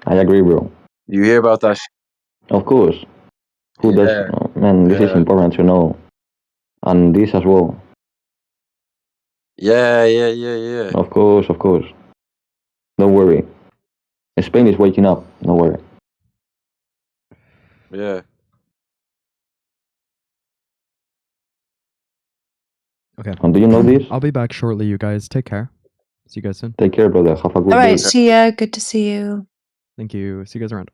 I agree, bro. You hear about that? Of course. Who Yeah. does? Man, this is Yeah. important to know. And this as well. Yeah. Yeah. Of course, of course. Don't worry. Spain is waking up. Don't worry. Yeah. Okay. And do you know this? I'll be back shortly, you guys. Take care. See you guys soon. Take care, brother. Have a good All day. right, see ya. Good to see you. Thank you. See you guys around.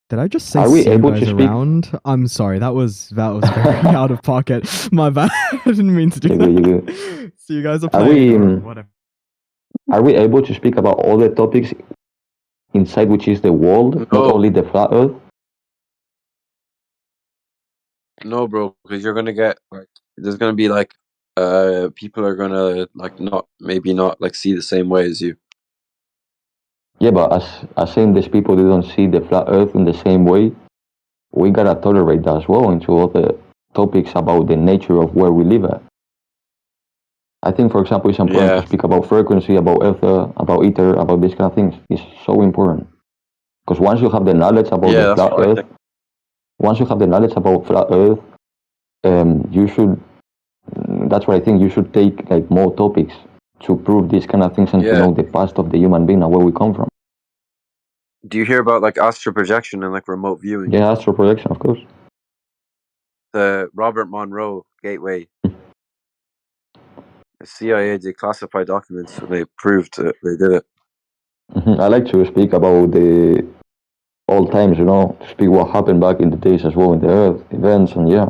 Did I just say Are we see you able to guys speak? around? I'm sorry. That was very out of pocket. My bad. I didn't mean to do You're that. good, you're good. So you guys are Are playing we, or whatever. Are we able to speak about all the topics inside which is the world, not No. only the flat earth? No, bro, because you're gonna get like there's gonna be like people are gonna like not like see the same way as you. Yeah, but as saying these people they don't see the flat earth in the same way, we gotta tolerate that as well into all the topics about the nature of where we live at. I think, for example, it's important Yeah. to speak about frequency, about ether, about ether, about these kind of things. It's so important. Because once you have the knowledge about Yeah, the that's flat what I earth, think. once you have the knowledge about flat earth, you should, that's what I think, you should take like more topics to prove these kind of things and to Yeah. know the past of the human being and where we come from. Do you hear about like astral projection and like remote viewing? Yeah, astral projection, of course. The Robert Monroe Gateway. The CIA declassified documents and they proved that they did it. I like to speak about the old times, you know, to speak what happened back in the days as well in the earth, events, and yeah.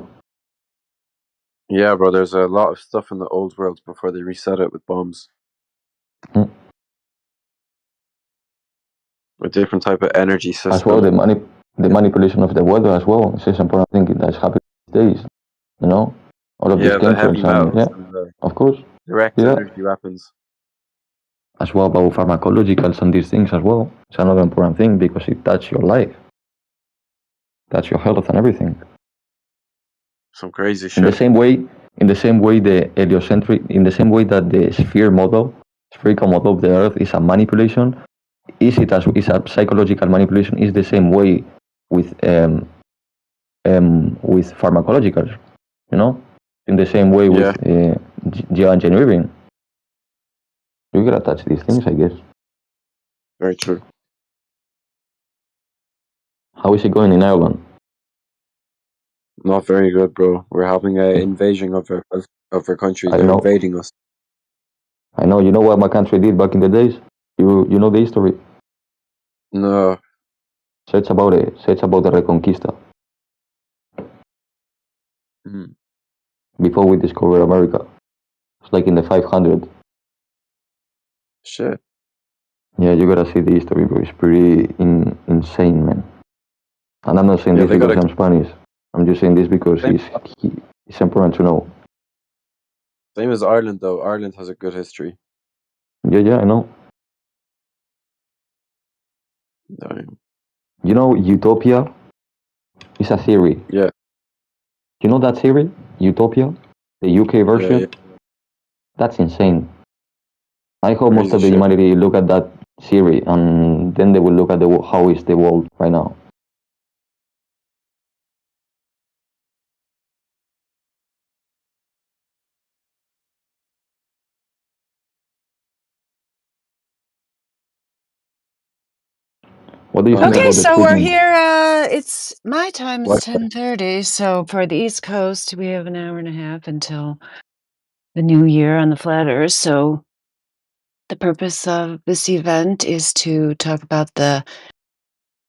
Yeah, bro, there's a lot of stuff in the old world before they reset it with bombs. Mhm. A different type of energy system. As well, the manipulation of the weather as well. It's an important thing that's happening these days, you know? All of these the heavy chemtrails metals and, and the of course. direct Yeah. energy weapons. As well about pharmacologicals and these things as well. It's another important thing because it touches your life. That's your health and everything. Some crazy shit. In the same way the heliocentric, in the same way that the spherical model of the earth is a manipulation, is a psychological manipulation, is the same way with pharmacologicals, you know? In the same way with geoengineering. You gotta touch these things, I guess. Very true. How is it going in Ireland? Not very good, bro. We're having an invasion of our country. I They're know. invading us. I know. You know what my country did back in the days? You know the history? No. So it's about the Reconquista. Mhm. Before we discovered America. It's like in the 500. Shit. Yeah, you gotta see the history, bro. It's pretty insane, man. And I'm not saying this because I'm Spanish. I'm just saying this because it's important to know. Same as Ireland, though. Ireland has a good history. Yeah, I know. Damn. You know, Utopia is a theory. Yeah. You know that theory? Utopia? The UK version? Yeah. That's insane. I hope Crazy most of the shit. humanity look at that theory and then they will look at how is the world right now. What do you think Okay, about the so we're Sputnik? here. It's my time is What? 10:30. So for the East Coast, we have an hour and a half until the new year on the flat Earth. So the purpose of this event is to talk about the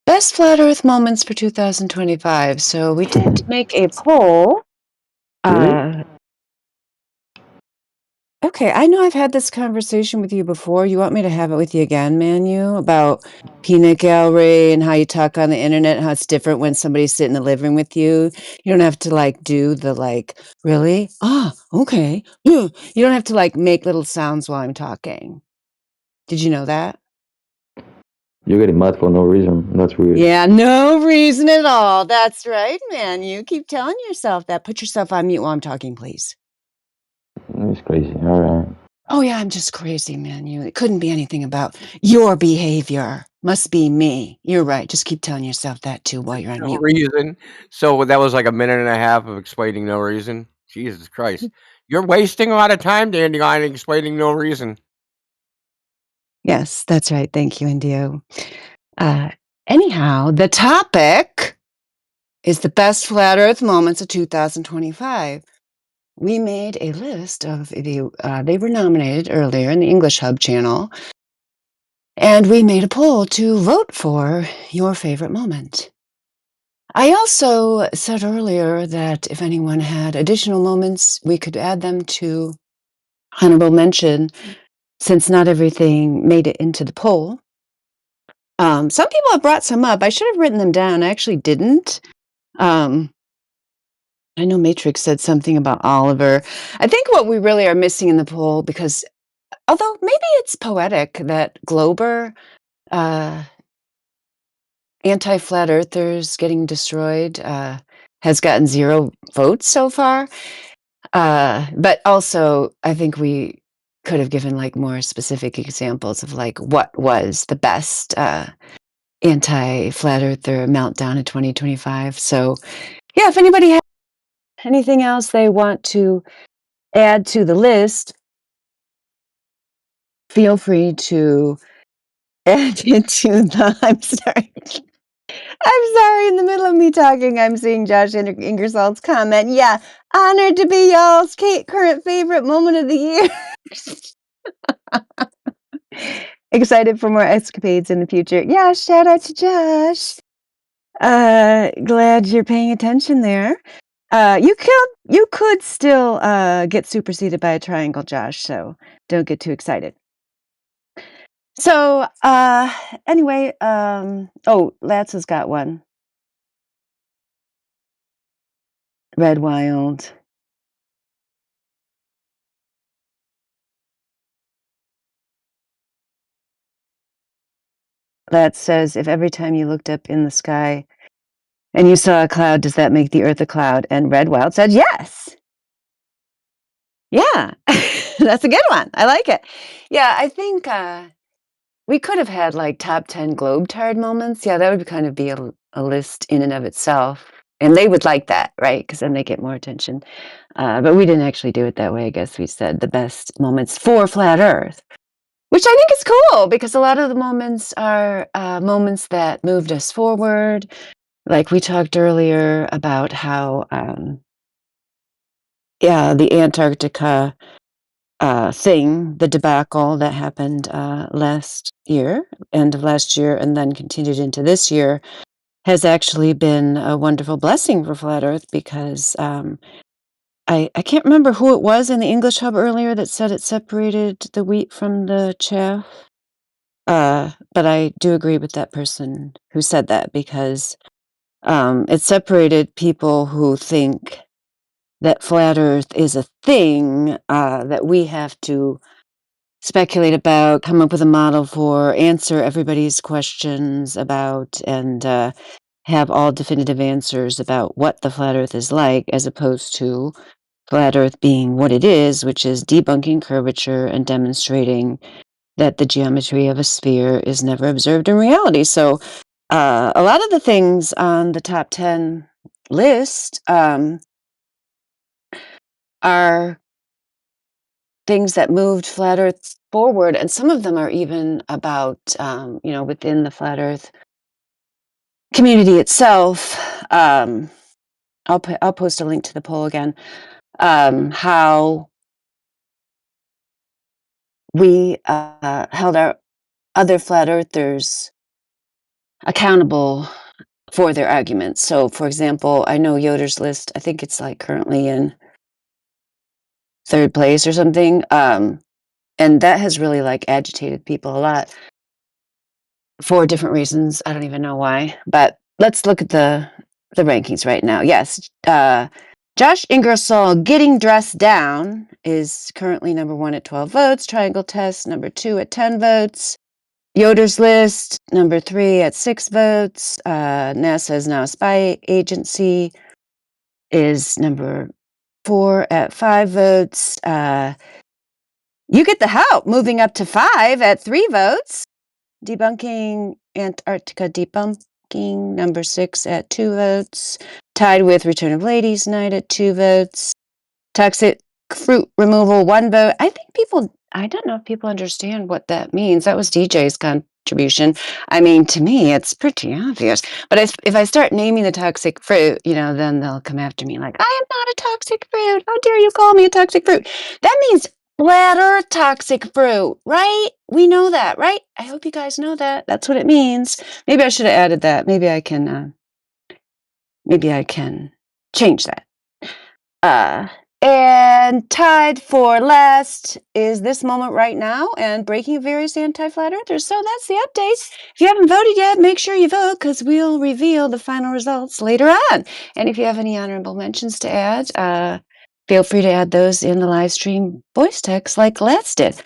best flat Earth moments for 2025. So we did make a poll. Really? Okay, I know I've had this conversation with you before. You want me to have it with you again, Manu, about peanut gallery and how you talk on the internet, how it's different when somebody's sitting in the living room with you. You don't have to like do the like, really? Ah, okay. You don't have to like make little sounds while I'm talking. Did you know that? You're getting mad for no reason. That's weird. Yeah, no reason at all. That's right, man. You keep telling yourself that. Put yourself on mute while I'm talking, please. It's crazy. All right. Oh yeah, I'm just crazy, man. It couldn't be anything about your behavior. Must be me. You're right. Just keep telling yourself that too while you're on No mute. reason. So that was like a minute and a half of explaining no reason. Jesus Christ. You're wasting a lot of time, Dandelion, explaining no reason. Yes, that's right. Thank you, Indio. Anyhow, the topic is the best flat Earth moments of 2025. We made a list of they were nominated earlier in the English Hub channel, and we made a poll to vote for your favorite moment. I also said earlier that if anyone had additional moments, we could add them to honorable mention, since not everything made it into the poll. Some people have brought some up. I should have written them down. I actually didn't. I know Matrix said something about Oliver. I think what we really are missing in the poll, because although maybe it's poetic that Glober, anti-flat earthers getting destroyed, has gotten 0 votes so far. But also, I think we could have given like more specific examples of like what was the best anti-flat earther meltdown in 2025. So yeah, if anybody has anything else they want to add to the list, feel free to add it to the. I'm sorry. I'm sorry. In the middle of me talking, I'm seeing Josh Ingersoll's comment. Yeah, honored to be y'all's current favorite moment of the year. Excited for more escapades in the future. Yeah, shout out to Josh. Glad you're paying attention there. You could still get superseded by a triangle, Josh, so don't get too excited. So anyway, Lats has got one. Red Wild. Lats says, if every time you looked up in the sky and you saw a cloud, does that make the Earth a cloud? And Red Wild said, yes. Yeah, that's a good one. I like it. Yeah, I think we could have had like top 10 Globe-Tired moments. Yeah, that would kind of be a list in and of itself. And they would like that, right? Because then they get more attention. But we didn't actually do it that way. I guess we said the best moments for Flat Earth, which I think is cool because a lot of the moments are moments that moved us forward. Like we talked earlier about how, the Antarctica thing, the debacle that happened last year, end of last year, and then continued into this year, has actually been a wonderful blessing for Flat Earth because I can't remember who it was in the English Hub earlier that said it separated the wheat from the chaff. But I do agree with that person who said that because it separated people who think that Flat Earth is a thing that we have to speculate about, come up with a model for, answer everybody's questions about, and have all definitive answers about what the Flat Earth is like, as opposed to Flat Earth being what it is, which is debunking curvature and demonstrating that the geometry of a sphere is never observed in reality. So a lot of the things on the top 10 list are things that moved Flat Earth forward, and some of them are even about, within the Flat Earth community itself. I'll post a link to the poll again. How we held our other Flat Earthers accountable for their arguments. So, for example, I know Yoder's list, I think it's like currently in 3rd place or something. And that has really like agitated people a lot for different reasons. I don't even know why, but let's look at the rankings right now. Yes. Josh Ingersoll, Getting Dressed Down, is currently number 1 at 12 votes. Triangle Test, number 2 at 10 votes. Yoder's List, number 3 at 6 votes. NASA is Now a Spy Agency is number 4 at 5 votes. You get the help, moving up to 5 at 3 votes. Debunking Antarctica Debunking, number 6 at 2 votes. Tied with Return of Ladies Night at 2 votes. Toxic fruit removal, 1 vote. I don't know if people understand what that means. That was DJ's contribution. I mean, to me, it's pretty obvious. But if I start naming the toxic fruit, then they'll come after me like, I am not a toxic fruit. How dare you call me a toxic fruit? That means bladder toxic fruit, right? We know that, right? I hope you guys know that. That's what it means. Maybe I should have added that. Maybe I can change that. And tied for last is this moment right now and breaking various anti-flat earthers. So that's the update. If you haven't voted yet, make sure you vote because we'll reveal the final results later on. And if you have any honorable mentions to add, feel free to add those in the live stream voice text like Let's did.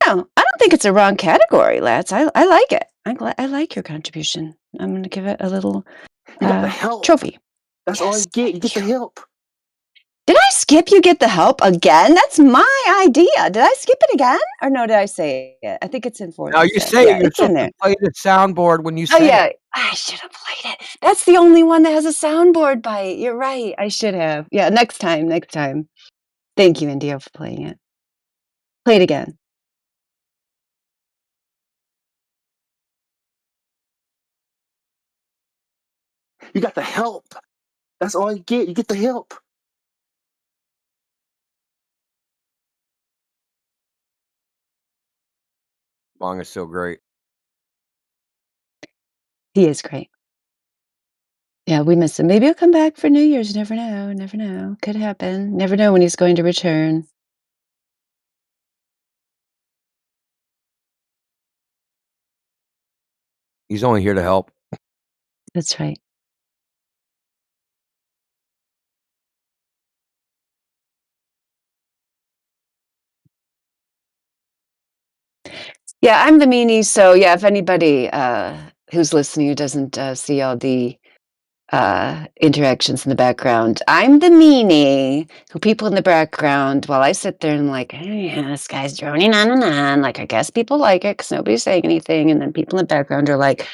No, I don't think it's a wrong category, Let's. I like it. I like your contribution. I'm going to give it a little trophy. That's all you get. You get the help. Did I skip you get the help again? That's my idea. Did I skip it again? Or no, did I say it? I think it's in 4th. No, you say it. You're supposed to play the soundboard when you say it. I should have played it. That's the only one that has a soundboard bite. You're right. I should have. Yeah, next time. Thank you, Indio, for playing it. Play it again. You got the help. That's all you get. You get the help. Bong is so great. He is great. Yeah, we miss him. Maybe he'll come back for New Year's. Never know. Could happen. Never know when he's going to return. He's only here to help. That's right. Yeah, I'm the meanie. So yeah, if anybody who's listening who doesn't see all the interactions in the background, I'm the meanie who people in the background, while I sit there and like, hey, this guy's droning on and on. Like, I guess people like it because nobody's saying anything. And then people in the background are like,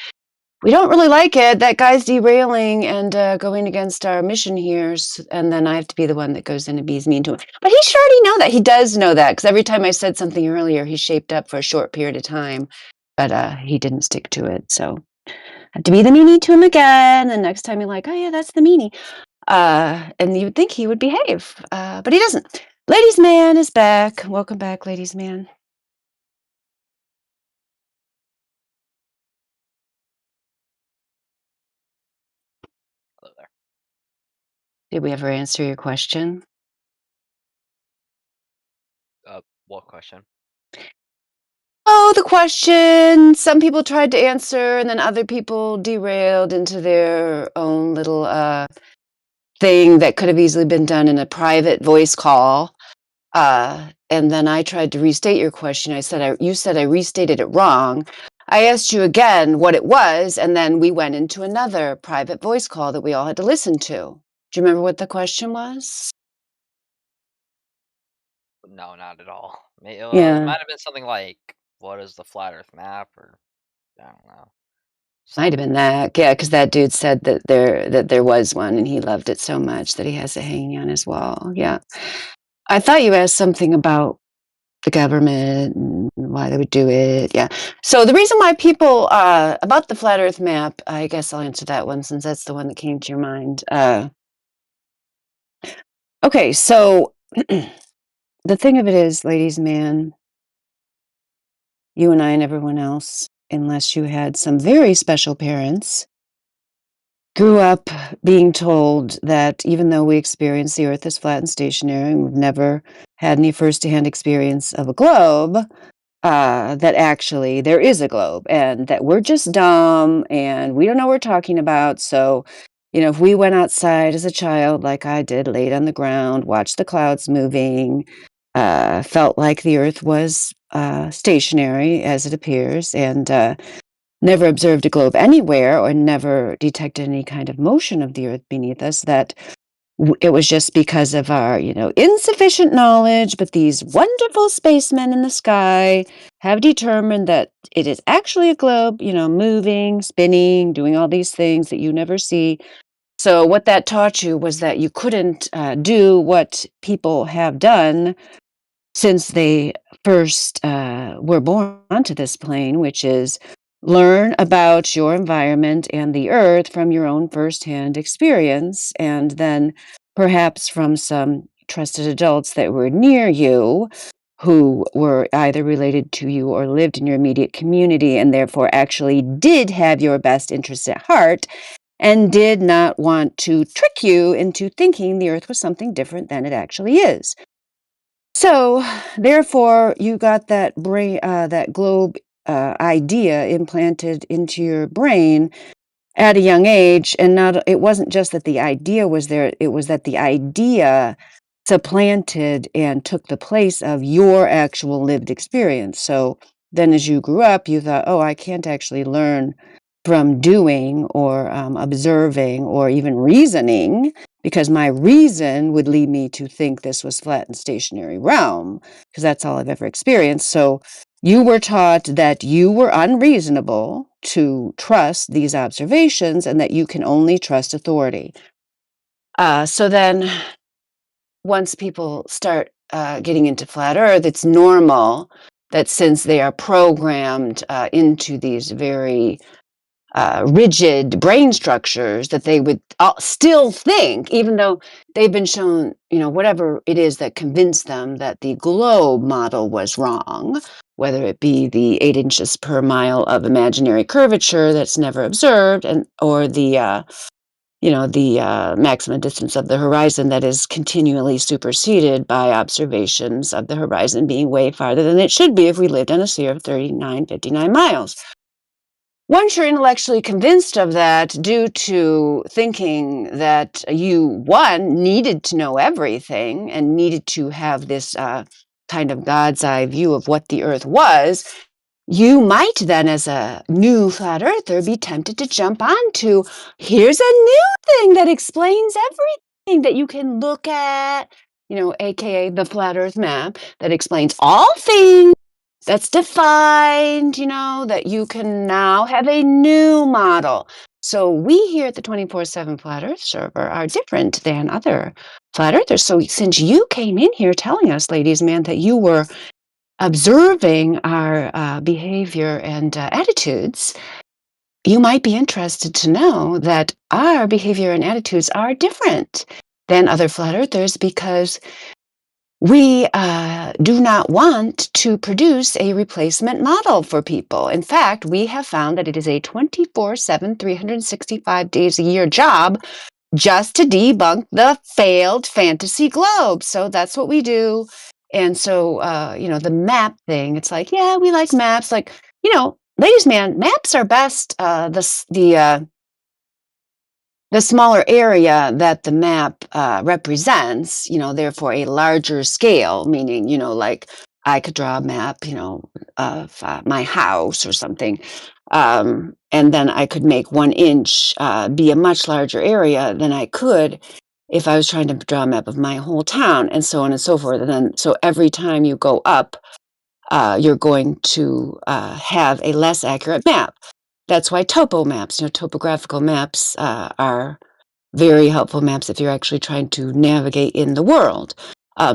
we don't really like it. That guy's derailing and going against our mission here. And then I have to be the one that goes in and be mean to him. But he should already know that. He does know that because every time I said something earlier, he shaped up for a short period of time. But he didn't stick to it. So I have to be the meanie to him again. And next time you're like, oh, yeah, that's the meanie. And you would think he would behave. But he doesn't. Ladies Man is back. Welcome back, Ladies Man. Hello there. Did we ever answer your question? What question? Oh, the question. Some people tried to answer, and then other people derailed into their own little thing that could have easily been done in a private voice call. And then I tried to restate your question. You said I restated it wrong. I asked you again what it was, and then we went into another private voice call that we all had to listen to. Do you remember what the question was? No, not at all. It Yeah. might have been something like, what is the flat Earth map? Or I don't know. Might have been that. Yeah, because that dude said that there was one, and he loved it so much that he has it hanging on his wall. Yeah. I thought you asked something about the government and why they would do it. Yeah. So the reason why people about the flat Earth map, I guess I'll answer that one since that's the one that came to your mind. Okay, so the thing of it is, Ladies Man, you and I and everyone else, unless you had some very special parents, grew up being told that even though we experience the Earth is flat and stationary, and we've never had any first-hand experience of a globe, that actually there is a globe and that we're just dumb and we don't know what we're talking about. So, if we went outside as a child, like I did, laid on the ground, watched the clouds moving, felt like the Earth was stationary as it appears, and never observed a globe anywhere or never detected any kind of motion of the Earth beneath us, that it was just because of our, insufficient knowledge, but these wonderful spacemen in the sky have determined that it is actually a globe, moving, spinning, doing all these things that you never see. So what that taught you was that you couldn't do what people have done since they first were born onto this plane, which is learn about your environment and the earth from your own firsthand experience, and then perhaps from some trusted adults that were near you who were either related to you or lived in your immediate community and therefore actually did have your best interests at heart and did not want to trick you into thinking the earth was something different than it actually is. So, therefore, you got that brain, that globe idea implanted into your brain at a young age, and it wasn't just that the idea was there; it was that the idea supplanted and took the place of your actual lived experience. So then, as you grew up, you thought, "Oh, I can't actually learn from doing or observing or even reasoning." Because my reason would lead me to think this was flat and stationary realm, because that's all I've ever experienced. So you were taught that you were unreasonable to trust these observations and that you can only trust authority. So then once people start getting into flat earth, it's normal that since they are programmed into these very rigid brain structures, that they would still think, even though they've been shown, whatever it is that convinced them that the globe model was wrong, whether it be the 8 inches per mile of imaginary curvature that's never observed, or the maximum distance of the horizon that is continually superseded by observations of the horizon being way farther than it should be if we lived on a sphere of 59 miles. Once you're intellectually convinced of that, due to thinking that you, one, needed to know everything and needed to have this kind of God's eye view of what the earth was, you might then, as a new flat earther, be tempted to jump onto, here's a new thing that explains everything that you can look at, aka the flat earth map that explains all things, that's defined, that you can now have a new model. So we here at the 24/7 Flat Earth server are different than other flat earthers. So since you came in here telling us, ladies, man, that you were observing our behavior and attitudes, you might be interested to know that our behavior and attitudes are different than other flat earthers because we do not want to produce a replacement model for people. In fact, we have found that it is a 24/7, 365 days a year job just to debunk the failed fantasy globe. So that's what we do. And so, the map thing, it's like, yeah, we like maps. Like, ladies, man, maps are best. The smaller area that the map represents, therefore a larger scale, meaning, like I could draw a map, of my house or something. And then I could make 1 inch be a much larger area than I could if I was trying to draw a map of my whole town, and so on and so forth. And then, so every time you go up, you're going to have a less accurate map. That's why topo maps, topographical maps are very helpful maps if you're actually trying to navigate in the world.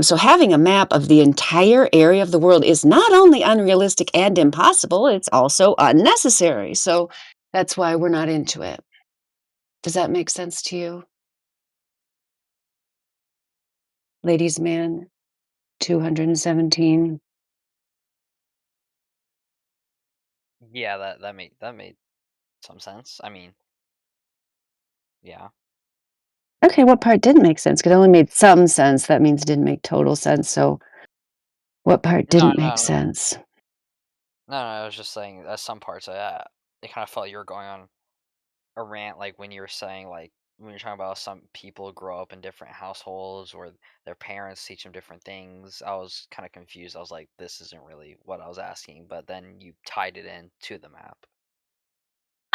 So having a map of the entire area of the world is not only unrealistic and impossible, it's also unnecessary. So that's why we're not into it. Does that make sense to you? Ladies man 217. Yeah, that made some sense. I mean, yeah. Okay, what part didn't make sense? 'Cause it only made some sense. That means it didn't make total sense. So what part No, didn't no, make no. sense? No, I was just saying that some parts of that, it kind of felt you were going on a rant, like when you were saying, like, when you're talking about some people grow up in different households or their parents teach them different things. I was kind of confused. I was like, this isn't really what I was asking, but then you tied it in to the map.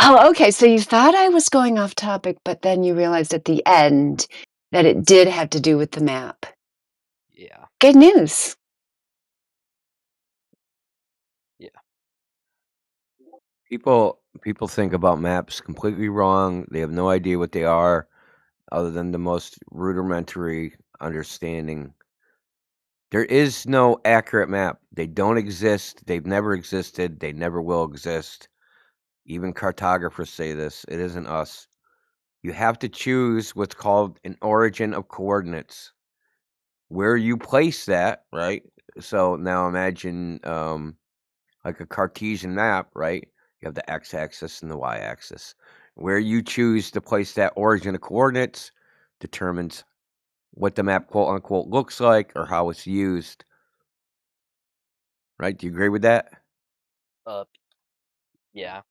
Oh, okay. So you thought I was going off topic, but then you realized at the end that it did have to do with the map. Yeah. Good news. People think about maps completely wrong. They have no idea what they are, other than the most rudimentary understanding. There is no accurate map. They don't exist. They've never existed. They never will exist. Even cartographers say this. It isn't us. You have to choose what's called an origin of coordinates. Where you place that, right? So now imagine like a Cartesian map, right? You have the x-axis and the y-axis. Where you choose to place that origin of coordinates determines what the map quote unquote looks like or how it's used. Right? Do you agree with that? Yeah.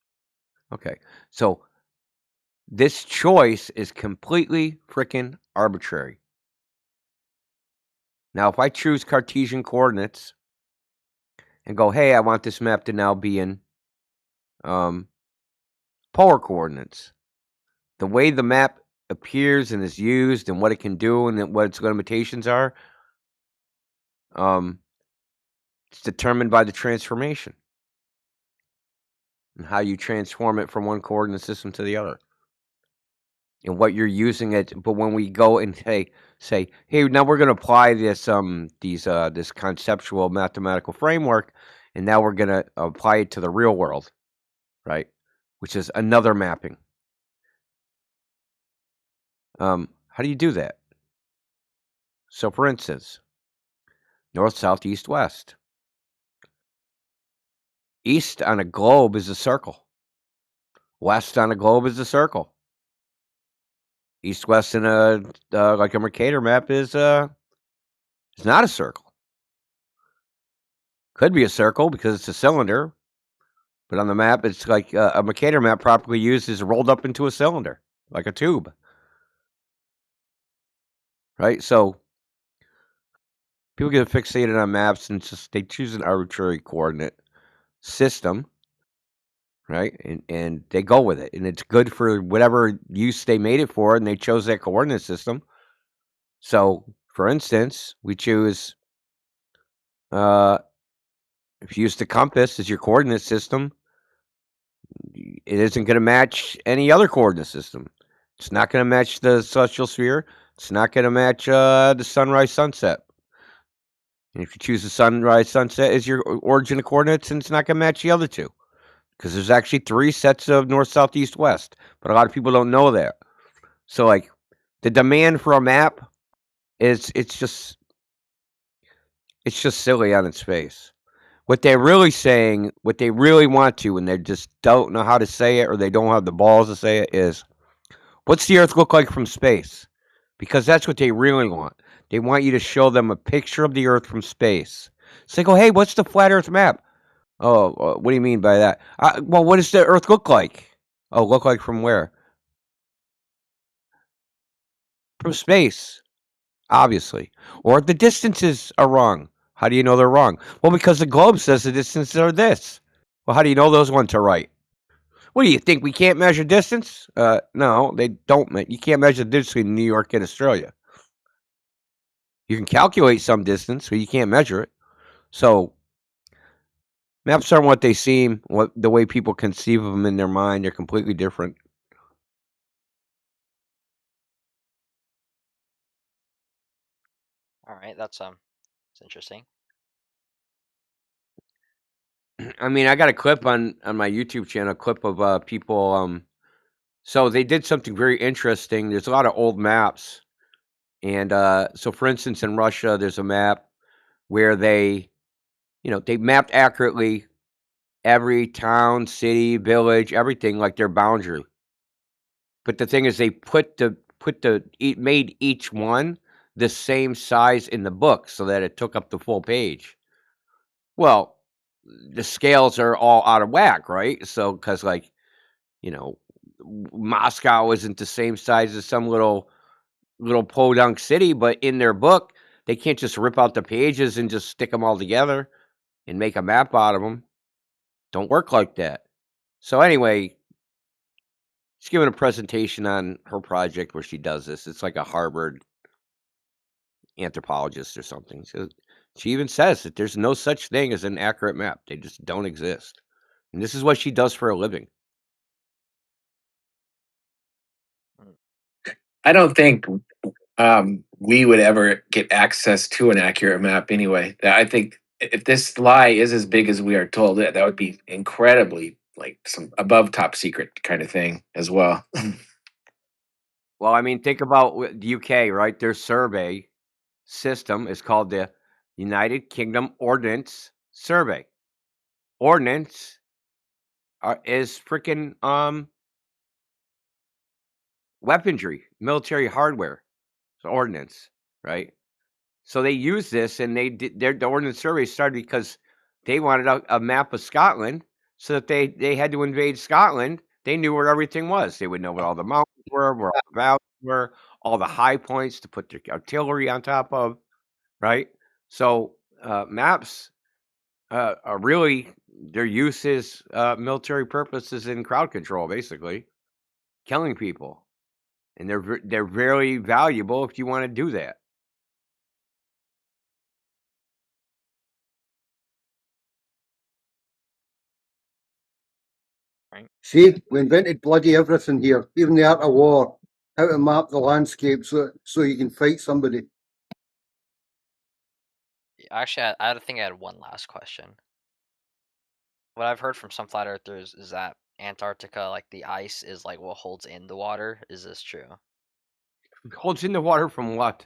Okay. So this choice is completely freaking arbitrary. Now, if I choose Cartesian coordinates and go, hey, I want this map to now be in polar coordinates, the way the map appears and is used and what it can do and what its limitations are, it's determined by the transformation and how you transform it from one coordinate system to the other and what you're using it. But when we go and say, hey, now we're going to apply this this conceptual mathematical framework, and now we're going to apply it to the real world, right? Which is another mapping. How do you do that? So, for instance, north, south, east, west. East on a globe is a circle. West on a globe is a circle. East, west in a like a Mercator map is it's not a circle. Could be a circle because it's a cylinder, but on the map it's like a Mercator map properly used is rolled up into a cylinder, like a tube. Right? So people get fixated on maps and just they choose an arbitrary coordinate system, right? And they go with it, and it's good for whatever use they made it for, and they chose that coordinate system. So, for instance, we choose if you use the compass as your coordinate system, it isn't going to match any other coordinate system. It's not going to match the celestial sphere. It's not going to match the sunrise sunset. And if you choose the sunrise sunset as your origin of coordinates, then it's not going to match the other two. Because there's actually 3 sets of north, south, east, west. But a lot of people don't know that. So, like, the demand for a map is it's just silly on its face. What they're really saying, what they really want to, and they just don't know how to say it or they don't have the balls to say it, is what's the Earth look like from space? Because that's what they really want. They want you to show them a picture of the Earth from space. So they go, hey, what's the flat Earth map? Oh, what do you mean by that? Well, what does the Earth look like? Oh, look like from where? From space, obviously. Or the distances are wrong. How do you know they're wrong? Well, because the globe says the distances are this. Well, how do you know those ones are right? What do you think? We can't measure distance? No, they don't. You can't measure the distance between New York and Australia. You can calculate some distance, but you can't measure it. So maps aren't what they seem. What the way people conceive of them in their mind, they're completely different. All right, that's interesting. I mean, I got a clip on my YouTube channel, a clip of people. So they did something very interesting. There's a lot of old maps, and so for instance, in Russia, there's a map where they mapped accurately every town, city, village, everything like their boundary. But the thing is, they made each one the same size in the book so that it took up the full page. Well, the scales are all out of whack, right? So, because Moscow isn't the same size as some little podunk city, but in their book, they can't just rip out the pages and just stick them all together and make a map out of them. Don't work like that. So anyway, she's giving a presentation on her project where she does this. It's like a Harvard anthropologist or something. So she even says that there's no such thing as an accurate map. They just don't exist. And this is what she does for a living. I don't think we would ever get access to an accurate map anyway. I think if this lie is as big as we are told, that would be incredibly like some above top secret kind of thing as well. Well, I mean, think about the UK, right? Their survey system is called the United Kingdom Ordnance Survey. Ordnance is freaking weaponry, military hardware. It's ordnance, right? So they use this, and they did the ordnance survey started because they wanted a map of Scotland, so that they had to invade Scotland. They knew where everything was. They would know where all the mountains were, where all the valleys were, all the high points to put their artillery on top of, right? So maps are really, their use is military purposes and crowd control, basically killing people, and they're very valuable if you want to do that. See, we invented bloody everything here, even the art of war. How to map the landscape so you can fight somebody. Actually, I think I had one last question. What I've heard from some flat earthers is that Antarctica, like the ice, is like what holds in the water. Is this true? Holds in the water from what?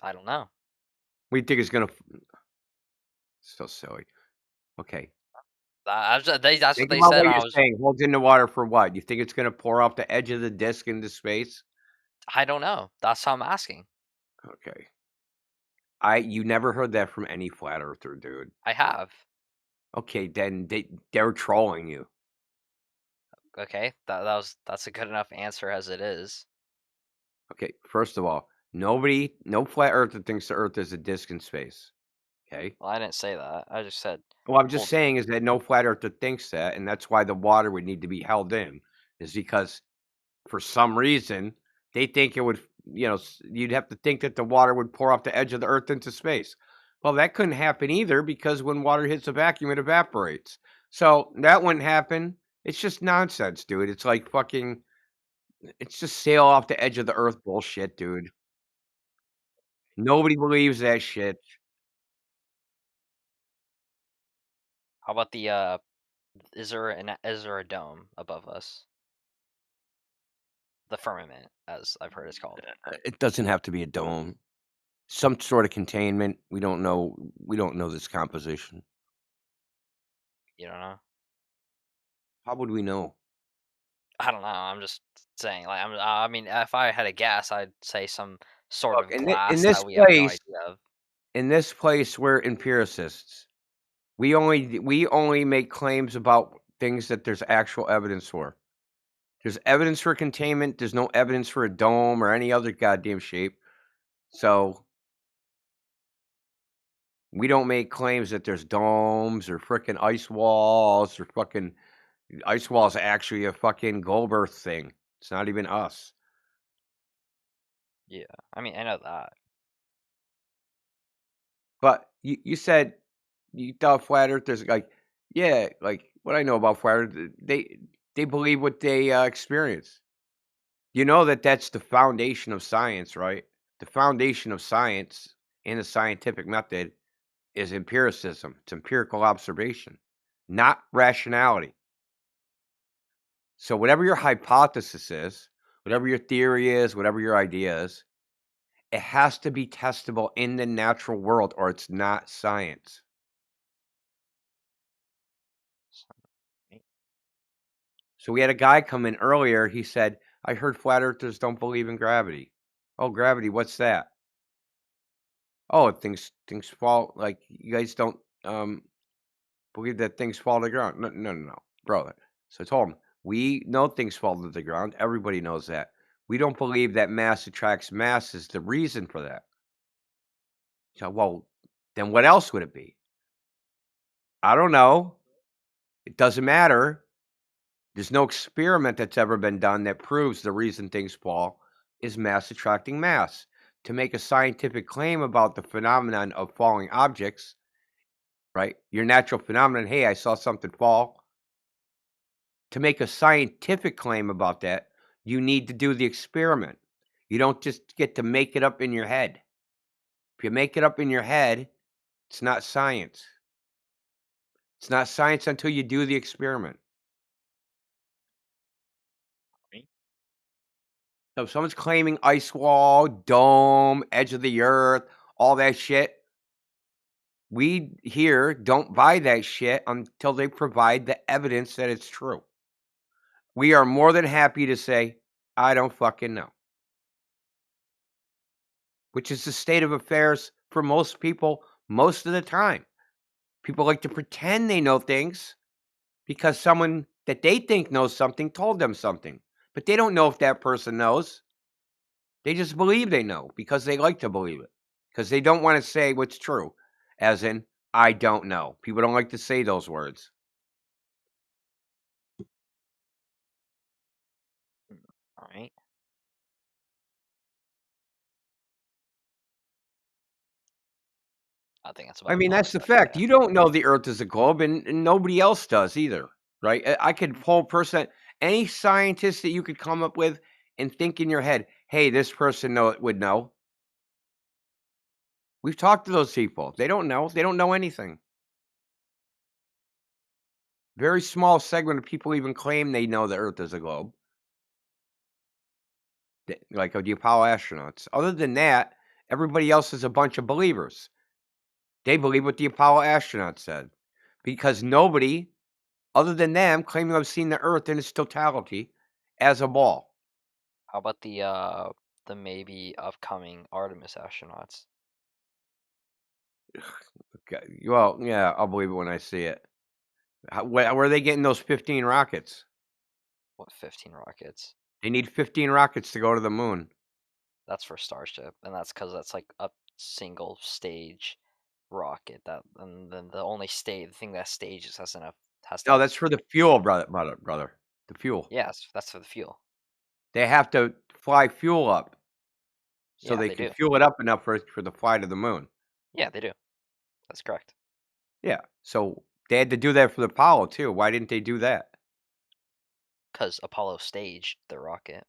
I don't know. We think it's gonna. So silly. Okay. That's what Think they about said. what And I you're was, saying. Holds in the water for what? You think it's gonna pour off the edge of the disc into space? I don't know. That's how I'm asking. Okay. You never heard that from any flat earther, dude. I have. Okay, then they're trolling you. Okay, that's a good enough answer as it is. Okay, first of all, no flat earther thinks the Earth is a disc in space. Okay. Well, I didn't say that. I just said. Well, I'm just hold- saying is that no flat earther thinks that, and that's why the water would need to be held in, is because for some reason they think it would, you'd have to think that the water would pour off the edge of the Earth into space. Well, that couldn't happen either, because when water hits a vacuum, it evaporates. So that wouldn't happen. It's just nonsense, dude. It's like fucking, it's just sail off the edge of the Earth bullshit, dude. Nobody believes that shit. How about the is there a dome above us? The firmament, as I've heard it's called. It doesn't have to be a dome. Some sort of containment. We don't know. We don't know this composition. You don't know? How would we know? I don't know. I'm just saying. Like, I mean, if I had a guess, I'd say some sort Look, of in glass this that we have no place, idea of. in this place, we're empiricists. We only make claims about things that there's actual evidence for. There's evidence for containment. There's no evidence for a dome or any other goddamn shape. So we don't make claims that there's domes or frickin' ice walls or fucking ice walls. Actually, a fucking Goldberg thing. It's not even us. Yeah, I mean, I know that. But you said you thought flat earthers, like, yeah, like what I know about flat earth, they believe what they experience. You know that's the foundation of science, right? The foundation of science and the scientific method is empiricism. It's empirical observation, not rationality. So whatever your hypothesis is, whatever your theory is, whatever your idea is, it has to be testable in the natural world, or it's not science. So we had a guy come in earlier. He said, I heard flat earthers don't believe in gravity. Oh, gravity, what's that? Oh, things fall, like you guys don't believe that things fall to the ground. No, brother. So I told him, we know things fall to the ground. Everybody knows that. We don't believe that mass attracts mass is the reason for that. So, well, then what else would it be? I don't know. It doesn't matter. There's no experiment that's ever been done that proves the reason things fall is mass attracting mass. to make a scientific claim about the phenomenon of falling objects, right? Your natural phenomenon, hey, I saw something fall. To make a scientific claim about that, you need to do the experiment. You don't just get to make it up in your head. If you make it up in your head, it's not science. It's not science until you do the experiment. So if someone's claiming ice wall, dome, edge of the earth, all that shit, we here don't buy that shit until they provide the evidence that it's true. We are more than happy to say, I don't fucking know. Which is the state of affairs for most people most of the time. People like to pretend they know things because someone that they think knows something told them something. But they don't know if that person knows. They just believe they know because they like to believe it. Because they don't want to say what's true. As in, I don't know. People don't like to say those words. All right. I think that's about I mean, that's the nonsense. fact. Yeah. You don't know the Earth is a globe, and nobody else does either, right? I could pull any scientist that you could come up with and think in your head, hey, this person would know. We've talked to those people. They don't know. They don't know anything. Very small segment of people even claim they know the Earth is a globe, like the Apollo astronauts. Other than that, everybody else is a bunch of believers. They believe what the Apollo astronauts said because nobody, other than them, claiming to have seen the Earth in its totality as a ball. How about the maybe upcoming Artemis astronauts? Okay. Well, yeah, I'll believe it when I see it. Where are they getting those 15 rockets? What 15 rockets? They need 15 rockets to go to the moon. That's for Starship, and that's because that's like a single stage rocket. And then the thing that stages has to No, have that's for the fuel, brother. The fuel. Yes, that's for the fuel. They have to fly fuel up so Yeah, they they can do. fuel it up enough for the flight to the moon. Yeah, they do. That's correct. Yeah. So they had to do that for the Apollo too. Why didn't they do that? Because Apollo staged the rocket.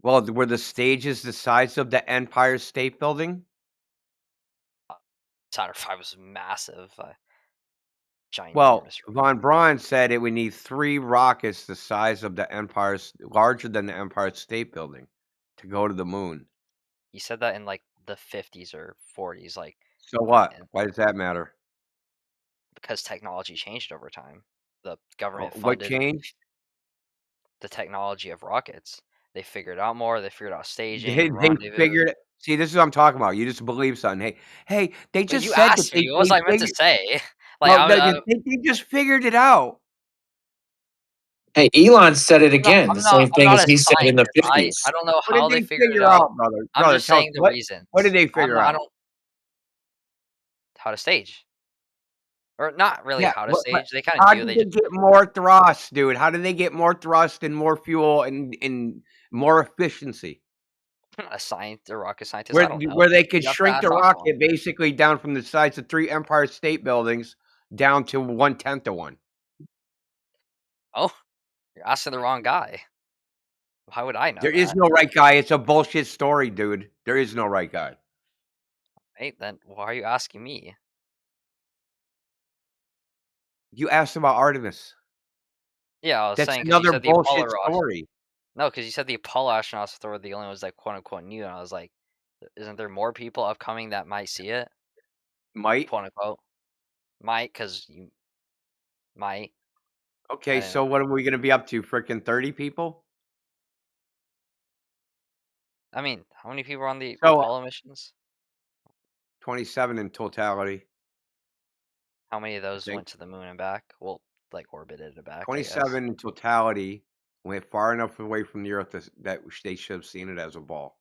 Well, were the stages the size of the Empire State Building? Saturn V was massive, Well, ginormous. von Braun said it would need 3 rockets the size of larger than the Empire State Building to go to the moon. He said that in like the 50s or 40s, like. So what? And Why does that matter? because technology changed over time. The government What funded changed? the technology of rockets. They figured out more. They figured out staging, They rendezvous. figured it. See, this is what I'm talking about. You just believe something. Hey, they But just you said that asked me, what was I meant to figured. say? Like Well, they just figured it out. Hey, Elon said it I'm not. again. I'm The not. same I'm thing not as a he said in the scientist. I 50s. don't know What did how they they figured it figure out. out, brother? I'm Brother, just tell us saying the what reasons. did they figure I out? don't how to stage, or not really Yeah, how to but stage. They kind of how do. did They they just get more thrust, dude? How did they get more thrust and more fuel and more efficiency? a rocket scientist. I Where don't know. where they could You have to shrink the ask Aqua. rocket basically down from the size of 3 Empire State Buildings down to 1/10 of one. Oh, you're asking the wrong guy. How would I know There is that? no right guy. It's a bullshit story, dude. There is no right guy. Hey, then why are you asking me? You asked about Artemis. Yeah, I was That's saying because you another said the Apollo bullshit story. No, because you said the Apollo astronauts were the only ones that quote unquote knew, and I was like, isn't there more people upcoming that might see it? Might. Quote unquote. Might, because you might. Okay, I don't know. so what are we gonna be up to? Freaking 30 people? I mean, how many people are on the So Apollo missions? 27 in totality, How many of I those think. went to the moon and back? Well, like orbited it back, I guess. 27 in totality went far enough away from the Earth that they should have seen it as a ball.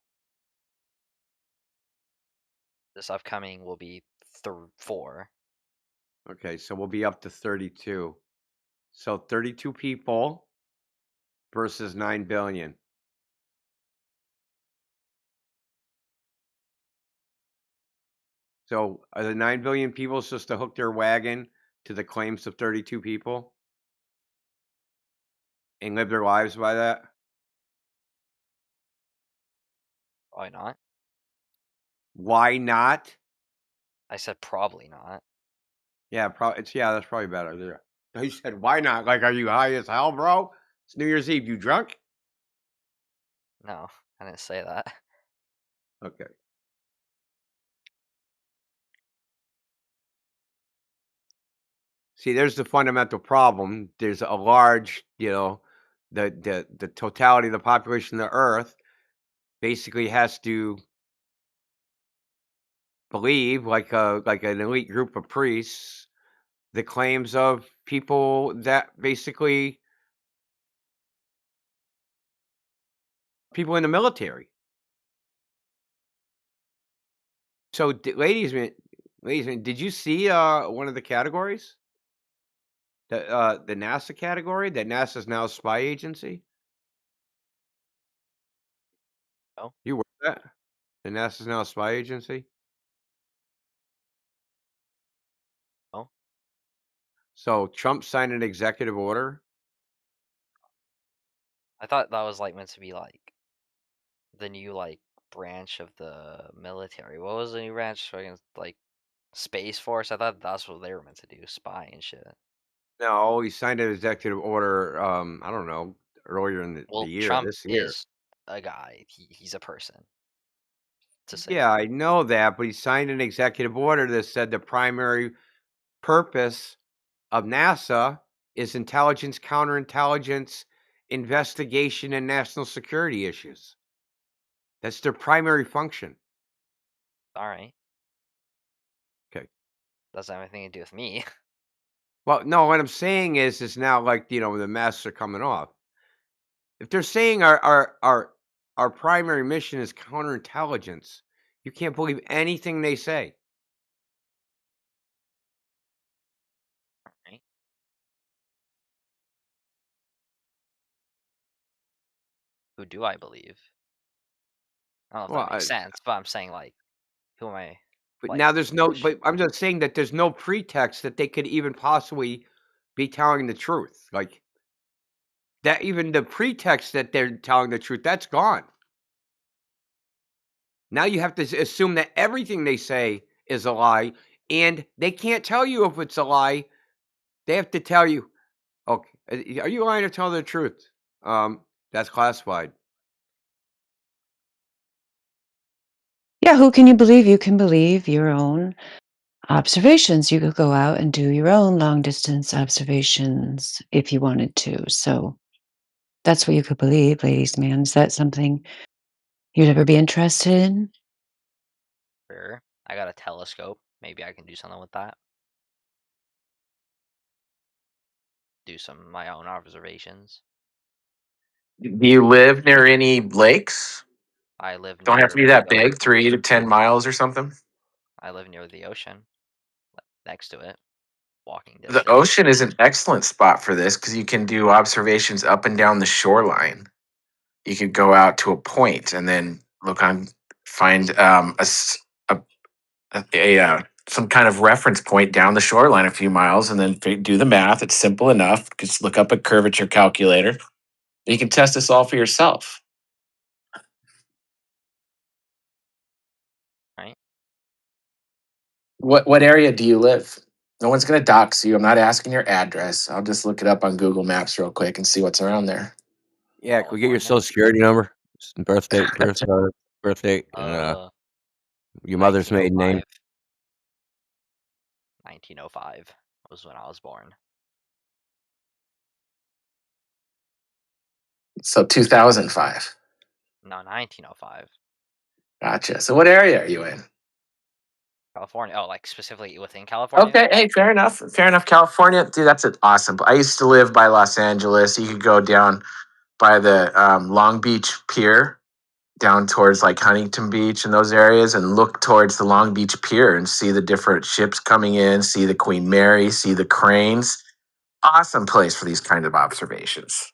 This upcoming will be 4. Okay, so we'll be up to 32. So 32 people versus 9 billion. So are the 9 billion people supposed to hook their wagon to the claims of 32 people and live their lives by that? Why not? Why not? I said probably not. Yeah, that's probably better. There. He said, "Why not? Like, are you high as hell, bro? It's New Year's Eve. You drunk?" No, I didn't say that. Okay. See, there's the fundamental problem. There's a large, the totality of the population of the Earth basically has to believe, like an elite group of priests, the claims of people that basically people in the military. So, ladies and gentlemen, did you see one of the categories? The NASA category, that NASA's now a spy agency? No. You aware of that? The NASA's now a spy agency? No. So Trump signed an executive order. I thought that was like meant to be like the new like branch of the military. What was the new branch? Like Space Force? I thought that's what they were meant to do, spy and shit. No, he signed an executive order, I don't know, earlier in the Well, year, Trump this year. is a guy. He's a person. To say Yeah, I know that, but he signed an executive order that said the primary purpose of NASA is intelligence, counterintelligence, investigation, and national security issues. That's their primary function. all right, Okay. doesn't have anything to do with me. Well, no, what I'm saying is now like, the masks are coming off. If they're saying our primary mission is counterintelligence, you can't believe anything they say. Right? Who do I believe? I don't know if Well, that makes sense, but I'm saying like, who am I? but Like, now but I'm just saying that there's no pretext that they could even possibly be telling the truth. Like that, even the pretext that they're telling the truth, that's gone. Now you have to assume that everything they say is a lie, and they can't tell you if it's a lie. They have to tell you, okay, are you lying or telling the truth? That's classified. Yeah, who can you believe? You can believe your own observations. You could go out and do your own long distance observations if you wanted to. So that's what you could believe, ladies, man. Is that something you'd ever be interested in? sure, I got a telescope. Maybe I can do something with that. Do some of my own observations. Do you live near any lakes? I live Don't have to near be the that big, 3 to 10 miles or something. I live near the ocean, like next to it, walking The distance. ocean is an excellent spot for this because you can do observations up and down the shoreline. You could go out to a point and then find some kind of reference point down the shoreline a few miles, and then do the math. It's simple enough. Just look up a curvature calculator. You can test this all for yourself. Right? What area do you live? No one's gonna dox you. I'm not asking your address. I'll just look it up on Google Maps real quick and see what's around there. Yeah, can we get your California. social security number, birthday, and your mother's maiden name? 1905 was when I was born. So 2005. No, 1905. Gotcha. So what area are you in? California. Oh, like specifically within California? Okay, hey, fair enough. Fair enough. California, dude, that's awesome. I used to live by Los Angeles. You could go down by the Long Beach Pier, down towards like Huntington Beach and those areas, and look towards the Long Beach Pier and see the different ships coming in, see the Queen Mary, see the cranes. Awesome place for these kind of observations.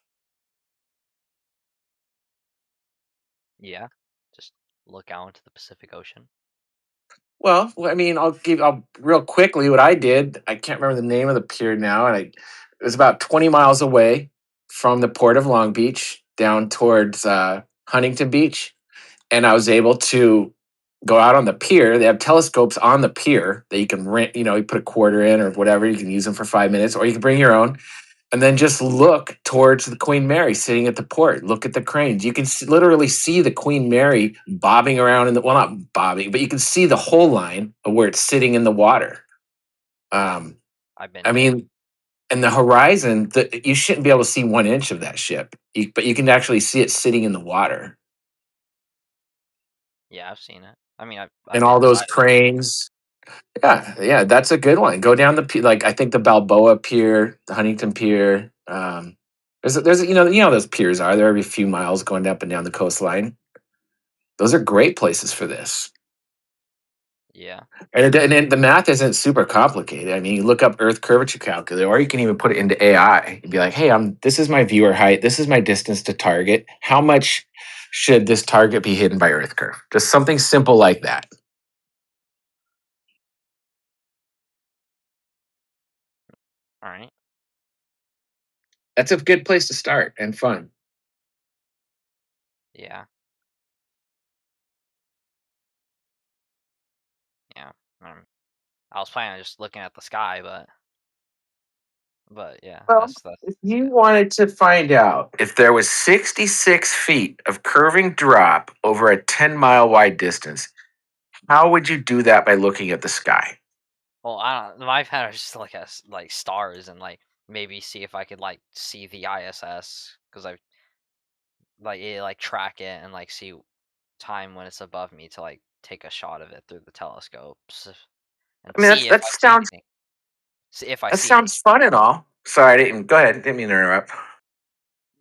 Yeah. Just look out into the Pacific Ocean. Well, I mean, I'll real quickly what I did. I can't remember the name of the pier now, and it was about 20 miles away from the port of Long Beach down towards Huntington Beach, and I was able to go out on the pier. They have telescopes on the pier that you can rent. You know, you put a quarter in or whatever. You can use them for 5 minutes, or you can bring your own. And then just look towards the Queen Mary sitting at the port. Look at the cranes. You can literally see the Queen Mary bobbing around in the, well, not bobbing, but you can see the whole line of where it's sitting in the water. I've been I there. mean, and the horizon, you shouldn't be able to see 1 inch of that ship, but you can actually see it sitting in the water. Yeah, I've seen it. I mean, I've And been all those inside of it. cranes. Yeah, that's a good one. Go down the like I think the Balboa Pier, the Huntington Pier. There's you know those piers are they're every few miles going up and down the coastline. Those are great places for this. Yeah. And the math isn't super complicated. I mean, you look up Earth curvature calculator, or you can even put it into AI and be like, "Hey, this is my viewer height. This is my distance to target. How much should this target be hidden by Earth curve?" Just something simple like that. All right. That's a good place to start and fun. Yeah. Yeah. I was planning on just looking at the sky, but yeah, Well, that's if you wanted to find out if there was 66 feet of curving drop over a 10-mile wide distance, how would you do that by looking at the sky? well, I don't. My plan is just to look at like stars and like maybe see if I could like see the ISS because I like track it and like see time when it's above me to like take a shot of it through the telescopes and I mean, see if I see anything. See if I that see anything. sounds fun and all. Sorry, I didn't go ahead. Didn't mean to interrupt.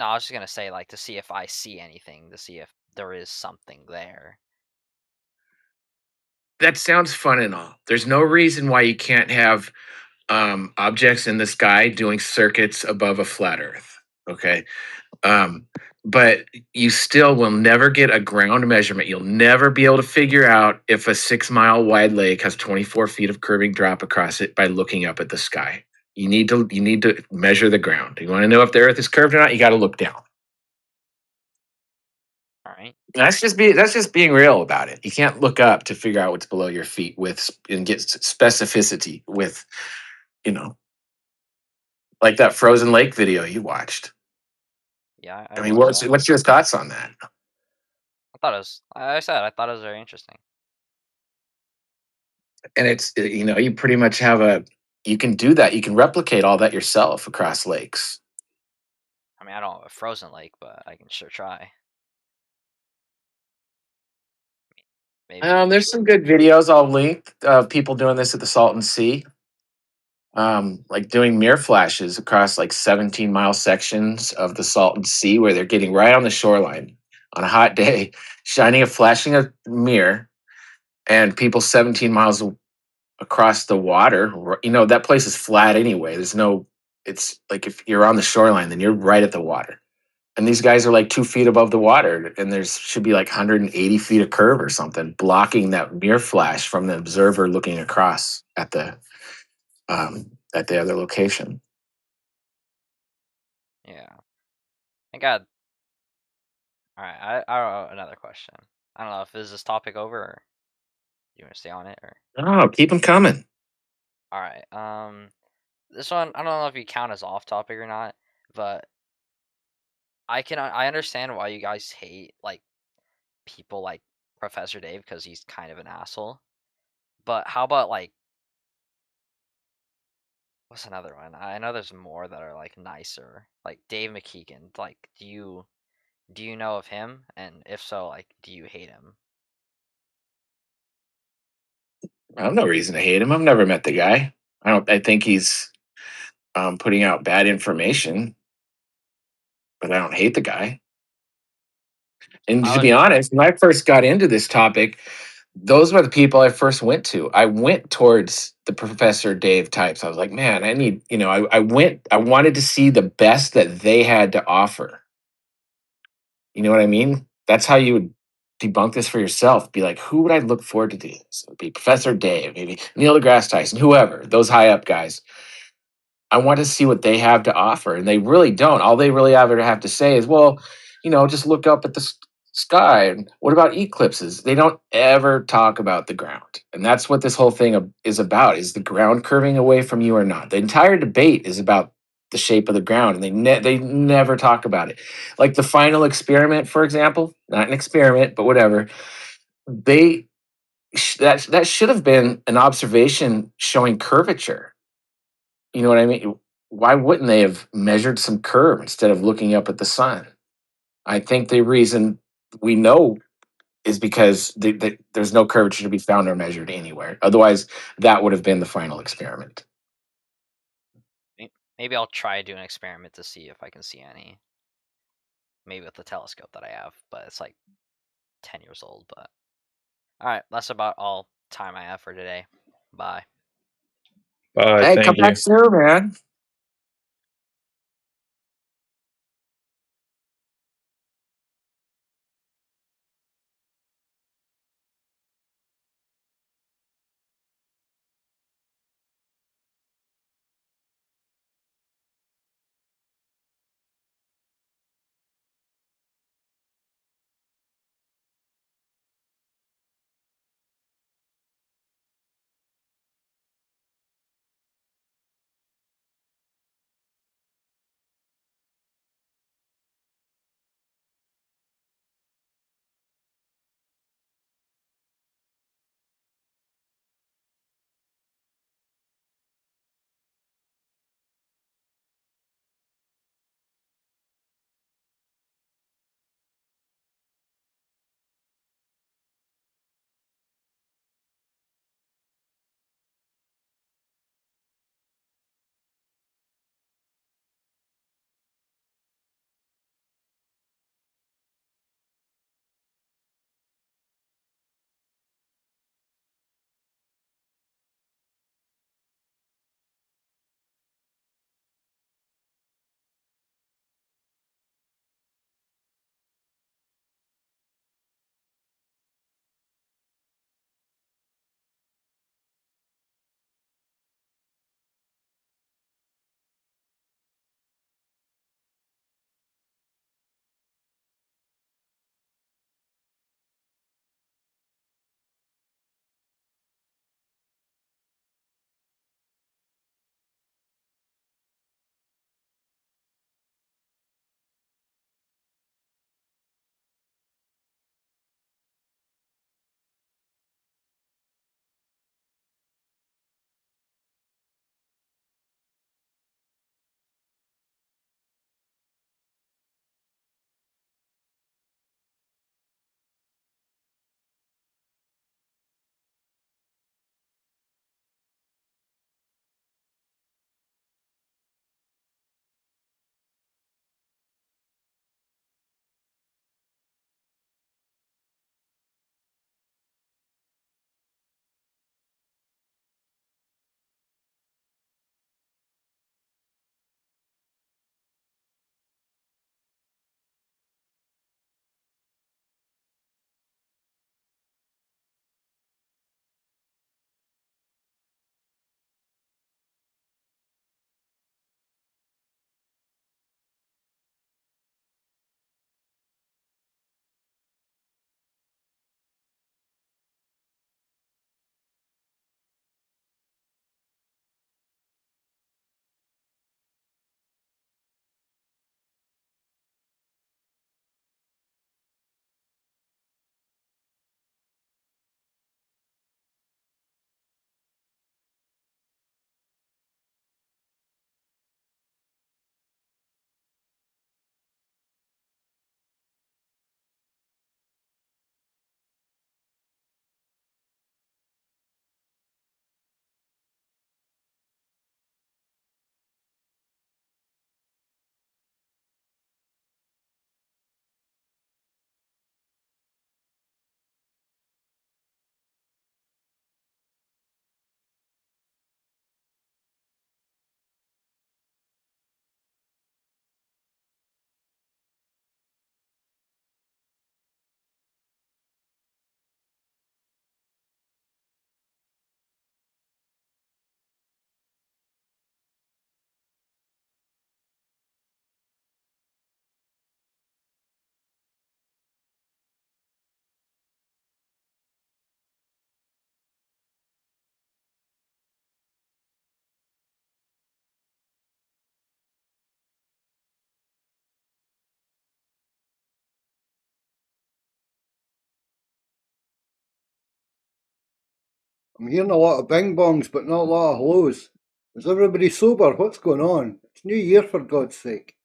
No, I was just gonna say like to see if I see anything, to see if there is something there. That sounds fun and all. There's no reason why you can't have objects in the sky doing circuits above a flat Earth. Okay. Um, but you still will never get a ground measurement. You'll never be able to figure out if a 6 mile wide lake has 24 feet of curving drop across it by looking up at the sky. You need to measure the ground. You want to know if the Earth is curved or not, you got to look down. All right. That's just being real about it. You can't look up to figure out what's below your feet and get specificity with, you know, like that frozen lake video you watched. Yeah, I I mean, watched that. what's your thoughts on that? I thought it was. I said I thought it was very interesting. And it's you pretty much you can do that. You can replicate all that yourself across lakes. I mean, I don't have a frozen lake, but I can sure try. Maybe. There's some good videos I'll link of people doing this at the Salton Sea. Like doing mirror flashes across like 17-mile sections of the Salton Sea where they're getting right on the shoreline on a hot day, flashing a mirror, and people 17 miles across the water. That place is flat anyway. It's like if you're on the shoreline, then you're right at the water. And these guys are like 2 feet above the water, and there's should be like 180 feet of curve or something blocking that mirror flash from the observer looking across at the other location. Yeah. I got. All right. I don't know another question. I don't know if is this topic over or you want to stay on it or. Oh, keep them coming. All right. This one I don't know if you count as off topic or not, but I understand why you guys hate like people like Professor Dave because he's kind of an asshole. But how about like what's another one? I know there's more that are like nicer. Like Dave McKeegan. Like do you know of him? And if so, like do you hate him? I have no reason to hate him. I've never met the guy. I think he's putting out bad information, but I don't hate the guy. And I to was be just honest, when I first got into this topic, those were the people I first went to. I went towards the Professor Dave types. I was like, man, I wanted to see the best that they had to offer. You know what I mean? That's how you would debunk this for yourself. Be like, who would I look forward to do this? It would be Professor Dave, maybe Neil deGrasse Tyson, whoever, those high up guys. I want to see what they have to offer. And they really don't. All they really ever have to say is, well, just look up at the sky. And what about eclipses? They don't ever talk about the ground. And that's what this whole thing is about. Is the ground curving away from you or not? The entire debate is about the shape of the ground. And they never talk about it. Like the final experiment, for example, not an experiment, but whatever. That should have been an observation showing curvature. You know what I mean? Why wouldn't they have measured some curve instead of looking up at the sun? I think the reason we know is because there's no curvature to be found or measured anywhere. Otherwise, that would have been the final experiment. Maybe I'll try do an experiment to see if I can see any. Maybe with the telescope that I have, but it's like 10 years old. But all right, that's about all time I have for today. Bye. Hey, come Thank you. back soon, man. I'm hearing a lot of bing bongs, but not a lot of hellos. Is everybody sober? What's going on? It's New Year, for God's sake.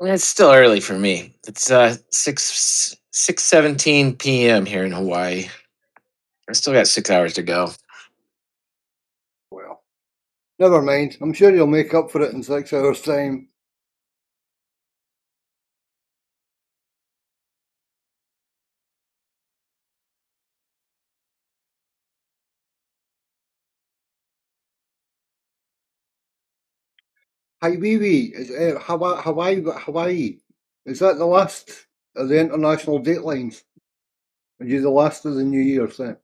It's still early for me. It's 6:17 p.m. here in Hawaii. I still got 6 hours to go. Well, never mind. I'm sure you'll make up for it in 6 hours' time. Hawaii is Hawaii. Is that the last of the international datelines? Are you the last of the New Year's then?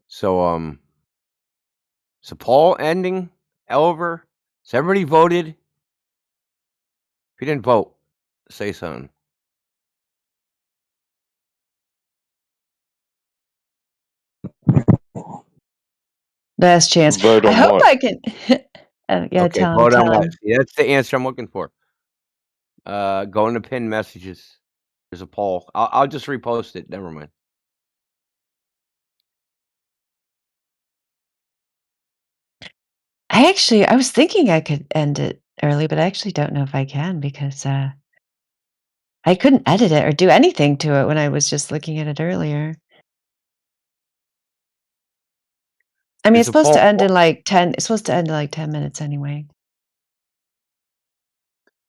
So is the poll ending, Oliver? Has everybody voted? If you didn't vote, say something. Last chance. Vote I on hope what? I can. Yeah, Okay, tell him. vote on Tell what? him. See, that's the answer I'm looking for. Go into pinned messages. There's a poll. I'll just repost it. Never mind. I was thinking I could end it early, but I actually don't know if I can because I couldn't edit it or do anything to it when I was just looking at it earlier. I mean, There's it's a supposed to poll. end in like 10. It's supposed to end in like 10 minutes anyway.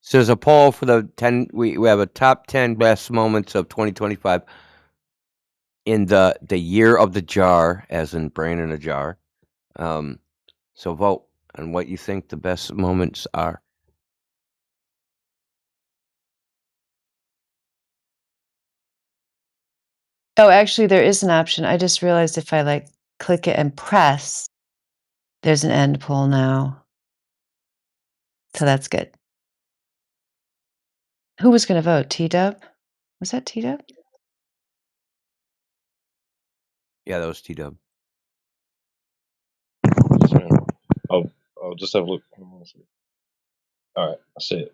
So there's a poll for the 10. We have a top 10 best moments of 2025 in the year of the jar, as in brain in a jar. So vote on what you think the best moments are. Oh, actually, there is an option. I just realized if I like click it and press, there's an end poll now. So that's good. Who was going to vote? T-Dub? Was that T-Dub? Yeah, that was T-Dub. I'll just have a look. All right, I see it.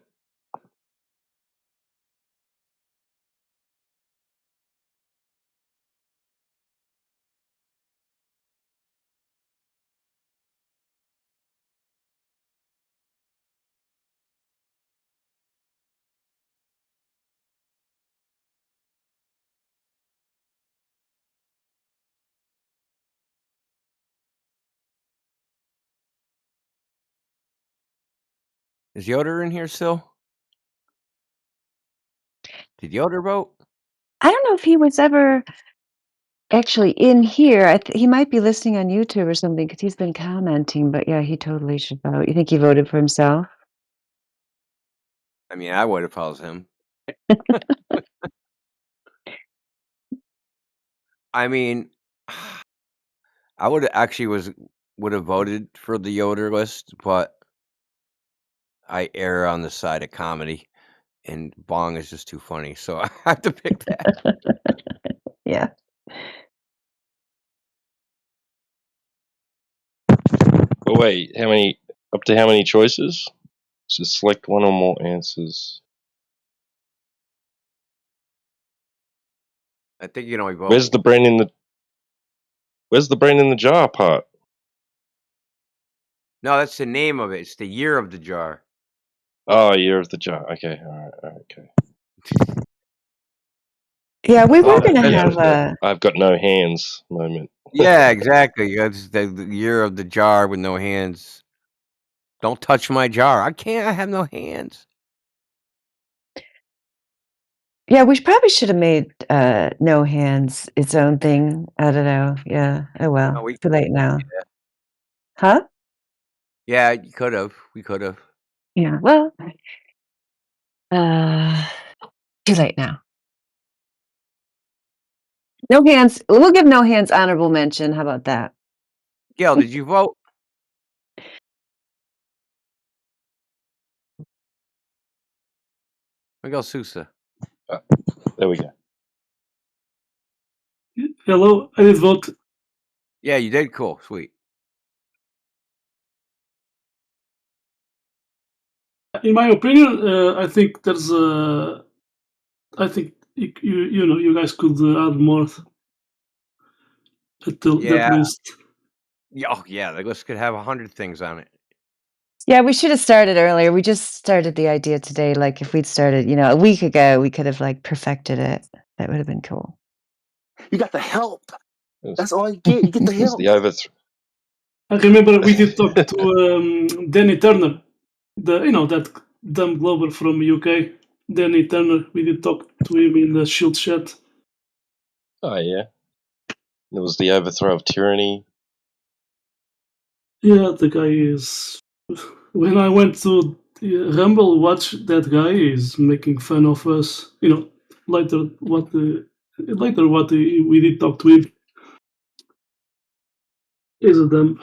Is Yoder in here still? Did Yoder vote? I don't know if he was ever actually in here. He might be listening on YouTube or something because he's been commenting. But yeah, he totally should vote. You think he voted for himself? I mean, I would if I was him. I mean, I would have voted for the Yoder list, but I err on the side of comedy, and Bong is just too funny, so I have to pick that. Yeah. Oh wait, up to how many choices? So select one or more answers. I think you can only vote. Where's the brain in the jar part? No, that's the name of it. It's the year of the jar. Oh, year of the jar. Okay, all right, okay. Yeah, we were Oh, going to that's have a. I've got no hands moment. Yeah, exactly. That's the year of the jar with no hands. Don't touch my jar. I can't. I have no hands. Yeah, we probably should have made No Hands its own thing. I don't know. Yeah. Oh well. No, Too late now. Huh? Yeah, you could have. We could have. Yeah. Well, too late now. No Hands. We'll give No Hands honorable mention. How about that? Gail, did you vote? Miguel Sousa. There we go. Hello, I did vote. Yeah, you did. Cool. Sweet. In my opinion, I think there's I think you guys could add more at that list. Yeah, oh, yeah. The list could have 100 things on it. Yeah, we should have started earlier. We just started the idea today. Like if we'd started, a week ago, we could have like perfected it. That would have been cool. You got the help. That's all you get. You get the It's help. the overthrow. I remember we did talk to Danny Turner, that dumb Glober from UK. Danny Turner. We did talk to him in the Shield chat. Oh yeah. There was the overthrow of tyranny. Yeah, the guy is. When I went to Rumble, watch that guy is making fun of us. Later what we did talk to him. Is a dump.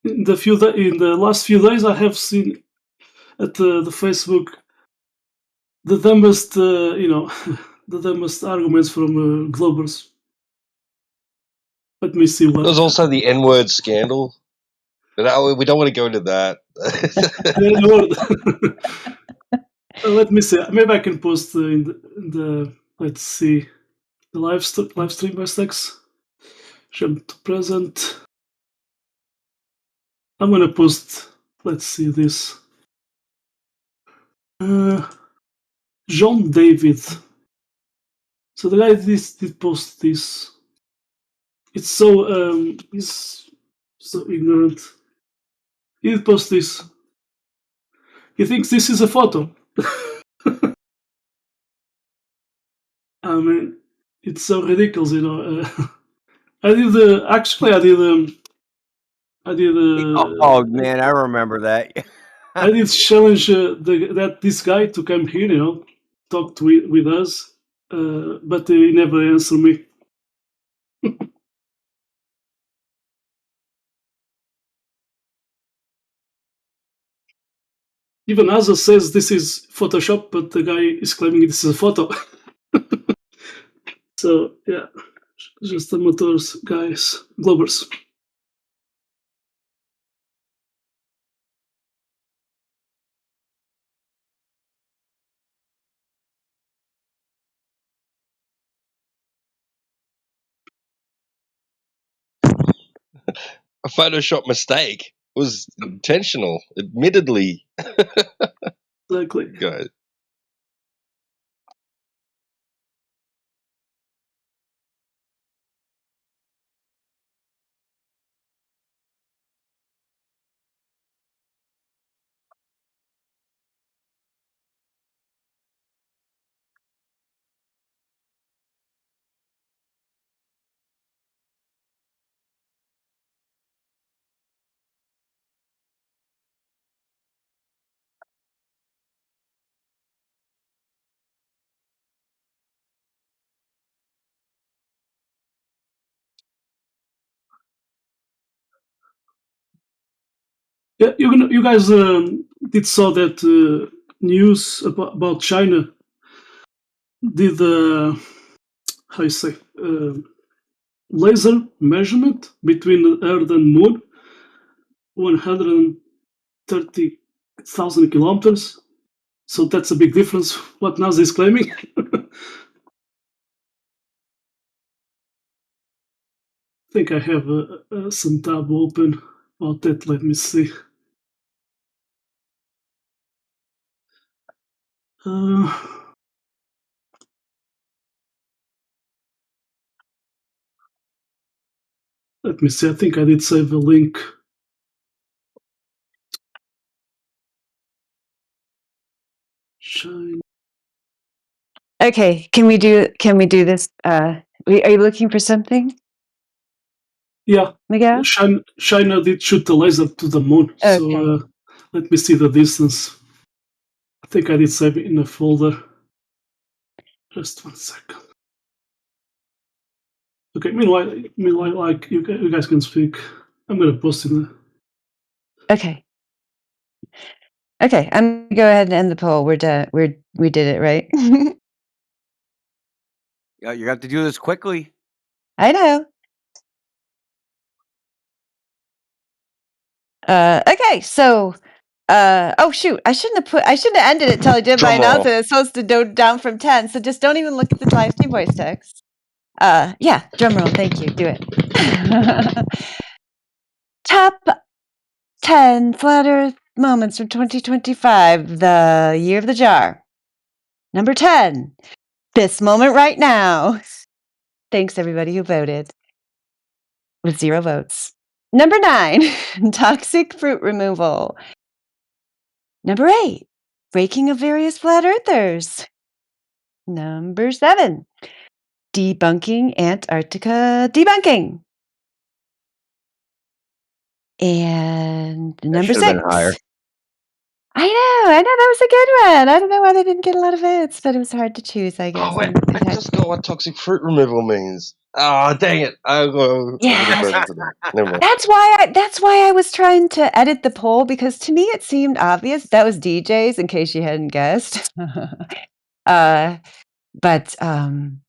In the last few days, I have seen at the Facebook the dumbest, the dumbest arguments from Globers. Let me see what. There's also the N-word scandal. But we don't want to go into that. Let me see. Maybe I can post in the let's see, the live stream hashtags. Jump to present. I'm gonna post. Let's see this. John David. So the guy did post this. It's so he's so ignorant. He did post this. He thinks this is a photo. I mean, it's so ridiculous, you know. I did actually. I did. Oh man, I remember that. I did challenge this guy to come here, you know, talk with us, but he never answered me. Even Asa says this is Photoshop, but the guy is claiming this is a photo. So yeah, just amateurs, guys, Globers. A Photoshop mistake was intentional, admittedly. Exactly. Guys. Yeah, you guys did saw that news about China. Did how you say laser measurement between the Earth and Moon, 130,000 kilometers. So that's a big difference. What NASA is claiming. I think I have some tab open about that. Let me see. Let me see. I think I did save a link. China. Okay, can we do this? Are you looking for something? Yeah, Miguel? China did shoot the laser to the moon. Okay. So let me see the distance. I think I did save it in a folder. Just 1 second. Okay. Meanwhile, like you guys can speak. I'm gonna post in the. Okay. Okay, I'm gonna go ahead and end the poll. We're done. We did it, right? Yeah, you have to do this quickly. I know. Okay, so oh shoot, I shouldn't have ended it till I did my announcement. It's supposed to go down from 10, so just don't even look at the live stream voice text. Yeah, drum roll, thank you. Do it. Top 10 flat earth moments from 2025, the year of the jar. Number 10, this moment right now. Thanks everybody who voted. With 0 votes. Number 9, toxic fruit removal. Number 8, breaking of various flat earthers. Number 7, debunking Antarctica debunking. And That number should have 6. been higher. I know, that was a good one. I don't know why they didn't get a lot of votes, but it was hard to choose, I guess. Oh, wait, and I it had- just got what toxic fruit removal means. Oh, dang it. I'll go Yes. further to that. Never mind. That's why I was trying to edit the poll, because to me it seemed obvious. That was DJ's, in case you hadn't guessed. But and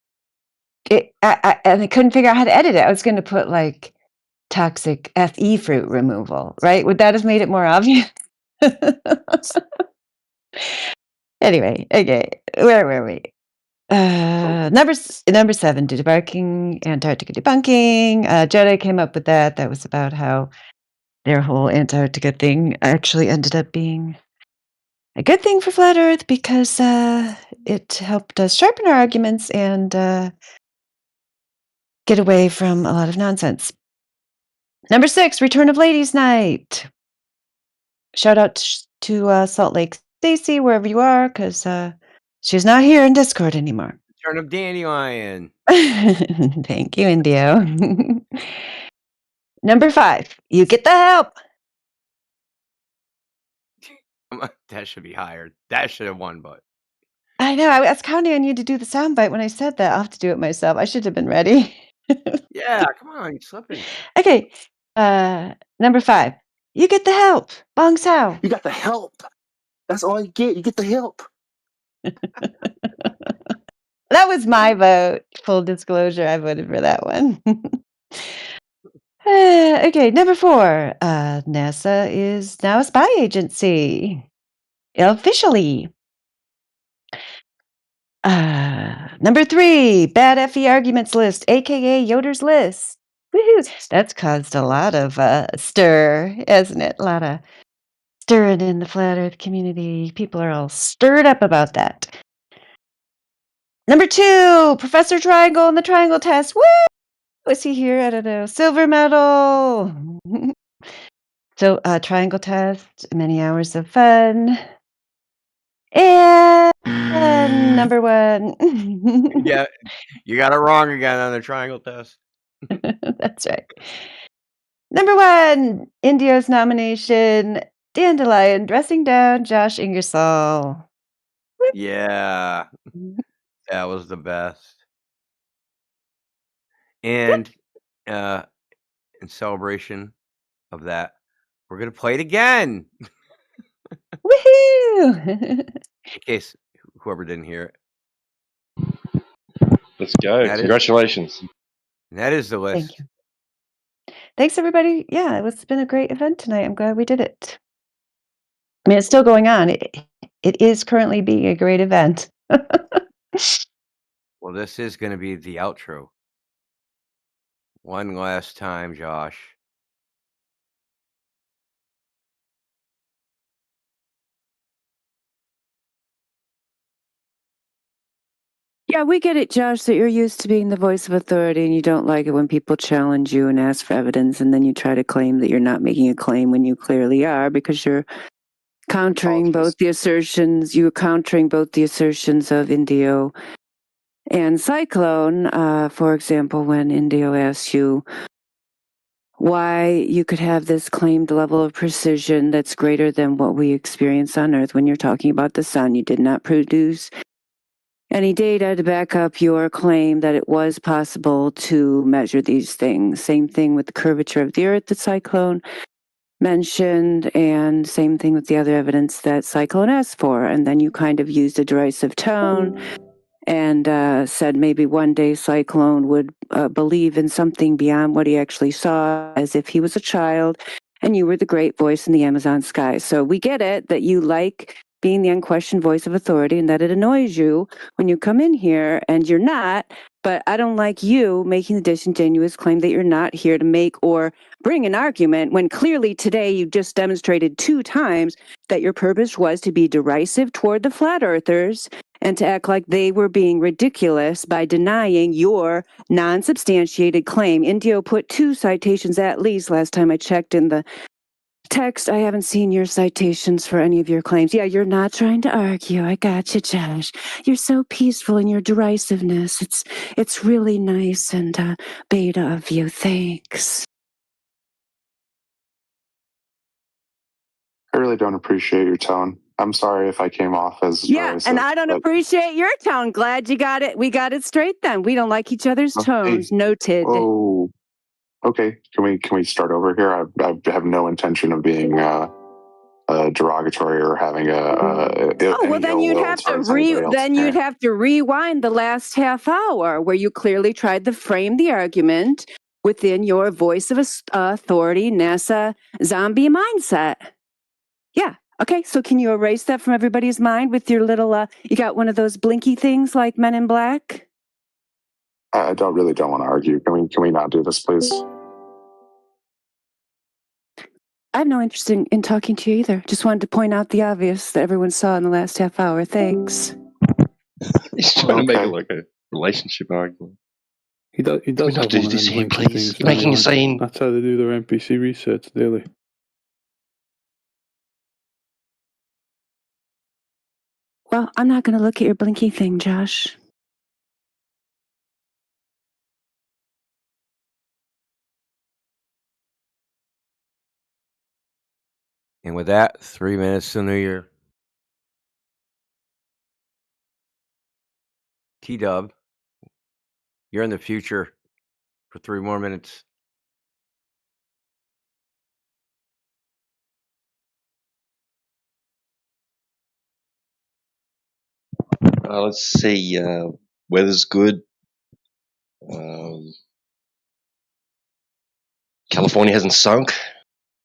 I couldn't figure out how to edit it. I was going to put like toxic FE fruit removal, right? Would that have made it more obvious? Anyway, okay, where were we? Number 7, debunking Antarctica debunking. Jedi came up with that. That was about how their whole Antarctica thing actually ended up being a good thing for Flat Earth, because it helped us sharpen our arguments and get away from a lot of nonsense. Number 6, Return of Ladies Night. Shout out to Salt Lake Stacy, wherever you are, because she's not here in Discord anymore. Turn of Dandelion. Thank you, Indio. Number 5, you get the help. That should be higher. That should have won, but I know. I was counting on you to do the soundbite when I said that. I'll have to do it myself. I should have been ready. yeah, come on, you're slipping. Okay. Number 5, you get the help. Bong Sao. You got the help. That's all you get. You get the help. That was my vote. Full disclosure, I voted for that one. Okay, number 4, NASA is now a spy agency. Officially. Number 3, bad FE arguments list, aka Yoder's list. Woohoo! That's caused a lot of stir, hasn't it? A lot of stirring in the flat Earth community. People are all stirred up about that. Number 2, Professor Triangle and the Triangle Test. Woo! Was he here? I don't know. Silver medal. So, Triangle Test, many hours of fun. And number 1. Yeah, you got it wrong again on the triangle test. That's right. Number 1, Indio's nomination, Dandelion dressing down Josh Ingersoll. Yeah, that was the best. And in celebration of that, we're gonna play it again. Woohoo! In case whoever didn't hear it. Let's go. Congratulations. That is the list. Thank you. Thanks, everybody. Yeah, it's been a great event tonight. I'm glad we did it. I mean, it's still going on. It is currently being a great event. Well, this is going to be the outro. One last time, Josh. Yeah, we get it, Josh, that you're used to being the voice of authority and you don't like it when people challenge you and ask for evidence, and then you try to claim that you're not making a claim when you clearly are, because you're countering both the assertions. You're countering both the assertions of Indio and Cyclone. For example, when Indio asks you why you could have this claimed level of precision that's greater than what we experience on Earth when you're talking about the sun, you did not produce any data to back up your claim that it was possible to measure these things. Same thing with the curvature of the Earth that Cyclone mentioned, and same thing with the other evidence that Cyclone asked for. And then you kind of used a derisive tone and said maybe one day Cyclone would believe in something beyond what he actually saw, as if he was a child and you were the great voice in the Amazon sky. So we get it that you like being the unquestioned voice of authority and that it annoys you when you come in here and you're not. But I don't like you making the disingenuous claim that you're not here to make or bring an argument when clearly today you just demonstrated 2 times that your purpose was to be derisive toward the flat earthers and to act like they were being ridiculous by denying your non-substantiated claim. Indio put 2 citations at least last time I checked in the Text, I haven't seen your citations for any of your claims. Yeah, you're not trying to argue. I got you, Josh. You're so peaceful in your derisiveness. It's really nice and beta of you. Thanks. I really don't appreciate your tone. I'm sorry if I came off as derisive. And I don't appreciate your tone. Glad you got it. We got it straight then. We don't like each other's tones. Noted. Oh, okay. Can we start over here? I have no intention of being derogatory or having Then you'd have to rewind the last half hour where you clearly tried to frame the argument within your voice of authority, NASA zombie mindset. Yeah. Okay. So can you erase that from everybody's mind with your little? You got one of those blinky things like Men in Black? I don't want to argue. Can we not do this, please? I have no interest in talking to you either. Just wanted to point out the obvious that everyone saw in the last half hour. Thanks. He's trying to make it like a relationship argument. He does Can we have not do one of this them here, blinky please? things, You're making a doesn't he? scene. That's how they do their NPC research daily. Well, I'm not going to look at your blinky thing, Josh. And with that, 3 minutes to New Year. T-Dub, you're in the future for 3 more minutes. Let's see. Weather's good. California hasn't sunk.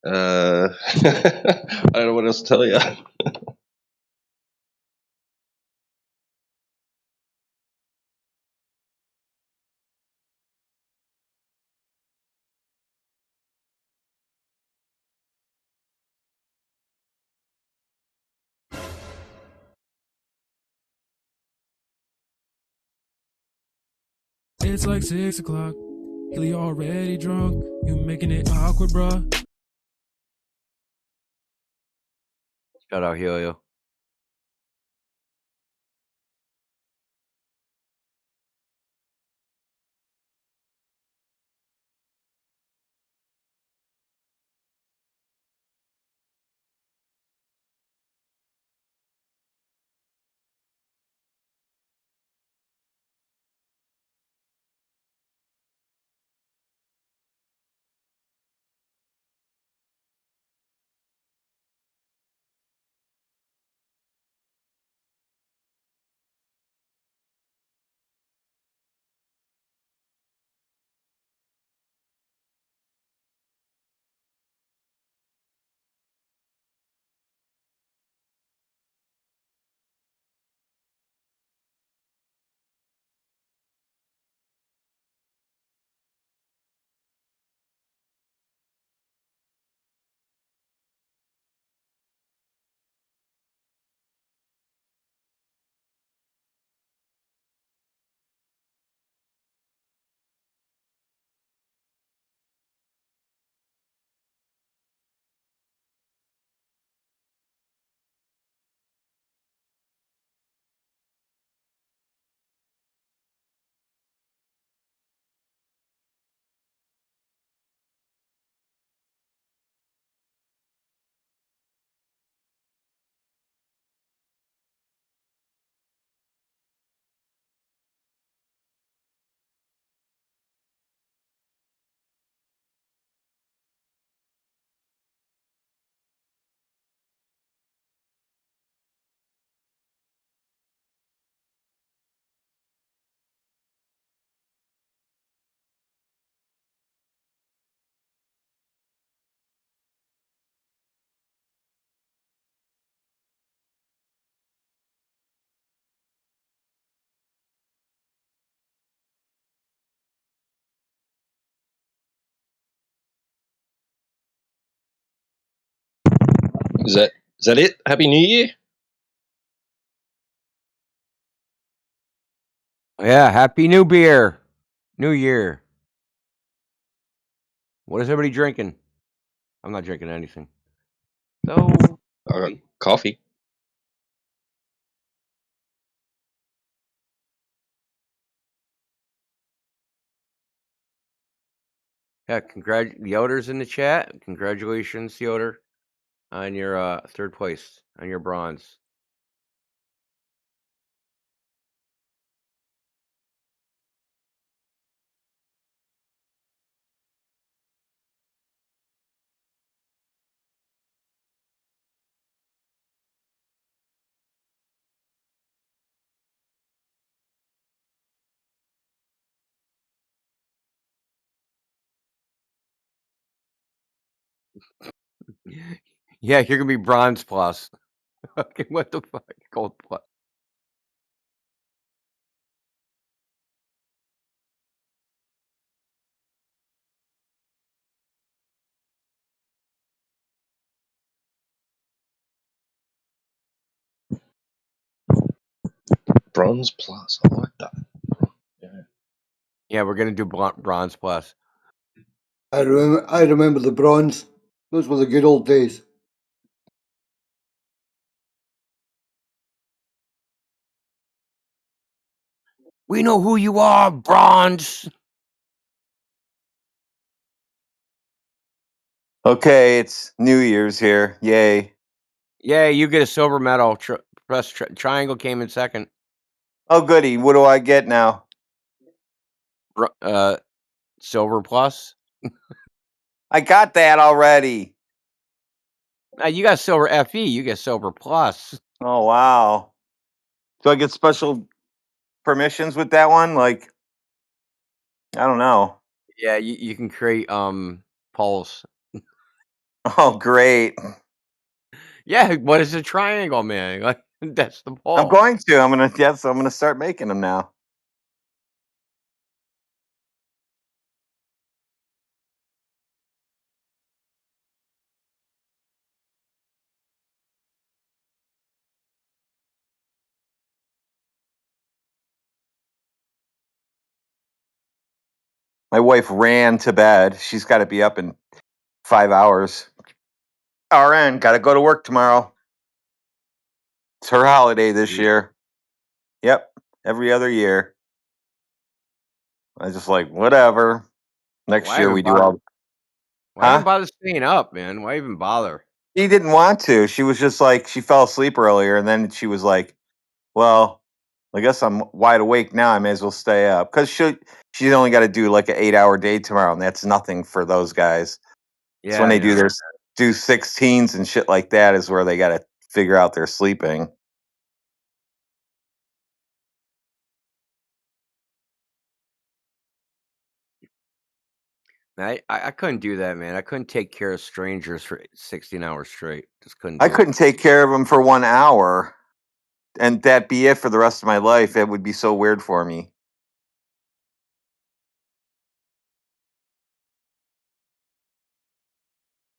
I don't know what else to tell you. It's like 6 o'clock. Hilly already drunk. You making it awkward, bruh. Shout out Helio. Is that it? Happy New Year? Yeah, Happy New Beer. New Year. What is everybody drinking? I'm not drinking anything. So I got coffee. yeah, Yoder's in the chat. Congratulations, Yoder, on your third place, on your bronze. Yeah, you're gonna be bronze plus. Okay, what the fuck? Gold plus. Bronze plus. I like that. Yeah. Yeah, we're gonna do bronze plus. I remember the bronze. Those were the good old days. We know who you are, bronze. Okay, it's New Year's here. Yay. Yeah, you get a silver medal. Triangle came in second. Oh, goody. What do I get now? Silver plus. I got that already. You got silver FE. You get silver plus. Oh, wow. Do I get special permissions with that one? Like, I don't know. Yeah, you can create polls. Oh, great. Yeah, what is a triangle, man? Like, that's the poll. I'm going to. I'm gonna start making them now. My wife ran to bed. She's got to be up in 5 hours. RN, got to go to work tomorrow. It's her holiday this year. Yep, every other year. I just like, whatever. Next Why year even we do bother? all. Why even Huh? bother staying up, man? Why even bother? She didn't want to. She was just like, she fell asleep earlier, and then she was like, well, I guess I'm wide awake now. I may as well stay up. Because she's only got to do like an 8-hour day tomorrow, and that's nothing for those guys. It's Yeah, when I they do know. 16s and shit like that is where they got to figure out their sleeping. I couldn't do that, man. I couldn't take care of strangers for 16 hours straight. Just couldn't I do it. couldn't take care of them for 1 hour, and that be it for the rest of my life. It would be so weird for me.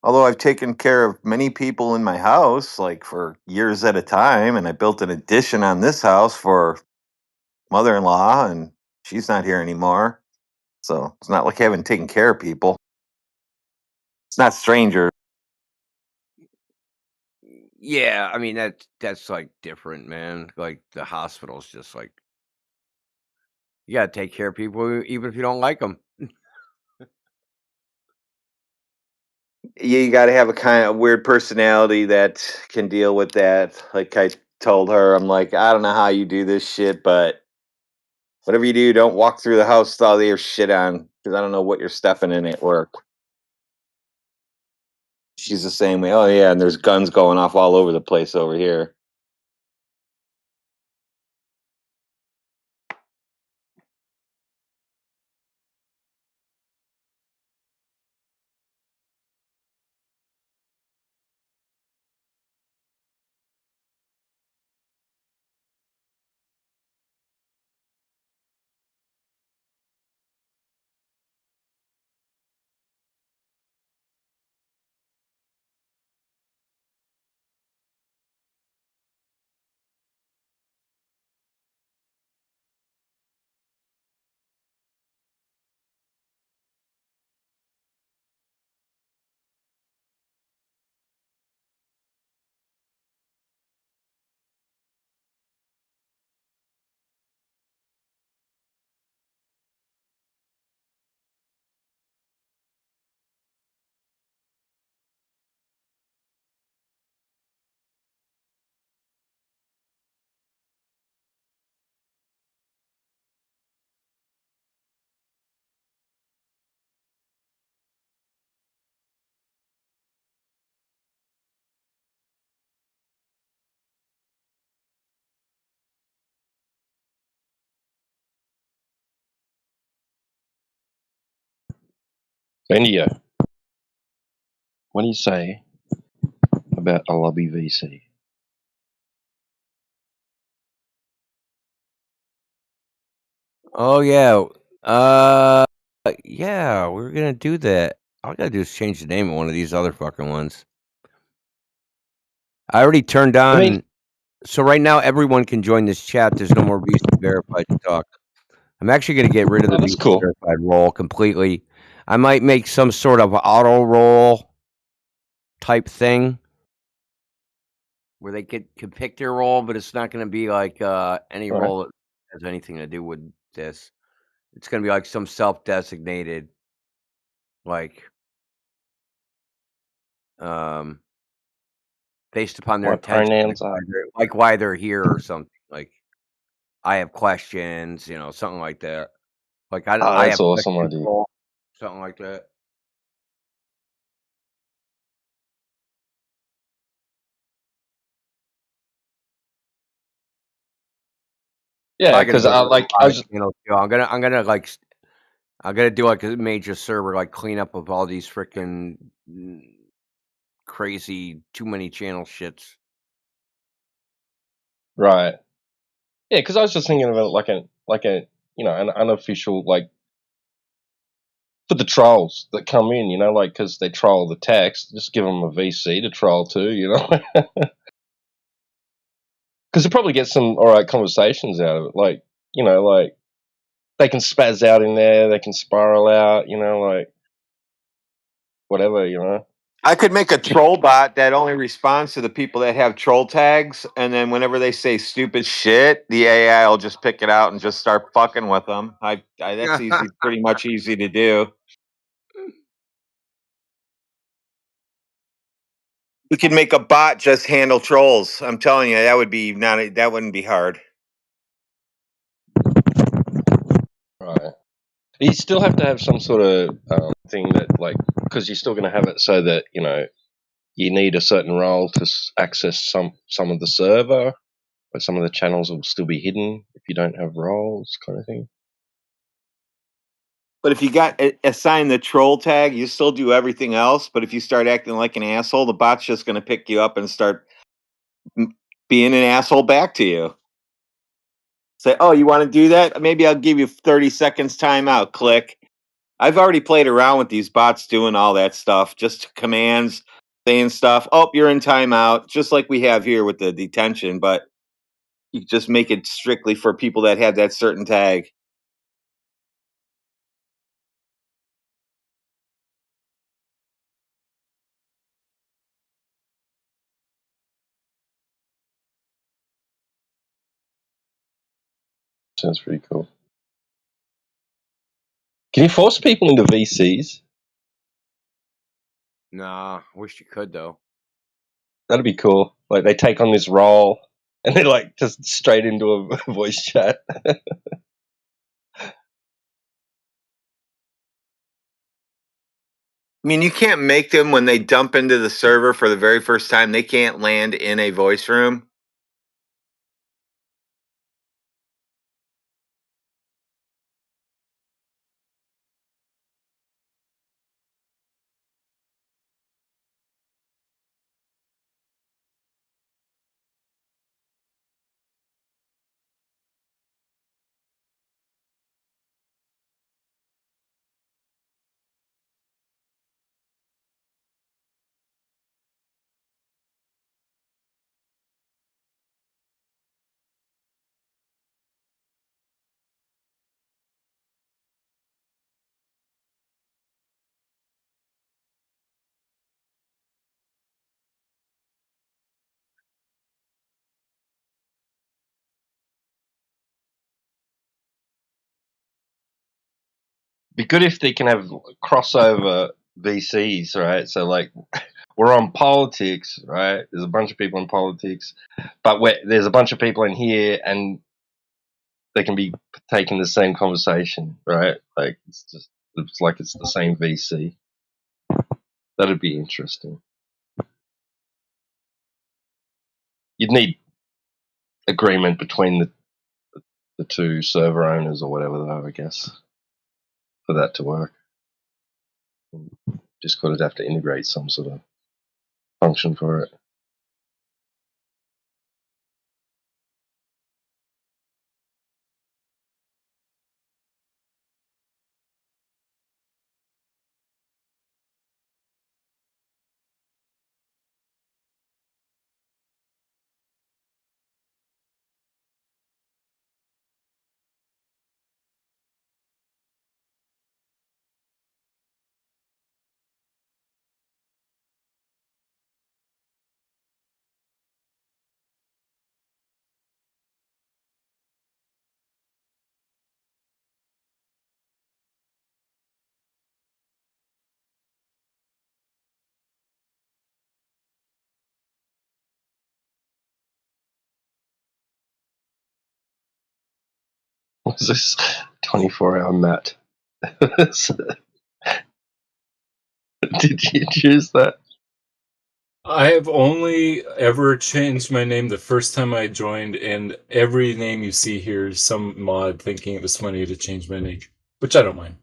Although I've taken care of many people in my house, like for years at a time, and I built an addition on this house for mother-in-law, and she's not here anymore. So it's not like I haven't taken care of people. It's not strangers. Yeah, I mean that's like different, man. Like the hospital's just like you gotta take care of people even if you don't like them. You got to have a kind of weird personality that can deal with that. Like I told her, I'm like, I don't know how you do this shit, but whatever you do, don't walk through the house with all your shit on, because I don't know what you're stuffing in at work. She's the same way. Oh yeah, and there's guns going off all over the place over here. Bendio, what do you say about a lobby VC? Oh yeah. Yeah, we're gonna do that. All I gotta do is change the name of one of these other fucking ones. I already turned on. I mean, so right now, everyone can join this chat. There's no more VC verified to talk. I'm actually gonna get rid of the that's VC cool. verified role completely. I might make some sort of auto roll type thing where they can pick their role, but it's not gonna be like any Right. role that has anything to do with this. It's gonna be like some self-designated, like based upon their My intention, pronouns are. like why they're here or something. Like I have questions, something like that. Like Oh, I that's have awesome questions, idea. Paul, something like that. Yeah, I gotta because get I rid of like a I lot of was. channels. I'm gonna do like a major server like cleanup of all these freaking crazy too many channel shits. Right. Yeah, because I was just thinking of it like a an unofficial like for the trolls that come in, like because they troll the text, just give them a VC to troll too, because they probably get some all right conversations out of it, like like they can spaz out in there, they can spiral out, like whatever. I could make a troll bot that only responds to the people that have troll tags, and then whenever they say stupid shit, the AI will just pick it out and just start fucking with them. That's easy, pretty much easy to do. We could make a bot just handle trolls. I'm telling you, that wouldn't be hard. Right. You still have to have some sort of thing that like because you're still going to have it so that you need a certain role to access some of the server, but some of the channels will still be hidden if you don't have roles, kind of thing. But if you got assigned the troll tag, you still do everything else. But if you start acting like an asshole, the bot's just going to pick you up and start being an asshole back to you. Say, oh, you want to do that? Maybe I'll give you 30 seconds timeout. Click. I've already played around with these bots doing all that stuff, just commands, saying stuff. Oh, you're in timeout, just like we have here with the detention, but you just make it strictly for people that have that certain tag. Sounds pretty cool. Can you force people into VCs? Nah, I wish you could though. That'd be cool. Like they take on this role and they're like just straight into a voice chat. I mean, you can't make them when they dump into the server for the very first time. They can't land in a voice room. Be good if they can have crossover VCs, right? So like we're on politics, right? There's a bunch of people in politics, but there's a bunch of people in here, and they can be taking the same conversation, right? Like it's like it's the same VC. That'd be interesting. You'd need agreement between the two server owners or whatever, though, I guess, for that to work. Discord would have to integrate some sort of function for it. What's this 24-hour mat? Did you choose that? I have only ever changed my name the first time I joined, and every name you see here is some mod thinking it was funny to change my name, which I don't mind.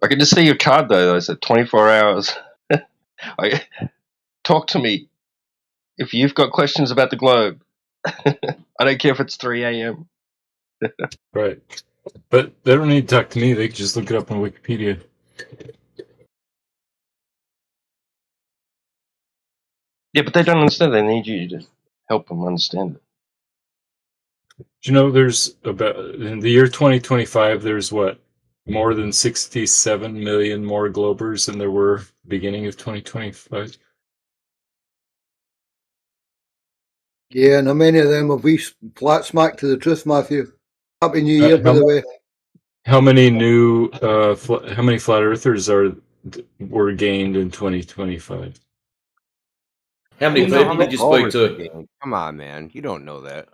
I can just see your card though. I said 24 hours. Talk to me if you've got questions about the globe. I don't care if it's 3 a.m. Right. But they don't need to talk to me. They can just look it up on Wikipedia. Yeah, but they don't understand. They need you to help them understand it. Do you know there's about, in the year 2025, there's what? More than 67 million more Globers than there were beginning of 2025? Yeah, and how many of them have we flat smacked to the truth, Matthew? Happy New Year, by the way. How many new, how many flat earthers were gained in 2025? How many people did you speak to? Come on, man. You don't know that.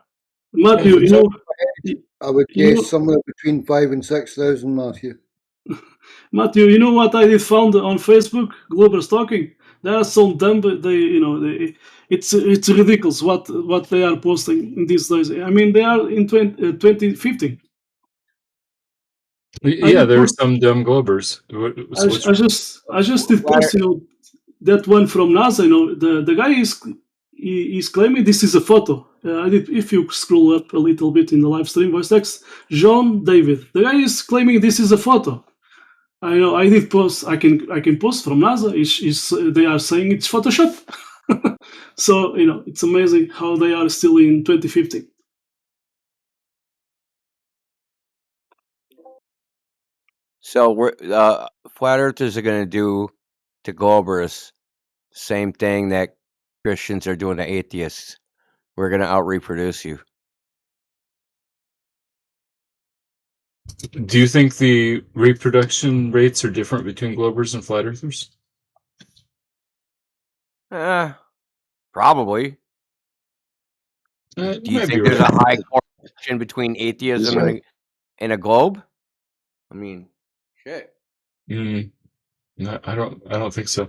Matthew, you know, I would you guess know- somewhere between 5,000 and 6,000, Matthew. Matthew, you know what I found on Facebook? Globers talking. There are some dumb, it's ridiculous what they are posting in these days. I mean, they are in 2050. Yeah, there are some dumb Globers. I just did post, that one from NASA. The guy is claiming this is a photo. If you scroll up a little bit in the live stream voice text, John David. The guy is claiming this is a photo. I know. I did post. I can post from NASA. They are saying it's Photoshop. So it's amazing how they are still in 2050. So we're flat earthers are going to do to Globers same thing that Christians are doing to atheists. We're going to out reproduce you. Do you think the reproduction rates are different between Globers and flat earthers? Probably. Do you think there's a high correlation between atheism and a globe? I mean, shit. No, I don't think so.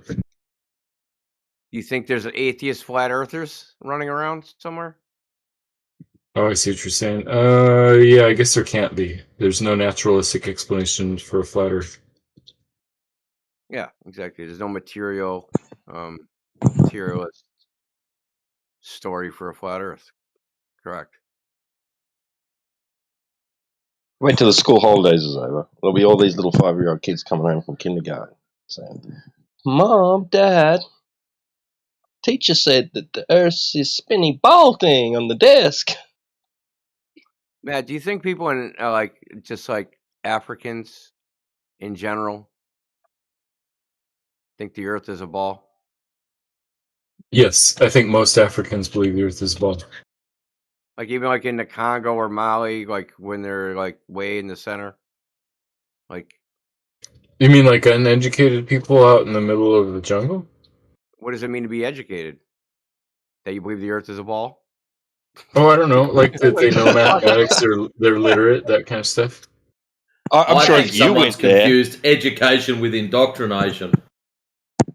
You think there's atheist flat earthers running around somewhere? Oh, I see what you're saying. Yeah, I guess there can't be. There's no naturalistic explanation for a flat Earth. Yeah, exactly. There's no materialist story for a flat Earth. Correct. Wait till the school holidays is over. There'll be all these little 5-year-old kids coming home from kindergarten saying, "Mom, Dad, teacher said that the Earth is spinning ball thing on the desk." Matt, do you think people in just like Africans in general think the Earth is a ball? Yes, I think most Africans believe the Earth is a ball. Like even like in the Congo or Mali, like when they're like way in the center. Like, you mean like uneducated people out in the middle of the jungle? What does it mean to be educated? That you believe the Earth is a ball? Oh, I don't know. Like that they know mathematics, they're literate, that kind of stuff. I'm I sure think if you someone's went there, confused education with indoctrination.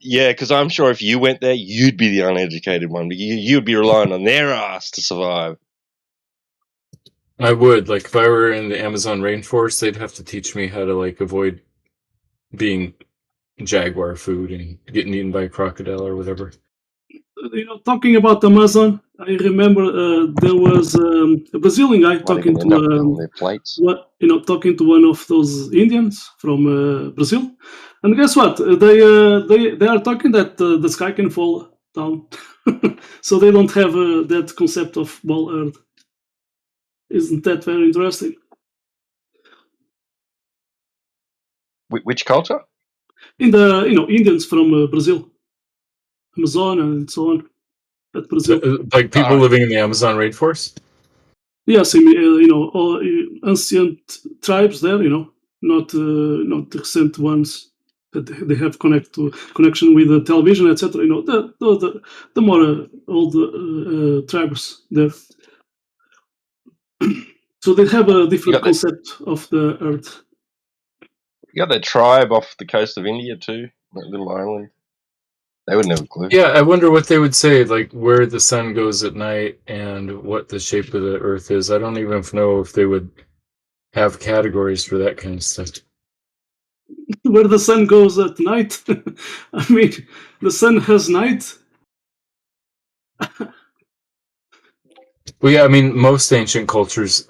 yeah, because I'm sure if you went there, you'd be the uneducated one. You'd be relying on their ass to survive. I would, like, if I were in the Amazon rainforest, they'd have to teach me how to, like, avoid being jaguar food and getting eaten by a crocodile or whatever. Talking about Amazon, I remember there was a Brazilian guy talking Might even end up on to their plates. talking to one of those Indians from Brazil, and guess what? They are talking that the sky can fall down, so they don't have that concept of ball Earth. Isn't that very interesting? Which culture? In the Indians from Brazil, Amazon, and so on. At Brazil, Like people living in the Amazon rainforest? yes, all ancient tribes there, not the recent ones that they have connection with the television, etc. The more old tribes there. So they have a different concept of the Earth. You got that tribe off the coast of India too, that little island. They would never clue. Yeah, I wonder what they would say, like where the sun goes at night and what the shape of the Earth is. I don't even know if they would have categories for that kind of stuff. Where the sun goes at night. I mean, the sun has night. Well, yeah, I mean, most ancient cultures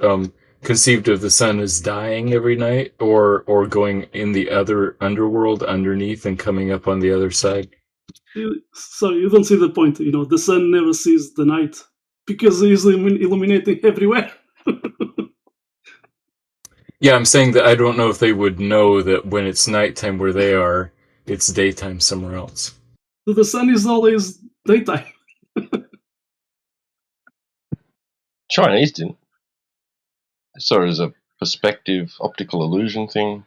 conceived of the sun as dying every night, or going in the other underworld underneath and coming up on the other side. So you don't see the point. The sun never sees the night because he's illuminating everywhere. Yeah, I'm saying that I don't know if they would know that when it's nighttime where they are, it's daytime somewhere else. The sun is always daytime. Chinese didn't. They saw it as a perspective optical illusion thing.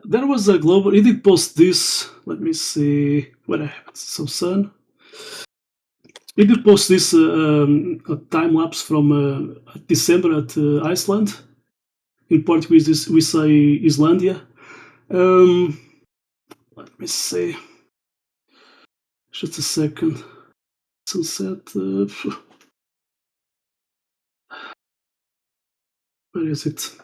There was a global. He did post this. Let me see what happened. So sun. He did post this a time lapse from December at Iceland. In Portuguese, we say Islandia. Let me see. Just a second. Sunset. Where is it?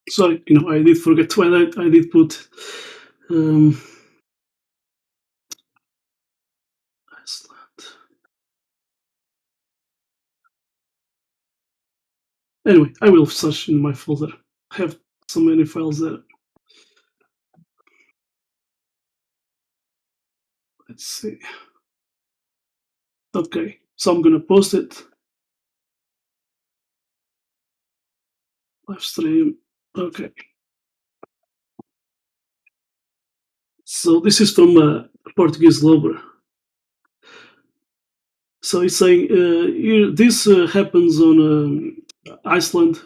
Sorry, I did forget Twilight. I did put Iceland. Anyway, I will search in my folder. I have so many files there. Let's see. Okay, so I'm gonna post it. Live stream. Okay. So this is from Portuguese Glober. So it's saying this happens on Iceland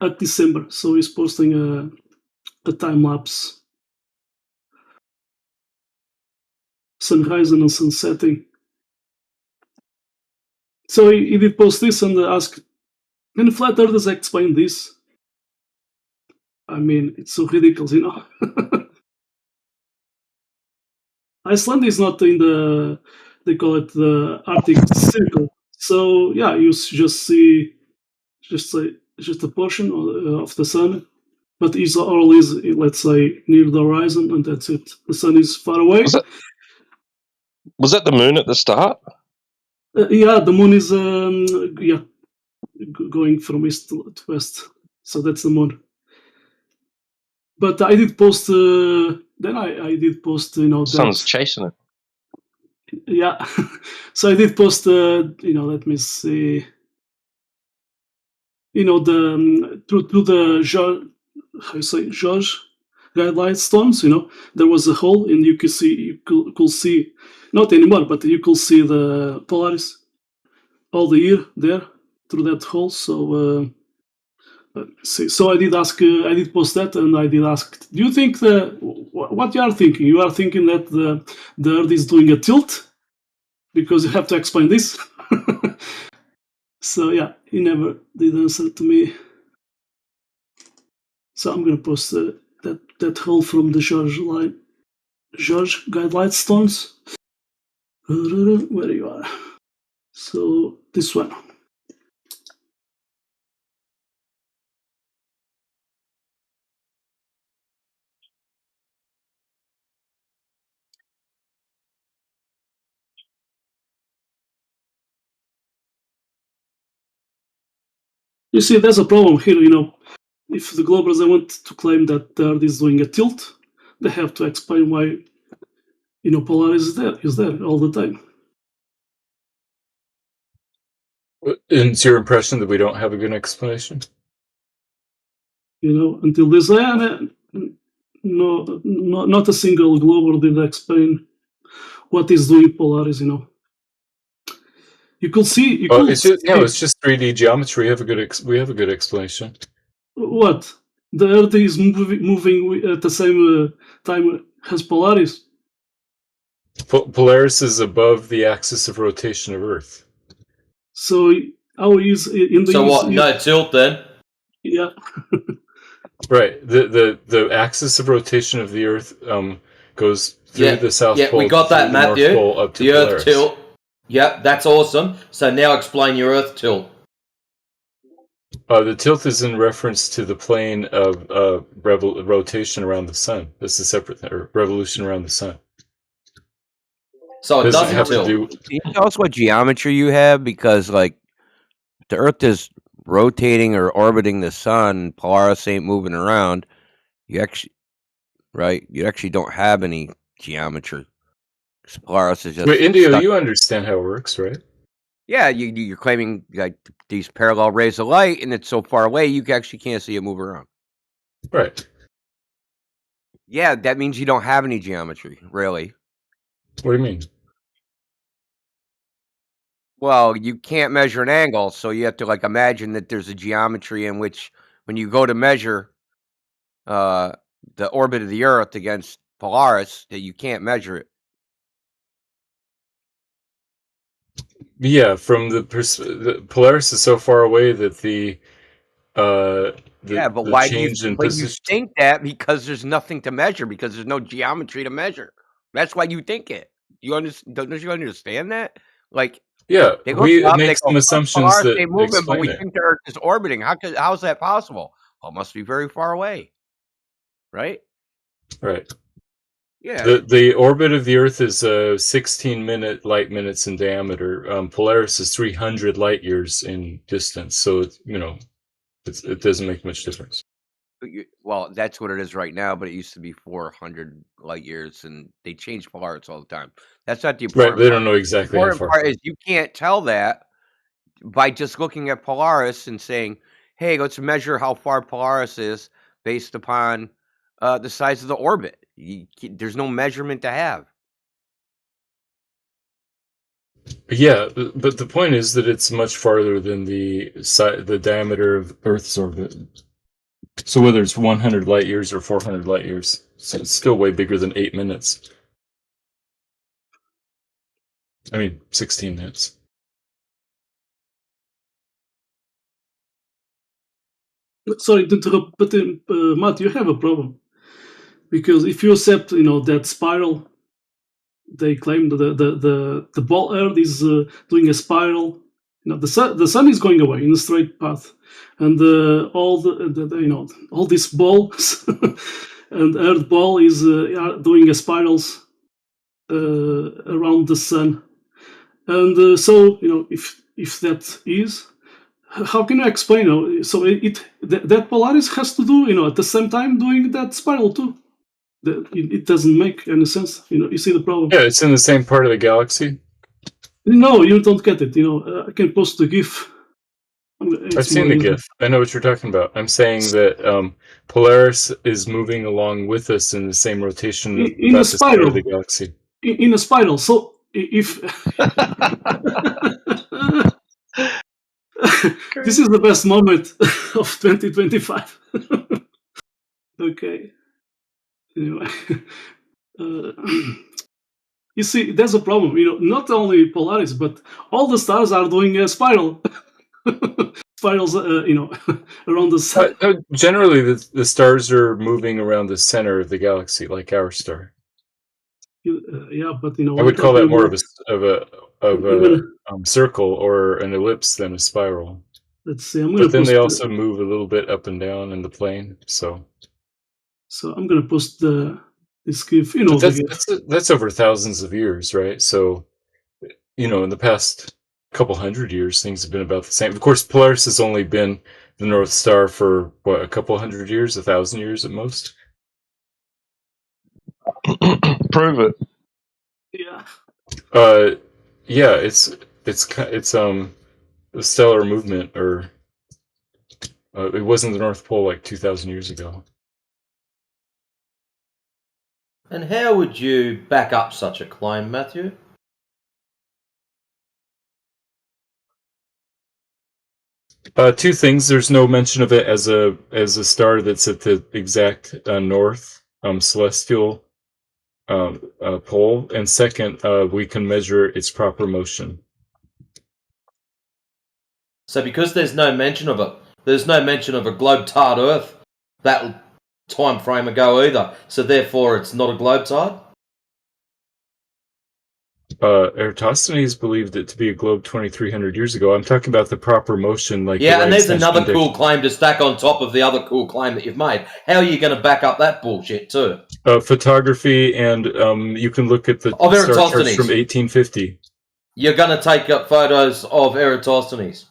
at December. So he's posting a time lapse, sunrise and sunsetting. So he did post this and asked, "Can flat earthers explain this?" I mean, it's so ridiculous, Iceland is not in they call it the Arctic Circle. So yeah, you just see just a portion of the sun, but it's always, let's say, near the horizon, and that's it. The sun is far away. Was that the moon at the start? Yeah, the moon is going from east to west, so that's the moon. But I did post. Then I did post. Sun's chasing it. Yeah, so I did post. Let me see. The through the George guideline stones. There was a hole, and you could see, not anymore, but you could see the Polaris all the year there through that hole. So let me see. So I did post that, and I did ask, do you think what you are thinking. You are thinking that the Earth is doing a tilt, because you have to explain this. So yeah, he never did answer to me. So I'm gonna post that hole from the George Guide Stones. Where you are. So this one. You see, there's a problem here, if the globalists want to claim that the Earth is doing a tilt, they have to explain why, Polaris is there all the time. And it's your impression that we don't have a good explanation? Until this end, no, not a single glober did explain what is doing Polaris, You could see. It's just 3D geometry. We have a good explanation. What? The Earth is moving at the same time as Polaris. Polaris is above the axis of rotation of Earth. So how is in the? So what? No tilt then. Yeah. Right. The axis of rotation of the Earth goes through the South Pole. Yeah, we got that, Matthew. The North Pole up to the Polaris. Earth tilt. Yep, that's awesome. So now explain your Earth tilt. The tilt is in reference to the plane of rotation around the Sun. This is separate, or revolution around the Sun. So it doesn't have tilt. Can you tell us what geometry you have? Because the Earth is rotating or orbiting the Sun. Polaris ain't moving around. You actually don't have any geometry. Polaris is just. Wait, Indio, you understand how it works, right? Yeah, you're claiming these parallel rays of light, and it's so far away you actually can't see it move around. Right. Yeah, that means you don't have any geometry, really. What do you mean? Well, you can't measure an angle, so you have to imagine that there's a geometry in which, when you go to measure the orbit of the Earth against Polaris, that you can't measure it. Yeah, from the Polaris is so far away that but why do you position? think that? Because there's nothing to measure, because there's no geometry to measure. That's why you think it. Don't you understand that? Yeah, we make some Polaris assumptions that moving, but we explain it. think the Earth is orbiting. How is that possible? Well, it must be very far away, right? Right. Yeah. The orbit of the Earth is 16 light minutes in diameter. Polaris is 300 light years in distance, so it doesn't make much difference. Well, that's what it is right now, but it used to be 400 light years, and they change Polaris all the time. That's not the important Right, they part. don't know exactly The how important far. part is you can't tell that by just looking at Polaris and saying, hey, let's measure how far Polaris is based upon the size of the orbit. There's no measurement to have. Yeah, but the point is that it's much farther than the diameter of Earth's orbit. So whether it's 100 light years or 400 light years, so it's still way bigger than 8 minutes. I mean, 16 minutes. Sorry to interrupt, but Matt, you have a problem, because if you accept, that spiral, they claim the ball Earth is doing a spiral. The sun is going away in a straight path, and all these balls and Earth ball is doing a spirals around the sun, and so if that is. How can you explain? So that Polaris has to do, at the same time doing that spiral too. It doesn't make any sense. You see the problem. Yeah, it's in the same part of the galaxy. No, you don't get it. I can post the GIF. I've seen the GIF. I know what you're talking about. I'm saying that Polaris is moving along with us in the same rotation in a about this part spiral of the galaxy. In a spiral. So if this is the best moment of 2025. Okay. anyway, you see, there's a problem. Not only Polaris, but all the stars are doing a spiral. Spirals, around the sun. Generally, the stars are moving around the center of the galaxy, like our star. Yeah, but I would call that more of a circle or an ellipse than a spiral. Let's see. But then they also move a little bit up and down in the plane. So I'm gonna post this GIF. That's over thousands of years, right? So in the past couple hundred years, things have been about the same. Of course, Polaris has only been the North Star for a couple hundred years, 1,000 years at most. Prove it. Yeah. Yeah, it's the stellar movement, or it wasn't the North Pole like 2,000 years ago. And how would you back up such a claim, Matthew? Two things. There's no mention of it as a star that's at the exact north celestial pole, and second, we can measure its proper motion. So because there's no mention of it, there's no mention of a globe-tard Earth that time frame ago either. So therefore, it's not a globe-tard? Eratosthenes believed it to be a globe 2,300 years ago. I'm talking about the proper motion, like yeah, and there's another cool claim to stack on top of the other cool claim that you've made. How are you going to back up that bullshit too? Photography, and you can look at the of star charts Eratosthenes from 1850. You're going to take up photos of Eratosthenes.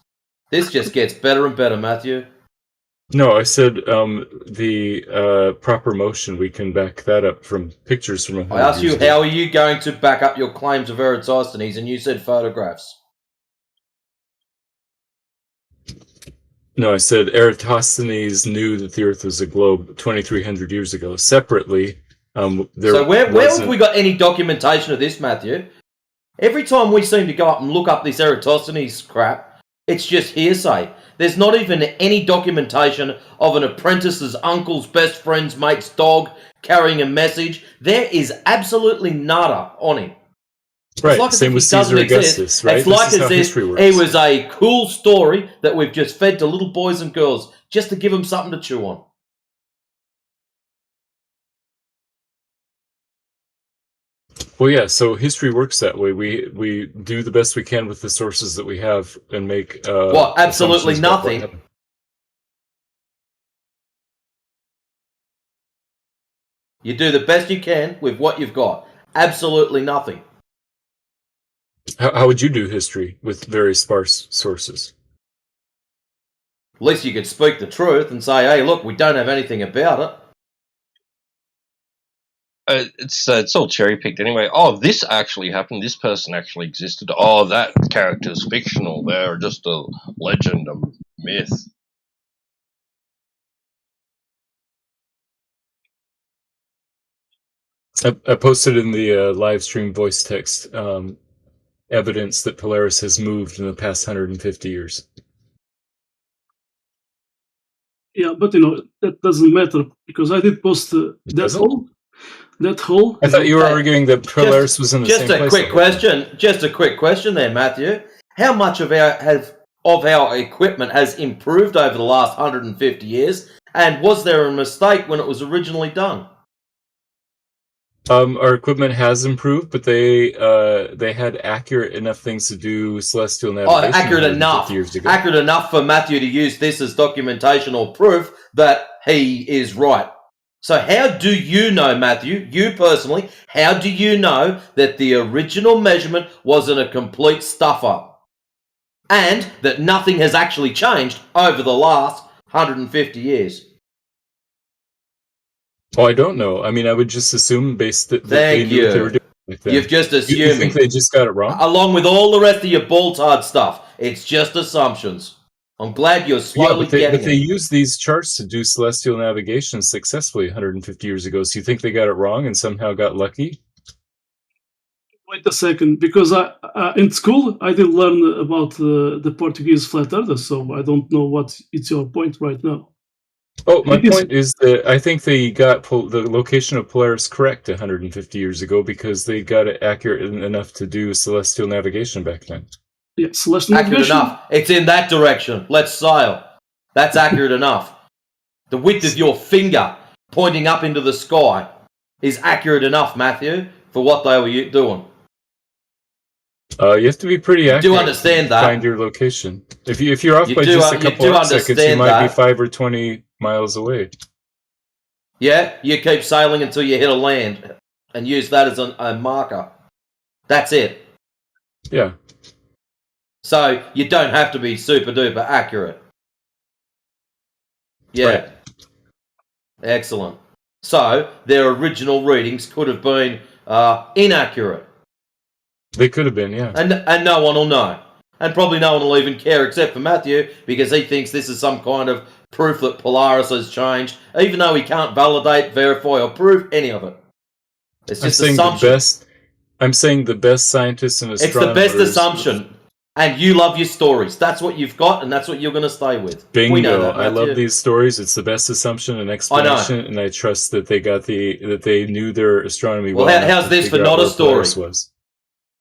This just gets better and better, Matthew. No, I said the proper motion. We can back that up from pictures from 100 I asked you, years ago. how are you going to back up your claims of Eratosthenes, and you said photographs. No, I said Eratosthenes knew that the Earth was a globe 2,300 years ago. Separately, so where have we got any documentation of this, Matthew? Every time we seem to go up and look up this Eratosthenes crap, it's just hearsay. There's not even any documentation of an apprentice's uncle's best friend's mate's dog carrying a message. There is absolutely nada on him. Right, like same with Caesar Augustus, right? It's like as if it was a cool story that we've just fed to little boys and girls just to give them something to chew on. Well, yeah, so history works that way. We do the best we can with the sources that we have and make what? Absolutely nothing. You do the best you can with what you've got. Absolutely nothing. How would you do history with very sparse sources? At least you could speak the truth and say, hey, look, we don't have anything about it. It's all cherry picked anyway. Oh, this actually happened. This person actually existed. Oh, that character's fictional. They're just a legend, a myth. I posted in the live stream voice text evidence that Polaris has moved in the past 150 years. Yeah, but that doesn't matter because I did post that whole. I thought you were arguing that Polaris was in the same place. Just a quick question there, Matthew. How much of our equipment has improved over the last 150 years? And was there a mistake when it was originally done? Our equipment has improved, but they had accurate enough things to do celestial navigation. Accurate enough. Years ago. Accurate enough for Matthew to use this as documentation or proof that he is right. So how do you know, Matthew, you personally, how do you know that the original measurement wasn't a complete stuff-up? And that nothing has actually changed over the last 150 years? Oh, I don't know. I mean, I would just assume based that they knew what they were doing. Like that. You've just assumed. You think they just got it wrong? Along with all the rest of your ball-tard stuff. It's just assumptions. I'm glad you're slowly getting it. But they used these charts to do celestial navigation successfully 150 years ago. So you think they got it wrong and somehow got lucky? Wait a second, because in school I did learn about the Portuguese flat earthers, so I don't know what is your point right now. Oh, my It is point is that I think they got the location of Polaris correct 150 years ago because they got it accurate enough to do celestial navigation back then. celestial Accurate navigation. enough. It's in that direction. Let's sail. That's accurate enough. The width of your finger pointing up into the sky is accurate enough, Matthew, for what they were doing. You have to be pretty You accurate do understand to that. find your location. If you're off You by do- just a you couple do of seconds, you understand might be that. 5 or 20 miles away. Yeah, you keep sailing until you hit a land and use that as a marker. That's it. Yeah. So you don't have to be super duper accurate. Yeah. Right. Excellent. So their original readings could have been inaccurate. They could have been, yeah. And no one will know. And probably no one will even care except for Matthew because he thinks this is some kind of proof that Polaris has changed, even though he can't validate, verify, or prove any of it. It's just assumption. I'm saying the best scientists and It's the astronomers. best assumption. And you love your stories. That's what you've got, and that's what you're going to stay with. Bingo! We know that, I love Matthew. these stories. It's the best assumption and explanation, and I trust that they knew their astronomy well. Well, how's this for not a story? Was.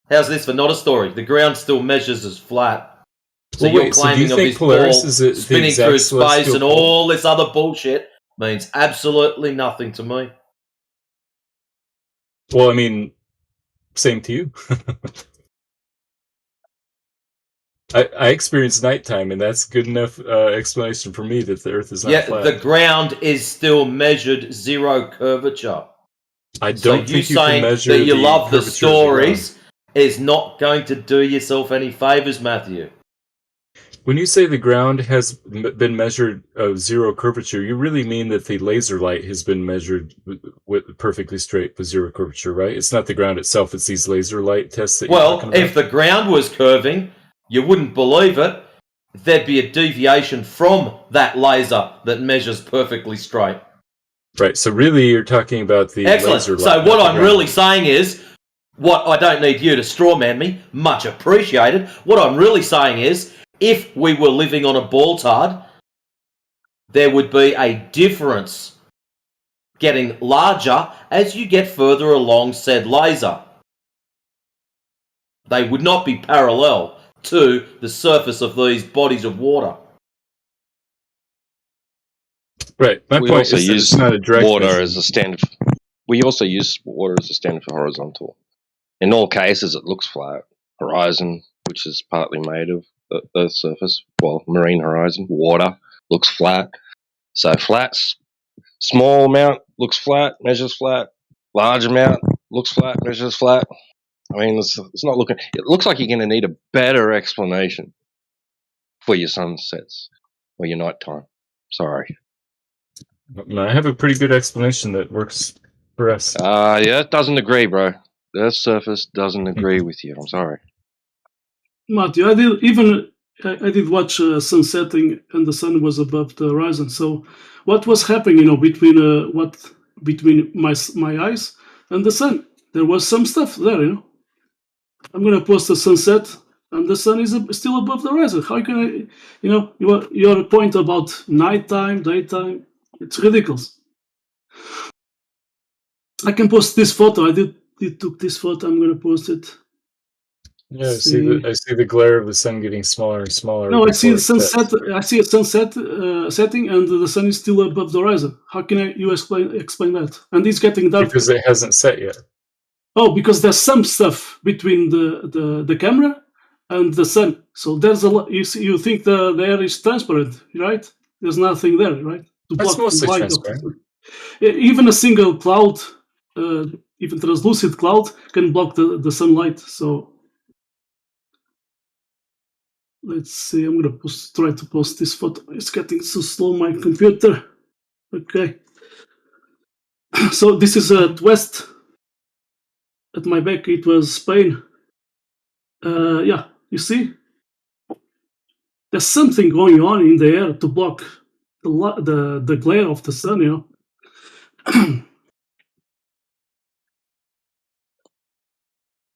How's this for not a story? The ground still measures as flat. So well, you're wait, claiming so do you of think this Polaris ball is the spinning exact through space celestial and pole? all this other bullshit means absolutely nothing to me. Well, I mean, same to you. I experience nighttime, and that's good enough explanation for me that the Earth is not flat. The ground is still measured zero curvature. I don't think you can measure that you the love the curvature of the ground. stories is not going to do yourself any favors, Matthew. When you say the ground has been measured of zero curvature, you really mean that the laser light has been measured with perfectly straight with zero curvature, right? It's not the ground itself; it's these laser light tests that you're talking about. If the ground was curving, you wouldn't believe it. There'd be a deviation from that laser that measures perfectly straight. Right. So really, you're talking about the laser light. So what I'm really saying is, what I don't need you to strawman me, much appreciated. What I'm really saying is, if we were living on a ball-tard, there would be a difference getting larger as you get further along said laser. They would not be parallel to the surface of these bodies of water. Right. My we point also is that use it's not a direct water measurement. as a standard. We also use water as a standard for horizontal. In all cases, it looks flat. Horizon, which is partly made of the Earth's surface, well, marine horizon, water looks flat. So flats, small amount looks flat, measures flat. Large amount looks flat, measures flat. I mean, it's not looking. It looks like you're going to need a better explanation for your sunsets or your nighttime. Sorry. I have a pretty good explanation that works for us. Yeah, it doesn't agree, bro. The Earth's surface doesn't agree with you. I'm sorry. Matthew, I did watch sunsetting and the sun was above the horizon. So what was happening, between my eyes and the sun? There was some stuff there, I'm gonna post a sunset and the sun is still above the horizon. How can I, your point about nighttime, daytime, it's ridiculous. I can post this photo. I did took this photo. I'm gonna post it. Yeah, I see the glare of the sun getting smaller and smaller. No, I see the sunset. I see a sunset setting, and the sun is still above the horizon. How can you explain that? And it's getting darker because it hasn't set yet. Oh, because there's some stuff between the camera and the sun. So there's a lot. You think the air is transparent, right? There's nothing there, right? That's mostly transparent. Even a single cloud, even translucent cloud, can block the sunlight. So. Let's see, I'm going to try to post this photo. It's getting so slow, my computer. Okay. So this is at west. At my back, it was Spain. Yeah, you see? There's something going on in the air to block the glare of the sun,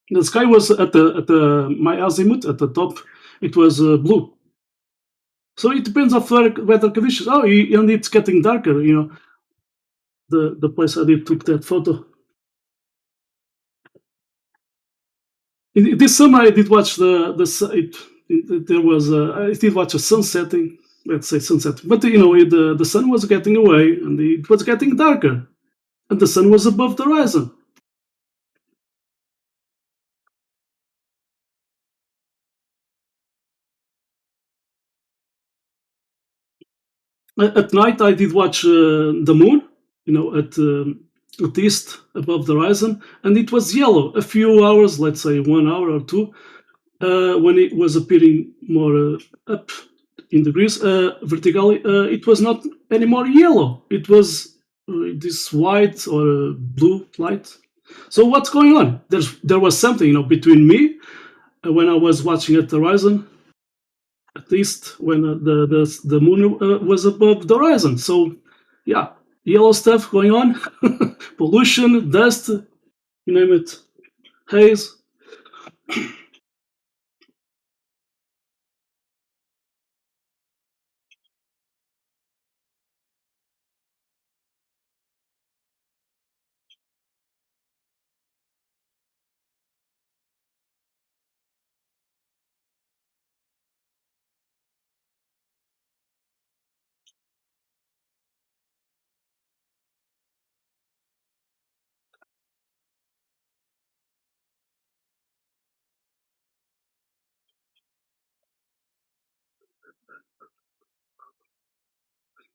The sky was at my azimuth, at the top, it was blue. So it depends on weather conditions. Oh, and it's getting darker. You know, the place I took that photo. This summer I did watch I did watch a sun setting. Let's say sunset, but you know the sun was getting away and it was getting darker, and the sun was above the horizon. At night I did watch the moon, you know, at east above the horizon, and it was yellow. A few hours, let's say 1 hour or two, when it was appearing more up in degrees vertically, it was not anymore yellow. It was this white or blue light. So what's going on? There was something, you know, between me when I was watching at the horizon, at least when the moon was above the horizon. So yeah, yellow stuff going on, pollution, dust, you name it, haze.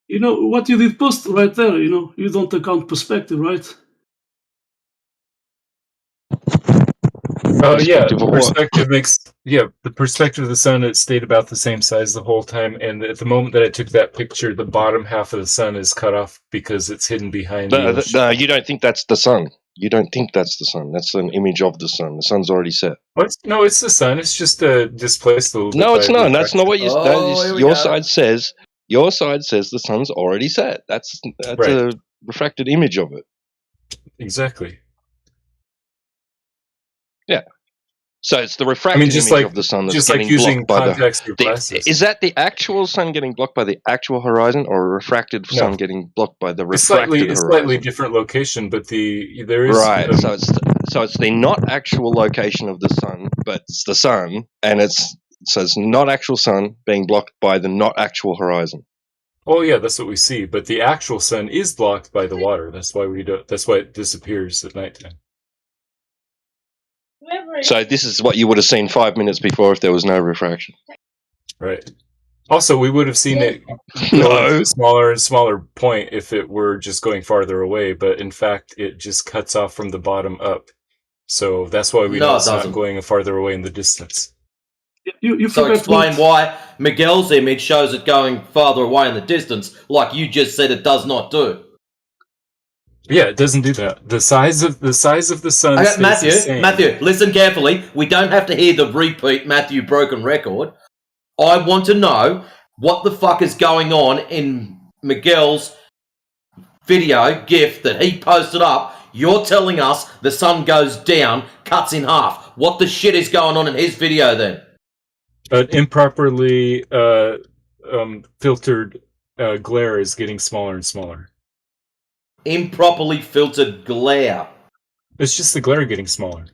You know what you did post right there, you know, you don't account perspective, right? Oh yeah, Perspective of what? the perspective of the sun, it stayed about the same size the whole time, and at the moment that I took that picture, the bottom half of the sun is cut off because it's hidden behind the ocean. No, you don't think that's the sun. You don't think that's the sun. That's an image of the sun. The sun's already set. No, it's the sun. It's just displaced a little bit. No, by it's the not. That's not what you. Oh, here we Your go. side says. Your side says the sun's already set. That's Right. a refracted image of it. Exactly. Yeah. So it's the refracted just image like of the sun that's just like getting using blocked by contacts through glasses. Is that the actual sun getting blocked by the actual horizon, or a refracted No. sun getting blocked by the It's refracted horizon? slightly different location, but there is right. So it's the not actual location of the sun, but it's the sun, and it's not actual sun being blocked by the not actual horizon. Oh yeah, that's what we see. But the actual sun is blocked by the water. That's why That's why it disappears at nighttime. So this is what you would have seen 5 minutes before if there was no refraction. Right. Also, we would have seen it No. go to a smaller and smaller point if it were just going farther away. But in fact, it just cuts off from the bottom up. So that's why we No, know it it's not doesn't. going farther away in the distance. So explain why Miguel's image shows it going farther away in the distance, like you just said it does not do. Yeah, it doesn't do that. The size of the sun Okay, stays the same. Matthew, listen carefully. We don't have to hear the repeat Matthew broken record. I want to know what the fuck is going on in Miguel's video GIF that he posted up. You're telling us the sun goes down, cuts in half. What the shit is going on in his video then? An improperly filtered glare is getting smaller and smaller. Improperly filtered glare. It's just the glare getting smaller.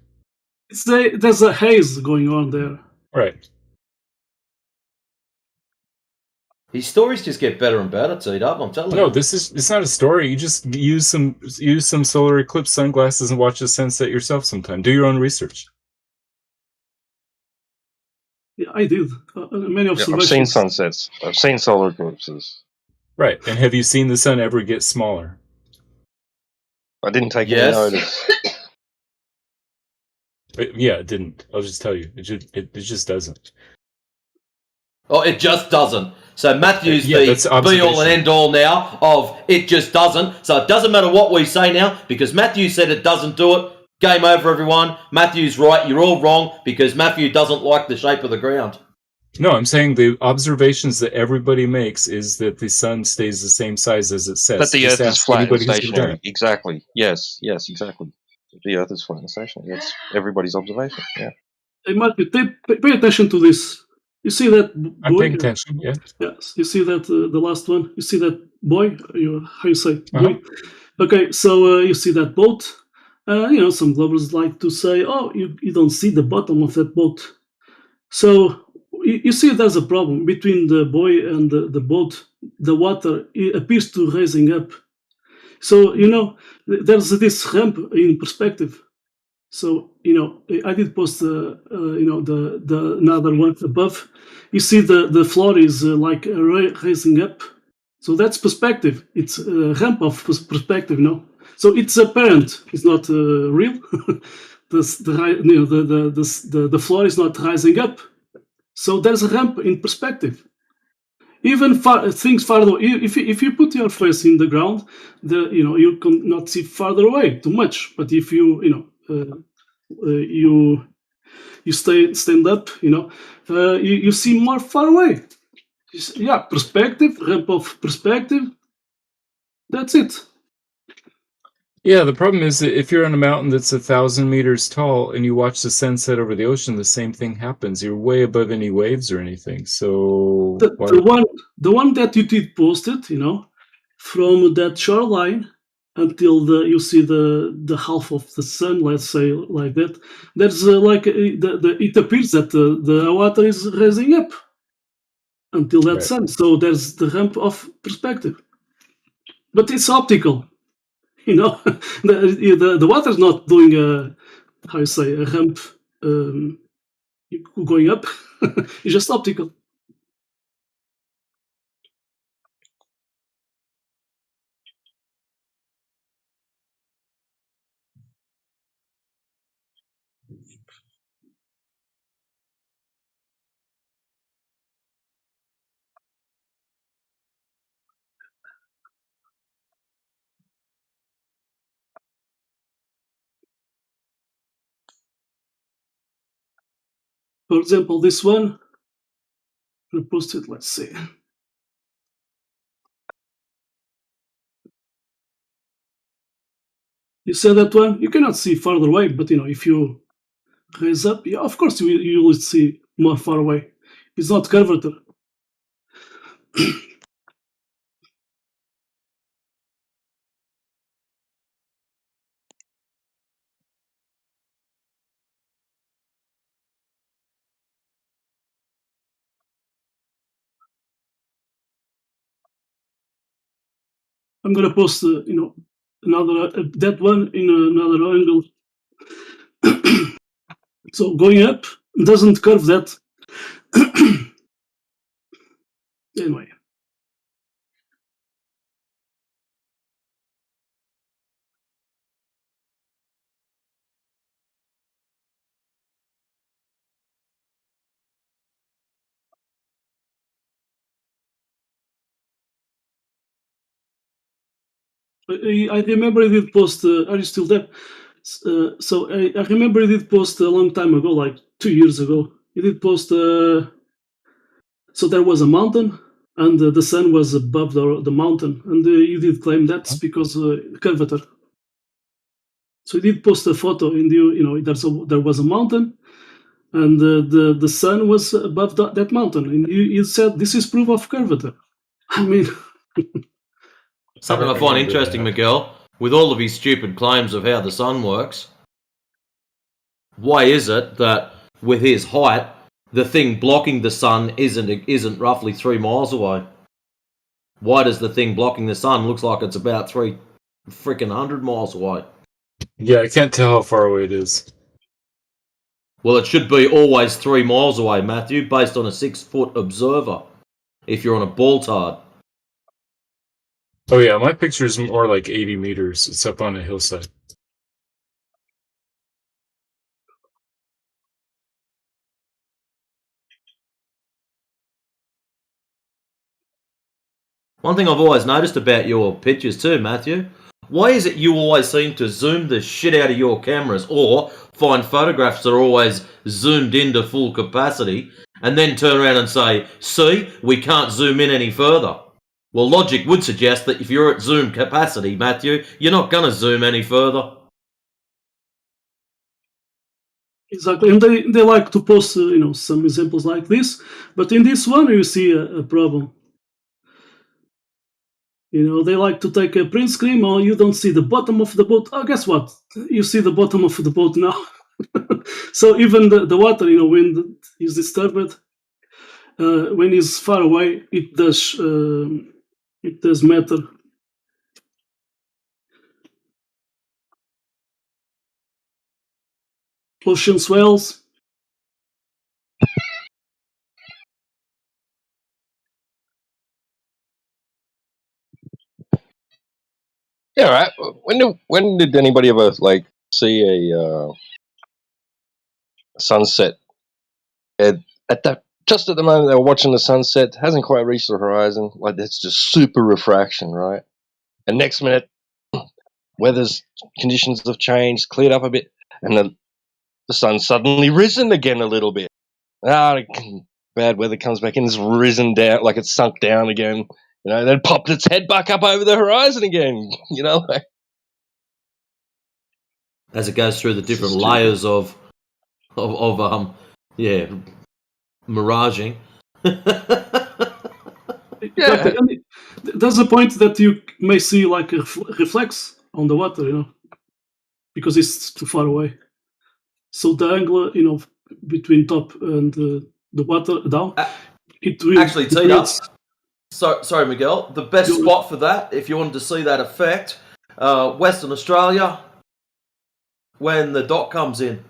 There's a haze going on there. Right. His stories just get better and better, T-Dub, I'm telling you. No, it's not a story. You just use some solar eclipse sunglasses and watch the sunset yourself sometime. Do your own research. Yeah, I did. Many observations. I've seen sunsets. I've seen solar eclipses. Right. And have you seen the sun ever get smaller? I didn't take any notice. Yeah, it didn't. I'll just tell you. It just doesn't. Oh, it just doesn't. So Matthew's that's the be-all and end-all now of it just doesn't. So it doesn't matter what we say now because Matthew said it doesn't do it. Game over, everyone. Matthew's right. You're all wrong because Matthew doesn't like the shape of the ground. No, I'm saying the observations that everybody makes is that the sun stays the same size as it sets. That the Just Earth is ask flat and anybody who's ever done stationary. it. Exactly. Yes, exactly. The Earth is flat and stationary. That's everybody's observation. Yeah. Hey, Matthew, pay attention to this. You see that I'm boy? paying attention. Yeah. Yes. You see that the last one? You see that boy? How you say Uh-huh. boy? Okay, so you see that boat. Some globalists like to say, "Oh, you don't see the bottom of that boat." So you see, there's a problem between the buoy and the boat. The water appears to rising up. So there's this ramp in perspective. So I did post the another one above. You see the floor is like rising up. So that's perspective. It's a ramp of perspective, no? So it's apparent. It's not real. The floor is not rising up. So there's a ramp in perspective. Even things farther, if you put your face in the ground, you can not see farther away too much. But if you stand up, you see more far away. Yeah, perspective, ramp of perspective. That's it. Yeah, the problem is that if you're on a mountain that's 1,000 meters tall and you watch the sunset over the ocean, the same thing happens. You're way above any waves or anything. So The one that you did posted, from that shoreline until you see the half of the sun, let's say like that. There's it appears that the water is rising up until that sun. So there's the ramp of perspective, but it's optical. The water's not doing a ramp going up. It's just optical. For example, this one, I posted, let's see. You said that one, you cannot see farther away, but if you raise up, yeah, of course you will see more far away. It's not curvature. I'm gonna post, another that one in another angle. So going up doesn't curve that. Anyway. I remember I did post. Are you still there? So I remember I did post a long time ago, like 2 years ago. I did post. So there was a mountain, and the sun was above the mountain, and you did claim that's because curvature. So you did post a photo, and there was a mountain, and the sun was above that mountain, and you said this is proof of curvature. I mean. Something I find interesting, Miguel, with all of his stupid claims of how the sun works, why is it that with his height, the thing blocking the sun isn't roughly 3 miles away? Why does the thing blocking the sun looks like it's about 300 miles away? Yeah, I can't tell how far away it is. Well, it should be always 3 miles away, Matthew, based on a 6-foot observer, if you're on a ball tard. Oh yeah, my picture is more like 80 meters. It's up on a hillside. One thing I've always noticed about your pictures too, Matthew, why is it you always seem to zoom the shit out of your cameras or find photographs that are always zoomed into full capacity and then turn around and say, see, we can't zoom in any further? Well, logic would suggest that if you're at zoom capacity, Matthew, you're not going to zoom any further. Exactly, and they like to post some examples like this, but in this one you see a problem. They like to take a print screen, or you don't see the bottom of the boat. Oh, guess what? You see the bottom of the boat now. So even the water, when it is disturbed, when it's far away, it does matter. Ocean swells. Yeah, right. When did anybody ever like see a sunset at that just at the moment they were watching the sunset, hasn't quite reached the horizon, like that's just super refraction, right? And next minute weather's conditions have changed, cleared up a bit, and the sun's suddenly risen again a little bit. Bad weather comes back in, it's risen down, like it's sunk down again, then popped its head back up over the horizon again, like, As it goes through the different just layers of miraging. Exactly. And there's a point that you may see like a reflex on the water, because it's too far away. So the angle, between top and the water down, it will Actually, Tita, creates. sorry, Miguel. The best spot for that, if you wanted to see that effect, Western Australia, when the dot comes in.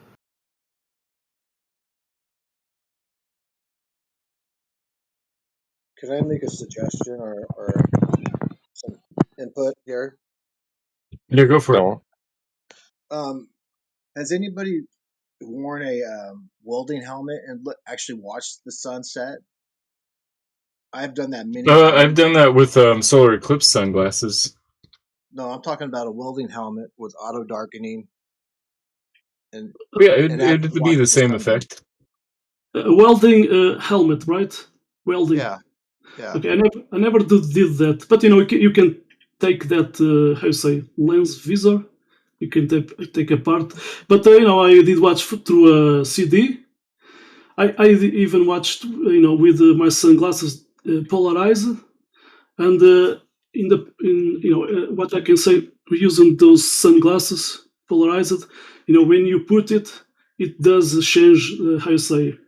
Can I make a suggestion or some input here? Yeah, go for it. Has anybody worn a welding helmet and actually watched the sunset? I've done that many times. I've done that with solar eclipse sunglasses. No, I'm talking about a welding helmet with auto darkening. And yeah, it'd be the same effect. Welding helmet, right? Welding. Yeah. Okay, I never did that, but you can take that how you say lens visor. You can take apart, but I did watch through a CD. I even watched with my sunglasses polarized, and what I can say using those sunglasses polarized, when you put it, it does change how you say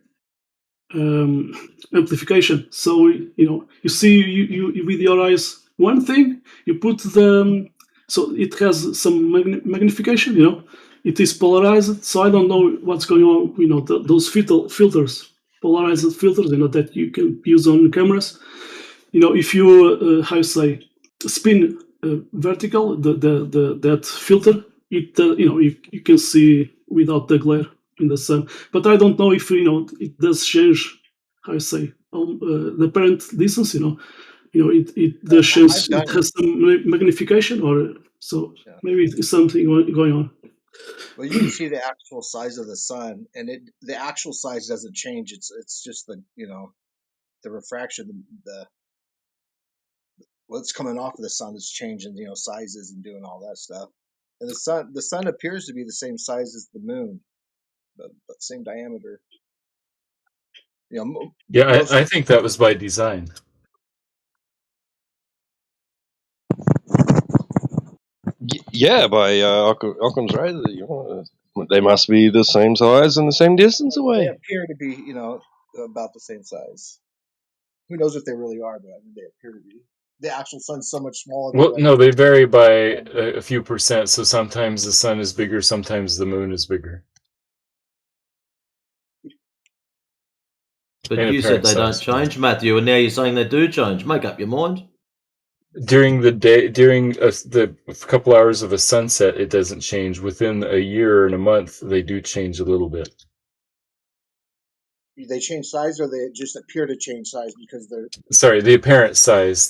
amplification. So you see you with your eyes one thing, you put so it has some magnification. It is polarized, so I don't know what's going on. Those filters, polarized filters, that you can use on cameras. If you how you say spin vertical, that filter, it you can see without the glare in the sun. But I don't know if it does change how you say the apparent distance. It does change. It has some magnification, or so maybe it's something going on. Well, you can see the actual size of the sun, and the actual size doesn't change. It's just the refraction, what's coming off of the sun is changing, sizes and doing all that stuff. And the sun appears to be the same size as the moon, the same diameter. Yeah, I think that was by design. Yeah, by Occam's razor, they must be the same size and the same distance They away. appear to be, about the same size. Who knows if they really are, but I mean, they appear to be. The actual sun's so much smaller than Well, what. no, they vary by a few percent. So sometimes the sun is bigger, sometimes the moon is bigger. But you said they don't change, Matthew, and now you're saying they do change. Make up your mind. During the day, during the couple hours of a sunset, it doesn't change. Within a year and a month, they do change a little bit. They change size, or they just appear to change size because they're. Sorry, the apparent size,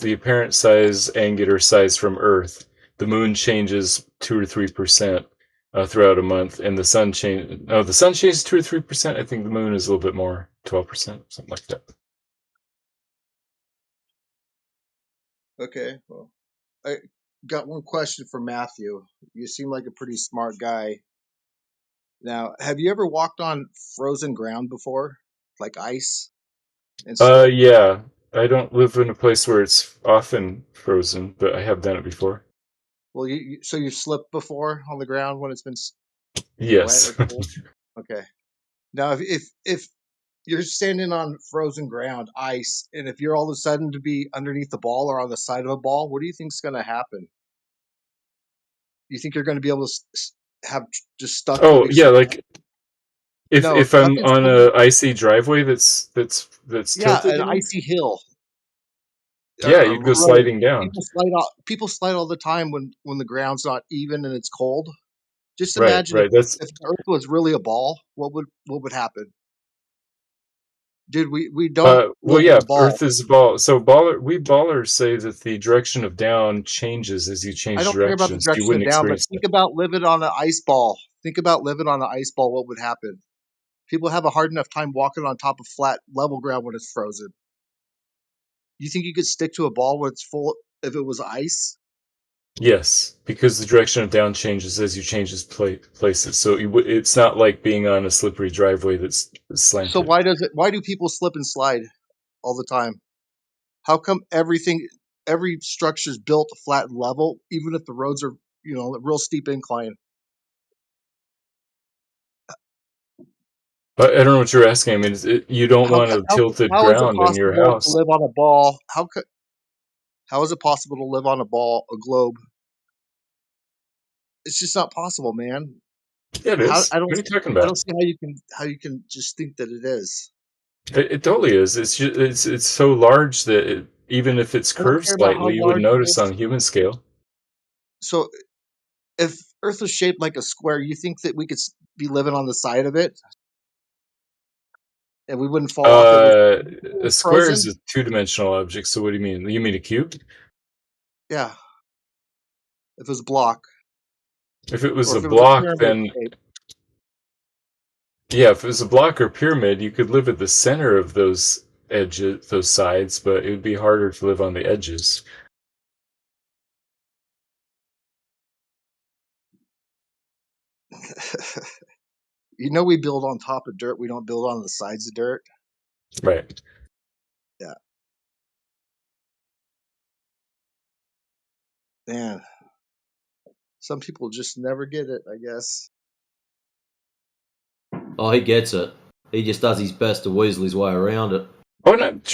angular size from Earth. The moon changes 2 or 3% throughout a month, and the sun the sun changes 2 or 3%. I think the moon is a little bit more, 12%, something like that. Okay, well, I got one question for Matthew. You seem like a pretty smart guy. Now, have you ever walked on frozen ground before, like ice, and slipped? Yeah. I don't live in a place where it's often frozen, but I have done it before. Well, so you've slipped before on the ground when it's been wet or Yes. cold. Okay. Now, if you're standing on frozen ground, ice, and if you're all of a sudden to be underneath the ball or on the side of a ball, what do you think's going to happen? You think you're going to be able to have just stuck to Oh be yeah, surrounded? like if No, if I'm nothing's on holding. a icy driveway that's Yeah, tilted, an you mean? icy hill Yeah, or a you'd go road. sliding down. People slide all the time when the ground's not even and it's cold. Just Right, imagine right. That's if the Earth was really a ball, what would happen? Dude, we don't well, live in yeah. a ball. Earth is a ball. So we ballers say that the direction of down changes as you I change don't care about the directions. You direction of wouldn't down, but experience think that. about living on an ice ball. Think about living on an ice ball. What would happen? People have a hard enough time walking on top of flat, level ground when it's frozen. You think you could stick to a ball when it's full if it was ice? Yes, because the direction of down changes as you change its places. So it's not like being on a slippery driveway that's So slanted. why do people slip and slide all the time? How come every structure is built flat and level, even if the roads are, a real steep incline? But I don't know what you're asking. I mean, you don't How want co- a tilted how is it ground in your possible to house. live on a ball? How is it possible to live on a globe? It's just not possible, man. Yeah, it How is. What are you talking I about? don't see how you can just think that it is. It totally is. It's just, it's so large that even if it's I don't curved care about how slightly, you would large it notice is. on a human scale. So if Earth was shaped like a square, you think that we could be living on the side of it and we wouldn't fall off if it A was square is frozen? a two-dimensional object. So what do you mean? You mean a cube? Yeah, if it was a block If it was or a if it was a block, pyramid then shape. yeah, if it was a block or pyramid, you could live at the center of those edges, those sides, but it would be harder to live on the edges. We build on top of dirt. We don't build on the sides of dirt. Right. Yeah, man. Some people just never get it, I guess. Oh, he gets it. He just does his best to weasel his way around it. Oh, not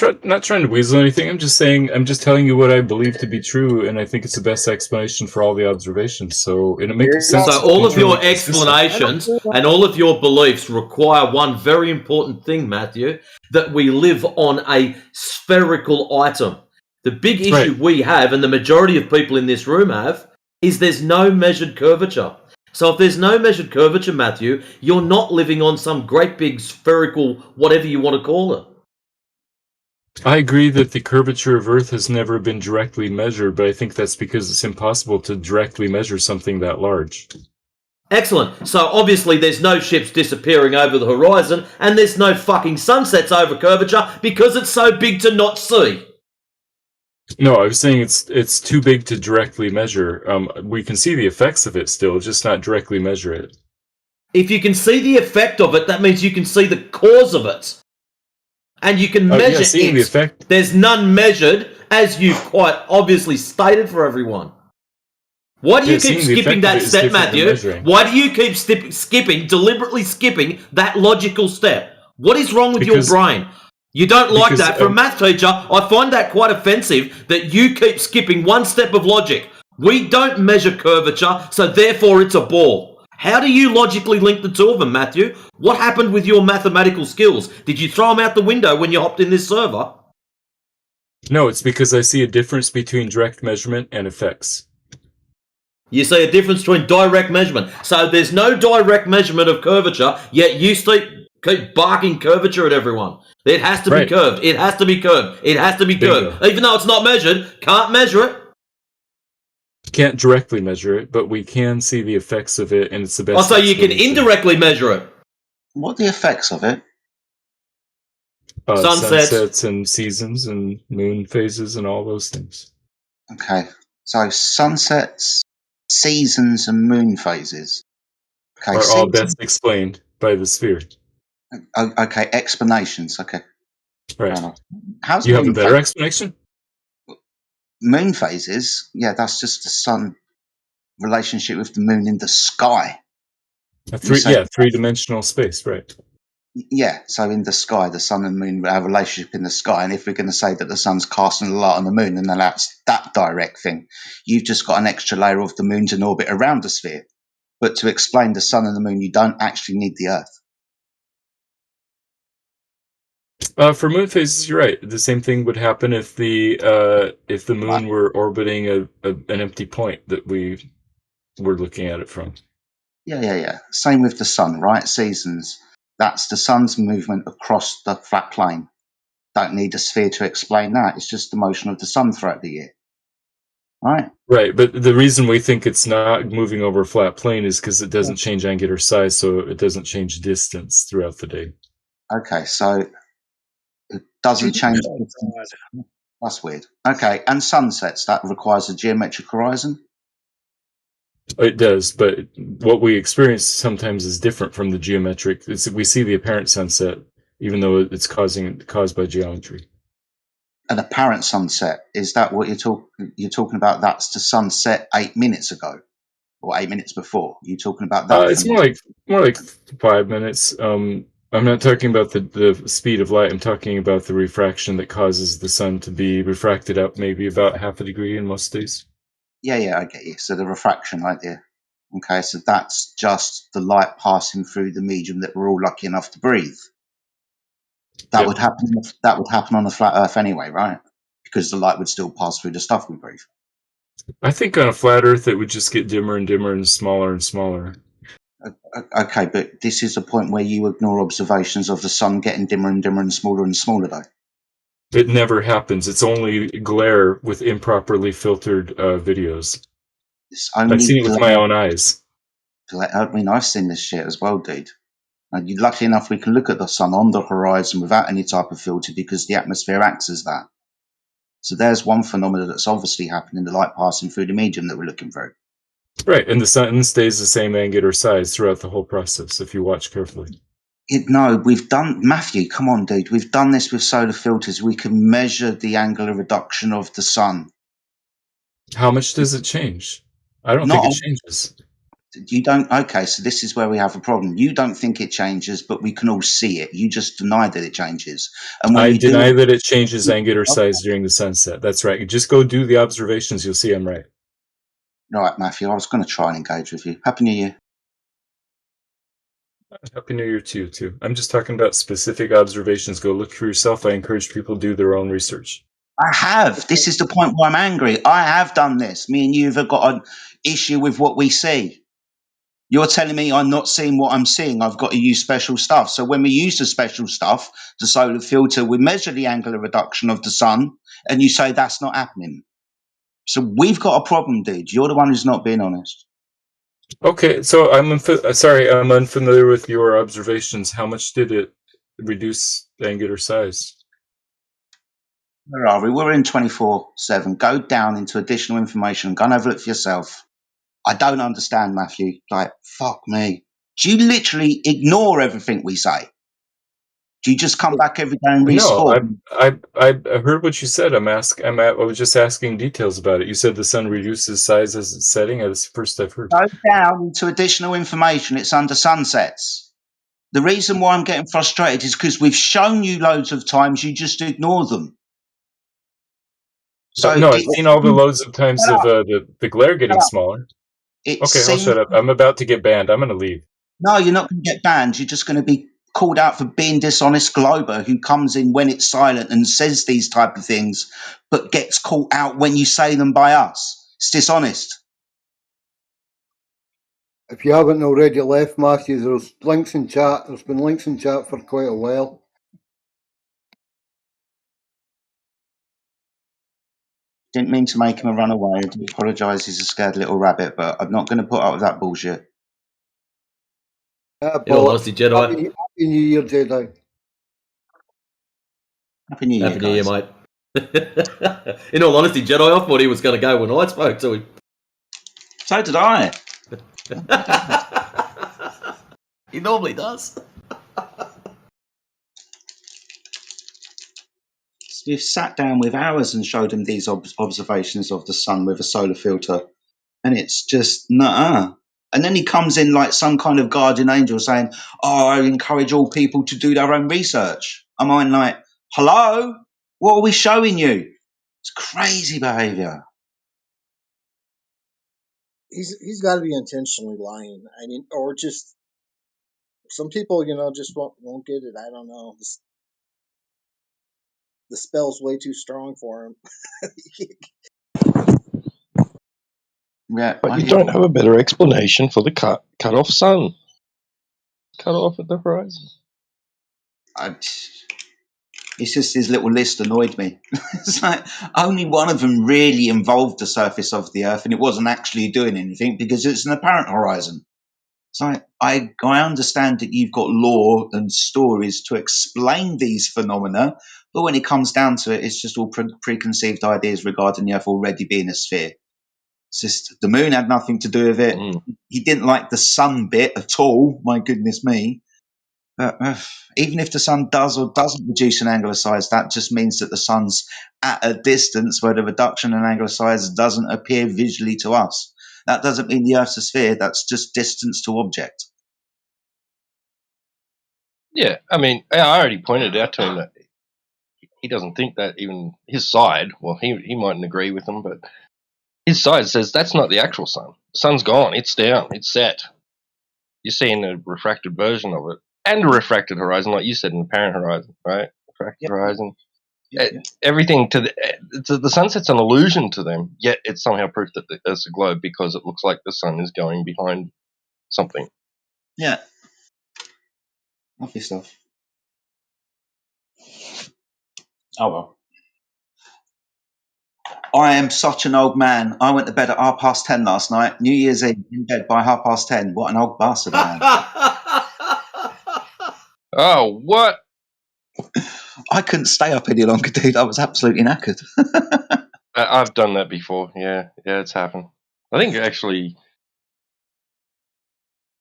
trying to weasel anything. I'm just saying, I'm just telling you what I believe to be true, and I think it's the best explanation for all the observations. So, and it makes sense. So It's all of your internally consistent. explanations and all of your beliefs require one very important thing, Matthew, that we live on a spherical item. The big issue we have, and the majority of people in this room have, is there's no measured curvature. So if there's no measured curvature, Matthew, you're not living on some great big spherical whatever you want to call it. I agree that the curvature of Earth has never been directly measured, but I think that's because it's impossible to directly measure something that large. Excellent. So obviously there's no ships disappearing over the horizon, and there's no fucking sunsets over curvature because it's so big to not see. No, I was saying it's too big to directly measure. We can see the effects of it still, just not directly measure it. If you can see the effect of it, that means you can see the cause of it. And you can measure seeing it. the effect. There's none measured, as you've quite obviously stated for everyone. Why do you keep skipping that step, Matthew? Why do you keep deliberately skipping that logical step? What is wrong with your brain? You don't like that. For a math teacher, I find that quite offensive that you keep skipping one step of logic. We don't measure curvature, so therefore it's a ball. How do you logically link the two of them, Matthew? What happened with your mathematical skills? Did you throw them out the window when you hopped in this server? No, it's because I see a difference between direct measurement and effects. You see a difference between direct measurement. So there's no direct measurement of curvature, yet you keep barking curvature at everyone. It has to be curved. It has to be curved. It has to be curved. Even though it's not measured, can't measure it. Can't directly measure it, but we can see the effects of it, and it's the best. So you can indirectly measure it. What are the effects of it? Sunsets and seasons and moon phases and all those things. Okay, so sunsets, seasons, and moon phases. Okay, are all seasons. best explained by the sphere. Okay, explanations. Okay. Right. How's You have a moon better phase? explanation? Moon phases? Yeah, that's just the sun relationship with the moon in the sky. You say, Three-dimensional space, right? yeah, so in the sky, the sun and moon have a relationship in the sky. And if we're going to say that the sun's casting a light on the moon, then that's that direct thing. You've just got an extra layer of the moon's in orbit around the sphere. But to explain the sun and the moon, you don't actually need the Earth. For moon phases, you're right. The same thing would happen if the moon were orbiting an empty point that we were looking at it from. Yeah. Same with the sun, right? Seasons. That's the sun's movement across the flat plane. Don't need a sphere to explain that. It's just the motion of the sun throughout the year. Right? Right, but the reason we think it's not moving over a flat plane is because it doesn't change angular size, so it doesn't change distance throughout the day. Okay, so it doesn't change distance. That's weird. Okay, and sunsets, that requires a geometric horizon? It does, but what we experience sometimes is different from the geometric. We see the apparent sunset, even though it's caused by geometry. An apparent sunset, is that what you're talking about? That's the sunset 8 minutes ago, or 8 minutes before. You're talking about that? It's more like 5 minutes. I'm not talking about the speed of light. I'm talking about the refraction that causes the sun to be refracted up maybe about half a degree in most days. Yeah, I get you. So the refraction right there. Okay, so that's just the light passing through the medium that we're all lucky enough to breathe. That would happen. That would happen on a flat Earth anyway, right? Because the light would still pass through the stuff we breathe. I think on a flat Earth it would just get dimmer and dimmer and smaller and smaller. Okay, but this is a point where you ignore observations of the sun getting dimmer and dimmer and smaller, though. It never happens. It's only glare with improperly filtered videos. I've seen it with my own eyes. I mean, I've seen this shit as well, dude. And you're lucky enough we can look at the sun on the horizon without any type of filter because the atmosphere acts as that. So there's one phenomenon that's obviously happening, the light passing through the medium that we're looking through. Right, and the sun stays the same angular size throughout the whole process if you watch carefully. No, we've done, Matthew, come on, dude. We've done this with solar filters. We can measure the angular reduction of the sun. How much does it change? I don't think it changes. You don't? Okay, so this is where we have a problem. You don't think it changes, but we can all see it. You just deny that it changes. And when I you deny that it changes angular size during the sunset. That's right. Just go do the observations. You'll see I'm right. All right, Matthew, I was going to try and engage with you. Happy New Year. Happy New Year to you, too. I'm just talking about specific observations. Go look for yourself. I encourage people to do their own research. I have. This is the point where I'm angry. I have done this. Me and you have got an issue with what we see. You're telling me I'm not seeing what I'm seeing. I've got to use special stuff. So when we use the special stuff, the solar filter, we measure the angular reduction of the sun, and you say that's not happening. So we've got a problem, dude. You're the one who's not being honest. Okay, so I'm unfamiliar with your observations. How much did it reduce the angular size? Where are we? We're in 24/7. Go down into additional information. Go and have a look for yourself. I don't understand, Matthew. Like, fuck me. Do you literally ignore everything we say? Do you just come back every day and respawn? No, I heard what you said. I was just asking details about it. You said the sun reduces size as it's setting. That's the first I've heard. Go down into additional information. It's under sunsets. The reason why I'm getting frustrated is because we've shown you loads of times, you just ignore them. So no, I've seen all the loads of times of the glare getting smaller. Okay, I'll shut up. I'm about to get banned. I'm going to leave. No, you're not going to get banned. You're just going to be called out for being dishonest glober who comes in when it's silent and says these type of things, but gets caught out when you say them by us. It's dishonest. If you haven't already left, Matthew, there's links in chat. There's been links in chat for quite a while. Didn't mean to make him a runaway. I do apologise. He's a scared little rabbit, but I'm not going to put up with that bullshit. In all honesty, Jedi. Happy New Year, Jedi. Happy New Year, Happy New Year, mate. In all honesty, Jedi, I thought he was going to go when I spoke to him. So did I. He normally does. We've sat down with hours and showed him these observations of the sun with a solar filter, and it's just nuh-uh. And then he comes in like some kind of guardian angel saying, "Oh, I encourage all people to do their own research." I'm like, hello? What are we showing you? It's crazy behaviour. He's got to be intentionally lying. I mean, or just some people, just won't get it. I don't know. The spell's way too strong for him. Yeah, But you don't have a better explanation for the cut off sun. Cut off at the horizon. It's just his little list annoyed me. It's like only one of them really involved the surface of the Earth, and it wasn't actually doing anything because it's an apparent horizon. It's like I understand that you've got lore and stories to explain these phenomena, but when it comes down to it, it's just all preconceived ideas regarding the Earth already being a sphere. It's just the moon had nothing to do with it. He didn't like the sun bit at all. My goodness me. Even if the sun does or doesn't reduce in angular size, that just means that the sun's at a distance where the reduction in angular size doesn't appear visually to us. That doesn't mean the Earth's a sphere. That's just distance to object. Yeah, I mean, I already pointed out to him that he doesn't think that even his side, well, he mightn't agree with him, but his side says that's not the actual sun. The sun's gone. It's down. It's set. You're seeing a refracted version of it. And a refracted horizon, like you said, an apparent horizon, right? Refracted horizon. Everything to the sunset's an illusion to them, yet it's somehow proof that it's a globe because it looks like the sun is going behind something. Yeah. Lovely stuff. Oh, well. I am such an old man. I went to bed at 10:30 last night. New Year's Eve in bed by 10:30. What an old bastard I am. Oh, what? I couldn't stay up any longer, dude. I was absolutely knackered. I've done that before. Yeah, it's happened. I think actually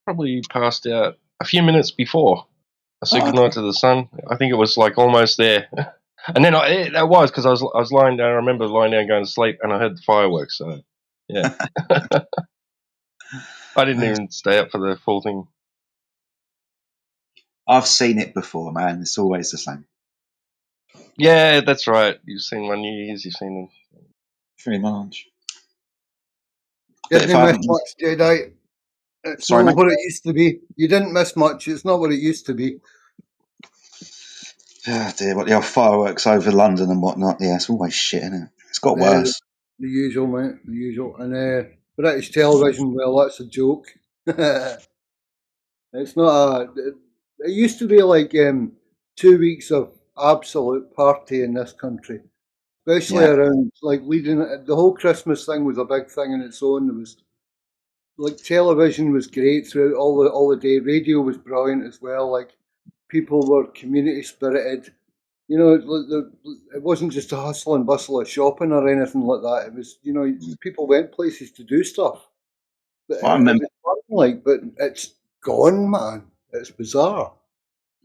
probably passed out a few minutes before I said goodnight to the sun. I think it was like almost there. And then that was because I was lying down. I remember lying down going to sleep, and I heard the fireworks. So, yeah, I didn't even stay up for the full thing. I've seen it before, man. It's always the same. Yeah, that's right. You've seen my New Year's. You've seen them. Pretty much. You didn't miss much, Jedi. It's Sorry, not mate? what it used to be. You didn't miss much. It's not what it used to be. Oh dear, what the old fireworks over London and whatnot. Yeah, it's always shit, isn't it? It's got worse. The usual, mate. The usual. And British television, well, that's a joke. It's not it used to be like 2 weeks of absolute party in this country. Especially around, like, leading, the whole Christmas thing was a big thing in its own. There was, like, television was great throughout all the day. Radio was brilliant as well. Like, people were community spirited. You know, it wasn't just a hustle and bustle of shopping or anything like that. It was, people went places to do stuff. But I remember. it was fun, like, but it's gone, man. It's bizarre.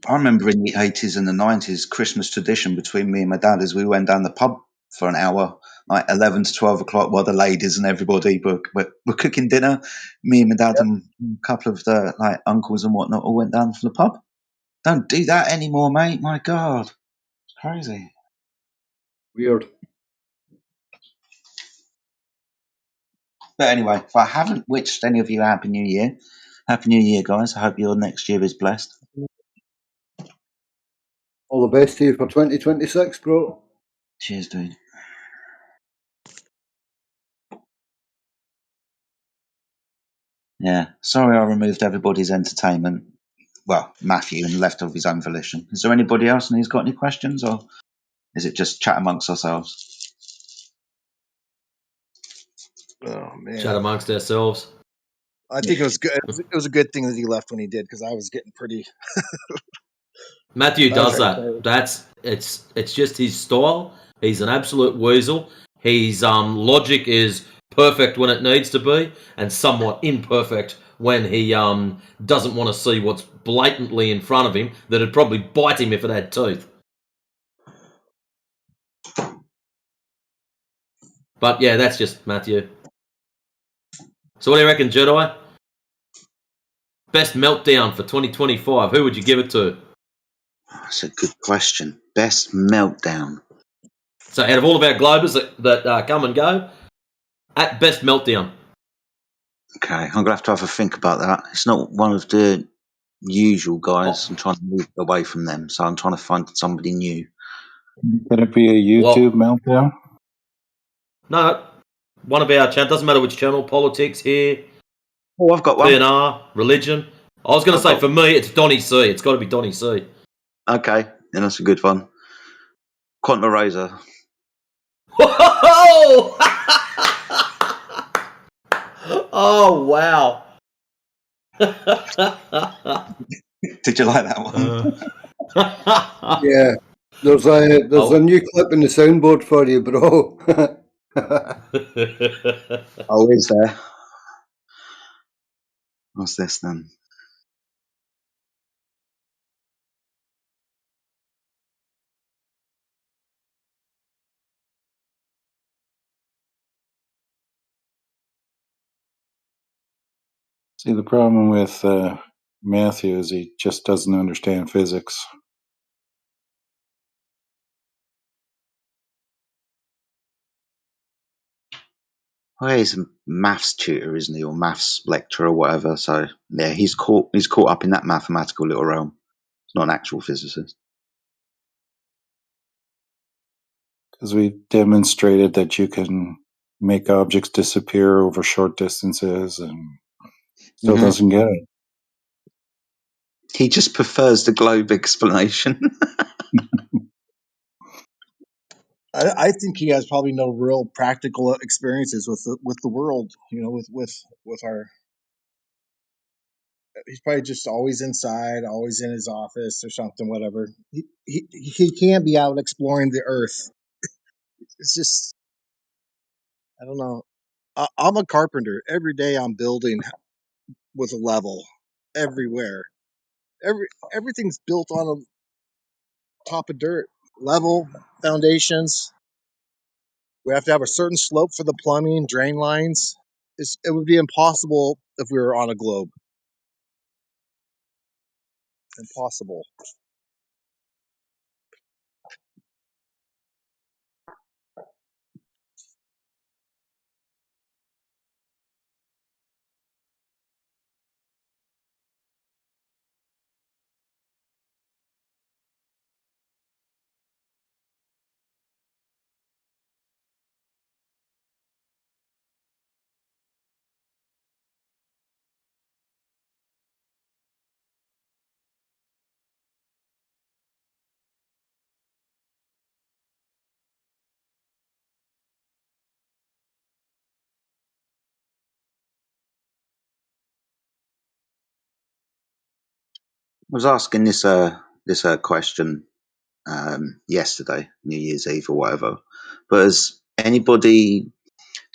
I remember in the 80s and the 90s, Christmas tradition between me and my dad is we went down the pub for an hour, like 11 to 12 o'clock, while the ladies and everybody were cooking dinner. Me and my dad and a couple of the uncles and whatnot all went down to the pub. Don't do that anymore, mate. My God. It's crazy. Weird. But anyway, if I haven't wished any of you a Happy New Year, Happy New Year, guys. I hope your next year is blessed. All the best to you for 2026, bro. Cheers, dude. Yeah, sorry I removed everybody's entertainment. Well, Matthew, and left of his own volition. Is there anybody else and who's got any questions, or is it just chat amongst ourselves? Oh man, Chat amongst ourselves. I think it was good. It was a good thing that he left when he did because I was getting pretty. Matthew does that. It's just his style. He's an absolute weasel. His logic is perfect when it needs to be, and somewhat imperfect when he doesn't want to see what's blatantly in front of him that'd probably bite him if it had teeth. But yeah, that's just Matthew. So what do you reckon, Jedi? Best meltdown for 2025. Who would you give it to? That's a good question. Best meltdown. So out of all of our Globers that come and go, at best meltdown. Okay, I'm going to have a think about that. It's not one of the usual guys. I'm trying to move away from them, so I'm trying to find somebody new. Could it be a YouTube meltdown? No, one of our channels. Doesn't matter which channel. Politics here. Oh, I've got one. PNR, religion. I was going to say for me, it's Donny C. It's got to be Donny C. Okay, then that's a good one. Quantum Razor. Oh wow! Did you like that one? Yeah, there's a new clip in the soundboard for you, bro. Oh, is there? What's this then? See, the problem with Matthew is he just doesn't understand physics. Well, he's a maths tutor, isn't he, or maths lecturer or whatever. So yeah, he's caught up in that mathematical little realm. He's not an actual physicist. Because we demonstrated that you can make objects disappear over short distances and still doesn't get it. He just prefers the globe explanation. I think he has probably no real practical experiences with the world. You know, with our. He's probably just always inside, always in his office or something. Whatever. He can't be out exploring the earth. It's just, I don't know. I'm a carpenter. Every day I'm building with a level everywhere. Everything's built on a top of dirt, level foundations. We have to have a certain slope for the plumbing, drain lines. It would be impossible if we were on a globe. Impossible. I was asking this question yesterday, New Year's Eve or whatever. But has anybody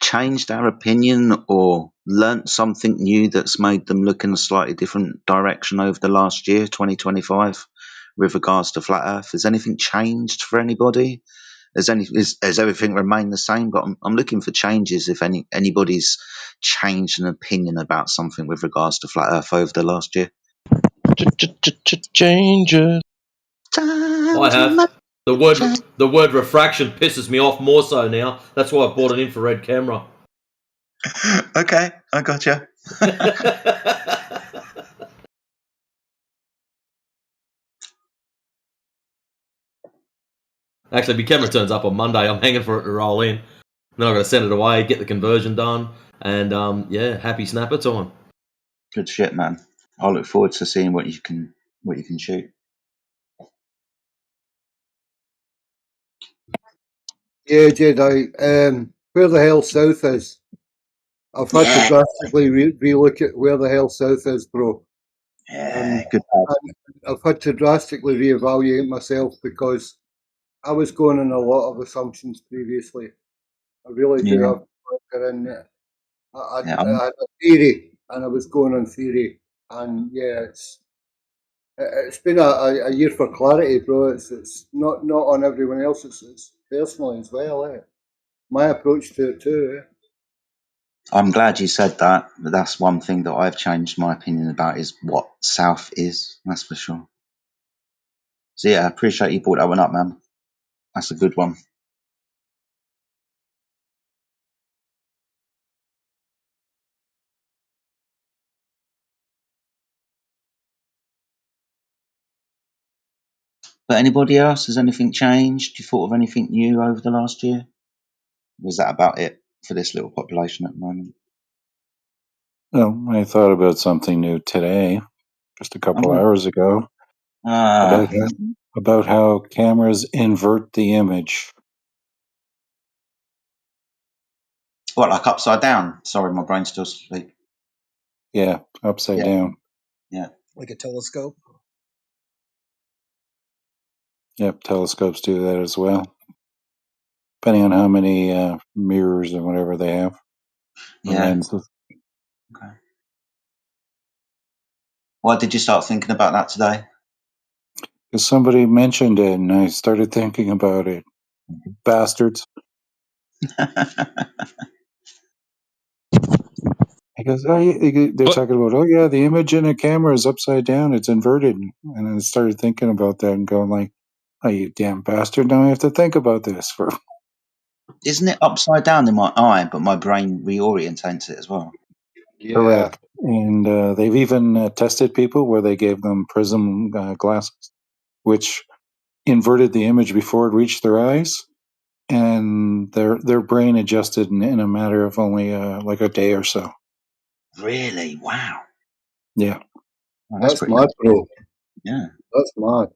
changed our opinion or learnt something new that's made them look in a slightly different direction over the last year, 2025, with regards to flat Earth? Has anything changed for anybody? Has everything remained the same? But I'm looking for changes. If anybody's changed an opinion about something with regards to flat Earth over the last year. Changes. I have. The word refraction pisses me off more so now. That's why I bought an infrared camera. Okay, I gotcha. Actually, my camera turns up on Monday. I'm hanging for it to roll in. Then I've got to send it away, get the conversion done, and happy snapper time. Good shit, man. I look forward to seeing what you can shoot. Yeah, Jedi. Where the hell South is? I've had to drastically relook at where the hell South is, bro. Good. I've had to drastically reevaluate myself because I was going on a lot of assumptions previously. I really do have to factor in that. I had a theory. and I was going on theory, and yeah, it's been a year for clarity, bro. It's not on everyone else. It's personally as well. My approach to it too. I'm glad you said that, but that's one thing that I've changed my opinion about is what South is. That's for sure. So yeah, I appreciate you brought that one up, man. That's a good one. But anybody else? Has anything changed? You thought of anything new over the last year? Was that about it for this little population at the moment? Well, I thought about something new today, just a couple hours ago, about how cameras invert the image. What, like upside down? Sorry, my brain's still asleep. Yeah, upside down. Yeah. Like a telescope? Yep, telescopes do that as well. Depending on how many mirrors and whatever they have, Yeah. lenses. Okay. Why did you start thinking about that today? Because somebody mentioned it, and I started thinking about it. Bastards. Because they're talking about, oh yeah, the image in a camera is upside down, it's inverted, and I started thinking about that and going like, oh, you damn bastard! Now I have to think about this for. Isn't it upside down in my eye, but my brain reorientates it as well? Correct. And they've even tested people where they gave them prism glasses, which inverted the image before it reached their eyes, and their brain adjusted in a matter of only like a day or so. Really? Wow. Yeah. Oh, That's mad, bro. Yeah. That's mad.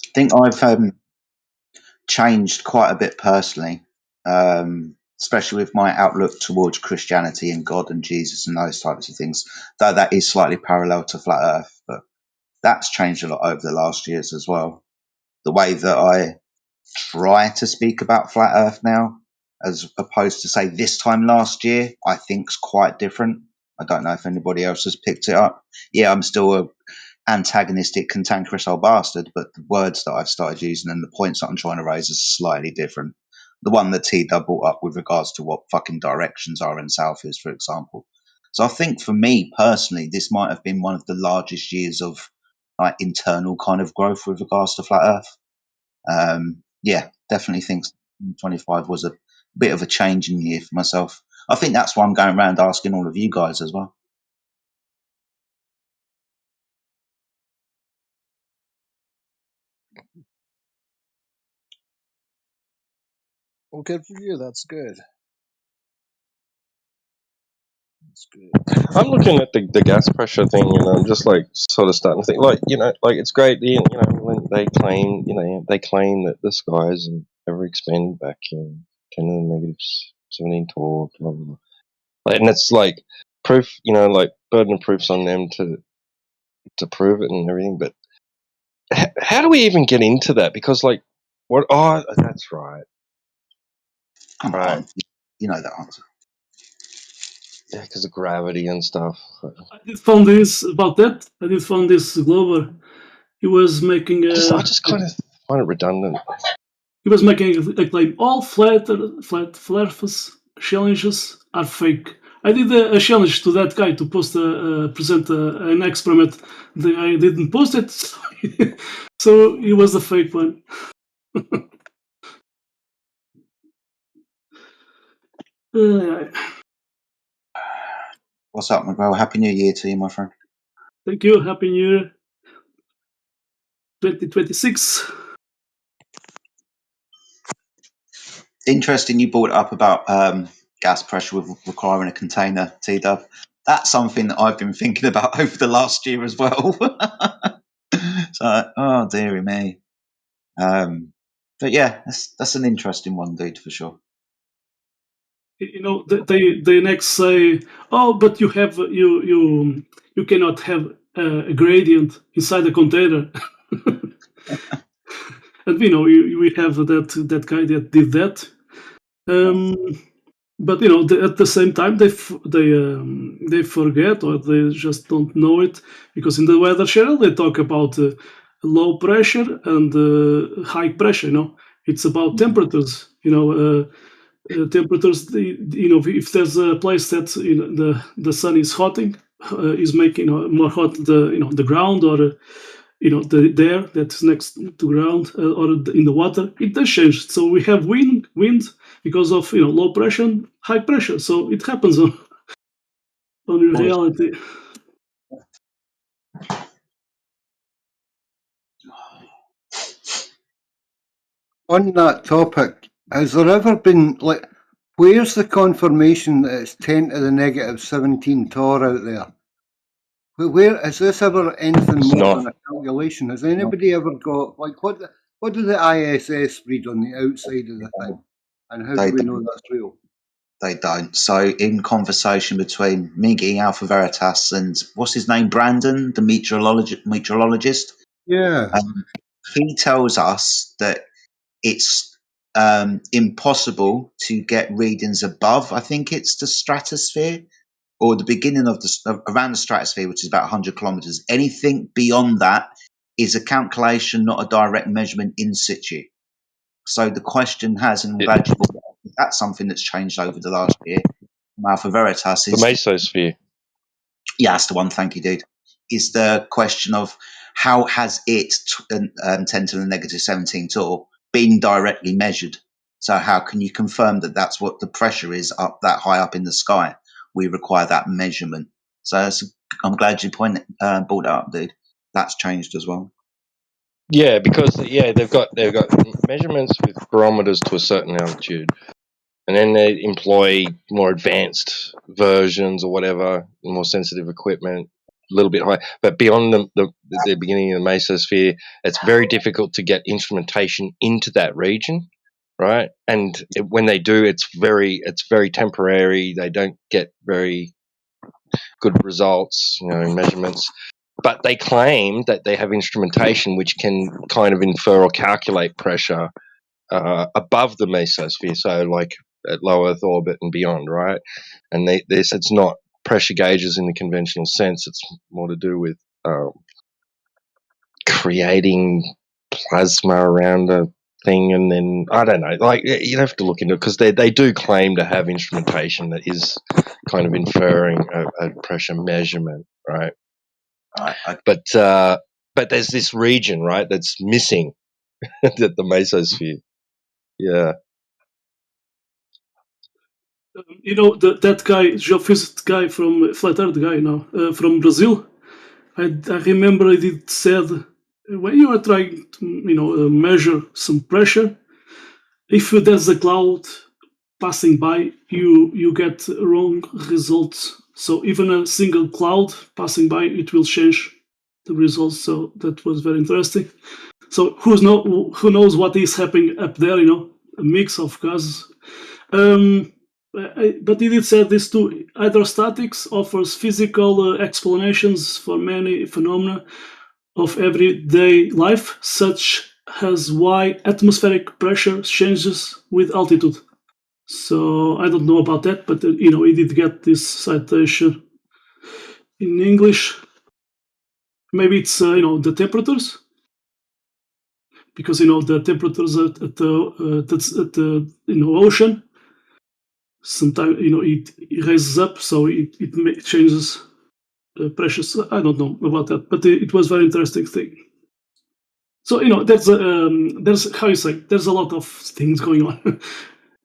I think I've changed quite a bit personally, especially with my outlook towards Christianity and God and Jesus and those types of things, though that is slightly parallel to Flat Earth, but that's changed a lot over the last years as well. The way that I try to speak about Flat Earth now, as opposed to, say, this time last year, I think's quite different. I don't know if anybody else has picked it up. Yeah, I'm still a antagonistic, cantankerous old bastard, but the words that I've started using and the points that I'm trying to raise are slightly different. The one that T-Dub brought up with regards to what fucking directions are in South is, for example. So I think for me personally, this might have been one of the largest years of like internal kind of growth with regards to Flat Earth. Yeah, definitely think 25 was a bit of a changing year for myself. I think that's why I'm going around asking all of you guys as well. Well, good for you. That's good. That's good. I'm looking at the gas pressure thing, and I'm just like sort of starting to think, like, like it's great, when they claim, they claim that the skies are ever expanding back in 10 to the negative 17 tall, blah, blah, blah. Like, and it's like proof, like burden of proof's on them to prove it and everything. But how do we even get into that? Because like, what? Oh, that's right. Come on, you know the answer. Yeah, because of gravity and stuff. I did found this about that. I did found this Glover. He was making I just kind of find it redundant. He was making a claim: all flat Earth challenges are fake. I did a challenge to that guy to post present an experiment. The guy didn't post it, so he was a fake one. What's up, McGraw? Happy New Year to you, my friend. Thank you. Happy New Year, 2026. Interesting you brought up about gas pressure requiring a container, T-Dub. That's something that I've been thinking about over the last year as well. So, oh, dearie me. But yeah, that's an interesting one, dude, for sure. they next say, oh, but you have you cannot have a gradient inside the container. And we have that guy that did that. But at the same time, they forget, or they just don't know it, because in the weather channel they talk about low pressure and high pressure. It's about temperatures. Temperatures. If there's a place that the sun is hotting, is making more hot the ground, or the air that's next to ground, or in the water, it does change. So we have wind because of low pressure, high pressure. So it happens on reality. On that topic, has there ever been, like, where's the confirmation that it's 10 to the negative 17 torr out there? Where is this ever anything It's more not. than a calculation? Has anybody ever got, like, what do the ISS read on the outside of the thing? And how They do we don't. know that's real? They don't. So, in conversation between Miggy, Alpha Veritas, and what's his name, Brandon, the meteorologist, Yeah. he tells us that it's impossible to get readings above. I think it's the stratosphere or the beginning of around the stratosphere, which is about 100 kilometers. Anything beyond that is a calculation, not a direct measurement in situ. So the question has, and I'm glad you brought that up, that's something that's changed over the last year. Alpha Veritas The is, mesosphere. yeah, that's the one. Thank you, dude. Is the question of how has it 10 to the negative 17 tour been directly measured? So how can you confirm that that's what the pressure is up that high up in the sky? We require that measurement. So I'm glad you brought that up, dude. That's changed as well. Yeah, because they've got measurements with barometers to a certain altitude, and then they employ more advanced versions or whatever, more sensitive equipment, a little bit high. But beyond the beginning of the mesosphere, it's very difficult to get instrumentation into that region, right? And when they do, it's very temporary. They don't get very good results, in measurements. But they claim that they have instrumentation which can kind of infer or calculate pressure above the mesosphere, so like at low Earth orbit and beyond, right? And they said it's not pressure gauges in the conventional sense. It's more to do with creating plasma around a thing, and then I don't know. Like, you'd have to look into it, because they do claim to have instrumentation that is kind of inferring a pressure measurement, right? But there's this region, right, that's missing at the mesosphere. Yeah. That guy, geophysicist guy from Flat Earth guy now, from Brazil. I remember I did said, when you are trying to measure some pressure, if there's a cloud passing by, you get wrong results. So even a single cloud passing by, it will change the results. So that was very interesting. So who knows what is happening up there? A mix of gases. But he did say this too. Hydrostatics offers physical explanations for many phenomena of everyday life, such as why atmospheric pressure changes with altitude. So I don't know about that, but he did get this citation in English. Maybe it's the temperatures, because the temperatures at the ocean, sometimes it raises up, so it changes pressure. So I don't know about that, but it was very interesting thing. So there's how you say, there's a lot of things going on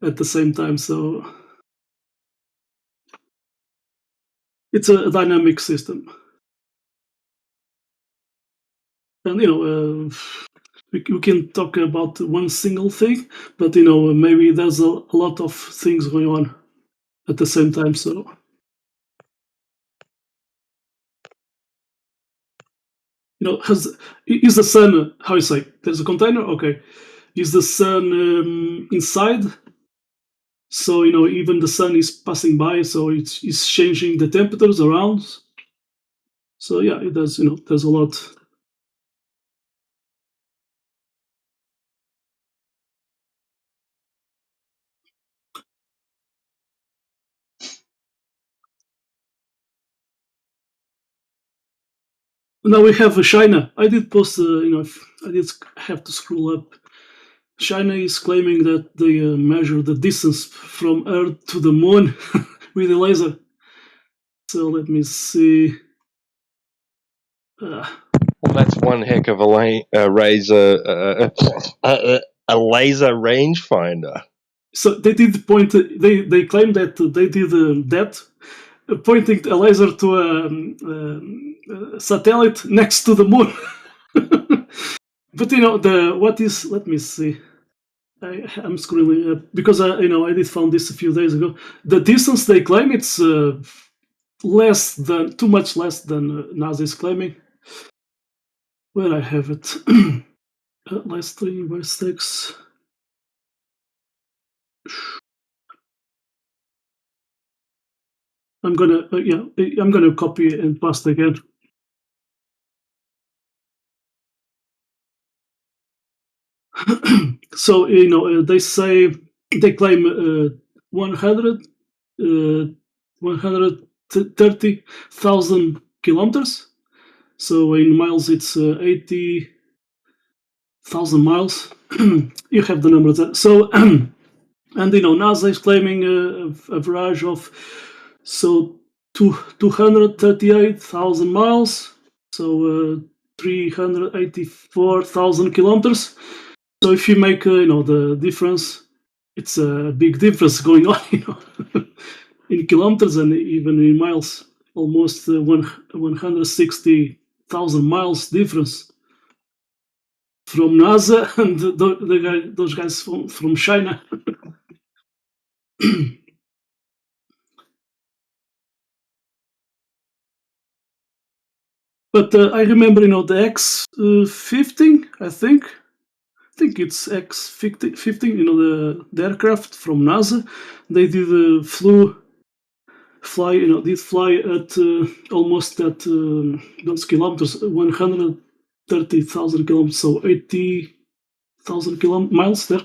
at the same time. So it's a dynamic system, and we can talk about one single thing, but maybe there's a lot of things going on at the same time. So is the sun, how you say, there's a container, okay, is the sun inside So even the sun is passing by, so it's changing the temperatures around. So yeah, it does. There's a lot. Now we have China. I did post. I did have to scroll up. China is claiming that they measure the distance from Earth to the Moon with a laser. So let me see. Well, that's one heck of a laser rangefinder. So they did point. They claim that they did that, pointing a laser to a satellite next to the Moon. But what is? Let me see. I'm scrolling up because I did found this a few days ago. The distance they claim it's too much less than NASA is claiming. Where I have it, last 3 by 6. I'm gonna copy and paste again. So they say they claim 130,000 kilometers. So in miles it's 80,000 miles. You have the numbers there. So and NASA is claiming a average of 238,000 miles. So 384,000 kilometers. So if you make the difference, it's a big difference going on in kilometers and even in miles. Almost 160,000 miles difference from NASA and those guys from China. But I remember, the X-15, I think it's X-15, the aircraft from NASA. They did fly at almost at those kilometers, 130,000 kilometers, so 80,000 miles there,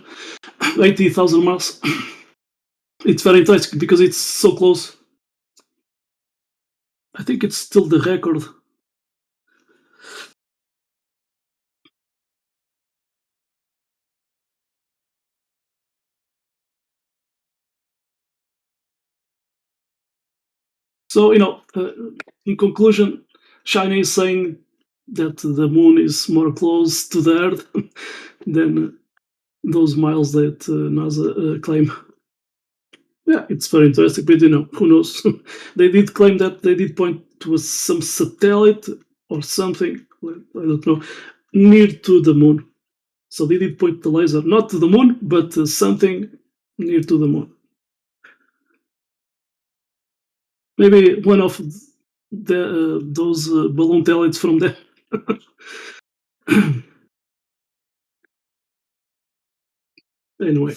80,000 miles. It's very interesting because it's so close. I think it's still the record. So, in conclusion, China is saying that the moon is more close to the Earth than those miles that NASA claim. Yeah, it's very interesting, but who knows? They did claim that they did point to some satellite or something, I don't know, near to the moon. So they did point the laser not to the moon, but something near to the moon. Maybe one of those balloon satellites from there. Anyway.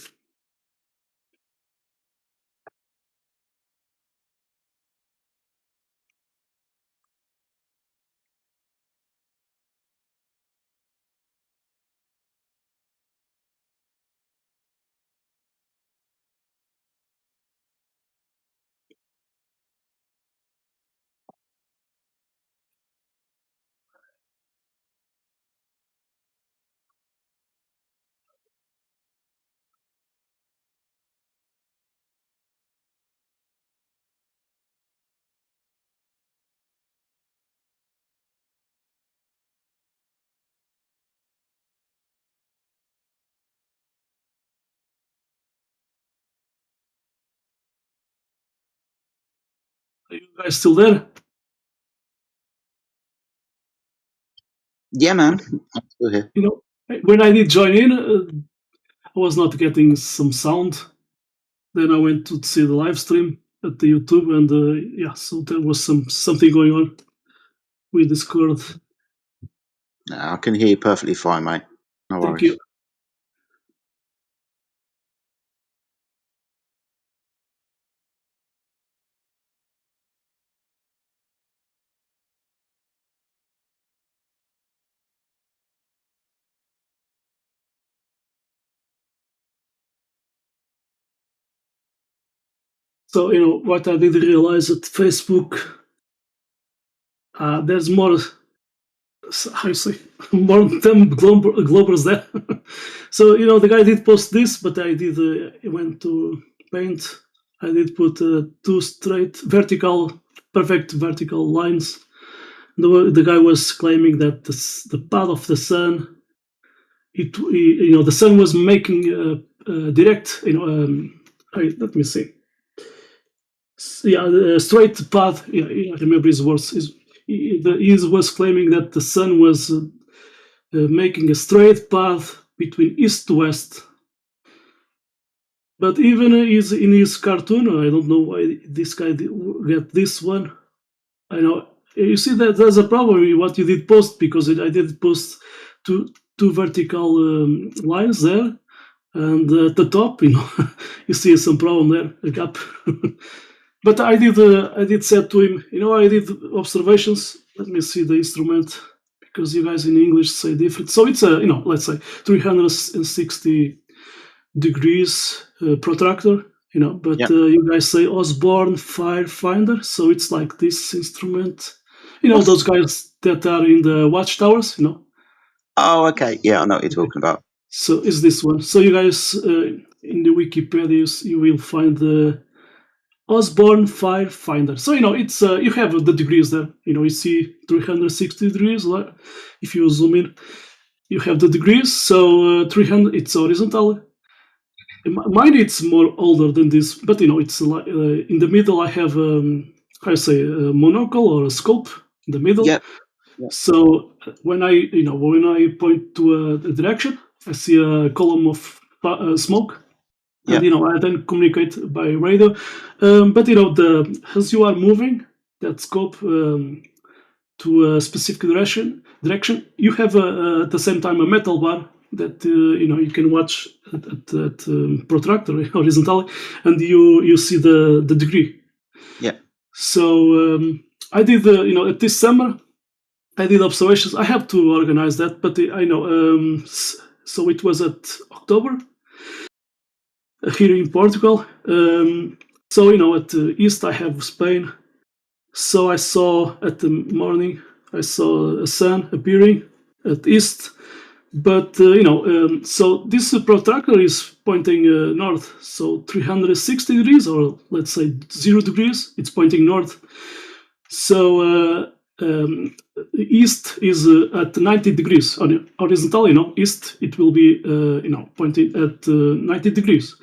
Are you guys still there? Yeah, man. I'm still here. When I did join in, I was not getting some sound. Then I went to see the live stream at the YouTube, and so there was something going on with Discord. No, I can hear you perfectly fine, mate. No Thank worries. you. So what I did realize at Facebook, there's more. How you say, more than Globers there. So the guy did post this, but I did went to Paint. I did put 2 straight perfect vertical lines. The guy was claiming that the path of the sun, the sun was making direct. Let me see. Yeah, straight path. Yeah, I remember his words. He was claiming that the sun was making a straight path between east to west. But even in his cartoon, I don't know why this guy get this one. I know you see that there's a problem with what you did post, because I did post two vertical lines there, and at the top, you see some problem there, a gap. But I did say to him, I did observations. Let me see the instrument, because you guys in English say different. So it's a, let's say 360 degrees protractor, but you guys say Osborne Firefinder. So it's like this instrument, those guys that are in the watchtowers, Oh, okay. Yeah, I know what you're talking about. So is this one. So you guys, in the Wikipedia, you will find the Osborne Firefinder. So it's you have the degrees there. You see 360 degrees. If you zoom in, you have the degrees. So 300. It's horizontal. Mine it's more older than this, but it's like in the middle. I have how you say a monocle or a scope in the middle. Yep. So when I point to a direction, I see a column of smoke. And I then communicate by radio, but as you are moving that scope to a specific direction, you have at the same time a metal bar that you can watch at protractor horizontally, and you see the degree. Yeah. So I did at this summer I did observations. I have to organize that, but I know. So it was at October. Here in Portugal. So at the east I have Spain. So I saw at the morning I saw a sun appearing at east, but so this protractor is pointing north, so 360 degrees, or let's say 0 degrees. It's pointing north. So east is at 90 degrees horizontal. East it will be pointing at 90 degrees.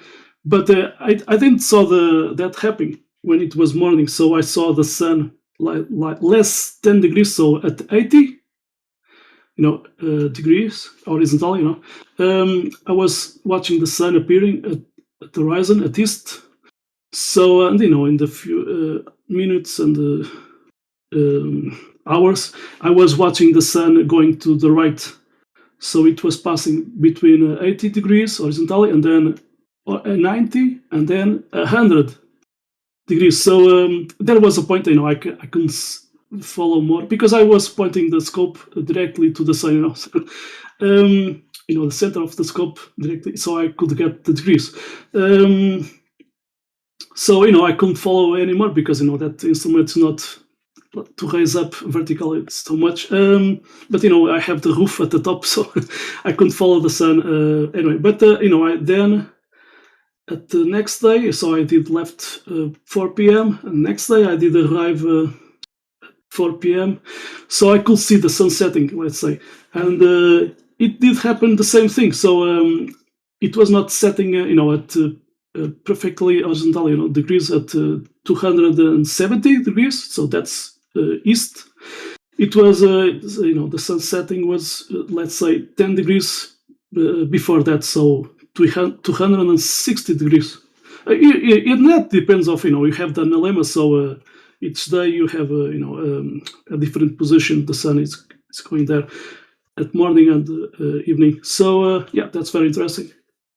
But I didn't saw that happening when it was morning. So I saw the sun like less 10 degrees, so at 80 degrees horizontal. I was watching the sun appearing at the horizon at east. So and in the few minutes and hours, I was watching the sun going to the right. So it was passing between 80 degrees horizontally, and then 90, and then 100 degrees. So there was a point, I couldn't follow more, because I was pointing the scope directly to the sun, the center of the scope directly, so I could get the degrees. So I couldn't follow anymore, because that instrument's not to raise up vertically, it's too much. But I have the roof at the top, so I couldn't follow the sun anyway. But I then at the next day, so I did left 4 p.m. and next day I did arrive 4 p.m. So I could see the sun setting, let's say, and it did happen the same thing. So it was not setting at perfectly horizontal degrees at 270 degrees, so that's east. It was the sun setting was let's say 10 degrees before that, so 260 degrees. That depends of you have the analemma, so each day you have a different position. The sun is going there at morning and evening. So yeah, that's very interesting.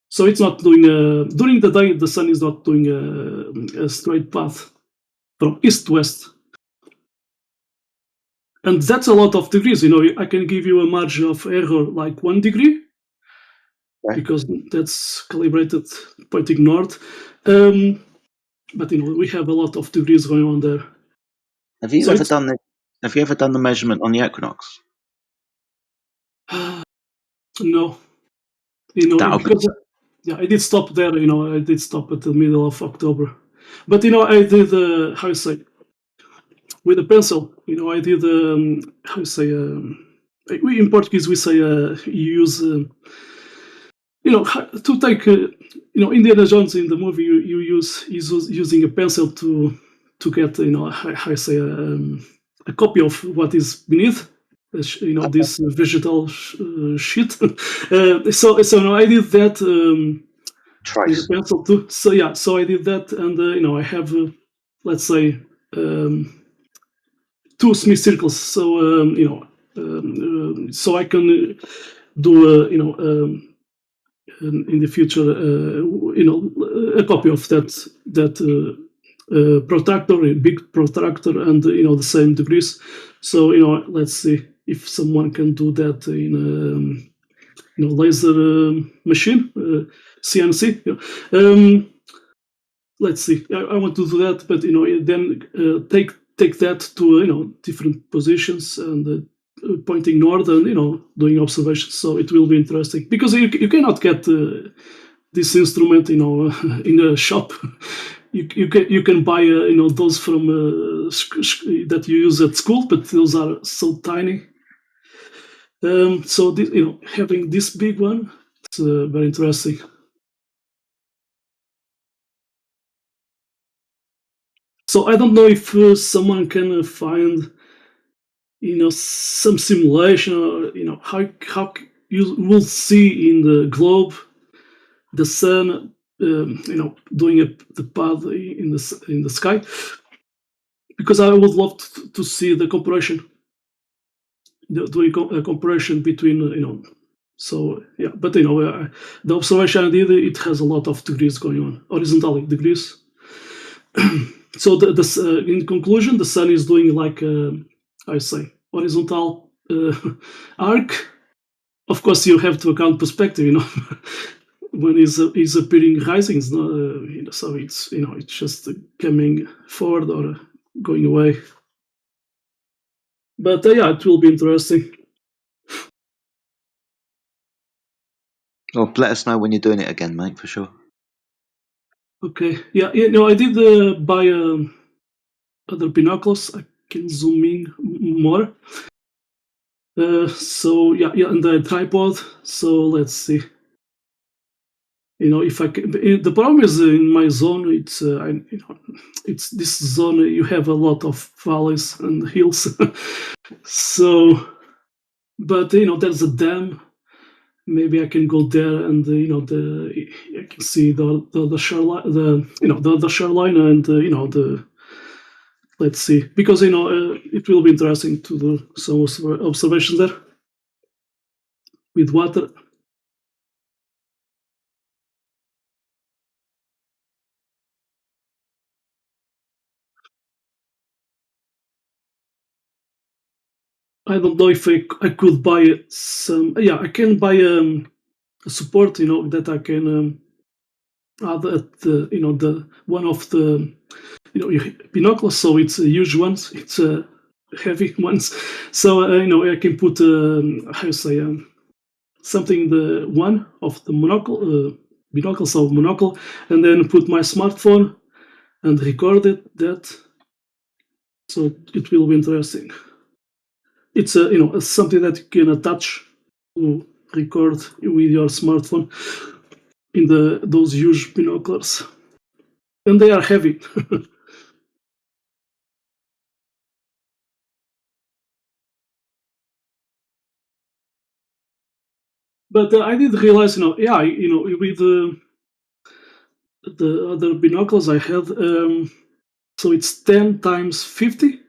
So it's not doing during the day. The sun is not doing a straight path from east to west, and that's a lot of degrees. I can give you a margin of error like 1 degree. Because that's calibrated pointing north. but we have a lot of degrees going on there. Have you So ever it's done the Have you ever done the measurement on the equinox? no, That'll be because I did stop there. I did stop at the middle of October, but I did how you say, with a pencil. I did how you say, in Portuguese we say you use to take Indiana Jones in the movie. You use using a pencil to get how you say a copy of what is beneath. This vegetal shit. So no, I did that with a trace. pencil too. So yeah, so I did that, and I have let's say two semicircles. So so I can do in the future a copy of that protractor, a big protractor, and the same degrees. So let's see if someone can do that in laser machine, CNC. Let's see. I want to do that, but then take that to different positions and pointing north and doing observations. So it will be interesting because you cannot get this instrument in a shop. You can buy those from that you use at school, but those are so tiny. So this, having this big one, it's very interesting. So I don't know if someone can find some simulation, or how you will see in the globe the sun doing the path in the sky, because I would love to see the comparison, doing a comparison between so yeah. But the observation I did, it has a lot of degrees going on, horizontal degrees. So in conclusion, the sun is doing like I say horizontal arc. Of course, you have to account perspective. When is appearing rising, it's not, so it's it's just coming forward or going away. But yeah, it will be interesting. Well, let us know when you're doing it again, mate, for sure. Okay, yeah, I did buy other binoculars. I can zoom in more. So yeah, and the tripod. So let's see. If I can, the problem is in my zone. It's it's this zone. You have a lot of valleys and hills. So, but there's a dam. Maybe I can go there, and I can see the shoreline, the shoreline, and the. Let's see, because it will be interesting to do some observations there with water. I don't know if I could buy some. Yeah, I can buy a support. That I can add at the one of the binoculars. So it's huge ones. It's heavy ones. So I can put how you say something the one of the monocle binocle, so monocle, and then put my smartphone and record that. So it will be interesting. It's something that you can attach to record with your smartphone in those huge binoculars, and they are heavy. But I did realize, yeah, with the other binoculars I had, so it's 10 times 50.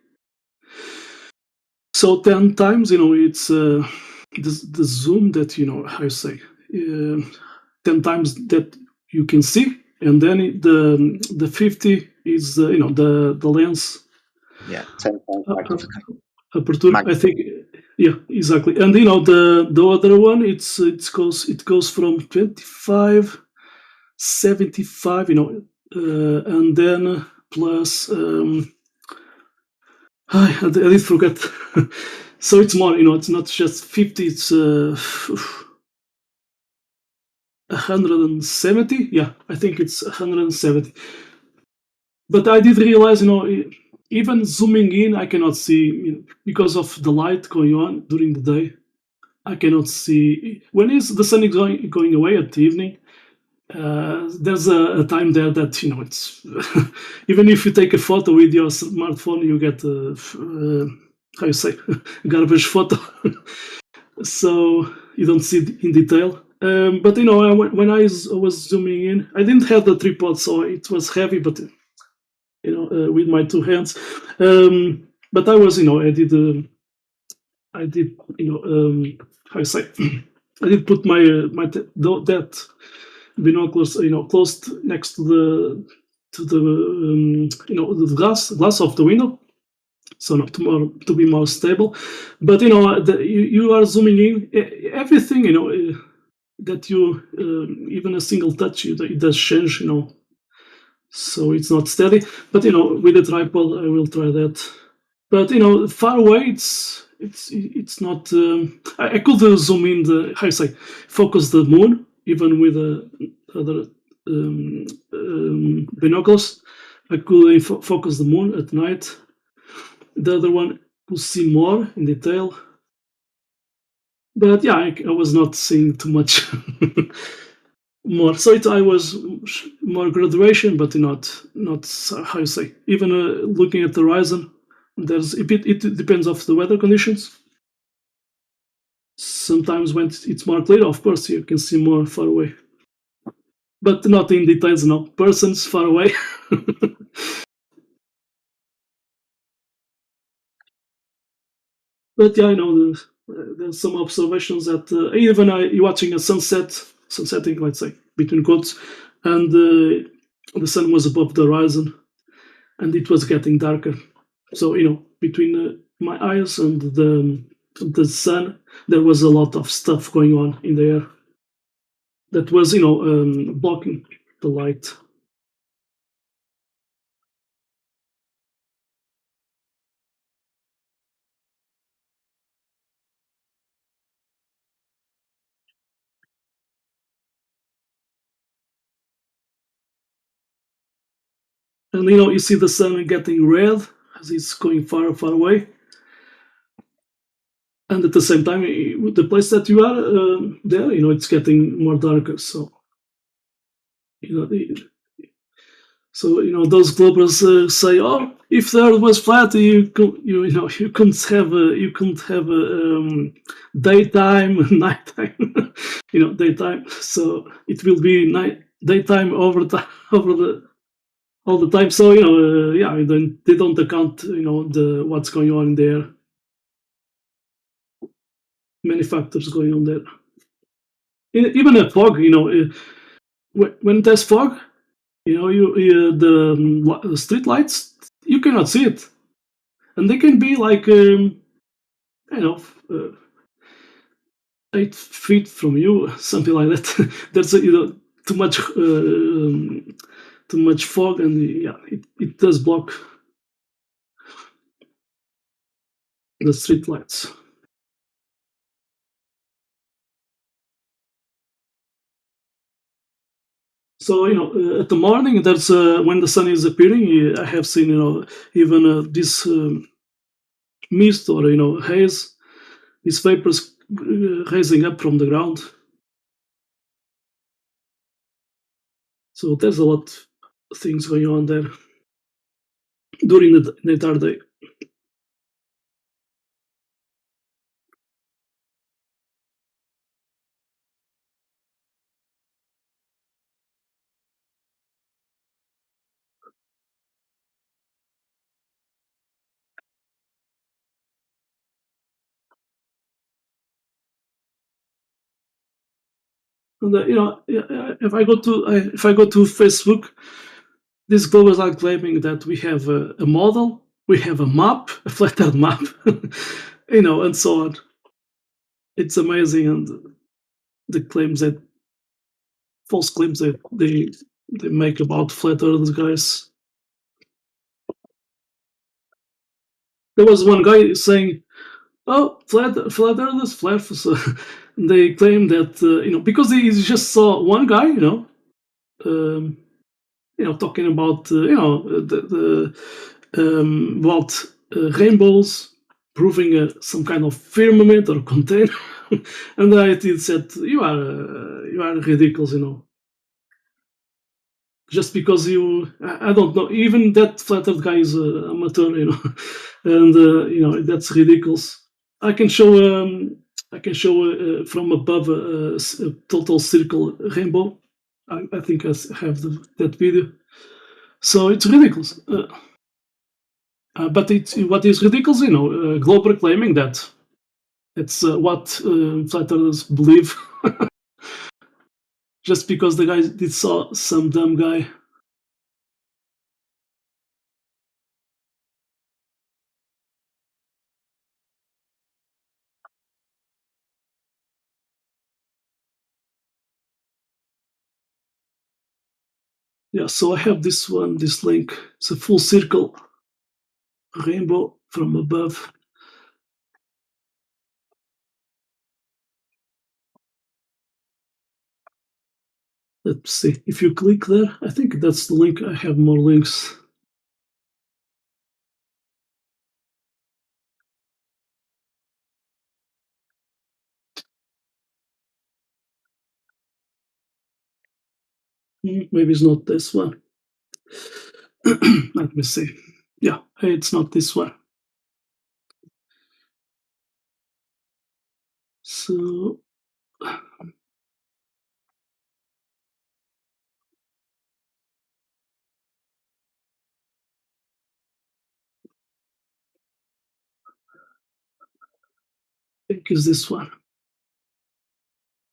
So 10 times, it's the zoom that how you say 10 times that you can see, and then the 50 is the lens. Yeah, 10 times magnification. Aperture, I think. Yeah, exactly. And the other one, it goes from 25, 75. and then plus I did forget. So it's more, it's not just 50, it's 170. Yeah, I think it's 170. But I did realize, even zooming in, I cannot see, because of the light going on during the day. I cannot see when the sun is going away at the evening. There's a time there that it's even if you take a photo with your smartphone, you get how you say garbage photo, so you don't see it in detail. But when I was zooming in, I didn't have the tripod, so it was heavy. But with my two hands, but I was I did how you say I did put my that binoculars close next to the glass of the window, so not to be more stable. But you are zooming in everything that you even a single touch it does change, so it's not steady. But with a tripod I will try that. But far away it's not. I could zoom in how you say focus the moon even with other binoculars. I could focus the moon at night. The other one could see more in detail. But yeah, I was not seeing too much more. So I was more graduation, but not how you say. Even looking at the horizon, it depends of the weather conditions. Sometimes when it's more clear, of course, you can see more far away. But not in details, no. Persons far away. But yeah, I know there's some observations that even you're watching a sunsetting, let's say, between quotes, and the sun was above the horizon, and it was getting darker. So between my eyes and the sun, there was a lot of stuff going on in the air that was blocking the light. And you see the sun getting red as it's going far, far away. And at the same time, the place that you are there, it's getting more darker. So, those globers say, "Oh, if the Earth was flat, you couldn't have a daytime, nighttime, daytime. So it will be daytime over all the time. So they don't account what's going on there. Many factors going on there. Even a fog, when there's fog, the street lights, you cannot see it, and they can be like 8 feet from you, something like that. There's too much fog, and it does block the street lights. So at the morning, there's when the sun is appearing. I have seen even this mist or haze, these vapors rising up from the ground. So there's a lot of things going on there during the entire day. And if I go to Facebook, these globals are claiming that we have a model, we have a map, a flat-out map, and so on. It's amazing, and the false claims that they they make about flat earth guys. There was one guy saying, "Oh, flat earthers, flat." So they claim that because they just saw one guy, talking about about rainbows, proving some kind of firmament or container, and I said, "You are ridiculous, Just because I don't know, even that flat earth guy is amateur, and that's ridiculous. I can show from above a total circle rainbow. I think I have that video. So it's ridiculous. But what is ridiculous, Globe claiming that it's what flat earthers believe, just because the guy did saw some dumb guy. Yeah, so I have this link. It's a full circle rainbow from above. Let's see. If you click there, I think that's the link. I have more links. Maybe it's not this one. Let me see. Yeah, it's not this one. So I think it's this one.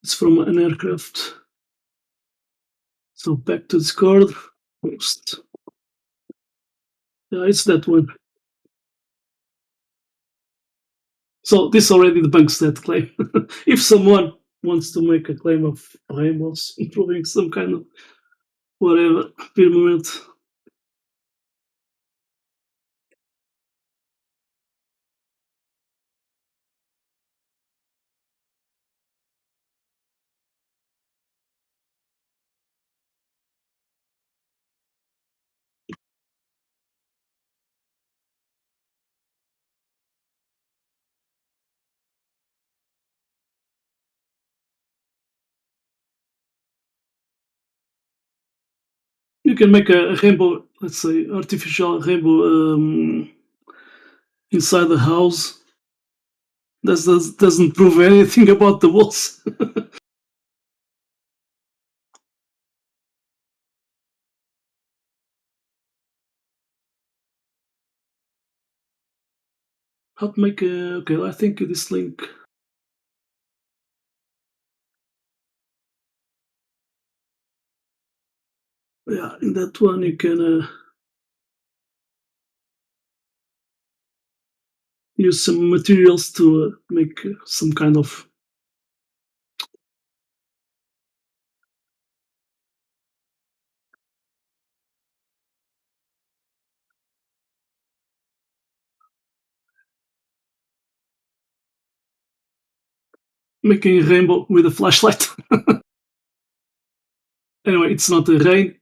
It's from an aircraft. So back to Discord. Post. Yeah, it's that one. So this already debunks that claim. If someone wants to make a claim of rainbows improving some kind of whatever firmament, you can make a rainbow, let's say artificial rainbow inside the house. That doesn't prove anything about the walls. How to make a... Okay, I think this link... Yeah, in that one you can use some materials to make some kind of... Making a rainbow with a flashlight. Anyway, it's not a rain.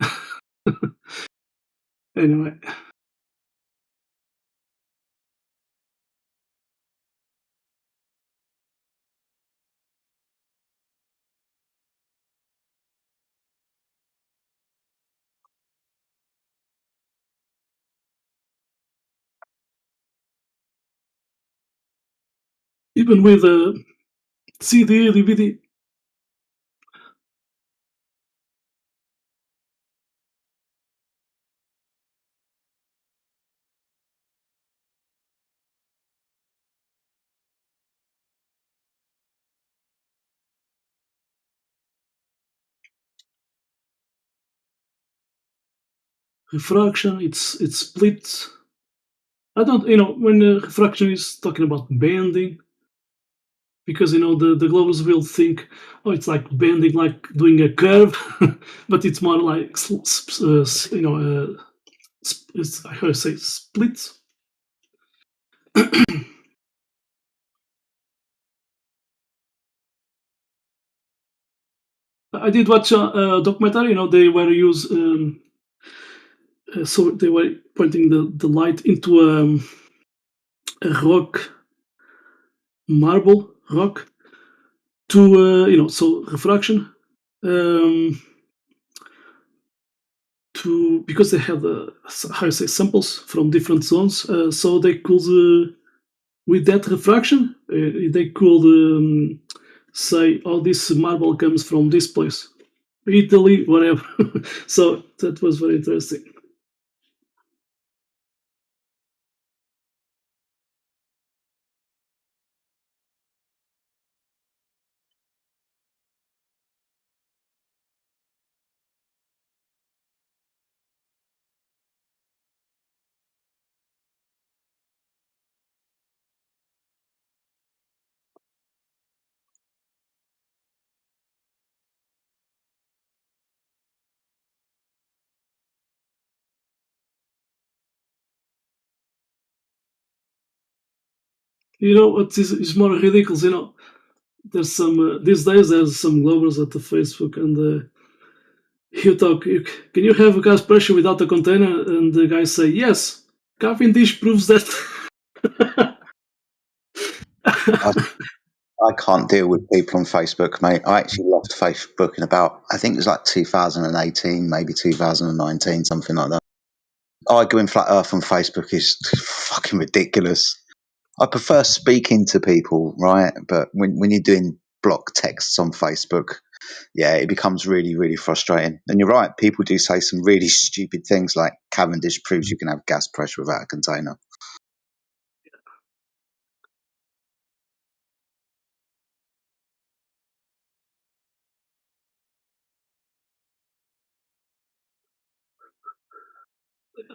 Anyway. Even with a CD, DVD. Refraction, it's split. I don't, when refraction is talking about bending, because the globes will think, oh, it's like bending, like doing a curve, but it's more like it's, how do I say, splits. I did watch a documentary. They were so they were pointing the light into a rock, marble rock, to so refraction. To because they had how you say, samples from different zones, so they could with that refraction they could say, oh, this marble comes from this place, Italy, whatever. So that was very interesting. What is more ridiculous? There's some these days. There's some Globers at the Facebook, and you talk. Can you have a gas pressure without a container? And the guys say yes. Cavendish proves that. I can't deal with people on Facebook, mate. I actually left Facebook in about, I think it was like 2018, maybe 2019, something like that. Arguing flat earth on Facebook is fucking ridiculous. I prefer speaking to people, right? But when you're doing block texts on Facebook, yeah, it becomes really, really frustrating. And you're right, people do say some really stupid things like Cavendish proves you can have gas pressure without a container.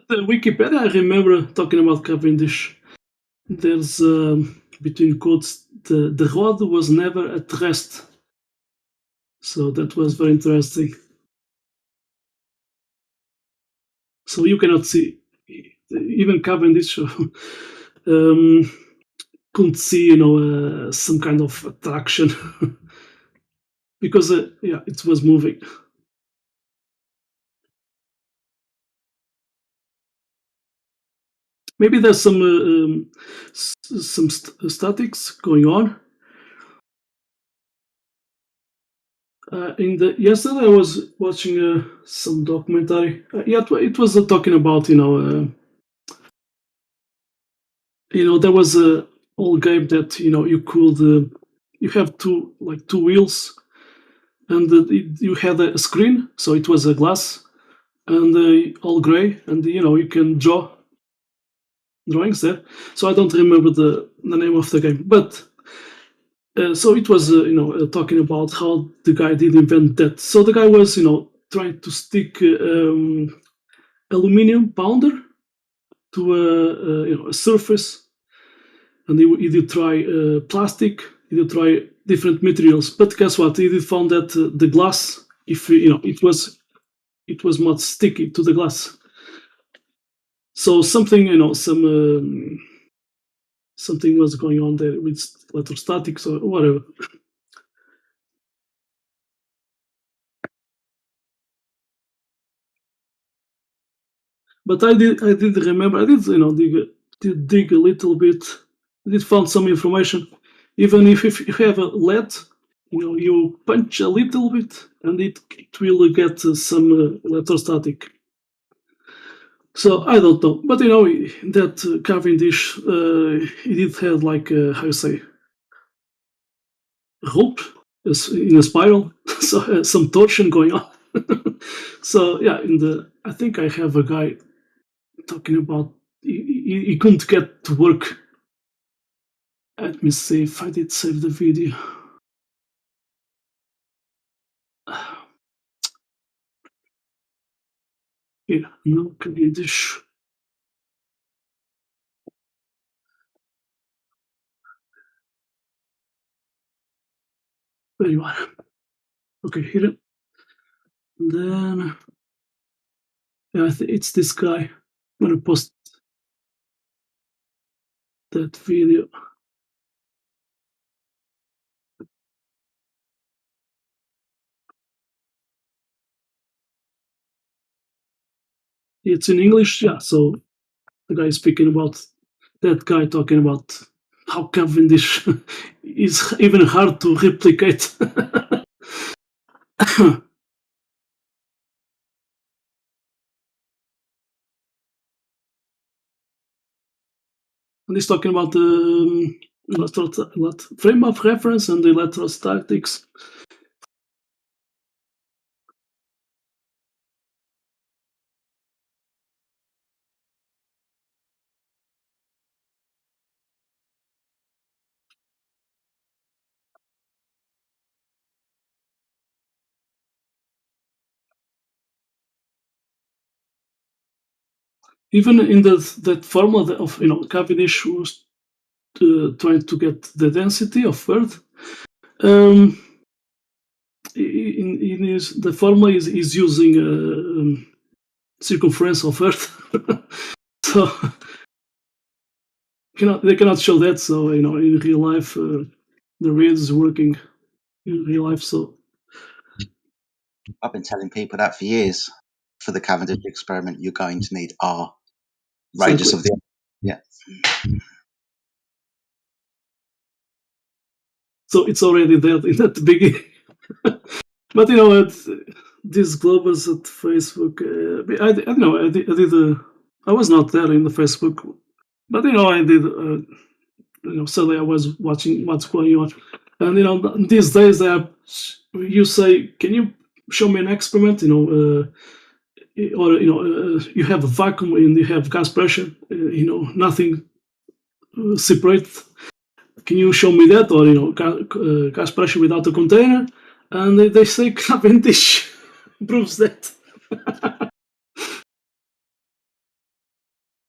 The Wikipedia, I remember talking about Cavendish. There's between quotes, the rod was never at rest. So that was very interesting. So you cannot see, even Cavendish couldn't see, some kind of attraction because it was moving. Maybe there's some statics going on. Yesterday I was watching some documentary. It was talking about there was a old game that you could you have two wheels, and you had a screen, so it was a glass and all gray, and you can draw drawings there. So I don't remember the name of the game, but so it was talking about how the guy did invent that. So the guy was trying to stick aluminum powder to a surface, and he did try plastic, he did try different materials, but guess what? He did found that the glass, if it was not sticky to the glass. So something something was going on there with electrostatics or whatever. But I did remember, I did dig a little bit. I did found some information. Even if you have a LED, you punch a little bit and it will get some electrostatic. So I don't know, but that Cavendish, he did have like how you say, rope in a spiral, so some torsion going on. So yeah, I think I have a guy talking about he couldn't get to work. Let me see if I did save the video. Yeah, no Cavendish. There you are. Okay, here. And then yeah, I think it's this guy. I'm gonna post that video. It's in English, yeah. So the guy speaking about that guy talking about how Cavendish is even hard to replicate. And he's talking about the frame of reference and the electrostatics. Even in that formula of Cavendish was trying to get the density of Earth. The formula is using circumference of Earth, so they cannot show that. So in real life, the ray is working in real life. So I've been telling people that for years. For the Cavendish experiment, you're going to need R radius of the yeah. So it's already there in that beginning. But these globals at Facebook, I don't know. I did. I was not there in the Facebook, but I did. Suddenly I was watching what's going on, and these days you say, "Can you show me an experiment?" Or you have a vacuum and you have gas pressure. Nothing separate. Can you show me that? Or gas pressure without a container? And they say Cavendish proves that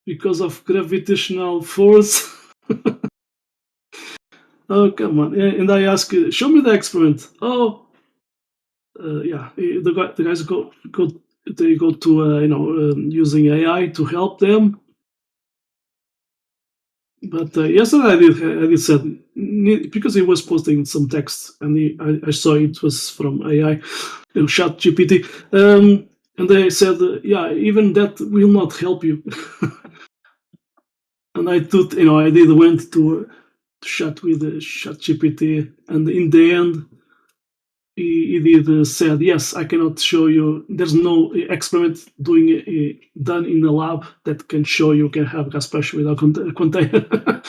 because of gravitational force. Oh, come on. And I ask, show me the experiment. Oh, yeah. The guys go to using AI to help them. But yesterday I did said, because he was posting some text and I saw it was from AI, Chat GPT, and they said, yeah, even that will not help you. And I thought, I did went to chat with Chat GPT, and in the end, he did said, yes, I cannot show you. There's no experiment done in a lab that can show you can have gas pressure without container.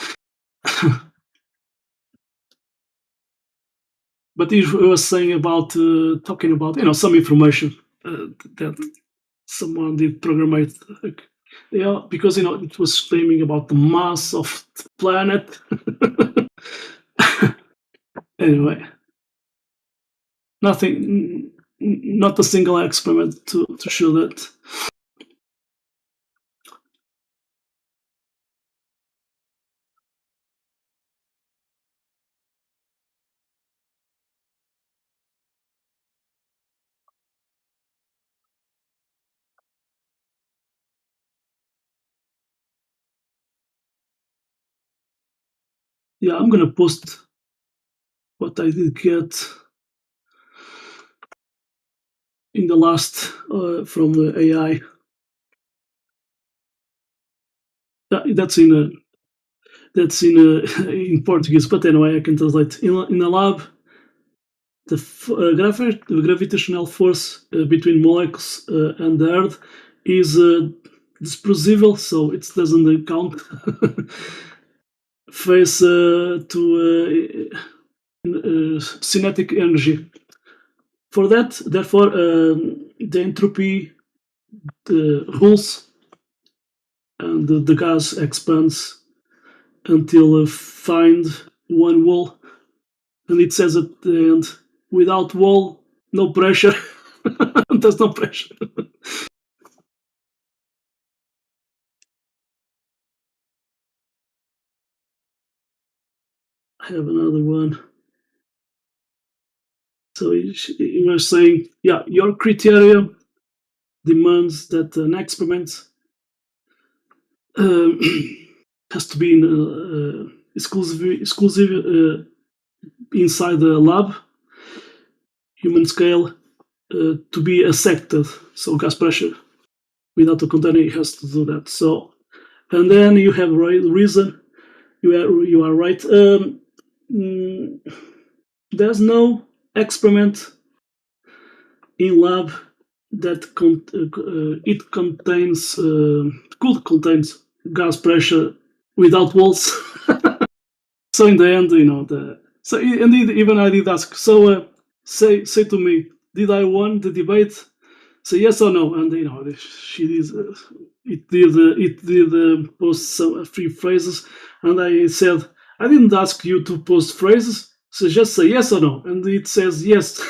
But he was saying about talking about some information that someone did program it. Because it was claiming about the mass of the planet. Anyway, nothing, not a single experiment to show that. Yeah, I'm gonna post what I did get in the last from the AI. That's in in Portuguese, but anyway, I can translate. In a lab, the gravitational force between molecules and the Earth is dispersible, so it doesn't count face to kinetic energy. For that, therefore, the entropy rules, and the gas expands until find one wall, and it says at the end, without wall, no pressure. There's no pressure. I have another one. So you were saying, yeah, your criteria demands that an experiment has to be exclusive inside the lab, human scale, to be accepted. So gas pressure without a container, it has to do that. So, and then you have reason. You are right. There's no experiment in lab that it contains could contains gas pressure without walls. So in the end, so indeed, even I did ask. So say to me, did I won the debate? Say yes or no, and she did. It did post a few phrases, and I said I didn't ask you to post phrases, so just say yes or no, and it says yes.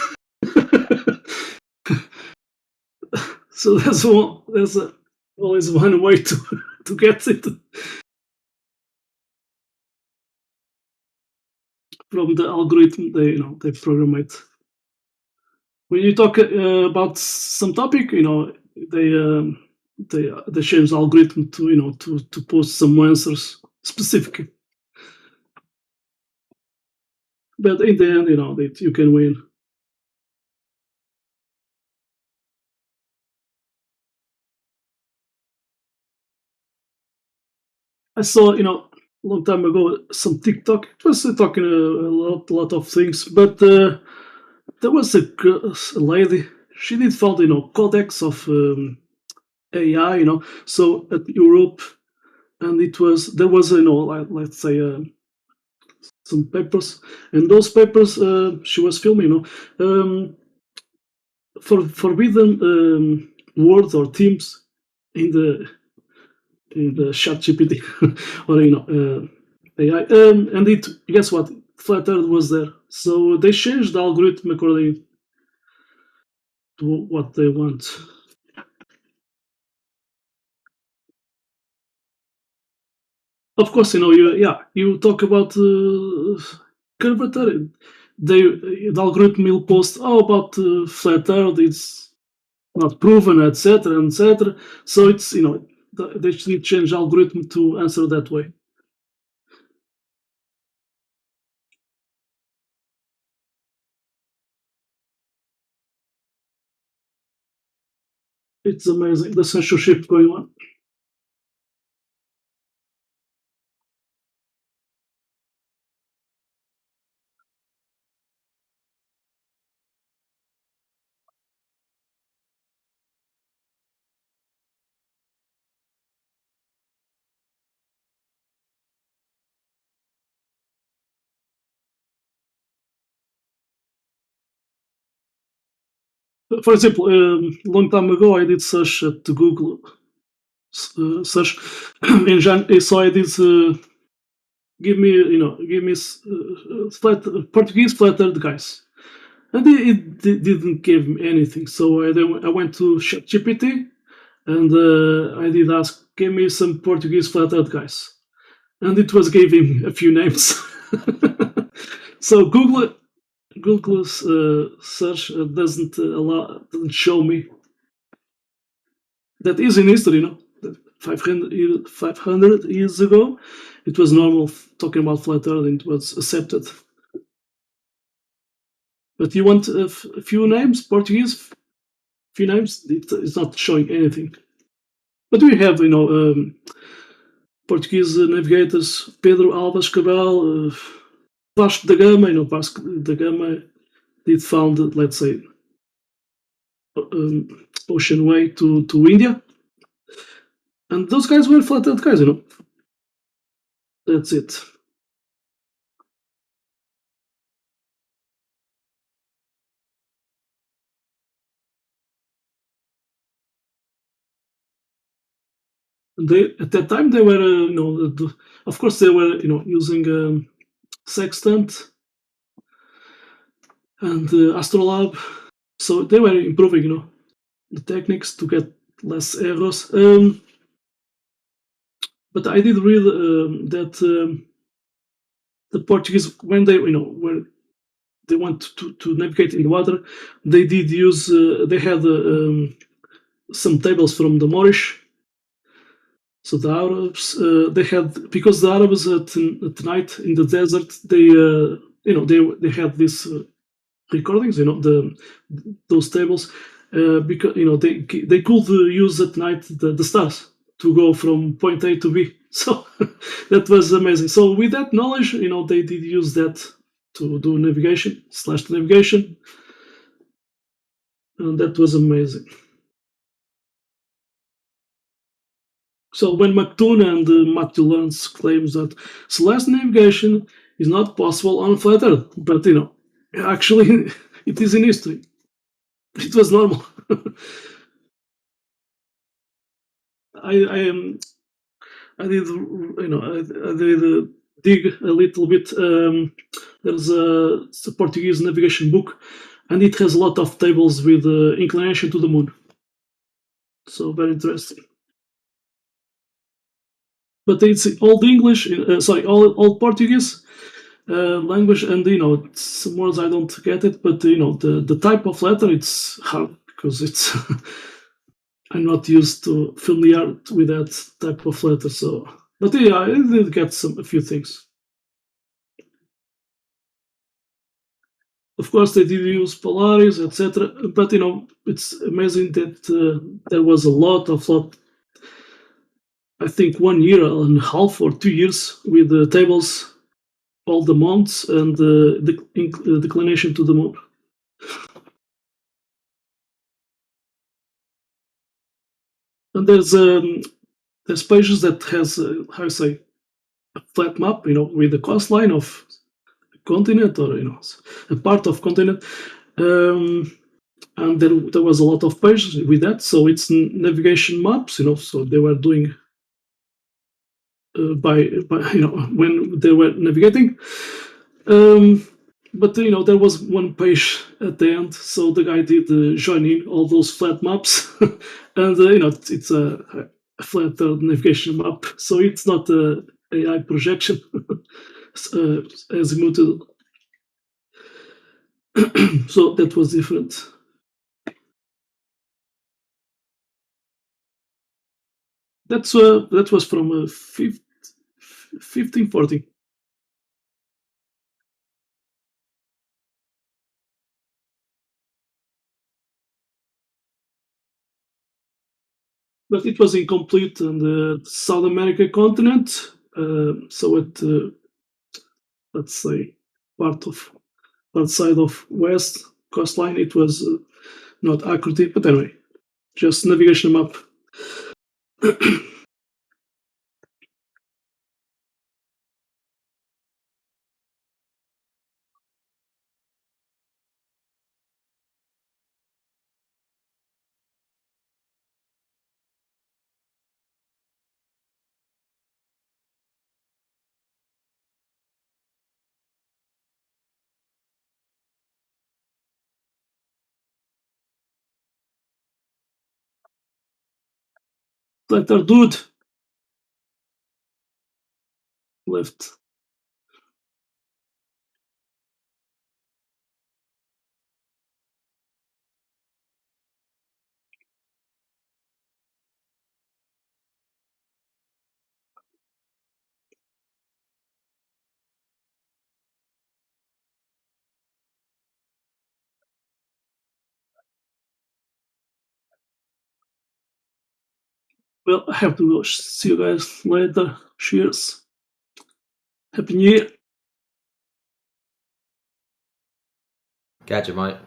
So there's always one way to get it from the algorithm they program it. When you talk about some topic, they change the algorithm to post some answers specifically. But in the end, you can win. I saw, a long time ago, some TikTok. It was talking a lot of things, but there was a lady. She did found, codex of AI, So at Europe, and there was, let's say, some papers, and those papers she was filming, for forbidden words or themes in the chat GPT or AI, and guess what? Flat Earth was there, so they changed the algorithm according to what they want. Of course, you talk about curvature. The algorithm will post about flat Earth. It's not proven, etc., etc. So it's they should change algorithm to answer that way. It's amazing the censorship going on. For example, a long time ago, I did search at Google search engine, so I did give me Portuguese flat earth guys, and it didn't give me anything. So I went to ChatGPT, and I did ask, give me some Portuguese flat earth guys, and it was giving a few names. So Google's search doesn't show me that is in history. 500 years ago, it was normal talking about flat Earth, and it was accepted. But you want a few names, Portuguese, few names, it's not showing anything. But we have, Portuguese navigators, Pedro Alves Cabral, Vasco da Gama. Vasco da Gama did found, let's say, ocean way to India, and those guys were flat Earth guys. That's it. At that time they were, of course they were, using sextant and astrolabe, so they were improving, the techniques to get less errors. But I did read that the Portuguese, when they, were they want to navigate in the water, they did use. They had some tables from the Moorish. So the Arabs, they had, because the Arabs at night in the desert, they they had these recordings, those tables, because they could use at night the stars to go from point A to B. So that was amazing. So with that knowledge, they did use that to do navigation, and that was amazing. So when McToon and Matthew Lawrence claims that celestial navigation is not possible on flat Earth, but actually it is in history. It was normal. I did I did dig a little bit. There's a Portuguese navigation book, and it has a lot of tables with inclination to the moon. So very interesting. But it's old English, old Portuguese language, and some words I don't get it, but the type of letter, it's hard because it's I'm not used to familiar with that type of letter. So, but yeah, I did get a few things. Of course, they did use Polaris, etc. But it's amazing that there was a lot. I think 1 year and a half or 2 years with the tables, all the months, and the declination to the moon. And there's pages that has how you say, a flat map, with the coastline of a continent, or a part of continent. And there was a lot of pages with that, so it's navigation maps, so they were doing by when they were navigating. But there was one page at the end, so the guy did join in all those flat maps, and it's a flat navigation map, so it's not a AI projection, azimuthal. So that was different. That was from 1540. But it was incomplete on the South America continent. So let's say part side of west coastline, it was not accurate. But anyway, just navigation map. Letter dude left. Well, I have to go. See you guys later. Cheers. Happy New Year. Gotcha, mate.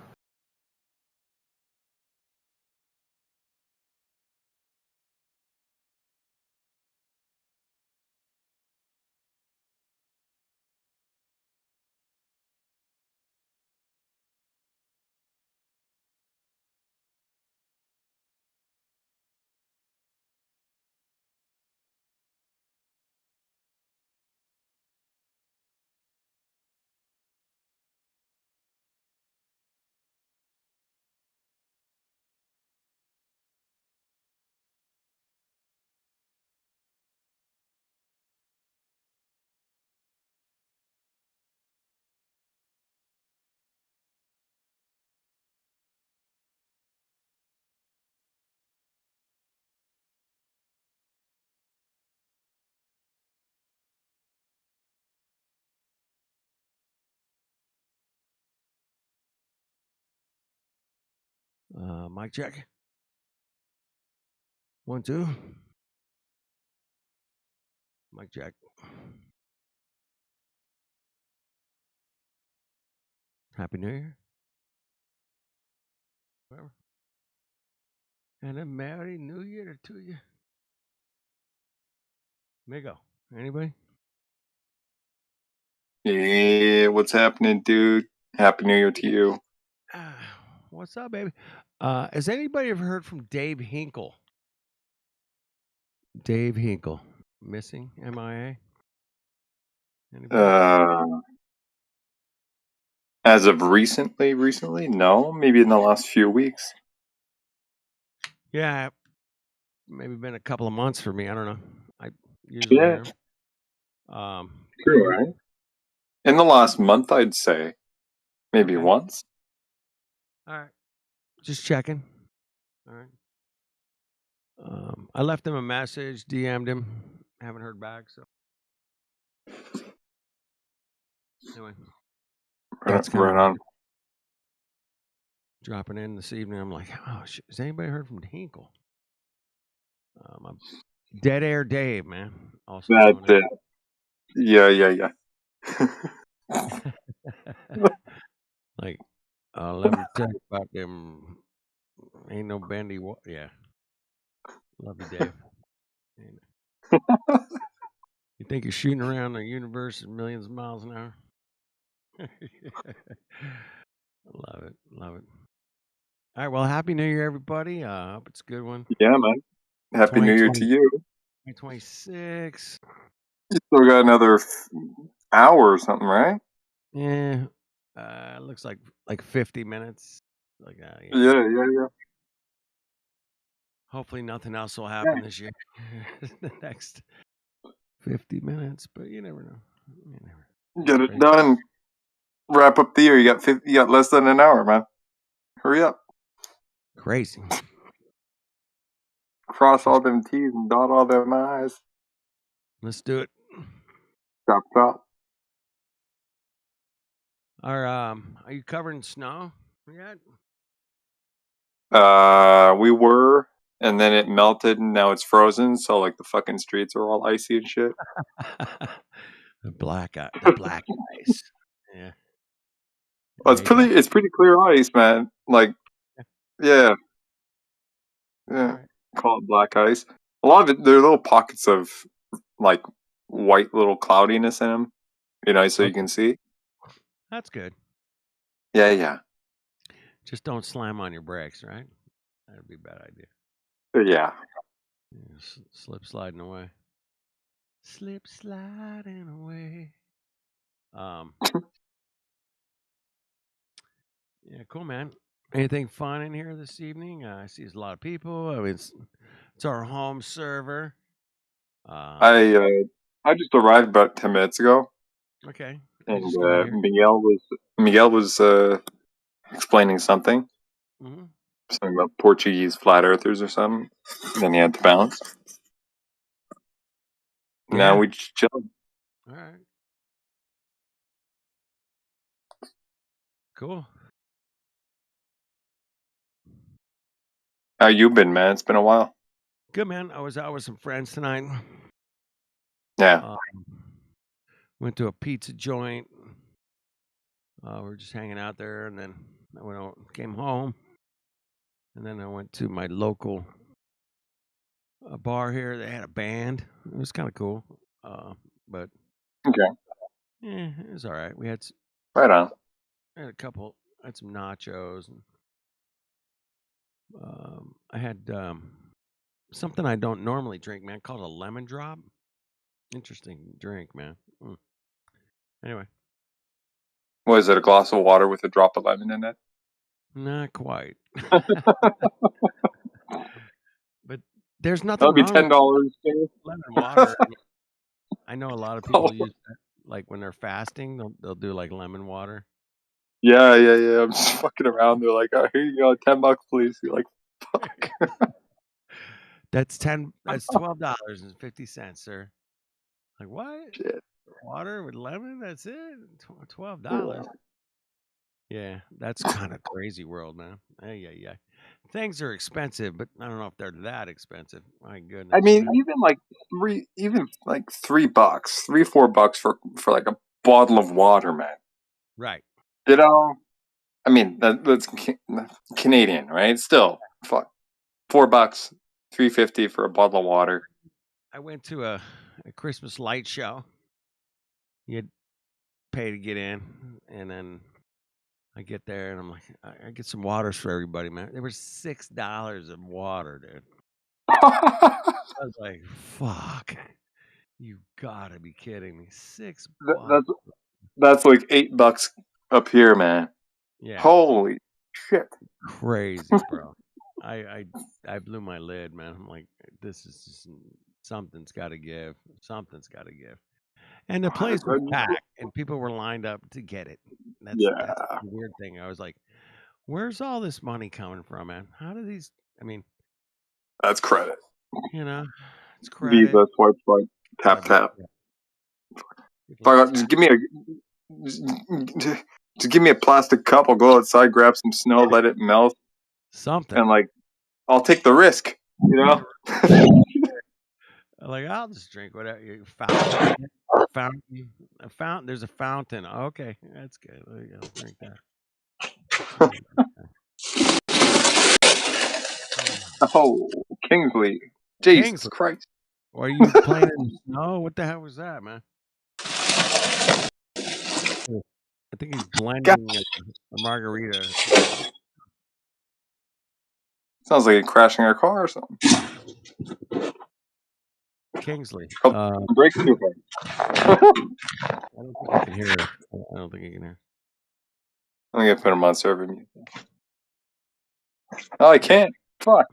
Mic check. 1, 2. Mic check. Happy New Year. Whatever. And a Merry New Year to you. Migo. Anybody? Yeah, what's happening, dude? Happy New Year to you. What's up, baby? Has anybody ever heard from Dave Hinkle? Dave Hinkle. Missing? MIA? Anybody? As of recently, no, maybe in the last few weeks. Yeah, maybe been a couple of months for me. I don't know. I usually hear him. True, right? In the last month, I'd say maybe once. All right, just checking. All right. I left him a message, DM'd him. Haven't heard back. So anyway, that's kind right of on. dropping in this evening. I'm like, oh shit, has anybody heard from Hinkle? Dead Air Dave, man. Also That's it. Yeah. Like, let me tell you about them. Ain't no bendy. Yeah. Love you, Dave. You think you're shooting around the universe at millions of miles an hour? Love it. All right. Well, Happy New Year, everybody. Hope it's a good one. Yeah, man. Happy New Year to you. 2026. You still got another hour or something, right? Yeah. Looks like 50 minutes. Like Yeah. Hopefully nothing else will happen this year. The next 50 minutes, but you never know. Get it done. Wrap up the year. You got less than an hour, man. Hurry up. Crazy. Cross all them T's and dot all them I's. Let's do it. Chop. Are you covering snow yet? We were, and then it melted, and now it's frozen. So like the fucking streets are all icy and shit. The black ice. Yeah. Well, it's pretty clear ice, man. Like, yeah. Call it black ice. A lot of it, there are little pockets of like white little cloudiness in them. So you can see. That's good. Yeah. Just don't slam on your brakes, right? That'd be a bad idea. Yeah. Slip sliding away. Slip sliding away. Yeah, cool, man. Anything fun in here this evening? I see there's a lot of people. I mean, it's our home server. I just arrived about 10 minutes ago. Okay. And Miguel was explaining something. Mm-hmm. Something about Portuguese flat earthers or something. And then he had to bounce. Yeah. Now we just chilling. All right. Cool. How you been, man? It's been a while. Good, man. I was out with some friends tonight. Yeah. Went to a pizza joint. We were just hanging out there, and then I went out, came home, and then I went to my local bar here. They had a band. It was kind of cool, but okay. It was all right. We had right on. I had some nachos, and I had something I don't normally drink, man, called a lemon drop. Interesting drink, man. Anyway. Was it a glass of water with a drop of lemon in it? Not quite. But there's nothing That'll be wrong $10. with lemon water. I know a lot of people use that, like when they're fasting, they'll do like lemon water. Yeah. I'm just fucking around. They're like, "Oh, here you go, $10, please." You're like, "Fuck." That's $12.50, sir. Like what? Shit. Water with lemon? That's it? $12. Yeah, that's kind of crazy world, man. Yeah. Things are expensive, but I don't know if they're that expensive. My goodness. I mean, even like $3, $4 for like a bottle of water, man. Right. You know, I mean that's Canadian, right? Still, fuck, $4, $3.50 for a bottle of water. I went to a Christmas light show. You'd pay to get in, and then I get there, and I'm like, I get some waters for everybody, man. There was $6 of water, dude. I was like, fuck. You gotta be kidding me. $6. That's like $8 up here, man. Yeah. Holy shit. Crazy, bro. I blew my lid, man. I'm like, this is just, something's got to give. Something's got to give. And the place was packed, and people were lined up to get it. That's the weird thing. I was like, where's all this money coming from, man? How do these? I mean, that's credit. You know, it's credit. Visa, swipe, tap, tap. Just give me just give me a plastic cup. I'll go outside, grab some snow, let it melt. Something. And like, I'll take the risk, you know? Like, I'll just drink whatever. Fountain. There's a fountain. Okay, that's good. There you go. Drink that. Oh, Kingsley. Jesus Christ. Are you playing in the snow? What the hell was that, man? I think he's blending a margarita. Sounds like he's crashing our car or something. Kingsley. Break too hard. I don't think I can hear it. I don't think I can hear. I'm gonna put him on server mute. Oh, I can't. Fuck.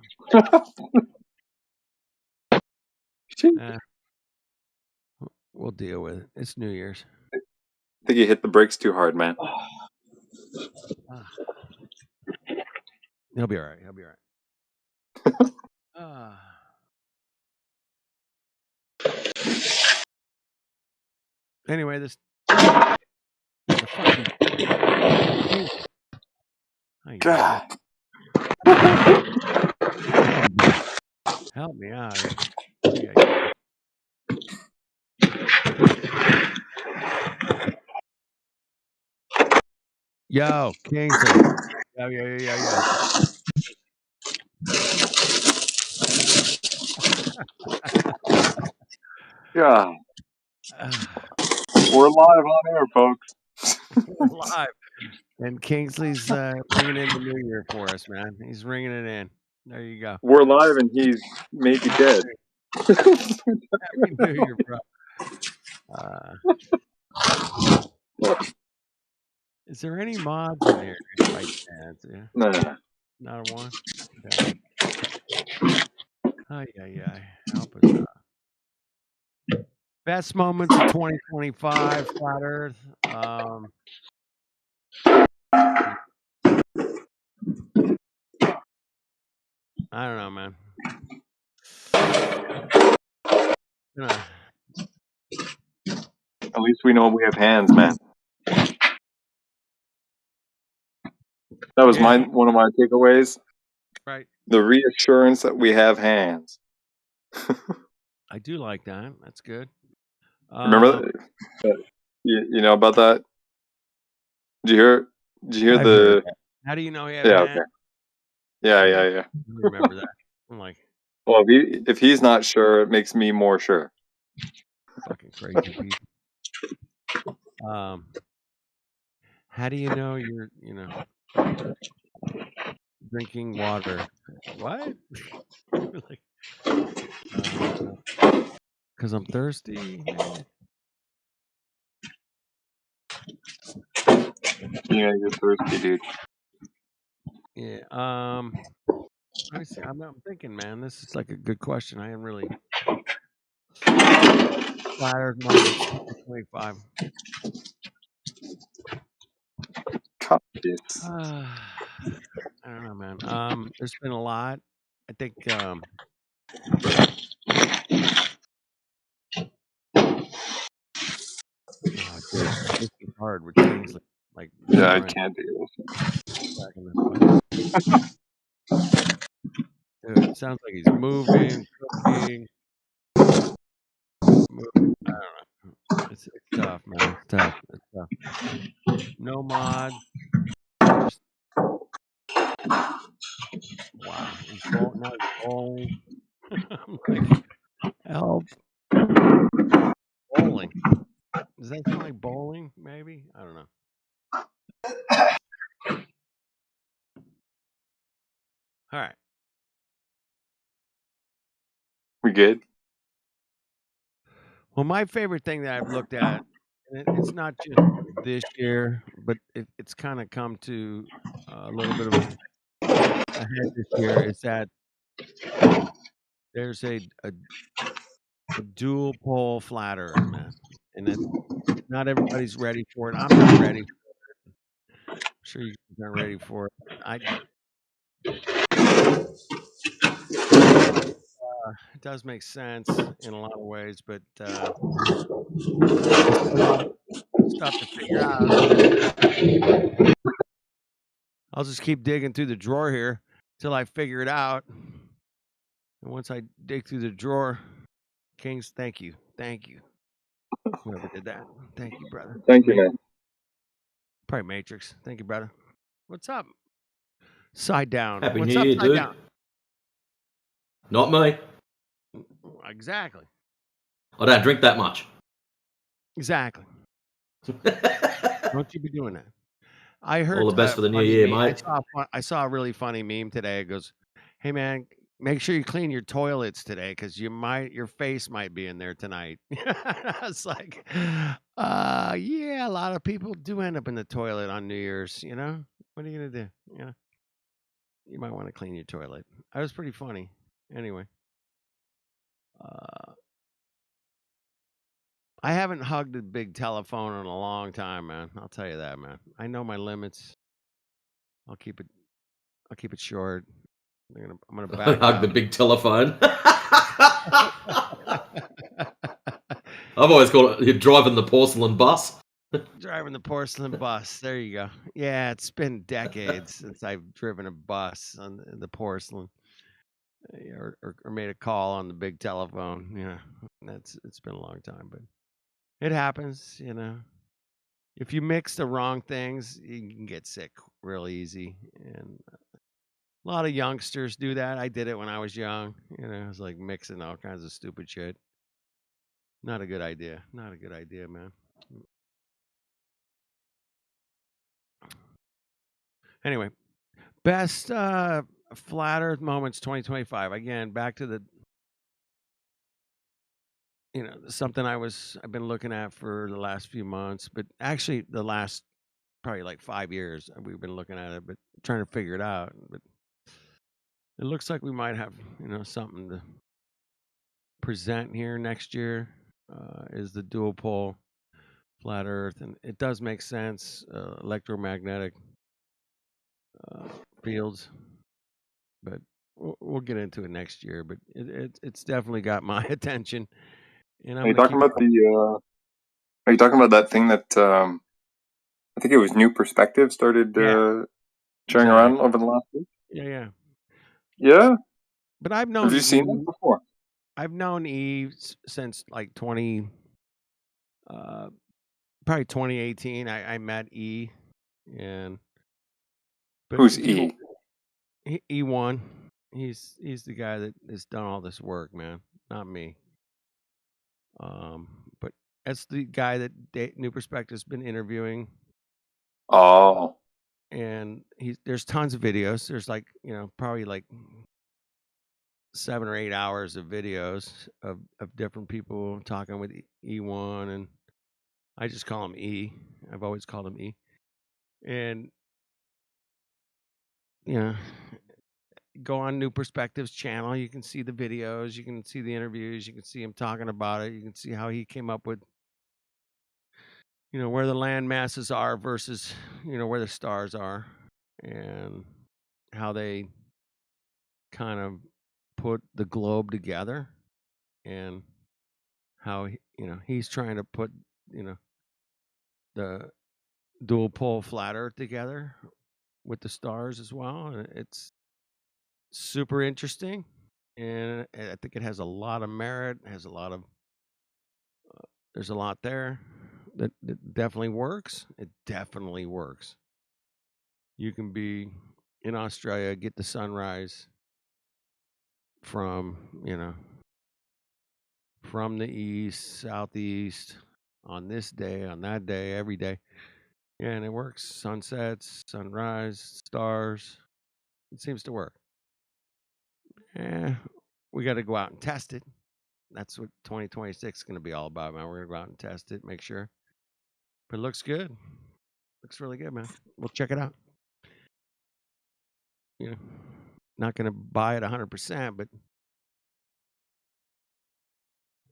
We'll deal with it. It's New Year's. I think you hit the brakes too hard, man. He'll be all right. He'll be all right. Anyway, this. God. Help me out. Yo, Kingsley. Yeah. God. We're live on air, folks. We're live. And Kingsley's ringing in the New Year for us, man. He's ringing it in. There you go. We're live and he's maybe dead. Happy New Year, bro. Is there any mods in there by chance? Yeah. Nah. Not a one? Okay. Yeah. Help us out. Best moments of 2025, Flat Earth. I don't know, man. At least we know we have hands, man. That was one of my takeaways. Right. The reassurance that we have hands. I do like that. That's good. Remember that? You know about that? Did you hear I've heard that. How do you know he had a hand? Okay. Yeah. I remember that. I'm like, well, if he's not sure, it makes me more sure. Fucking crazy people. How do you know you're, drinking water? What? Because I'm thirsty. Yeah, you're thirsty, dude. Yeah. Let me see. I'm thinking, man. This is like a good question. I am really flattered. Moments 25. I don't know, man. There's been a lot. I think. Oh, dude, this is hard with Kingsley. like Yeah, I boomerang can't do back in this place. Dude, it sounds like he's moving, cooking. I don't know. It's tough, man. It's tough. It's tough. No mod. Just wow. Now he's bowling. I'm like, help. Bowling. Does that sound like bowling? Maybe. I don't know. All right. We good? Well, my favorite thing that I've looked at, and it's not just this year, but it's kind of come to a little bit of a head this year, is that there's a dual pole flat Earth, man, and that not everybody's ready for it. I'm not ready. I'm sure you guys aren't ready for it. It does make sense in a lot of ways, but there's still a lot of stuff to figure out. I'll just keep digging through the drawer here till I figure it out. And once I dig through the drawer, Kings, thank you. Thank you. Whoever did that. Thank you, brother. Thank you, man. Probably Matrix. Thank you, brother. What's up? Side down. Happy What's New up, Year, side dude. down? Not me. Exactly. I don't drink that much. Exactly. Don't you be doing that. I heard All the best for the new funny year, meme. mate. I saw a really funny meme today. It goes, "Hey man, make sure you clean your toilets today because your face might be in there tonight." I was like, yeah, a lot of people do end up in the toilet on New Year's. You know, what are you gonna do? You know, you might want to clean your toilet. That was pretty funny. Anyway, I haven't hugged a big telephone in a long time, man. I'll tell you that, man. I know my limits. I'll keep it short. I'm gonna back Hug out. the big telephone. I've always called it you're driving the porcelain bus. Driving the porcelain bus. There you go. Yeah, it's been decades since I've driven a bus on the porcelain, or made a call on the big telephone. Yeah, it's been a long time, but it happens. You know, if you mix the wrong things, you can get sick real easy, and a lot of youngsters do that. I did it when I was young. You know, it was like mixing all kinds of stupid shit. Not a good idea. Not a good idea, man. Anyway, best flat Earth moments 2025. Again, back to the something I've been looking at for the last few months, but actually the last probably like 5 years we've been looking at it, but trying to figure it out. But it looks like we might have something to present here next year. Is the dual pole flat Earth, and it does make sense. Electromagnetic fields, but we'll get into it next year. But it's definitely got my attention, and I'm Are you gonna talking keep. about Are you talking about that thing that I think it was New Perspective started sharing Exactly. around over the last week? Yeah. Yeah. But I've Have known you seen it before? I've known Eve since like probably 2018. I met E, and but Who's people E? E1. He's the guy that has done all this work, man. Not me. But that's the guy that New Perspective's been interviewing. Oh. And there's tons of videos. There's like probably like 7 or 8 hours of videos of different people talking with E1, and I just call him E. I've always called him E. And go on New Perspectives channel. You can see the videos. You can see the interviews. You can see him talking about it. You can see how he came up with where the land masses are versus where the stars are, and how they kind of put the globe together, and how he's trying to put the dual pole flat Earth together with the stars as well. And it's super interesting, and I think it has a lot of merit. Has a lot of there's a lot there that definitely works. It definitely works. You can be in Australia, get the sunrise from from the east, southeast, on this day, on that day, every day. Yeah, and it works. Sunsets, sunrise, stars. It seems to work. Yeah, we got to go out and test it. That's what 2026 is going to be all about, man. We're going to go out and test it, make sure. But it looks good. Looks really good, man. We'll check it out. Not going to buy it 100%, but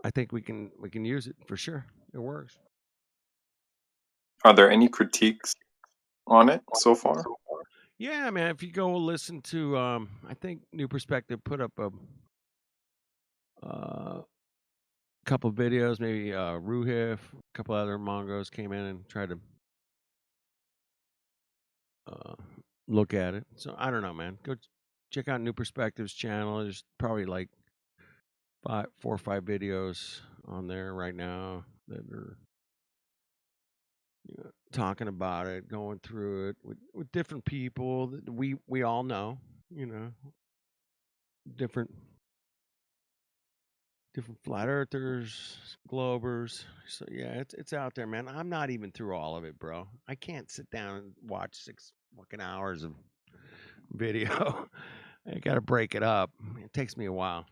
I think we can use it for sure. It works. Are there any critiques on it so far? Yeah, man. If you go listen to, I think New Perspective put up a couple videos. Maybe Ruhif, a couple other Mongos came in and tried to look at it. So I don't know, man. Go check out New Perspective's channel. There's probably like 4 or 5 videos on there right now that are talking about it, going through it with different people that we all know, different flat earthers, globers. So yeah, it's out there, man. I'm not even through all of it, bro. I can't sit down and watch 6 fucking hours of video. I got to break it up. It takes me a while.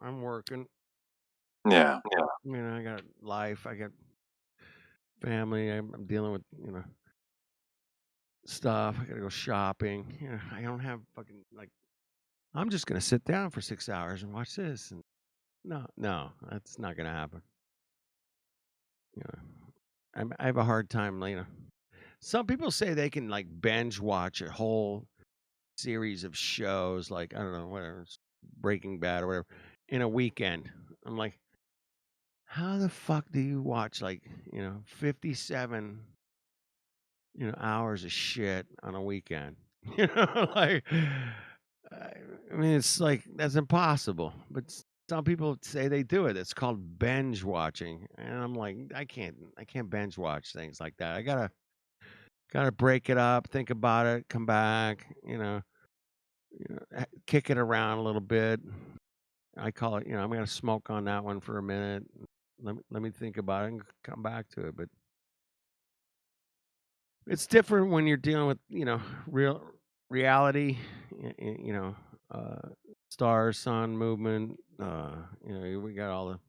I'm working. Yeah. I got life. I got family. I'm dealing with stuff. I gotta go shopping. I don't have fucking like. I'm just gonna sit down for 6 hours and watch this. And no, that's not gonna happen. I have a hard time. Some people say they can like binge watch a whole series of shows, like I don't know, whatever, Breaking Bad or whatever, in a weekend. I'm like, how the fuck do you watch 57 hours of shit on a weekend? Like, I mean, it's like that's impossible. But some people say they do it. It's called binge watching, and I'm like, I can't binge watch things like that. I gotta break it up, think about it, come back, kick it around a little bit. I call it, I'm gonna smoke on that one for a minute. Let me think about it and come back to it. But it's different when you're dealing with real reality, star, sun movement. We got all the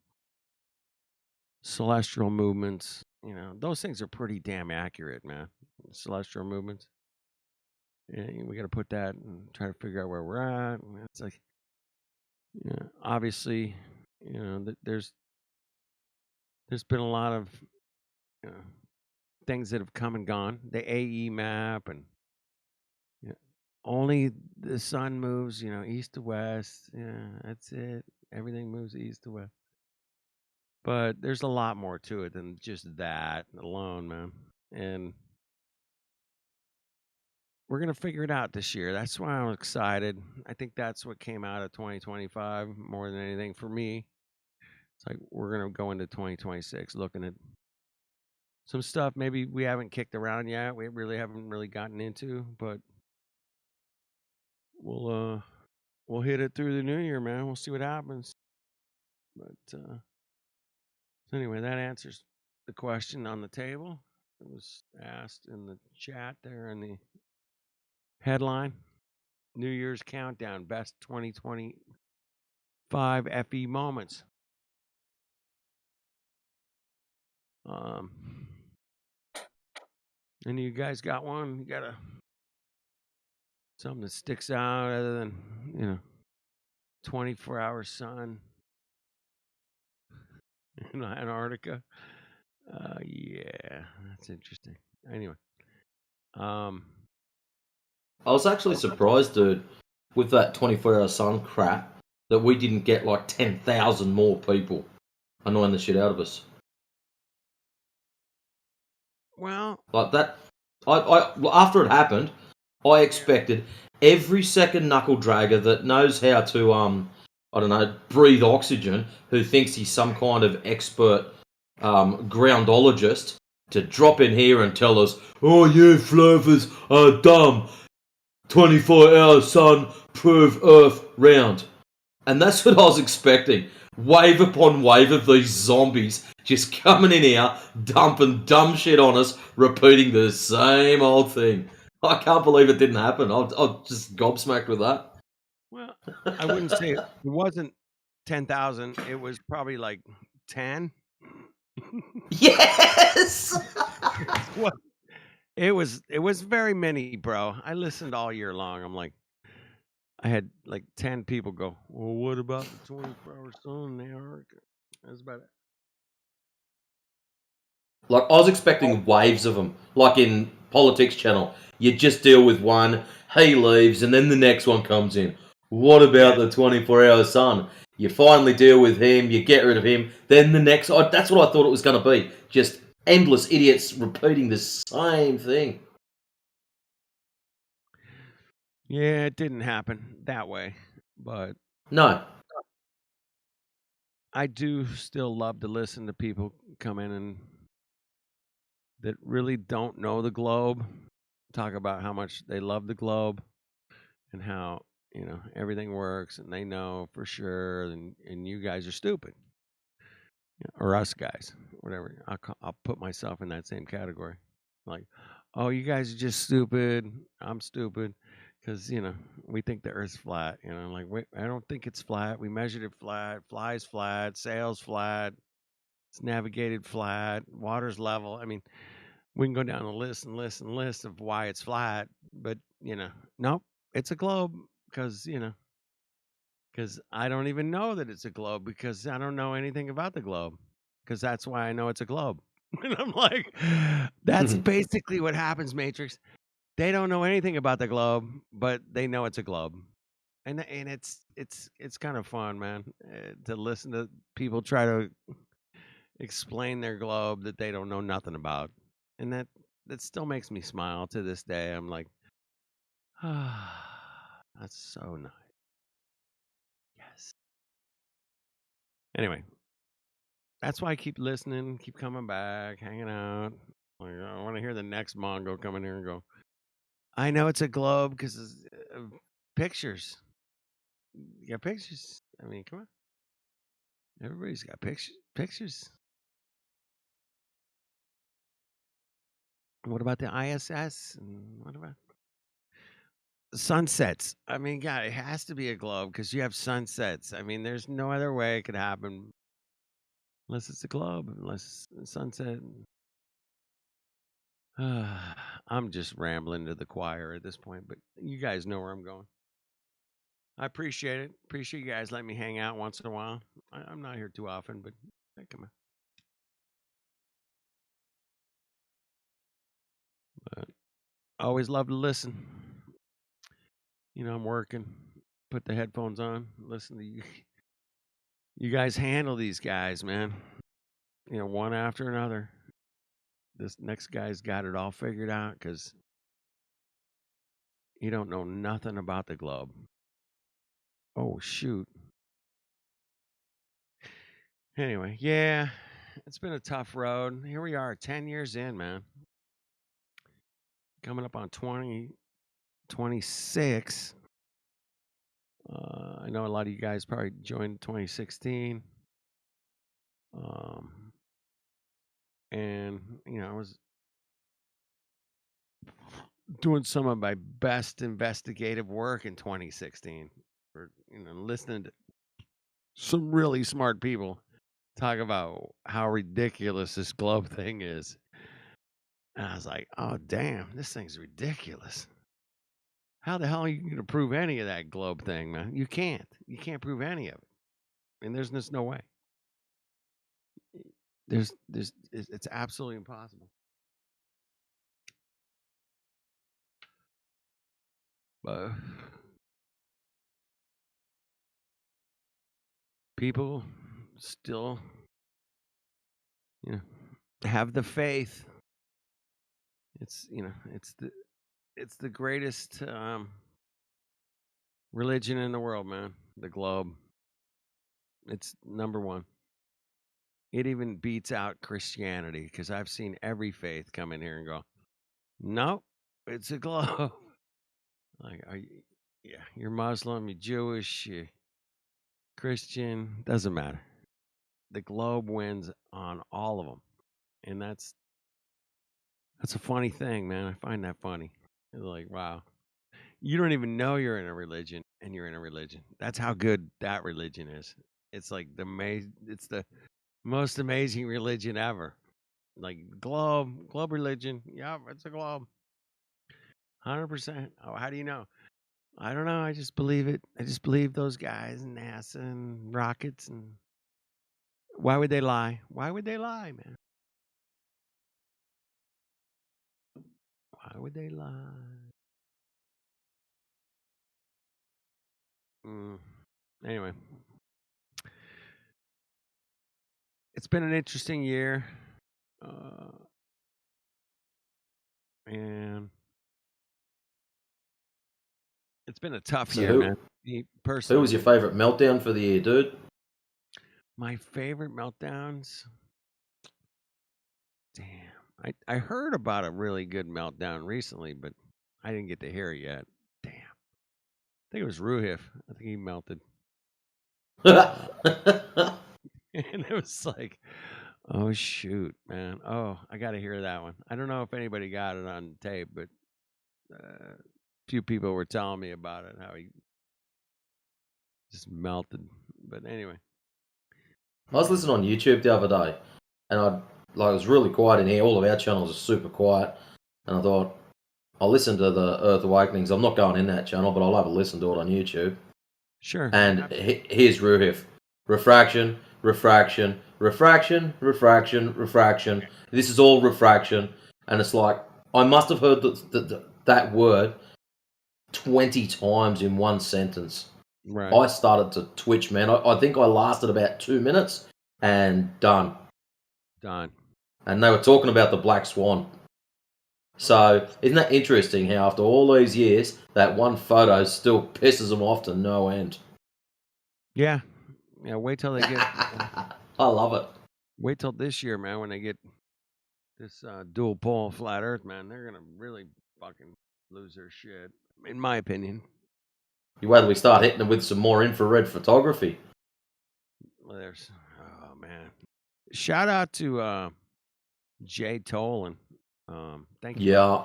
celestial movements. Those things are pretty damn accurate, man. Celestial movements. And we got to put that and try to figure out where we're at. And it's like, obviously, there's been a lot of things that have come and gone. The AE map and only the sun moves, east to west. Yeah, that's it. Everything moves east to west. But there's a lot more to it than just that alone, man. And we're going to figure it out this year. That's why I'm excited. I think that's what came out of 2025 more than anything for me. It's like we're going to go into 2026 looking at some stuff maybe we haven't kicked around yet. We really haven't gotten into, but we'll hit it through the new year, man. We'll see what happens. But so anyway, that answers the question on the table. It was asked in the chat there in the headline. New Year's countdown, best 2025 FE moments. Any of you guys got one? You got something that sticks out other than 24-hour sun in Antarctica? Yeah, that's interesting. Anyway, I was actually surprised, dude, with that 24-hour sun crap, that we didn't get like 10,000 more people annoying the shit out of us. Well, Like that, after it happened, I expected every second knuckle dragger that knows how to I don't know, breathe oxygen, who thinks he's some kind of expert groundologist, to drop in here and tell us, "Oh, you flavors are dumb. 24-hour sun prove Earth round." And that's what I was expecting. Wave upon wave of these zombies just coming in here, dumping dumb shit on us, repeating the same old thing. I can't believe it didn't happen. I'm just gobsmacked with that. Well, I wouldn't say it wasn't 10,000. It was probably like 10. Yes. What? It was very many, bro. I listened all year long. I'm like, I had like 10 people go, "Well, what about the 24-hour sun in Antarctica?" That's about it. Like, I was expecting waves of them, like in Politics Channel. You just deal with one, he leaves, and then the next one comes in. What about the 24-hour sun? You finally deal with him, you get rid of him, then the next. That's what I thought it was going to be. Just endless idiots repeating the same thing. Yeah, it didn't happen that way, but No. I do still love to listen to people come in and that really don't know the globe talk about how much they love the globe and how, everything works and they know for sure, and you guys are stupid. Or us guys, whatever. I'll put myself in that same category. Like, oh, you guys are just stupid. I'm stupid because we think the Earth's flat. Like, wait, I don't think it's flat. We measured it flat. Flies flat. Sails flat. It's navigated flat. Water's level. I mean, we can go down a list and list and list of why it's flat, but nope, it's a globe because because I don't even know that it's a globe because I don't know anything about the globe because that's why I know it's a globe. And I'm like, that's basically what happens, Matrix. They don't know anything about the globe, but they know it's a globe. And it's kind of fun, man, to listen to people try to explain their globe that they don't know nothing about. And that still makes me smile to this day. I'm like, that's so nice. Yes. Anyway, that's why I keep listening, keep coming back, hanging out. Like, I want to hear the next Mongo come in here and go, I know it's a globe because of pictures. You got pictures. I mean, come on. Everybody's got pictures. What about the ISS? And what about sunsets? I mean, God, it has to be a globe because you have sunsets. I mean, there's no other way it could happen unless it's a globe, unless it's a sunset. I'm just rambling to the choir at this point, but you guys know where I'm going. I appreciate it. Appreciate you guys letting me hang out once in a while. I'm not here too often, but hey, come on. But always love to listen. I'm working. Put the headphones on. Listen to you. You guys handle these guys, man. One after another. This next guy's got it all figured out because he don't know nothing about the globe. Oh, shoot. Anyway, yeah, it's been a tough road. Here we are, 10 years in, man. Coming up on 2026. I know a lot of you guys probably joined 2016. And, I was doing some of my best investigative work in 2016. Or, listening to some really smart people talk about how ridiculous this globe thing is. And I was like, oh, damn, this thing's ridiculous. How the hell are you going to prove any of that globe thing, man? You can't. You can't prove any of it. And there's just no way. It's absolutely impossible. But people still, have the faith It's it's the greatest religion in the world, man. The globe. It's number one. It even beats out Christianity because I've seen every faith come in here and go, nope, it's a globe. Like, you're Muslim, you're Jewish, you're Christian, doesn't matter. The globe wins on all of them, and that's a funny thing, man. I find that funny. It's like, wow, you don't even know you're in a religion, and you're in a religion. That's how good that religion is. It's like it's the most amazing religion ever. Like globe religion. Yeah, it's a globe. 100%. Oh, how do you know? I don't know. I just believe it. I just believe those guys and NASA and rockets. And why would they lie? Why would they lie, man? Why would they lie? Anyway, it's been an interesting year, and it's been a tough So year, who man. Me who personally. was your favorite meltdown for the year, dude? My favorite meltdowns? Damn. I heard about a really good meltdown recently, but I didn't get to hear it yet. Damn. I think it was Ruhif. I think he melted. And it was like, oh, shoot, man. Oh, I got to hear that one. I don't know if anybody got it on tape, but a few people were telling me about it, how he just melted. But anyway. I was listening on YouTube the other day, and it was really quiet in here. All of our channels are super quiet, and I thought I'll listen to the Earth Awakenings. I'm not going in that channel, but I'll have a listen to it on YouTube. Sure. And here's Ruhif: refraction, refraction, refraction, refraction, refraction. This is all refraction, and it's like I must have heard that word 20 times in one sentence. Right. I started to twitch, man. I think I lasted about 2 minutes and done. Done. And they were talking about the black swan. So isn't that interesting how after all these years, that one photo still pisses them off to no end? Yeah. Yeah, wait till they get... I love it. Wait till this year, man, when they get this dual pole flat earth, man. They're going to really fucking lose their shit, in my opinion. You wait till we start hitting them with some more infrared photography. Well, oh man! Shout out to Jay Tolan. Thank you. Yeah.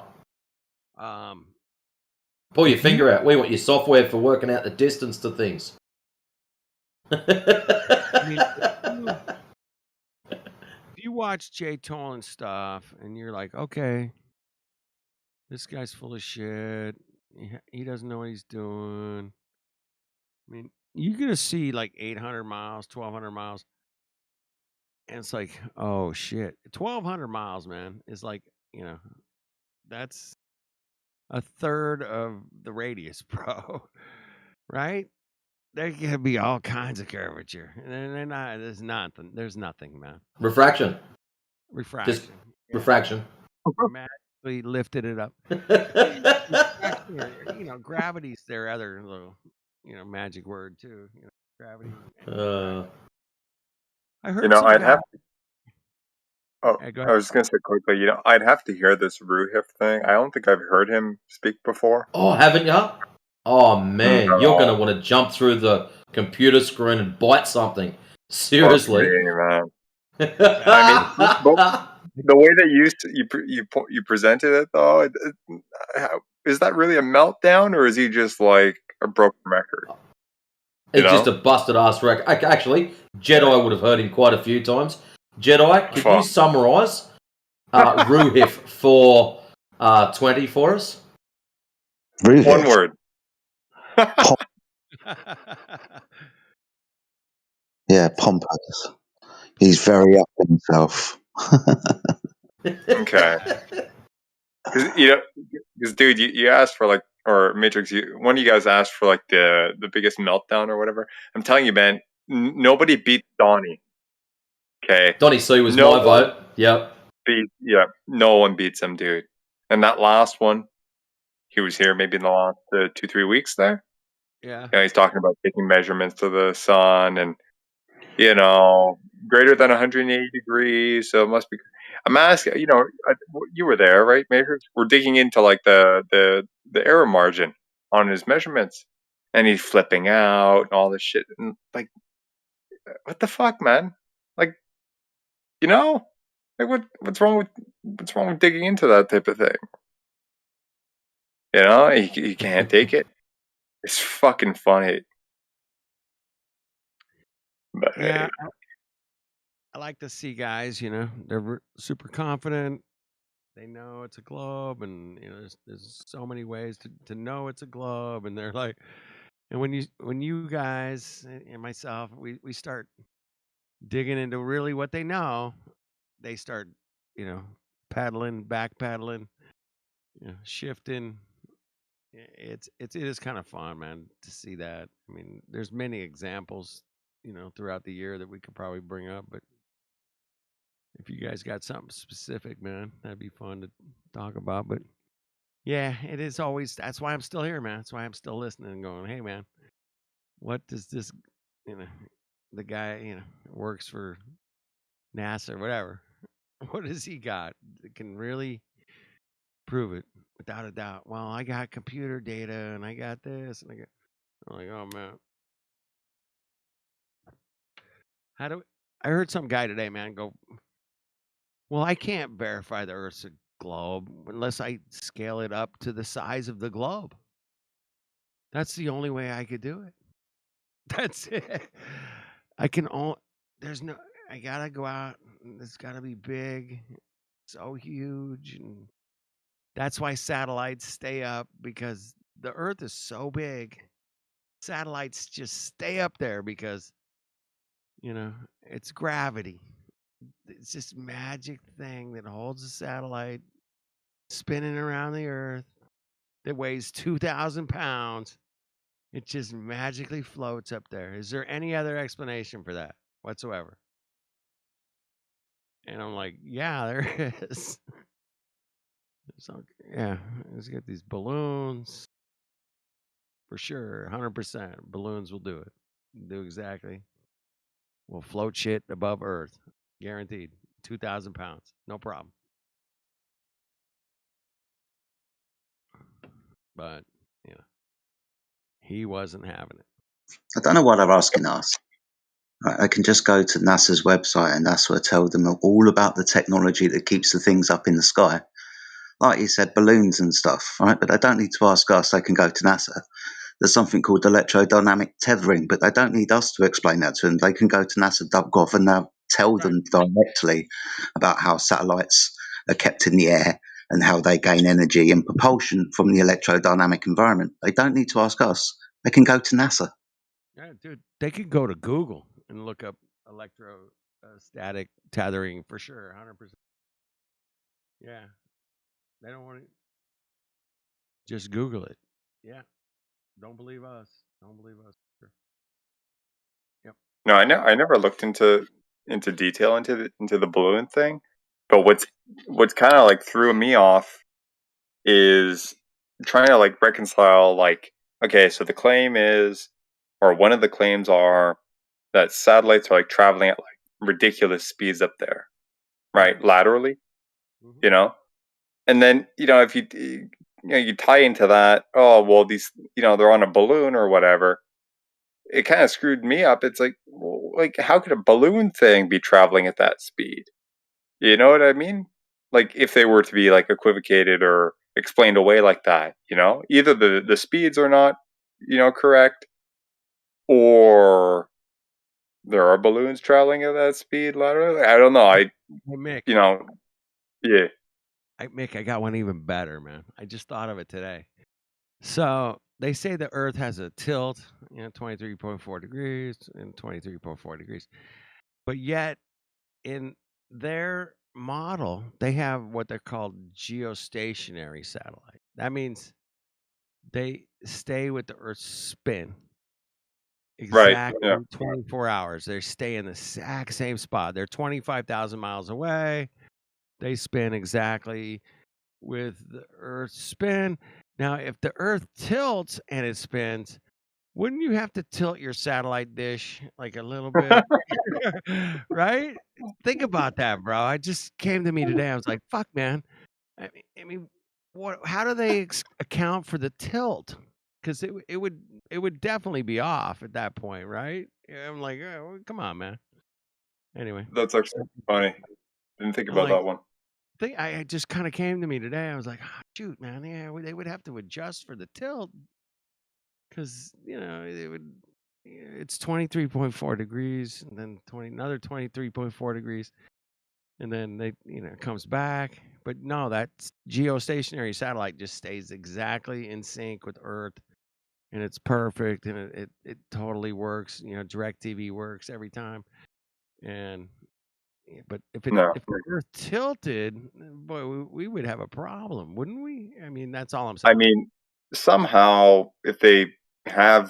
Pull your finger out. We want your software for working out the distance to things. I mean, if you watch Jay Tolan stuff and you're like, okay, this guy's full of shit. He doesn't know what he's doing. I mean, you're gonna see like 800 miles, 1,200 miles. And it's like, oh shit, 1,200 miles, man, is like, that's a third of the radius, bro. Right? There can be all kinds of curvature, and they're not. There's nothing. There's nothing, man. Refraction. Refraction. Just refraction. Magically lifted it up. Gravity's their other little, magic word too. Gravity. I heard. I'd have. Oh, Yeah, I was just gonna say quickly. I'd have to hear this Ruhif thing. I don't think I've heard him speak before. Oh, haven't you? Oh man, No. you're gonna want to jump through the computer screen and bite something. Seriously, Fuck me, man. I mean, the way that you presented it, though, is that really a meltdown, or is he just like a broken record? It's just a busted ass record. Actually, Jedi would have heard him quite a few times. Jedi, could you summarize Ruhif for 20 for us? Ruhif. One word. Yeah, pompous. He's very up in himself. Okay. Because dude, you asked for like, or Matrix, one of you guys asked for like the biggest meltdown or whatever. I'm telling you, man, nobody beat Donnie. Okay. Donnie C was my vote. Yep. No one beats him, dude. And that last one, he was here maybe in the last 2-3 weeks there. Yeah. Yeah, he's talking about taking measurements of the sun and, greater than 180 degrees. So it must be. I'm asking, you were there, right, Major? We're digging into like the error margin on his measurements, and he's flipping out and all this shit. And like, what the fuck, man? Like, like what's wrong with digging into that type of thing? He can't take it. It's fucking funny. But Yeah. I like to see guys, they're super confident. They know it's a globe, and there's so many ways to know it's a globe, and they're like, and when you guys and myself, we start digging into really what they know, they start, paddling, back paddling, shifting. It is kind of fun, man, to see that. I mean, there's many examples, throughout the year that we could probably bring up, but if you guys got something specific, man, that'd be fun to talk about. But yeah, it is always. That's why I'm still here, man. That's why I'm still listening and going, hey, man, what does this, the guy, works for NASA or whatever. What does he got that can really prove it without a doubt? Well, I got computer data and I got this and I'm like, oh man. I heard some guy today, man, go, well, I can't verify the Earth's a globe unless I scale it up to the size of the globe. That's the only way I could do it. That's it. I gotta go out. It's gotta be big, so huge. And that's why satellites stay up, because the Earth is so big. Satellites just stay up there because, it's gravity. It's this magic thing that holds a satellite spinning around the Earth that weighs 2,000 pounds. It just magically floats up there. Is there any other explanation for that whatsoever? And I'm like, yeah, there is. So, yeah, let's get these balloons. For sure, 100%. Balloons will do it. Do exactly. We'll float shit above Earth. Guaranteed. 2,000 pounds. No problem. But, he wasn't having it. I don't know why they're asking us. Right, I can just go to NASA's website and NASA will tell them all about the technology that keeps the things up in the sky. Like you said, balloons and stuff, right? But they don't need to ask us. They can go to NASA. There's something called electrodynamic tethering, but they don't need us to explain that to them. They can go to NASA.gov and they'll tell them directly about how satellites are kept in the air and how they gain energy and propulsion from the electrodynamic environment. They don't need to ask us. They can go to NASA. Yeah, dude, they could go to Google and look up electrostatic tethering for sure, 100%. Yeah, they don't want to. Just Google it. Yeah, don't believe us. Don't believe us. Sure. Yep. no, I never looked into detail into the balloon thing. But what's kind of like threw me off is trying to like reconcile like, okay, so the claim is, or one of the claims are, that satellites are like traveling at like ridiculous speeds up there, right? Laterally, and then if you tie into that, oh well, these they're on a balloon or whatever. It kind of screwed me up. It's like, well, like how could a balloon thing be traveling at that speed? You know what I mean? Like if they were to be like equivocated or explained away like that, either the speeds are not, correct, or there are balloons traveling at that speed laterally. I don't know. Hey, Mick. Yeah. Mick, I got one even better, man. I just thought of it today. So they say the Earth has a tilt, 23.4 degrees and 23.4 degrees. But yet, in their model, they have what they're called geostationary satellite. That means they stay with the Earth's spin exactly 24 hours. They stay in the exact same spot. They're 25,000 miles away. They spin exactly with the Earth's spin. Now, if the Earth tilts and it spins, wouldn't you have to tilt your satellite dish like a little bit? Right? Think about that, bro. It just came to me today. I was like, fuck, man. I mean, what? How do they account for the tilt? Because it would definitely be off at that point, right? Yeah, I'm like, oh, well, come on, man. Anyway, That's actually funny. Didn't think I'm about like, that one. it just kind of came to me today. I was like, oh, shoot, man, yeah, they would have to adjust for the tilt because they would. It's 23.4 degrees, and then another 23.4 degrees, and then it comes back. But no, that geostationary satellite just stays exactly in sync with Earth, and it's perfect, and it totally works. DirecTV works every time, and but if No. the Earth tilted, boy, we would have a problem, wouldn't we? I mean, that's all I'm I saying. mean, somehow, if they have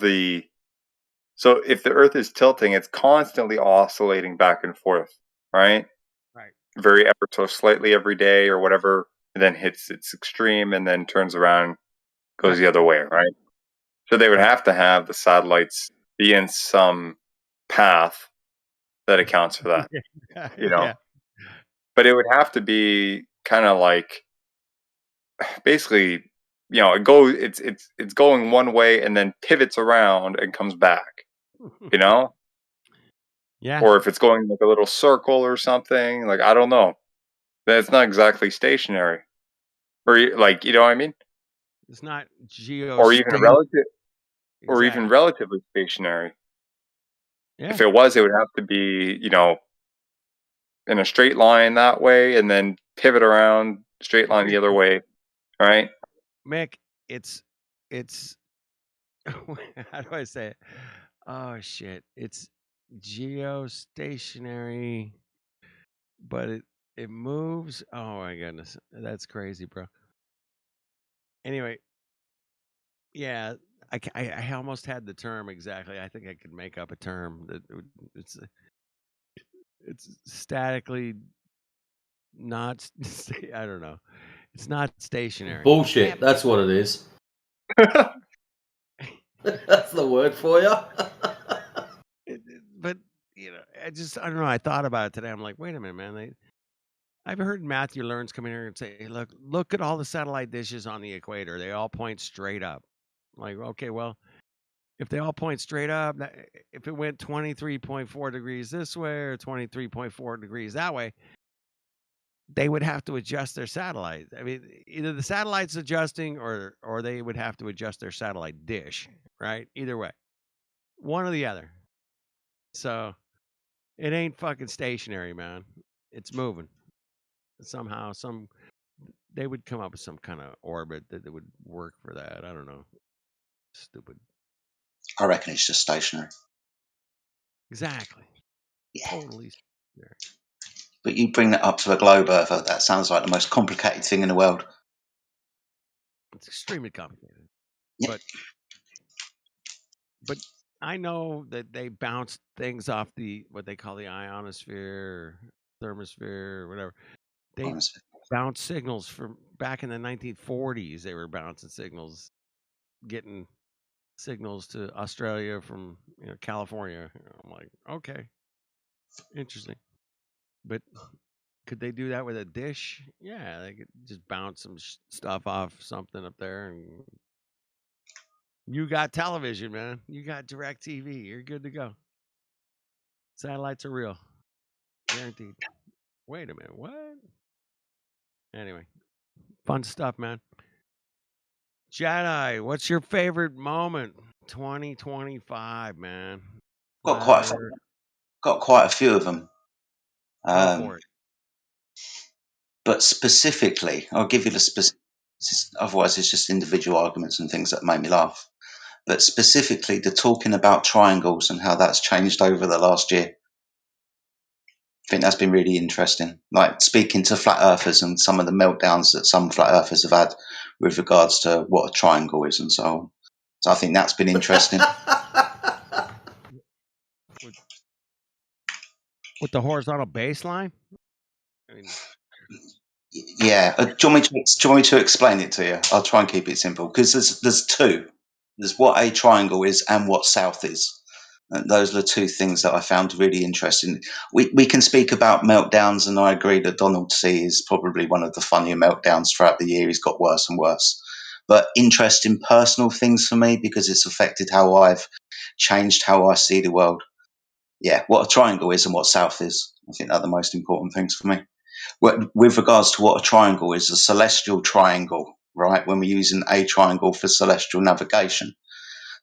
so if the Earth is tilting, it's constantly oscillating back and forth, right? Right. Very ever so slightly every day or whatever, and then hits its extreme and then turns around, goes the other way, right? So they would have to have the satellites be in some path that accounts for that, Yeah. But it would have to be kind of like basically, it's going one way and then pivots around and comes back, Yeah. Or if it's going like a little circle or something, like I don't know. That's not exactly stationary, or like you know what I mean, It's not or even Exactly. relatively stationary. Yeah. If it was, it would have to be in a straight line that way, and then pivot around straight line the other way, right? Mick, it's how do I say it? Oh shit. It's geostationary, but it moves. Oh my goodness. That's crazy, bro. Anyway, yeah, I almost had the term exactly. I think I could make up a term that it's statically not I don't know. It's not stationary. Bullshit. That's what it is. That's the word for you. But I don't know. I thought about it today. I'm like, wait a minute, man. I've heard Matthew Learns come in here and say, hey, look at all the satellite dishes on the equator. They all point straight up. I'm like, okay, well, if they all point straight up, if it went 23.4 degrees this way or 23.4 degrees that way, they would have to adjust their satellite. I mean, either the satellite's adjusting or they would have to adjust their satellite dish, right? Either way, one or the other. So it ain't fucking stationary, man. It's moving. Somehow, they would come up with some kind of orbit that would work for that. I don't know. Stupid. I reckon it's just stationary. Exactly. Yeah. Totally stationary. But you bring that up to a globe earther, that sounds like the most complicated thing in the world. It's extremely complicated. Yeah. But I know that they bounce things off what they call the ionosphere, thermosphere, or whatever. They bounce signals from back in the 1940s. They were bouncing signals, getting signals to Australia from California. I'm like, okay, interesting. But could they do that with a dish? Yeah, they could just bounce some stuff off something up there, and you got television, man. You got DirecTV. You're good to go. Satellites are real, guaranteed. Wait a minute, what? Anyway, fun stuff, man. Jedi, what's your favorite moment? 2025, man. Got quite a few of them. Go for it. But specifically, I'll give you the specific. Otherwise, it's just individual arguments and things that make me laugh. But specifically, the talking about triangles and how that's changed over the last year. I think that's been really interesting. Like speaking to flat earthers and some of the meltdowns that some flat earthers have had with regards to what a triangle is and so on. So I think that's been interesting. With the horizontal baseline? I mean, Yeah. Do you want me to explain it to you? I'll try and keep it simple because there's two. There's what a triangle is and what south is. And those are the two things that I found really interesting. We can speak about meltdowns, and I agree that Donald C is probably one of the funnier meltdowns throughout the year. He's got worse and worse. But interesting personal things for me because it's affected how I've changed how I see the world. Yeah, what a triangle is and what south is. I think they're the most important things for me. With regards to what a triangle is, a celestial triangle, right? When we're using a triangle for celestial navigation,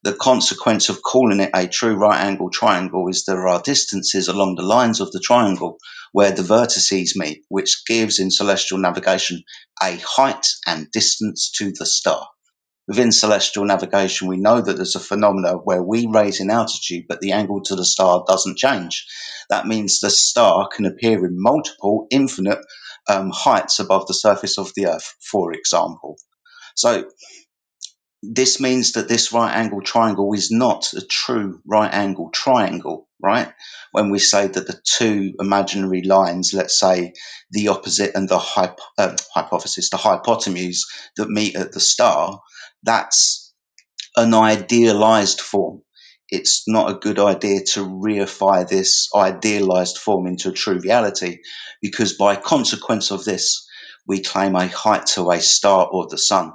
the consequence of calling it a true right angle triangle is there are distances along the lines of the triangle where the vertices meet, which gives in celestial navigation a height and distance to the star. Within celestial navigation, we know that there's a phenomena where we raise in altitude, but the angle to the star doesn't change. That means the star can appear in multiple, infinite heights above the surface of the Earth, for example. So this means that this right angle triangle is not a true right angle triangle, right? When we say that the two imaginary lines, let's say the opposite and the hypothesis, the hypotenuse that meet at the star, that's an idealized form. It's not a good idea to reify this idealized form into a true reality because by consequence of this, we claim a height to a star or the sun.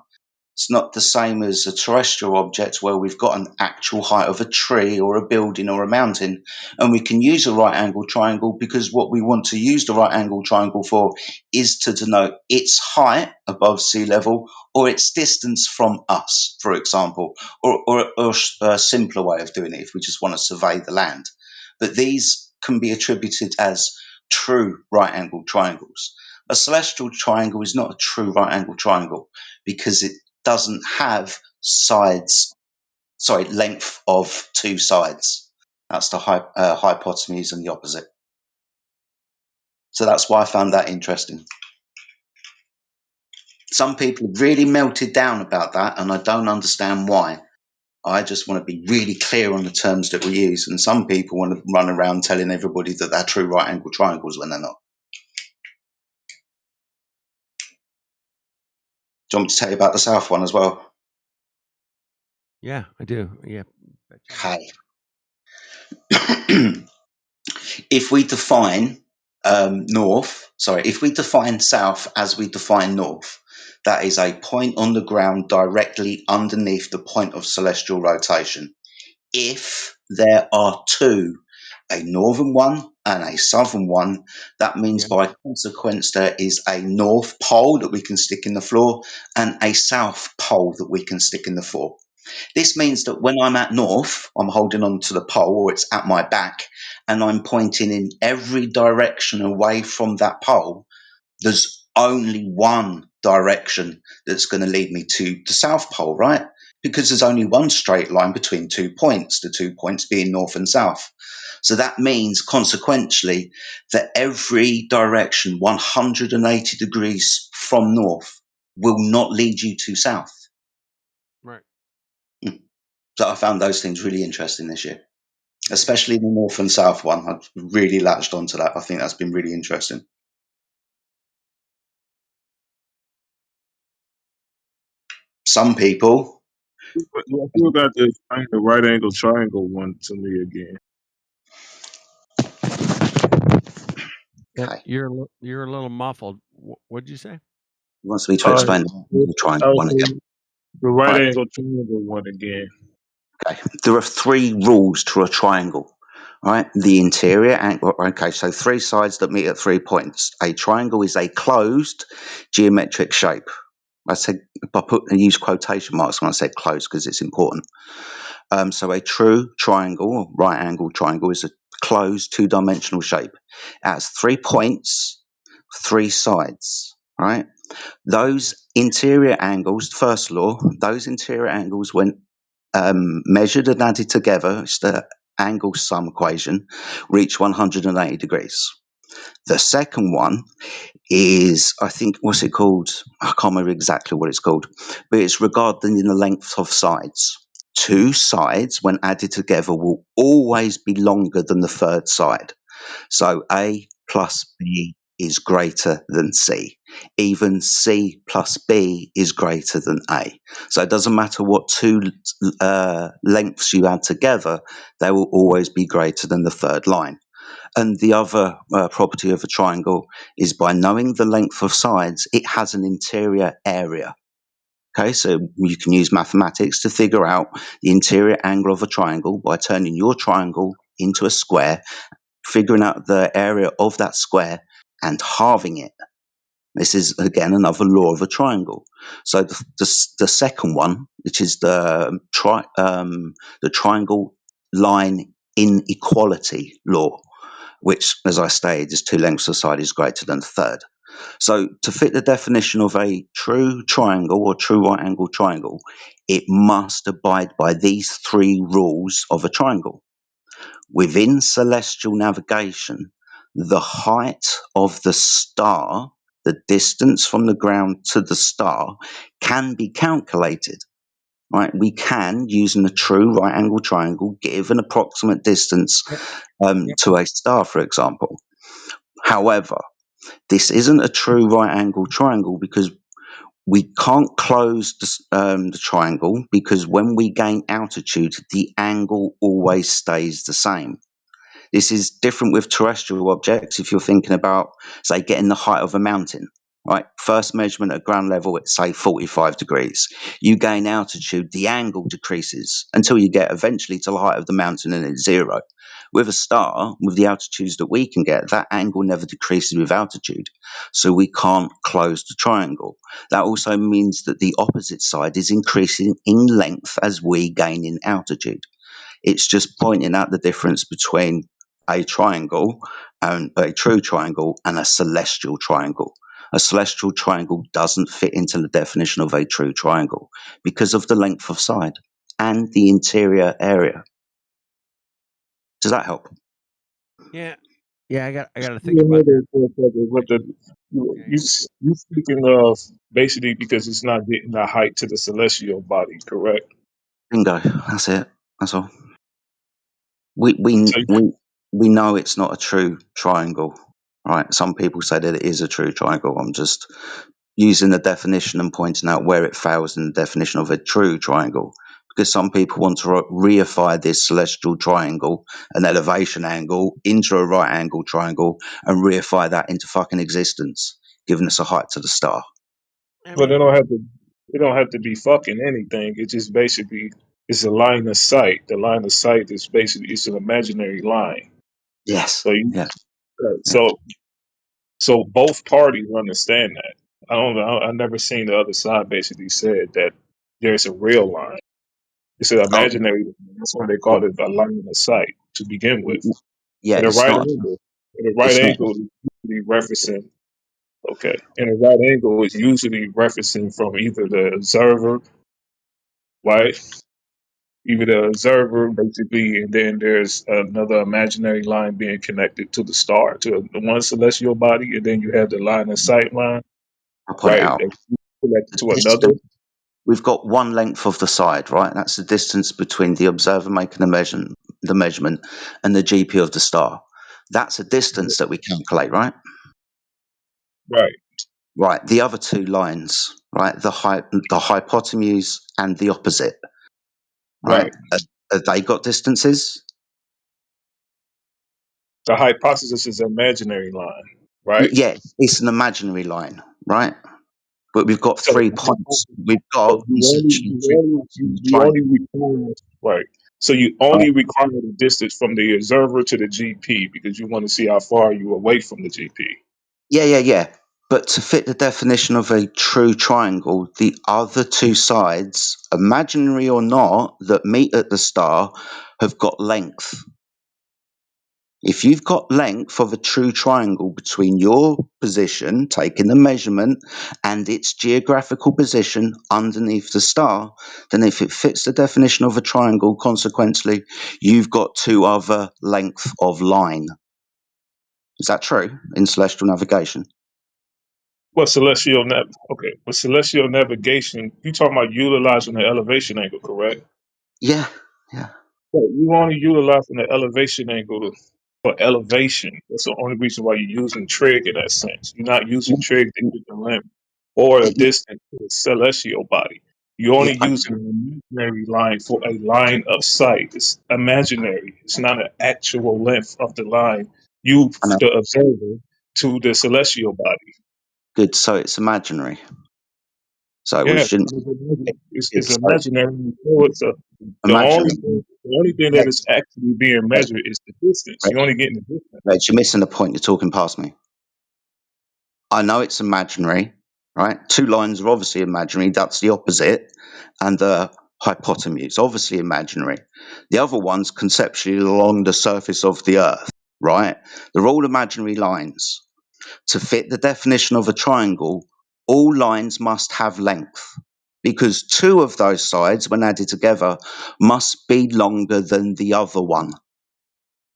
It's not the same as a terrestrial object where we've got an actual height of a tree or a building or a mountain, and we can use a right angle triangle because what we want to use the right angle triangle for is to denote its height above sea level or its distance from us, for example, or a simpler way of doing it if we just want to survey the land. But these can be attributed as true right angle triangles. A celestial triangle is not a true right angle triangle because it doesn't have length of two sides. That's the hypotenuse and the opposite. So that's why I found that interesting. Some people really melted down about that, and I don't understand why. I just want to be really clear on the terms that we use, and some people want to run around telling everybody that they're true right angle triangles when they're not. Do you want me to tell you about the south one as well? Yeah, I do. Yeah. Okay. If we define if we define south as we define north, that is a point on the ground directly underneath the point of celestial rotation. If there are two, a northern one and a southern one, that means by consequence there is a north pole that we can stick in the floor and a south pole that we can stick in the floor. This means that when I'm at north, I'm holding on to the pole or it's at my back and I'm pointing in every direction away from that pole. There's only one direction that's going to lead me to the South Pole, right? Because there's only one straight line between 2 points, the 2 points being north and south. So that means consequentially that every direction 180 degrees from north will not lead you to south. Right. So I found those things really interesting this year, especially the north and south one. I've really latched onto that. I think that's been really interesting. Some people. I still got to explain the right angle triangle one to me again. Okay. You're a little muffled. What'd you say? He wants me to explain the triangle one again. The right Right. angle triangle one again. Okay. There are three rules to a triangle. Right. The interior angle. Okay. So three sides that meet at 3 points. A triangle is a closed geometric shape. I use quotation marks when I said closed because it's important. So a true triangle, or right angle triangle, is a closed two-dimensional shape. It has 3 points, 3 sides. Right. Those interior angles, first law, those interior angles when measured and added together, it's the angle sum equation, reach 180 degrees. The second one is, I think, what's it called? I can't remember exactly what it's called, but it's regarding the length of sides. 2 sides, when added together, will always be longer than the third side. So A plus B is greater than C. Even C plus B is greater than A. So it doesn't matter what two lengths you add together, they will always be greater than the third line. And the other property of a triangle is by knowing the length of sides, it has an interior area. Okay, so you can use mathematics to figure out the interior angle of a triangle by turning your triangle into a square, figuring out the area of that square and halving it. This is, again, another law of a triangle. So the second one, which is the triangle line inequality law, which, as I stated, is two lengths of side is greater than the third. So to fit the definition of a true triangle or true right angle triangle, it must abide by these three rules of a triangle. Within celestial navigation, the height of the star, the distance from the ground to the star, can be calculated. Right? We can, using a true right angle triangle, give an approximate distance to a star, for example. However, this isn't a true right angle triangle because we can't close the triangle, because when we gain altitude, the angle always stays the same. This is different with terrestrial objects. If you're thinking about, say, getting the height of a mountain, right? First measurement at ground level, it's say 45 degrees. You gain altitude, the angle decreases until you get eventually to the height of the mountain and it's zero. With a star, with the altitudes that we can get, that angle never decreases with altitude. So we can't close the triangle. That also means that the opposite side is increasing in length as we gain in altitude. It's just pointing out the difference between a triangle and a true triangle and a celestial triangle. A celestial triangle doesn't fit into the definition of a true triangle because of the length of side and the interior area. Does that help? Yeah, I got to think Yeah, about that. what you speaking of basically because it's not getting the height to the celestial body, correct? Bingo. That's it. That's all. We So know it's not a true triangle, right? Some people say that it is a true triangle. I'm just using the definition and pointing out where it fails in the definition of a true triangle. Because some people want to reify this celestial triangle, an elevation angle, into a right angle triangle, and reify that into fucking existence, giving us a height to the star. I but mean, it don't have to be fucking anything. It just basically it's a line of sight. The line of sight is basically it's an imaginary line. Yes. So Yeah. so both parties understand that. I don't know. I never seen the other side basically said that there's a real line. It's an Oh, imaginary line. That's why they call it a line of sight to begin with. yeah. And a It's right not. angle. And a right It's not. angle is usually referencing okay. And a right angle is usually referencing from either the observer, right? Either the observer, basically, and then there's another imaginary line being connected to the star, to the one celestial body, and then you have the line of sight line, I'll point it right? out. That's connected The to another. distance. We've got one length of the side, right? That's the distance between the observer making the measurement and the GP of the star. That's a distance that we calculate, right? Right, Right. The other two lines, right? The hypotenuse and the opposite, right? right. Have they got distances? The hypothesis is an imaginary line, right? Yeah, it's an imaginary line, right? But we've got So, 3 points. We've got essentially 3 points in the you only triangle. require right. So you only require the distance from the observer to the GP because you want to see how far you away from the GP. Yeah. But to fit the definition of a true triangle, the other two sides, imaginary or not, that meet at the star have got length. If you've got length of a true triangle between your position, taking the measurement, and its geographical position underneath the star, then if it fits the definition of a triangle, consequently, you've got two other length of line. Is that true in celestial navigation? With celestial navigation, you talking about utilizing the elevation angle, correct? Yeah. Right. You only utilizing the elevation angle for elevation. That's the only reason why you're using trig in that sense. You're not using trig to get the length or a distance to the celestial body. You're only Yeah, using an imaginary line for a line of sight. It's imaginary. It's not an actual length of the line, you, I know. the observer, to the celestial body. Good. So it's imaginary. So we Yes, shouldn't. it's It's so imaginary. So it's imaginary. the only thing that Reg, is actually being Reg, measured is the distance. Reg, You're only getting the distance. Reg, you're missing the point. You're talking past me. I know it's imaginary, right? Two lines are obviously imaginary. That's the opposite. And the hypotenuse, obviously imaginary. The other one's conceptually along the surface of the earth, right? They're all imaginary lines. To fit the definition of a triangle, all lines must have length because two of those sides, when added together, must be longer than the other one.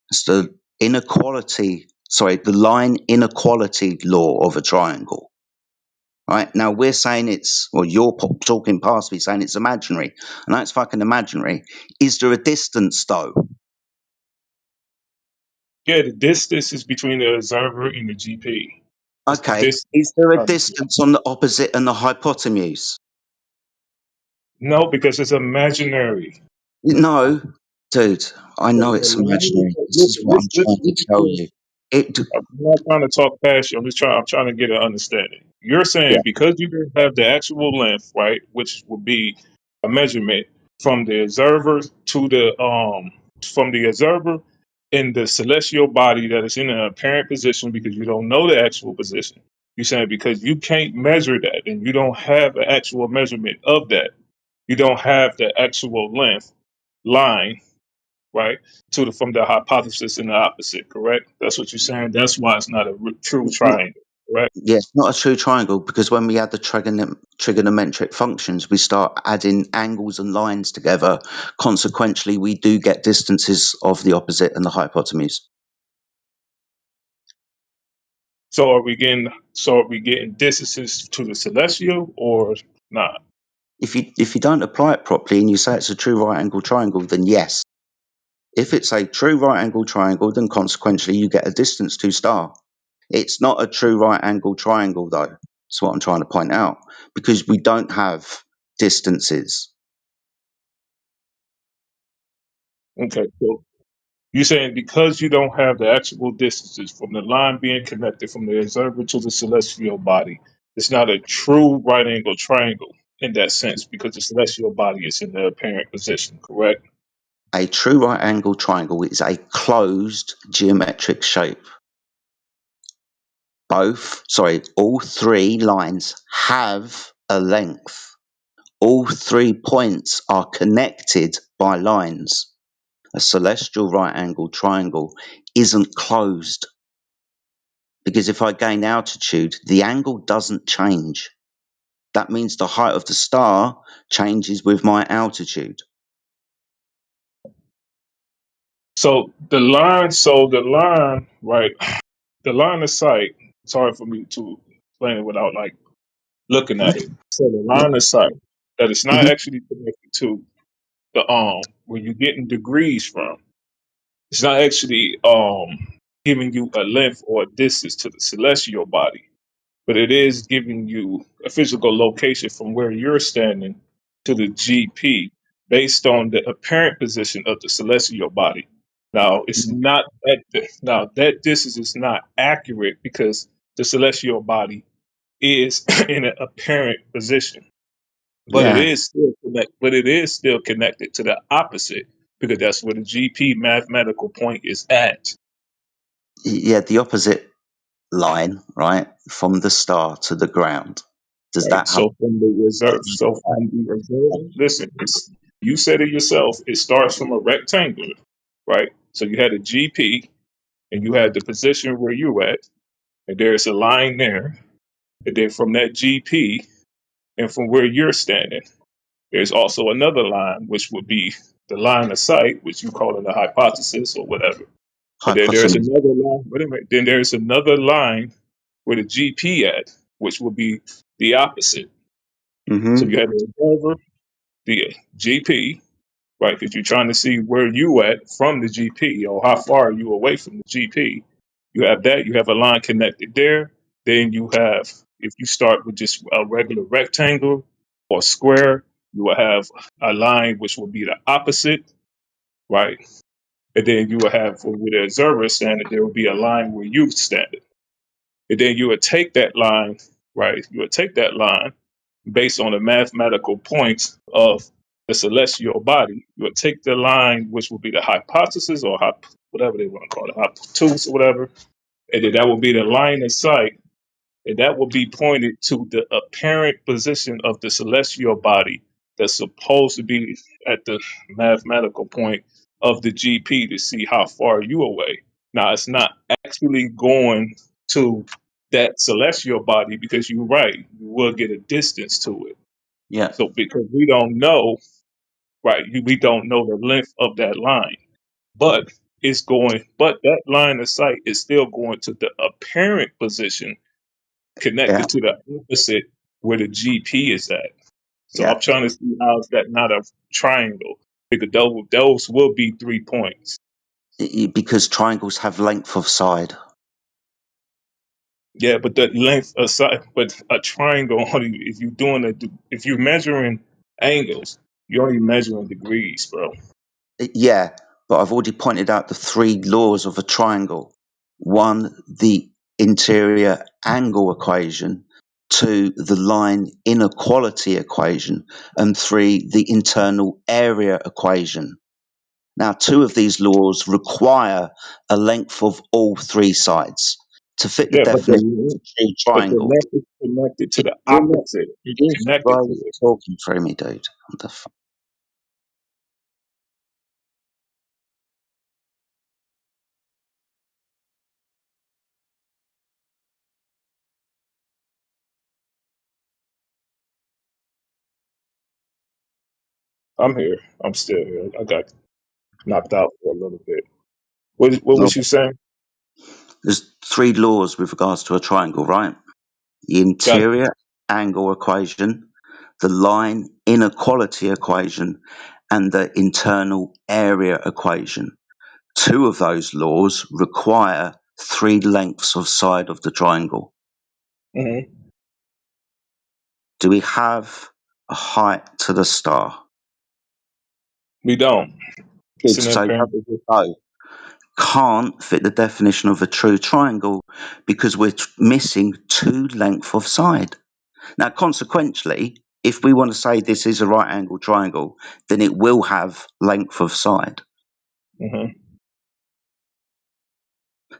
It's the the line inequality law of a triangle. Right now, we're saying you're talking past me saying it's imaginary. I know it's fucking imaginary. Is there a distance though? Yeah, the distance is between the observer and the GP. That's the Okay. distance. Is there a distance on the opposite and the hypotenuse? No, because it's imaginary. No, dude. I know The it's line, imaginary. This is listen, what I'm trying to tell listen. you. It. I'm not trying to talk past you. I'm trying to get an understanding. You're saying Yeah. because you don't have the actual length, right, which would be a measurement from the observer to from the observer in the celestial body that is in an apparent position because you don't know the actual position. You're saying because you can't measure that and you don't have an actual measurement of that, you don't have the actual length line, right? From the hypothesis and the opposite, correct? That's what you're saying. That's why it's not a true triangle, correct? Yeah, it's not a true triangle because when we add the trigonometric functions, we start adding angles and lines together. Consequently, we do get distances of the opposite and the hypotenuse. So are we getting distances to the celestial or not? If you don't apply it properly and you say it's a true right angle triangle, then yes. If it's a true right angle triangle, then consequently you get a distance to star. It's not a true right angle triangle though. That's what I'm trying to point out because we don't have distances. Okay, so you're saying because you don't have the actual distances from the line being connected from the observer to the celestial body, it's not a true right angle triangle in that sense because the celestial body is in the apparent position, correct? A true right angle triangle is a closed geometric shape. All three lines have a length. All 3 points are connected by lines. A celestial right angle triangle isn't closed because if I gain altitude, the angle doesn't change. That means the height of the star changes with my altitude. So the line, right? The line of sight. It's hard for me to explain it without like looking at it. So the line of sight that it's not Mhm. actually connected to the where you're getting degrees from. It's not actually giving you a length or a distance to the celestial body, but it is giving you a physical location from where you're standing to the GP based on the apparent position of the celestial body. Now, it's not that distance is not accurate because the celestial body is in an apparent position, but Yeah, it is still connected to the opposite because that's where the GP mathematical point is at. yeah, the opposite line, right, from the star to the ground. Does Right. that have? So from the reserve, listen, you said it yourself. It starts from a rectangle, right? So you had a GP, and you had the position where you at, and there's a line there, and then from that GP and from where you're standing, there's also another line, which would be the line of sight, which you call it a hypothesis or whatever. And then there's Hypotenuse. another line. Wait a minute. Then there's another line where the GP at, which would be the opposite. So Mm-hmm. you have the observer, the GP, right? Because you're trying to see where you at from the GP or how far are you away from the GP. You have that. You have a line connected there. Then you have, if you start with just a regular rectangle or square, you will have a line which will be the opposite, right? And then you will have, where the observer is standing, there will be a line where you standing. And then you would take that line, right? You would take that line based on the mathematical points of the celestial body. You would take the line, which would be the hypothesis or whatever they want to call it, hypotenuse or whatever, and then that will be the line of sight, and that will be pointed to the apparent position of the celestial body that's supposed to be at the mathematical point of the GP to see how far you away. Now, it's not actually going to that celestial body because you're right, you will get a distance to it. Yeah. So because we don't know, right, we don't know the length of that line, but but that line of sight is still going to the apparent position Yeah. connected to the opposite where the GP is at. So Yeah. I'm trying to see how is that not a triangle? Because those will be 3 points. Because triangles have length of side. Yeah, but the length aside, but a triangle only if you're measuring angles, you're only measuring degrees, bro. Yeah, but I've already pointed out the 3 laws of a triangle. 1, the interior angle equation. 2, the line inequality equation. And 3, the internal area equation. Now, 2 of these laws require a length of all 3 sides to fit the Yeah, but definition of a true the triangle. length is connected to the You're not, opposite. It's you're connected to slowly it. talking through me, dude. What the fuck? I'm here. I'm still here. I got knocked out for a little bit. What No, was you saying? there's 3 laws with regards to a triangle, right? The Got it. interior angle equation, the line inequality equation, and the internal area equation. 2 of those laws require 3 lengths of side of the triangle. Hmm. Do we have a height to the star? We don't. It's Good. an So apparent position. no, can't fit the definition of a true triangle because we're missing 2 lengths of side. Now, consequently, if we want to say this is a right angle triangle, then it will have length of side. Hmm.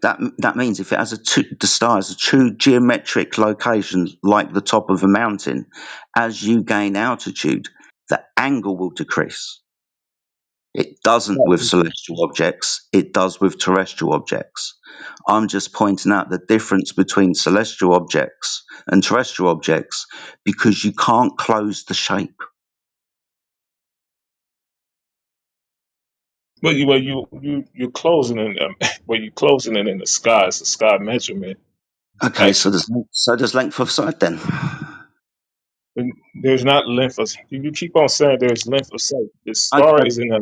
That means if it has the star has a true geometric location like the top of a mountain, as you gain altitude, the angle will decrease. It doesn't with celestial objects, it does with terrestrial objects. I'm just pointing out the difference between celestial objects and terrestrial objects because you can't close the shape. But you're closing in you're closing it in the sky. It's a sky measurement. Okay, so Actually, there's length of sight then. and there's not length of. You keep on saying there's length of sight. The star Okay, is in a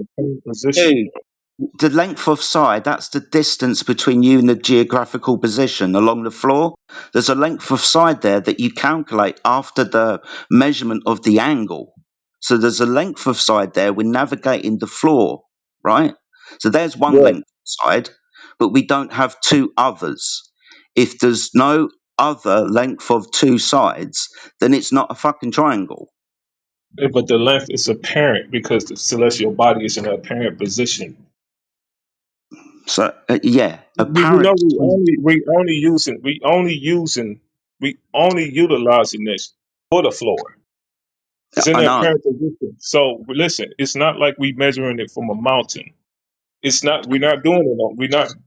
position. dude, the length of side, that's the distance between you and the geographical position along the floor. There's a length of side there that you calculate after the measurement of the angle. So there's a length of side there. We're navigating the floor, right? So there's one Yeah, length of side, but we don't have 2 others. If there's no other length of 2 sides, then it's not a fucking triangle. but the length is apparent because the celestial body is in an apparent position. So yeah, You know, apparent. we only utilizing this for the floor. It's in I the know. apparent position. So listen, it's not like we measuring it from a mountain. It's not. We're not doing it.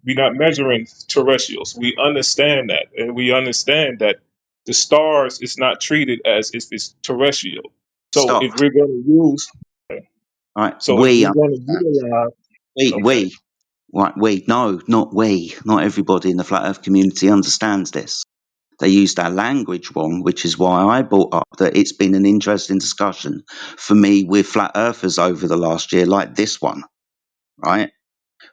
We're not measuring terrestrials. We understand that, and we understand that the stars is not treated as if it's terrestrial. So if Stop. we're going to use, All right, so if we we're going to understand. utilize, okay, We. Right, we. No, not we. Not everybody in the flat earth community understands this. They used our language wrong, which is why I brought up that it's been an interesting discussion for me with flat earthers over the last year, like this one, right?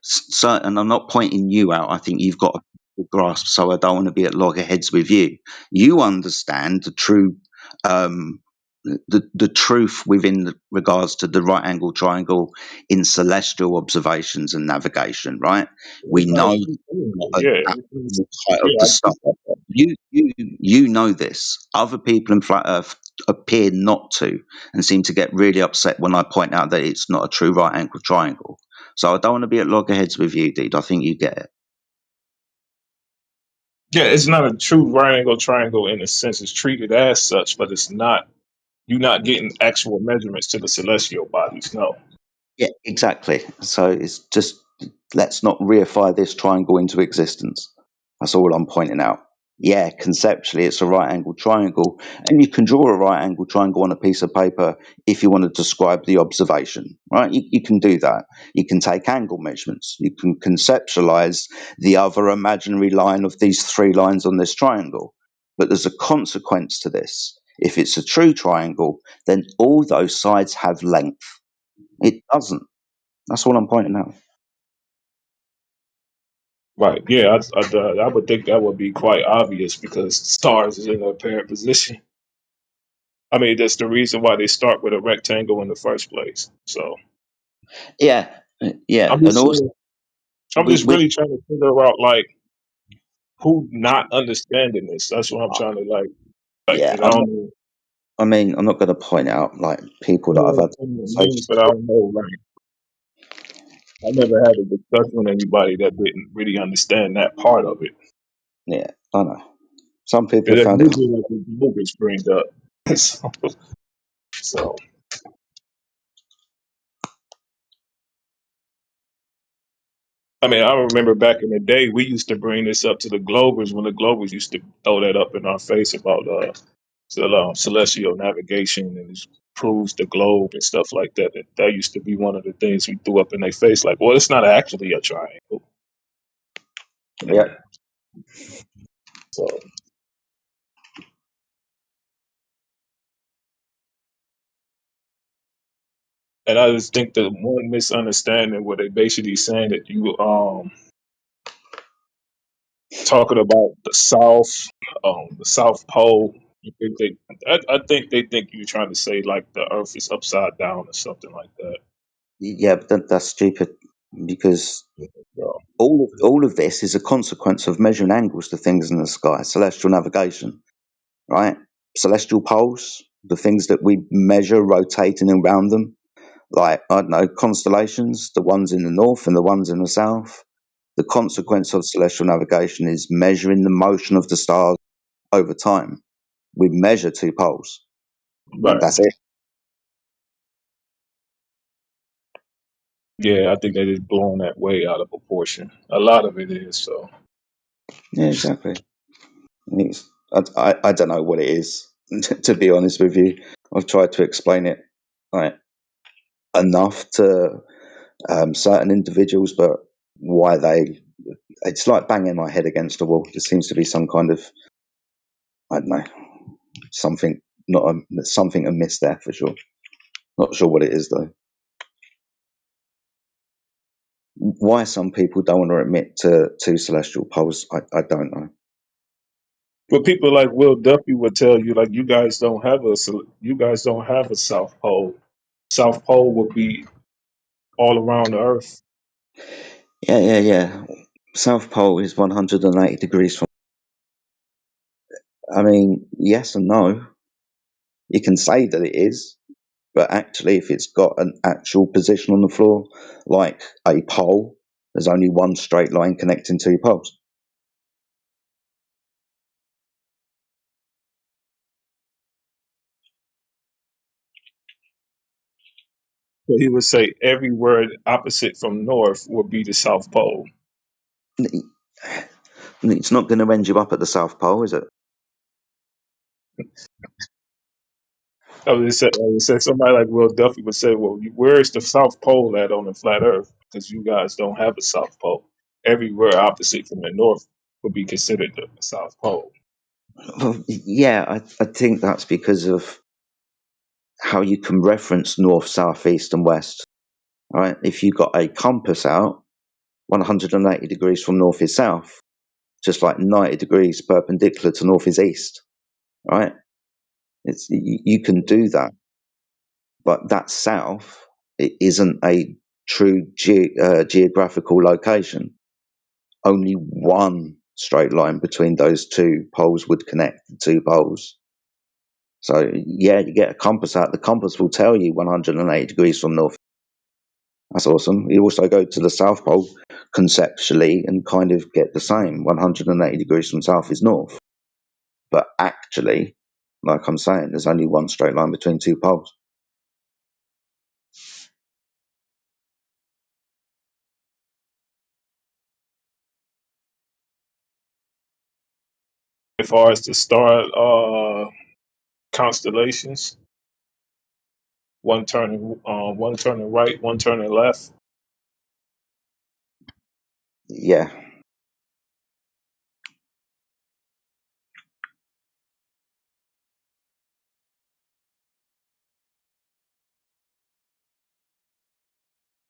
So, and I'm not pointing you out. I think you've got a grasp, so I don't want to be at loggerheads with you. You understand the true, the truth within regards to the right angle triangle in celestial observations and navigation, right? We It's not a know true thing, though. an Yeah, actual height of yeah, the I star. think that. You know this. Other people in flat Earth appear not to, and seem to get really upset when I point out that it's not a true right angle triangle. So I don't want to be at loggerheads with you, dude. I think you get it. Yeah, it's not a true right angle triangle in a sense. It's treated as such, but it's not. You're not getting actual measurements to the celestial bodies. No. Yeah, exactly. So it's just, let's not reify this triangle into existence. That's all I'm pointing out. Yeah, conceptually it's a right angle triangle, and you can draw a right angle triangle on a piece of paper if you want to describe the observation, right? You can do that. You can take angle measurements. You can conceptualize the other imaginary line of these three lines on this triangle. But there's a consequence to this. If it's a true triangle, then all those sides have length. It doesn't. That's all I'm pointing out. Right. Yeah, I would think that would be quite obvious because stars is in a apparent position. I mean, that's the reason why they start with a rectangle in the first place. So Yeah, yeah, I'm and just also saying, I'm just we really trying to figure out like who not understanding this. That's what I'm trying to like. yeah. And I don't know. I'm not going to point out like people I that I've know had some of the names, conversations but I with. don't know. Like, I never had a discussion with anybody that didn't really understand that part of it. Yeah, I know. Some people Because have that's found it. usually like the movers bring up. so I mean, I remember back in the day, we used to bring this up to the Globers when the Globers used to throw that up in our face about celestial navigation and it proves the globe and stuff like that. That used to be one of the things we threw up in their face, like, well, it's not actually a triangle. Yeah, And so, and I just think the one misunderstanding where they basically saying that you talking about the South Pole. You think I think they think you're trying to say like the Earth is upside down or something like that. yeah, but that's stupid because So, all of this is a consequence of measuring angles to things in the sky, celestial navigation, right? Celestial poles, the things that we measure rotating around them, like I don't know, constellations, the ones in the north and the ones in the south. The consequence of celestial navigation is measuring the motion of the stars over time. We measure two poles. right. That's it. Yeah, I think they just blown that way out of proportion. A lot of it is so. Yeah, exactly. I don't know what it is, to be honest with you. I've tried to explain it like enough to certain individuals, but why it's like banging my head against a wall. There seems to be some kind of, I don't know, something, something amiss there for sure. Not sure what it is though. Why some people don't want to admit to two celestial poles, I don't know. But people like Will Duffy would tell you like you guys don't have a South Pole. South Pole would be all around the Earth. Yeah. South Pole is 180 degrees from. I mean, yes and no. You can say that it is, but actually, if it's got an actual position on the floor, like a pole, there's only one straight line connecting two poles. So he would say everywhere opposite from north would be the South Pole. It's not going to end you up at the South Pole, is it? I would say somebody like Will Duffy would say, "Well, where is the South Pole at on the flat Earth? Because you guys don't have a South Pole. Everywhere opposite from the north would be considered the South Pole." Well, yeah, I think that's because of how you can reference north, south, east, and west. Right? If you got a compass out, 180 degrees from north is south, just like 90 degrees perpendicular to north is east. Right? It's you can do that, but that south, it isn't a true geographical location. Only one straight line between those two poles would connect the two poles. So yeah, you get a compass out. The compass will tell you 180 degrees from north. That's awesome. You also go to the South Pole conceptually and kind of get the same. 180 degrees from south is north. But actually, like I'm saying, there's only one straight line between two poles. As far as the star constellations, one turning right, one turning left. Yeah.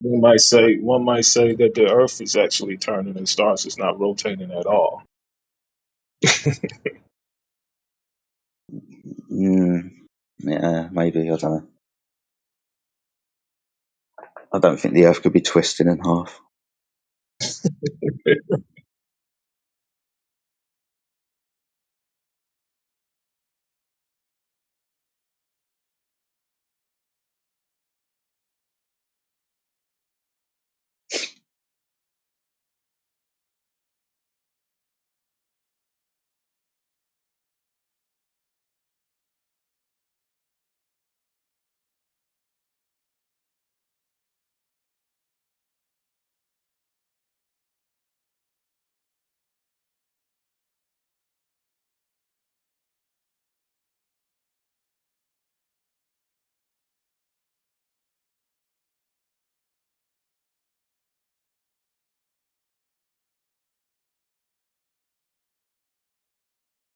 One might say that the Earth is actually turning and stars is not rotating at all. Yeah, maybe. I don't know. I don't think the Earth could be twisted in half.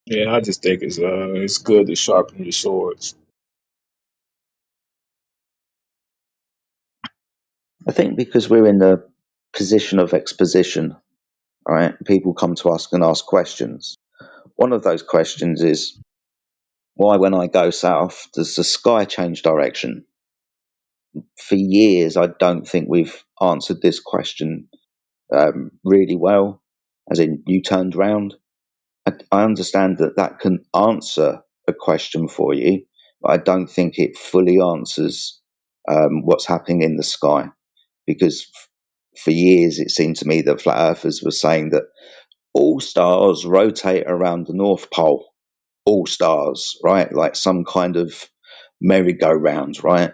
Yeah, I just think it's good to sharpen your swords. I think because we're in the position of exposition, right? People come to us and ask questions. One of those questions is, why, when I go south, does the sky change direction? For years, I don't think we've answered this question really well, as in, you turned round. I understand that that can answer a question for you, but I don't think it fully answers what's happening in the sky. Because for years, it seemed to me that flat earthers were saying that all stars rotate around the North Pole. All stars, right? Like some kind of merry-go-round, right?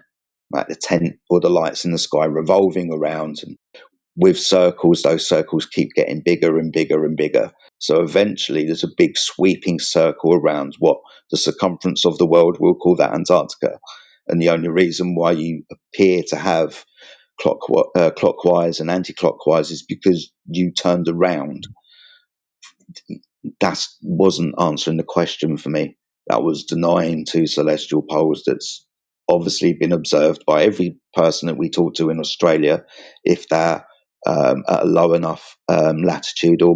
Like the tent or the lights in the sky revolving around, and with circles, those circles keep getting bigger and bigger and bigger. So eventually there's a big sweeping circle around what the circumference of the world, we'll call that Antarctica. And the only reason why you appear to have clockwise and anti-clockwise is because you turned around. That wasn't answering the question for me. That was denying two celestial poles that's obviously been observed by every person that we talk to in Australia, if they're at a low enough latitude or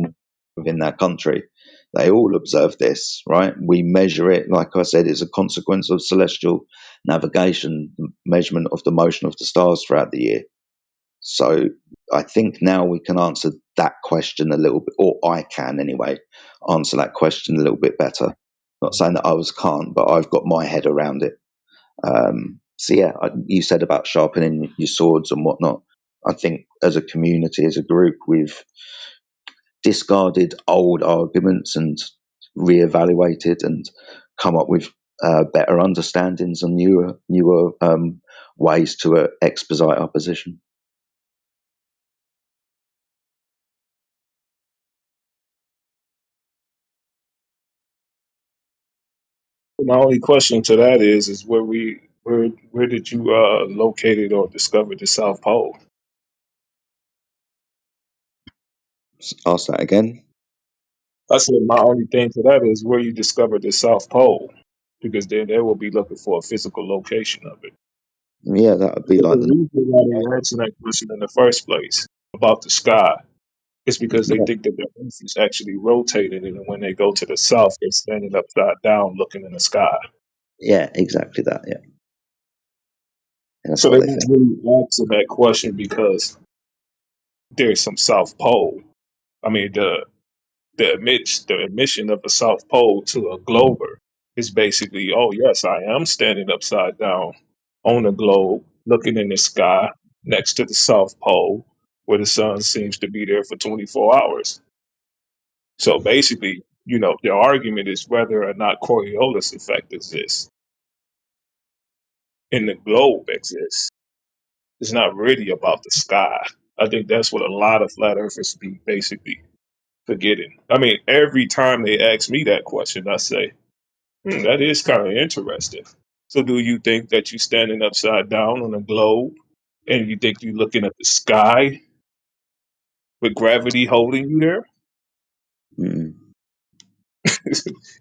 within that country. They all observe this, right? We measure it, like I said, it's a consequence of celestial navigation, measurement of the motion of the stars throughout the year. So I think now we can answer that question a little bit, or I can anyway, answer that question a little bit better. Not saying that others can't, but I've got my head around it. So yeah, you said about sharpening your swords and whatnot. I think as a community, as a group, we've discarded old arguments and reevaluated and come up with better understandings and newer ways to expedite our position. My only question to that is where did you locate it or discover the South Pole? Ask that again. I said my only thing to that is where you discovered the South Pole, because then they will be looking for a physical location of it. Yeah, that would be But the like the reason why they answer that question in the first place about the sky is because they yeah, think that the Earth is actually rotating, and when they go to the south, they're standing upside down looking in the sky. yeah, exactly that. Yeah, that's So what they they weren't think. really asking that question because there's some South Pole. I mean, the admission of the South Pole to a glober is basically, oh yes, I am standing upside down on a globe, looking in the sky next to the South Pole, where the sun seems to be there for 24 hours. So basically, the argument is whether or not Coriolis effect exists and the globe exists. It's not really about the sky. I think that's what a lot of flat earthers be basically forgetting. I mean, every time they ask me that question, I say, that is kind of interesting. So do you think that you're standing upside down on a globe and you think you're looking at the sky with gravity holding you there? Mm.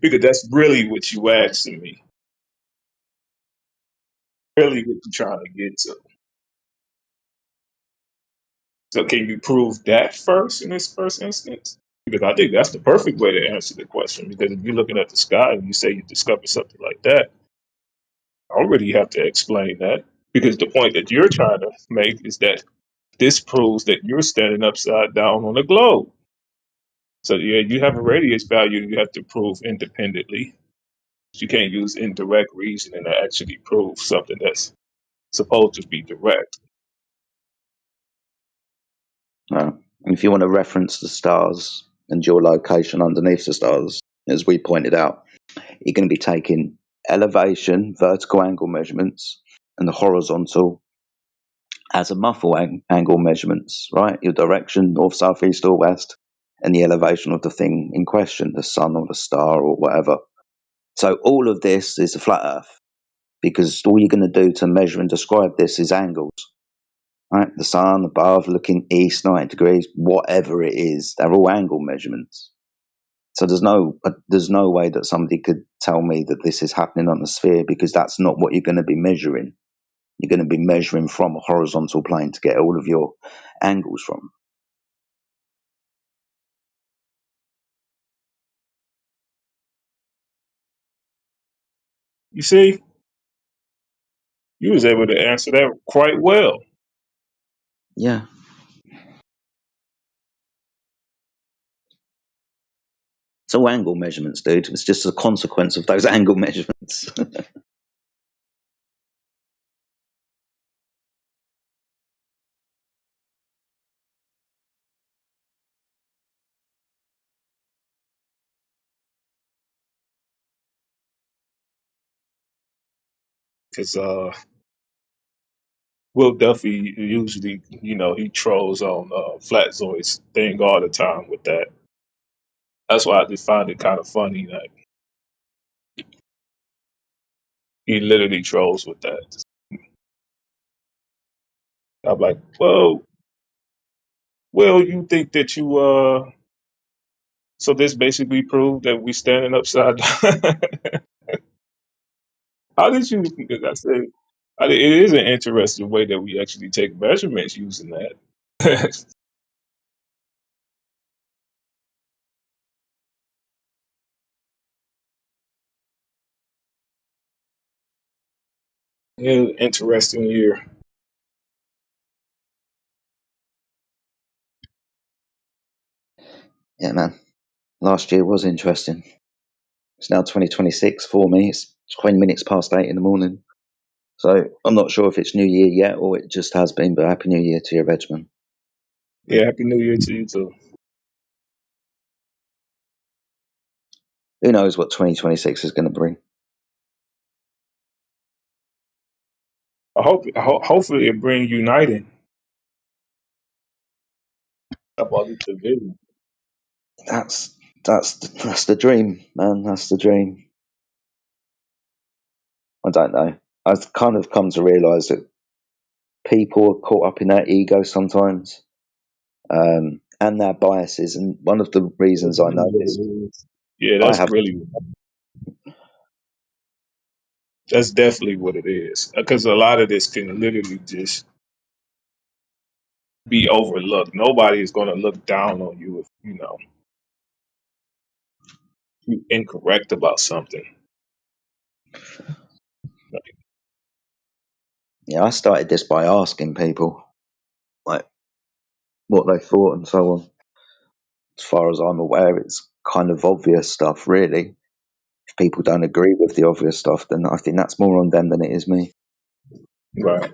Because that's really what you asking me. Really what you're trying to get to. So can you prove that first in this first instance? Because I think that's the perfect way to answer the question. Because if you're looking at the sky and you say you discover something like that, I don't really have to explain that. Because the point that you're trying to make is that this proves that you're standing upside down on a globe. So yeah, you have a radius value you have to prove independently. You can't use indirect reasoning to actually prove something that's supposed to be direct. And if you want to reference the stars and your location underneath the stars, as we pointed out, you're going to be taking elevation, vertical angle measurements, and the horizontal as a muffle angle measurements, right? Your direction, north, south, east, or west, and the elevation of the thing in question, the sun or the star or whatever. So all of this is a flat Earth, because all you're going to do to measure and describe this is angles. Right, the sun above, looking east, 90 degrees, whatever it is, they're all angle measurements. So there's no way that somebody could tell me that this is happening on the sphere, because that's not what you're going to be measuring. You're going to be measuring from a horizontal plane to get all of your angles from. You see, you was able to answer that quite well. Yeah. It's all angle measurements, dude. It's just a consequence of those angle measurements. Because Will Duffy usually, he trolls on Flatzoid's thing all the time with that. That's why I just find it kind of funny that he literally trolls with that. I'm like, well, you think that so this basically proved that we standing upside down. How did you? Because I said, it is an interesting way that we actually take measurements using that. Yeah, interesting year. Yeah, man. Last year was interesting. It's now 2026 for me. It's 20 minutes past 8 in the morning. So I'm not sure if it's New Year yet or it just has been, but Happy New Year to you, Regman. Yeah, Happy New Year to you too. Who knows what 2026 is going to bring? Hopefully it bring uniting about this division. That's the dream, man. That's the dream. I don't know. I've kind of come to realise that people are caught up in their ego sometimes. and their biases. And one of the reasons I know this, Yeah, I that's have really, that's definitely what it is. Because a lot of this can literally just be overlooked. Nobody is going to look down on you if you're incorrect about something. yeah, I started this by asking people like what they thought and so on. As far as I'm aware, it's kind of obvious stuff, really. If people don't agree with the obvious stuff, then I think that's more on them than it is me. Right.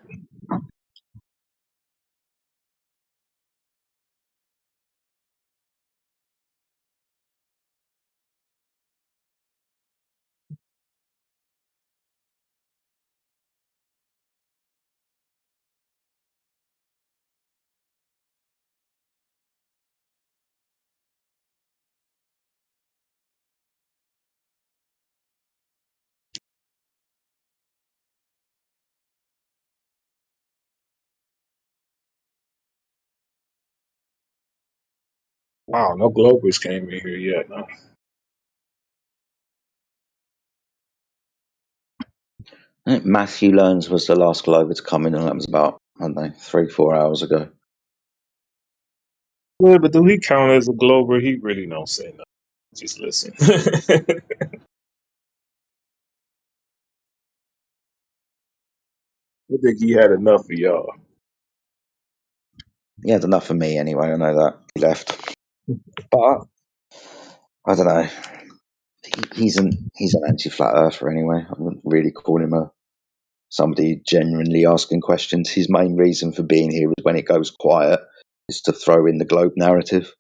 Wow, no Globers came in here yet. No. I think Matthew Learns was the last Glover to come in, and that was about, I don't know, 3-4 hours ago. Yeah, but do he count as a Glober? He really don't say nothing. Just listen. I think he had enough of y'all. He had enough of me anyway, I know that. He left. But, I don't know. He's an anti-flat earther anyway. I wouldn't really call him somebody genuinely asking questions. His main reason for being here is when it goes quiet is to throw in the globe narrative.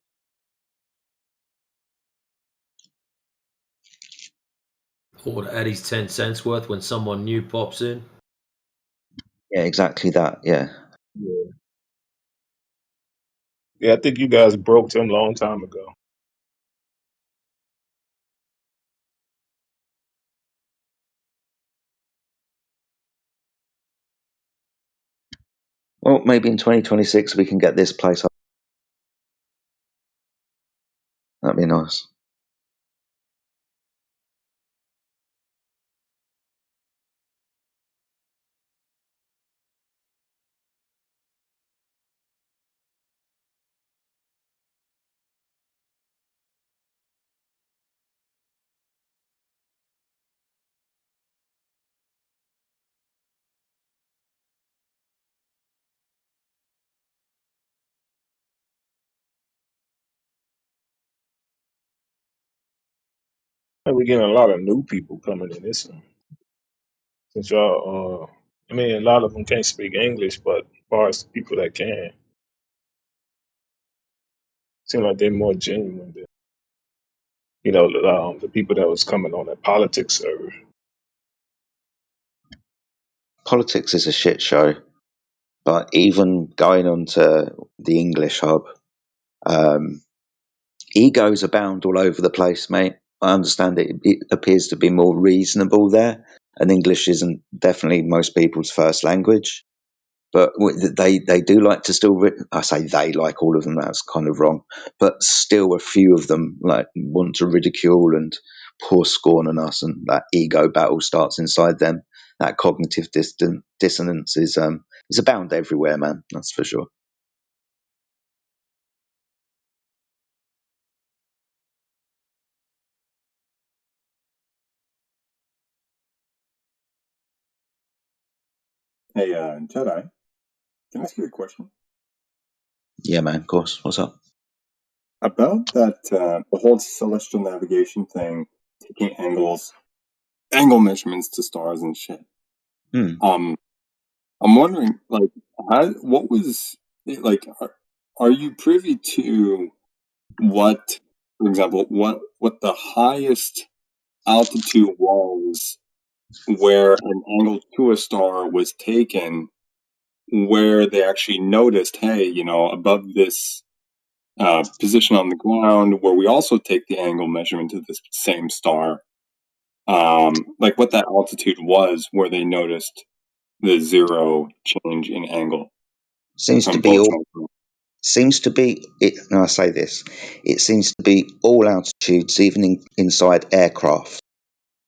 Or to add his 10 cents worth when someone new pops in. Yeah, exactly that. Yeah. Yeah, I think you guys broke him a long time ago. Well, maybe in 2026 we can get this place up. That'd be nice. And we're getting a lot of new people coming in this one. Since y'all, I mean, a lot of them can't speak English, but as far as people that can, seem like they're more genuine than, the people that was coming on that politics server. Politics is a shit show, but even going on to the English hub, egos abound all over the place, mate. I understand it appears to be more reasonable there, and English isn't definitely most people's first language. But they do like to still. I say they, like all of them. That's kind of wrong. But still, a few of them like want to ridicule and pour scorn on us, and that ego battle starts inside them. That cognitive dissonance is abound everywhere, man. That's for sure. Hey, Jedi, can I ask you a question? Yeah, man. Of course. What's up? About that, the whole celestial navigation thing, taking angle measurements to stars and shit. I'm wondering, like, what was like? Are you privy to what, for example, what the highest altitude was where an angle to a star was taken, where they actually noticed, hey, above this position on the ground, where we also take the angle measurement to this same star, like what that altitude was, where they noticed the zero change in angle. Seems to be seems to be it. And I say this, it seems to be all altitudes, even inside aircraft.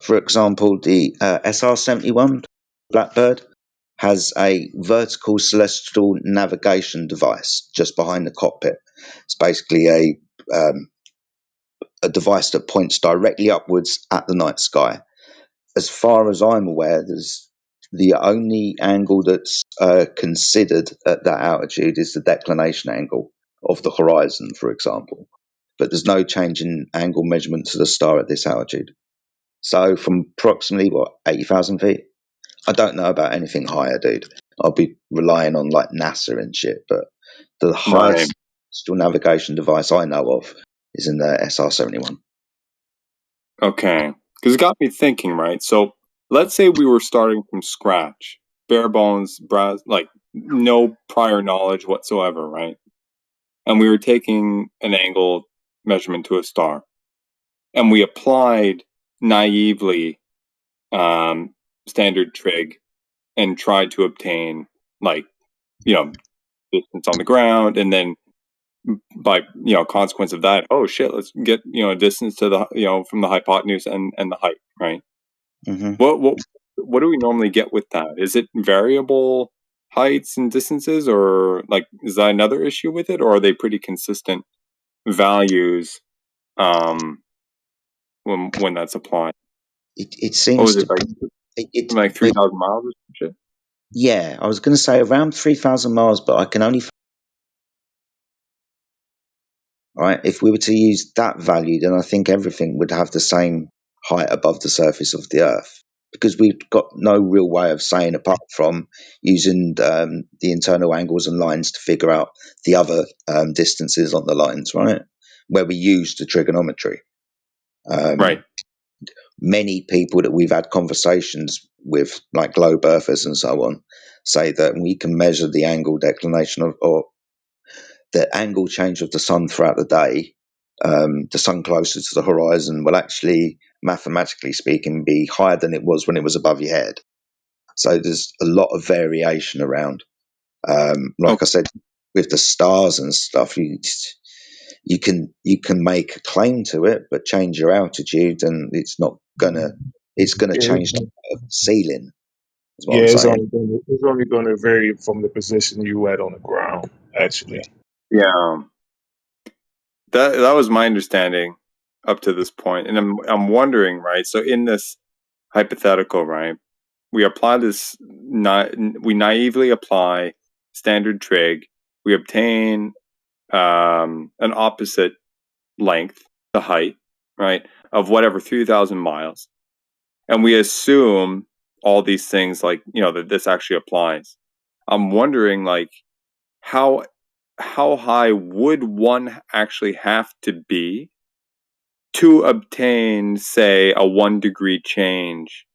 For example, the SR-71 Blackbird has a vertical celestial navigation device just behind the cockpit. It's basically a device that points directly upwards at the night sky. As far as I'm aware, there's the only angle that's considered at that altitude is the declination angle of the horizon, for example. But there's no change in angle measurement to the star at this altitude. So from approximately, 80,000 feet? I don't know about anything higher, dude. I'll be relying on like NASA and shit, but the highest celestial navigation device I know of is in the SR-71. Okay. Because it got me thinking, right? So let's say we were starting from scratch, bare bones, like no prior knowledge whatsoever, right? And we were taking an angle measurement to a star. And we applied naively standard trig and tried to obtain, like, distance on the ground, and then by consequence of that, oh shit, let's get a distance to the from the hypotenuse and the height, right? Mm-hmm. What do we normally get with that? Is it variable heights and distances, or like is that another issue with it, or are they pretty consistent values when that's applied? It seems What was it to like? Like 3,000 miles or some shit? Yeah, I was going to say around 3,000 miles, but I can only. Right, if we were to use that value, then I think everything would have the same height above the surface of the Earth, because we've got no real way of saying apart from using the internal angles and lines to figure out the other distances on the lines, right? Where we use the trigonometry. Right. Many people that we've had conversations with, like globe earthers and so on, say that we can measure the angle declination or the angle change of the sun throughout the day. The sun closer to the horizon will actually, mathematically speaking, be higher than it was when it was above your head. So there's a lot of variation around. Like I said, with the stars and stuff, you can make a claim to it, but change your altitude, and it's gonna change the ceiling. Is what I'm It's saying. only going to vary from the position you at on the ground. Actually, Yeah, that was my understanding up to this point, and I'm wondering, right? So in this hypothetical, right, we apply this. We naively apply standard trig. We obtain an opposite length, the height, right, of whatever 3,000 miles, and we assume all these things, like that this actually applies. I'm wondering, like, how high would one actually have to be to obtain, say, a 1 degree change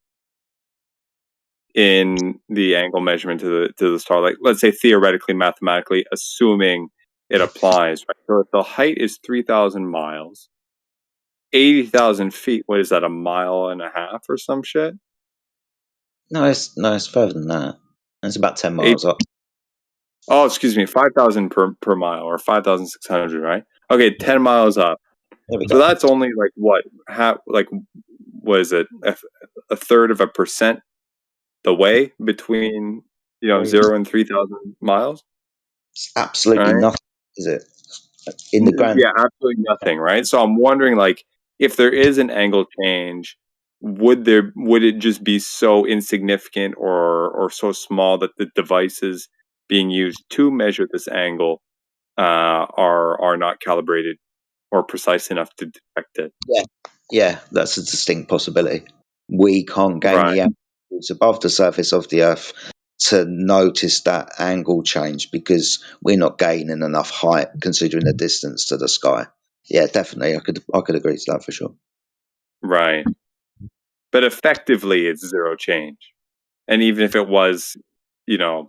in the angle measurement to the star? Like, let's say theoretically, mathematically, assuming it applies, right? So if the height is 3,000 miles, 80,000 feet, what is that, a mile and a half or some shit? No, it's further than that. It's about 10 miles up. Oh, excuse me, 5,000 per mile, or 5,600, right? Okay, 10 miles up. So that's only like what? What is it? A third of a percent the way between 0 and 3,000 miles? It's absolutely Right? nothing, is it? In the grand. Yeah, absolutely nothing, right? So I'm wondering, like, if there is an angle change, would it just be so insignificant or so small that the devices being used to measure this angle are not calibrated or precise enough to detect it? Yeah, that's a distinct possibility. We can't gain the altitudes above the surface of the Earth to notice that angle change because we're not gaining enough height considering the distance to the sky. Yeah, definitely, I could agree to that for sure. Right. But effectively, it's zero change. And even if it was, even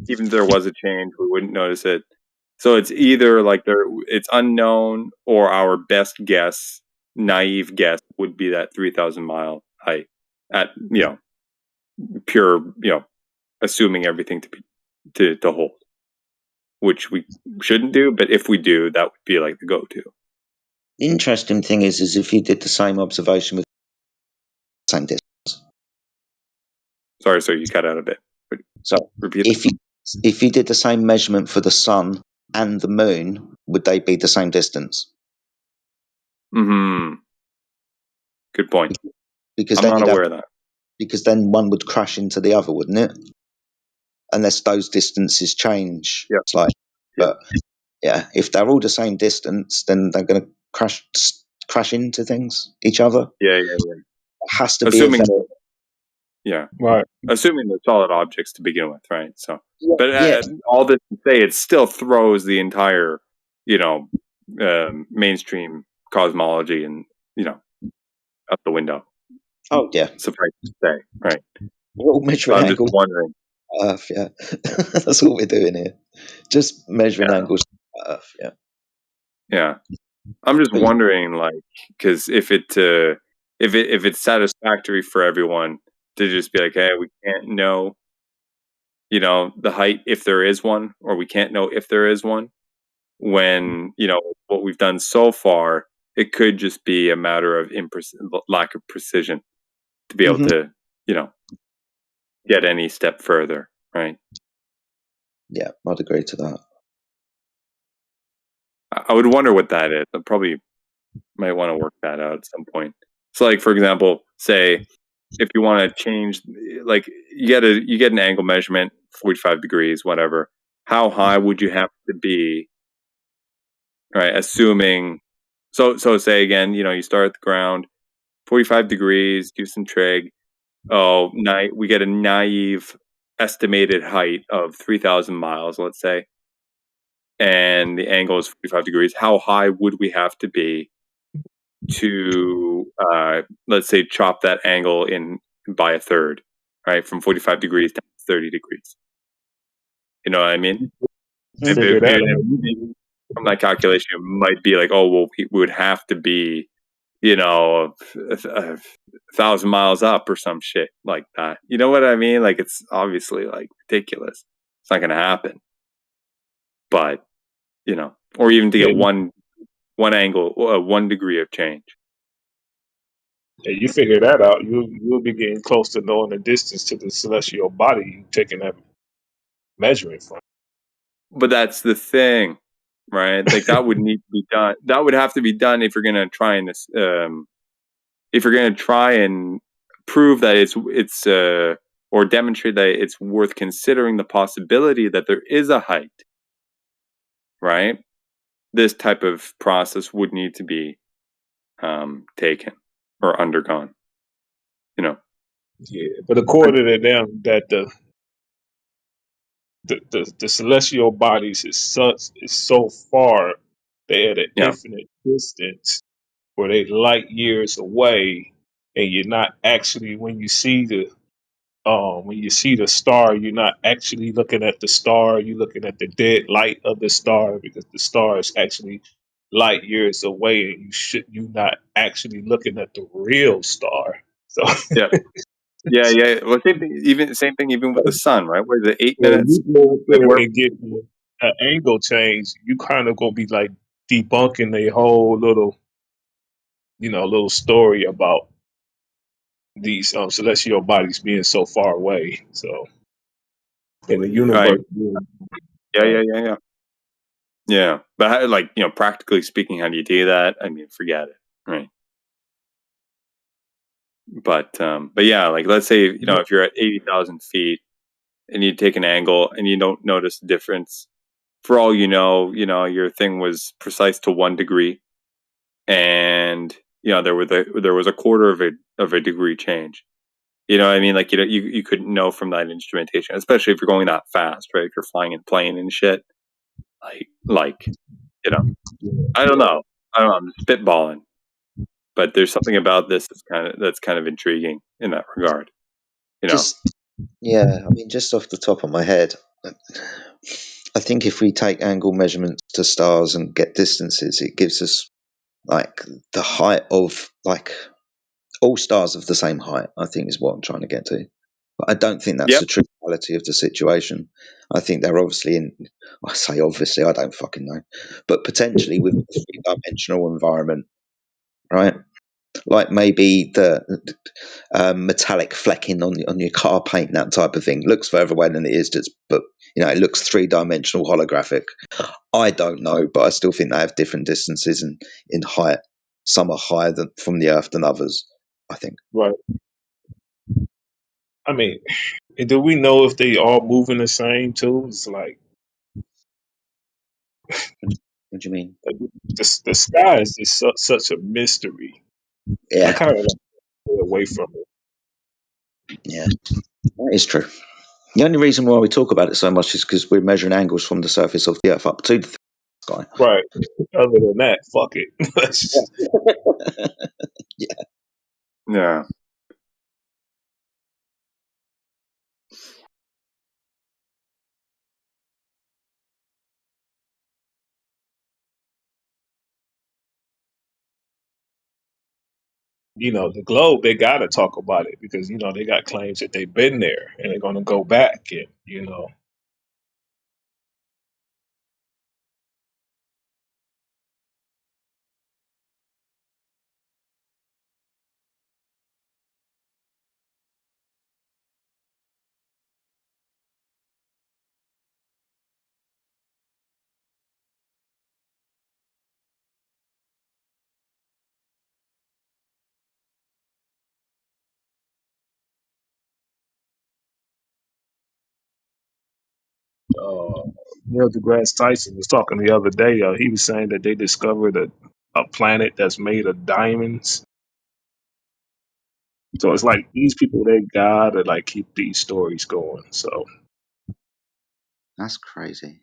if there was a change, we wouldn't notice it. So it's either like it's unknown, or our best guess, naive guess, would be that 3,000 mile height at pure assuming everything to hold. which we shouldn't do, but if we do, that would be like the go-to. The interesting thing is if you did the same observation with the same distance. Sorry, you cut out a bit. So repeat. If you did the same measurement for the sun and the moon, would they be the same distance? Hmm. Good point. Because I'm then not aware of that. Because then one would crash into the other, wouldn't it? Unless those distances change. Yeah. It's like, but yeah, if they're all the same distance, then they're going to crash into each other. Yeah. It has to Assuming be. Right. Assuming they're solid objects to begin with, right? So, Yeah, but all this to say, it still throws the entire, mainstream cosmology and out the window. Oh yeah. Suffice to say, right? We're all measuring I'm angles. just wondering. Earth, yeah. That's all we're doing here. Just measuring angles to Earth, yeah. Yeah. I'm just wondering, like, because if it's satisfactory for everyone to just be like, hey, we can't know, the height if there is one, or we can't know if there is one, when what we've done so far, it could just be a matter of lack of precision to be able to, get any step further, right? Yeah, I'd agree to that. I would wonder what that is. I probably might want to work that out at some point. So, like, for example, say if you want to change, like, you get an angle measurement, 45 degrees, whatever. How high would you have to be, right? Assuming, so say again, you start at the ground, 45 degrees, do some trig. We get a naive estimated height of 3,000 miles, let's say, and the angle is 45 degrees. How high would we have to be to, let's say, chop that angle in by a third, right? From 45 degrees to 30 degrees. You know what I mean? Figure that out. From that calculation, it might be like, we would have to be, 1,000 miles up or some shit like that. You know what I mean? Like, it's obviously like ridiculous. It's not going to happen. But, or even to get one angle, 1 degree of change. Yeah, you figure that out, you'll be getting close to knowing the distance to the celestial body you taking that measurement from. But that's the thing, right? Like, that would need to be done. That would have to be done if you're going to try and prove that it's or demonstrate that it's worth considering the possibility that there is a height, right? This type of process would need to be taken or undergone. Yeah, but according to them, that the celestial bodies is so far, they're at an infinite distance where they light years away, and you're not actually, when you see the star, you're not actually looking at the star, you're looking at the dead light of the star, because the star is actually light years away, and you're not actually looking at the real star. So yeah. Well, same thing even with the sun, right? Where the 8 when minutes you go up there and get an angle change, you kind of gonna be like debunking the whole little story about these celestial bodies being so far away. So in the universe, right. Yeah, but practically speaking, how do you do that? I mean, forget it, right? But yeah, like, let's say if you're at 80,000 feet and you take an angle and you don't notice the difference, for all your thing was precise to 1 degree, and there was a quarter of a degree change. You know what I mean? Like, you couldn't know from that instrumentation, especially if you're going that fast, right? If you're flying in plane and shit, like I don't know. I'm spitballing, but there's something about this that's kind of intriguing in that regard. Just off the top of my head, I think if we take angle measurements to stars and get distances, it gives us like the height of like all stars of the same height, I think is what I'm trying to get to. But I don't think that's the true reality of the situation. I think they're obviously in. I say obviously, I don't fucking know, but potentially with a three-dimensional environment, right? Like maybe the metallic flecking on your car paint, that type of thing, looks further away than it is. But it looks three-dimensional, holographic. I don't know, but I still think they have different distances in height. Some are higher from the Earth than others, I think. Right. I mean, and do we know if they all moving the same too? It's like, what do you mean? The sky is just such a mystery. I Yeah, kind of like to stay away from it. yeah, that is true. The only reason why we talk about it so much is because we're measuring angles from the surface of the Earth up to the sky. Right. Other than that, fuck it. Yeah. Yeah. The globe, they got to talk about it because, they got claims that they've been there and they're going to go back and. Neil deGrasse Tyson was talking the other day. He was saying that they discovered a planet that's made of diamonds. So it's like these people, they gotta like keep these stories going. So That's crazy.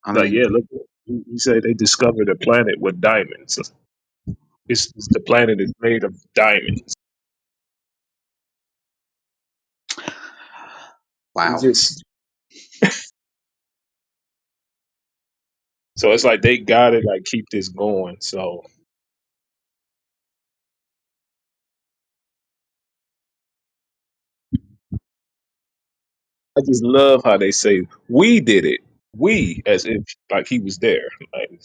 I like, mean, yeah, look, he said they discovered a planet with diamonds. It's the planet is made of diamonds. It's wow. just so it's like they gotta like keep this going. So I just love how they say we did it. We as if like he was there. Like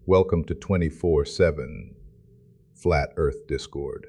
Welcome to 24/7 Flat Earth Discord.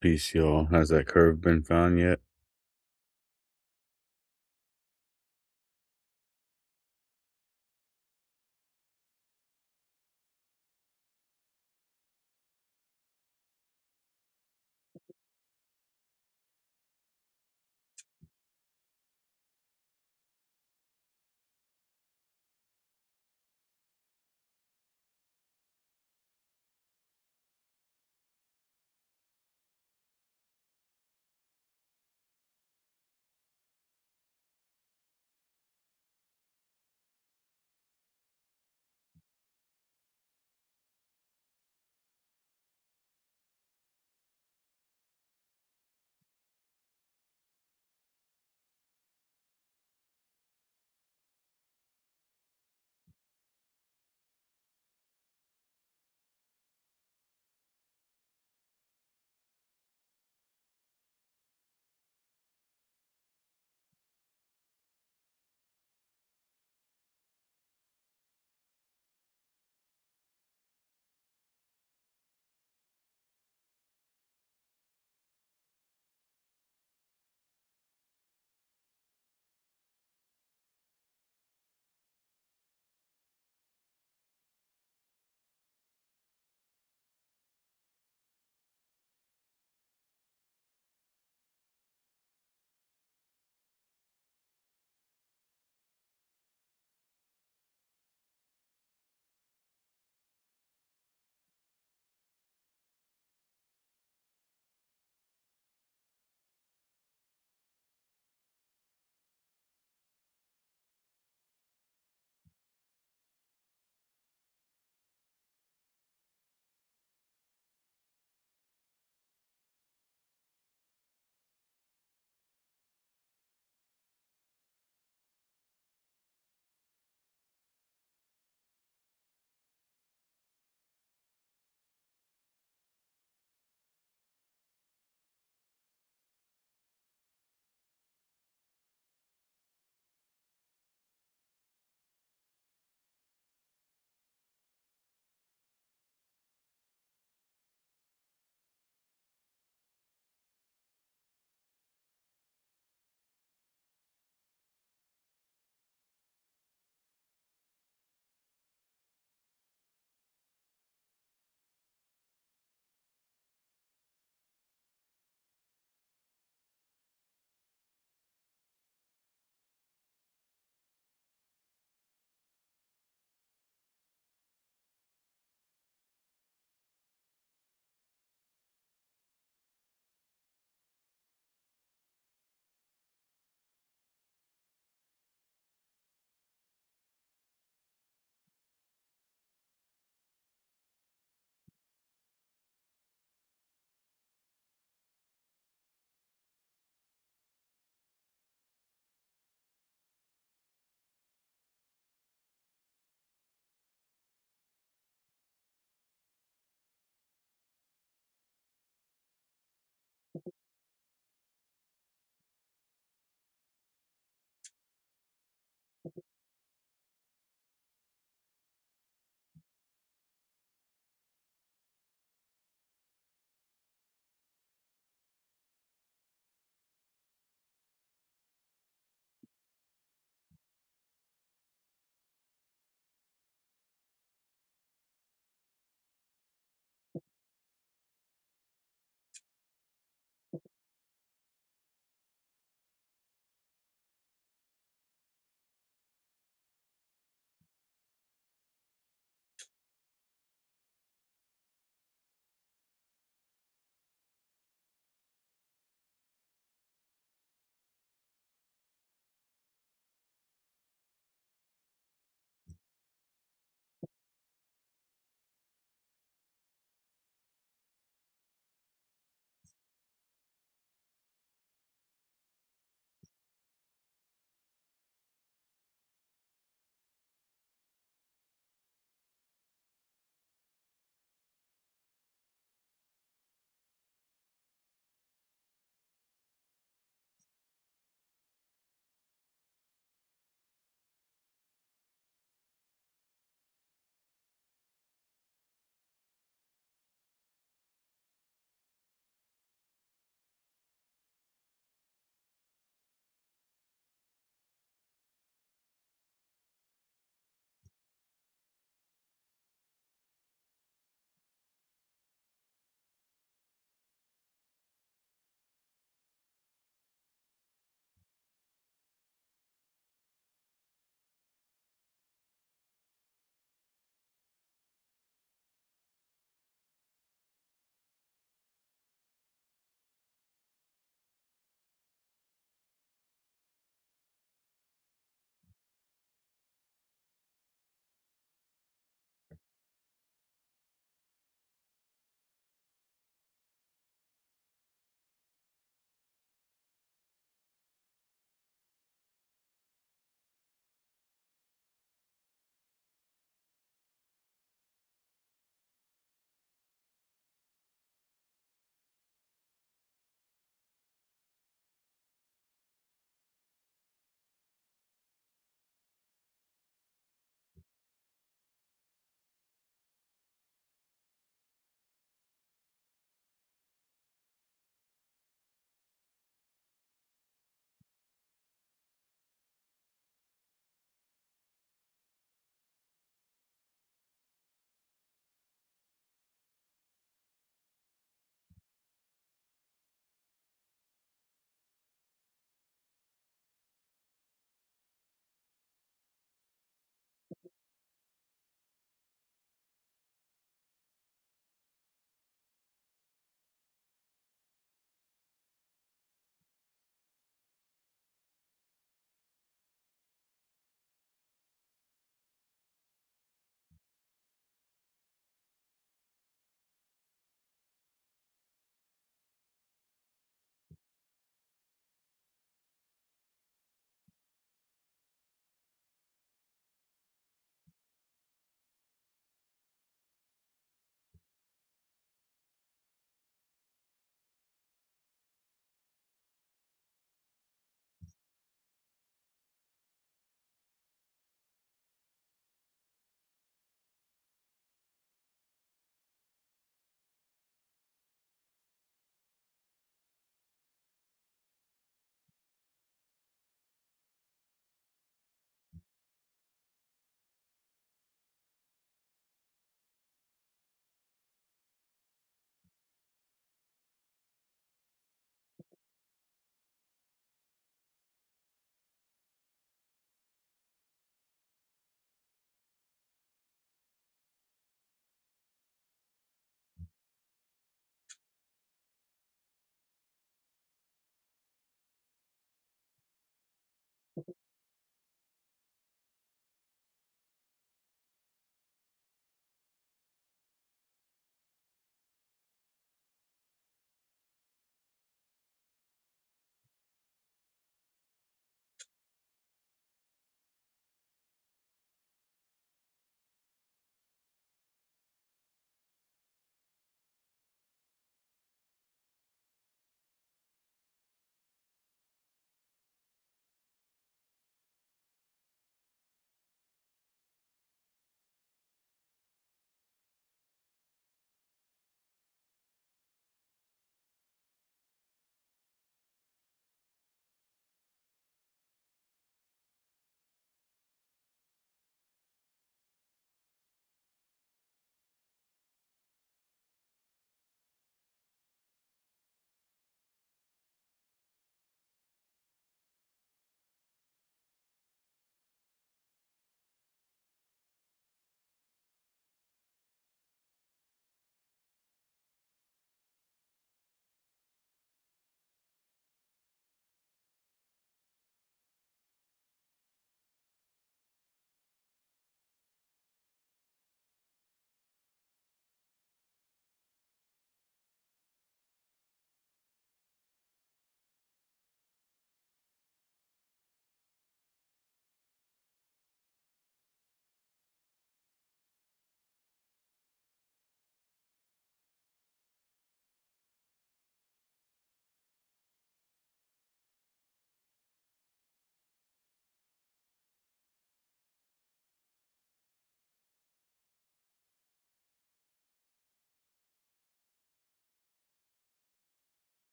Peace, y'all. Has that curve been found yet?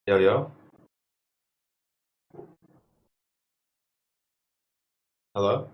Yo, yo. Hello?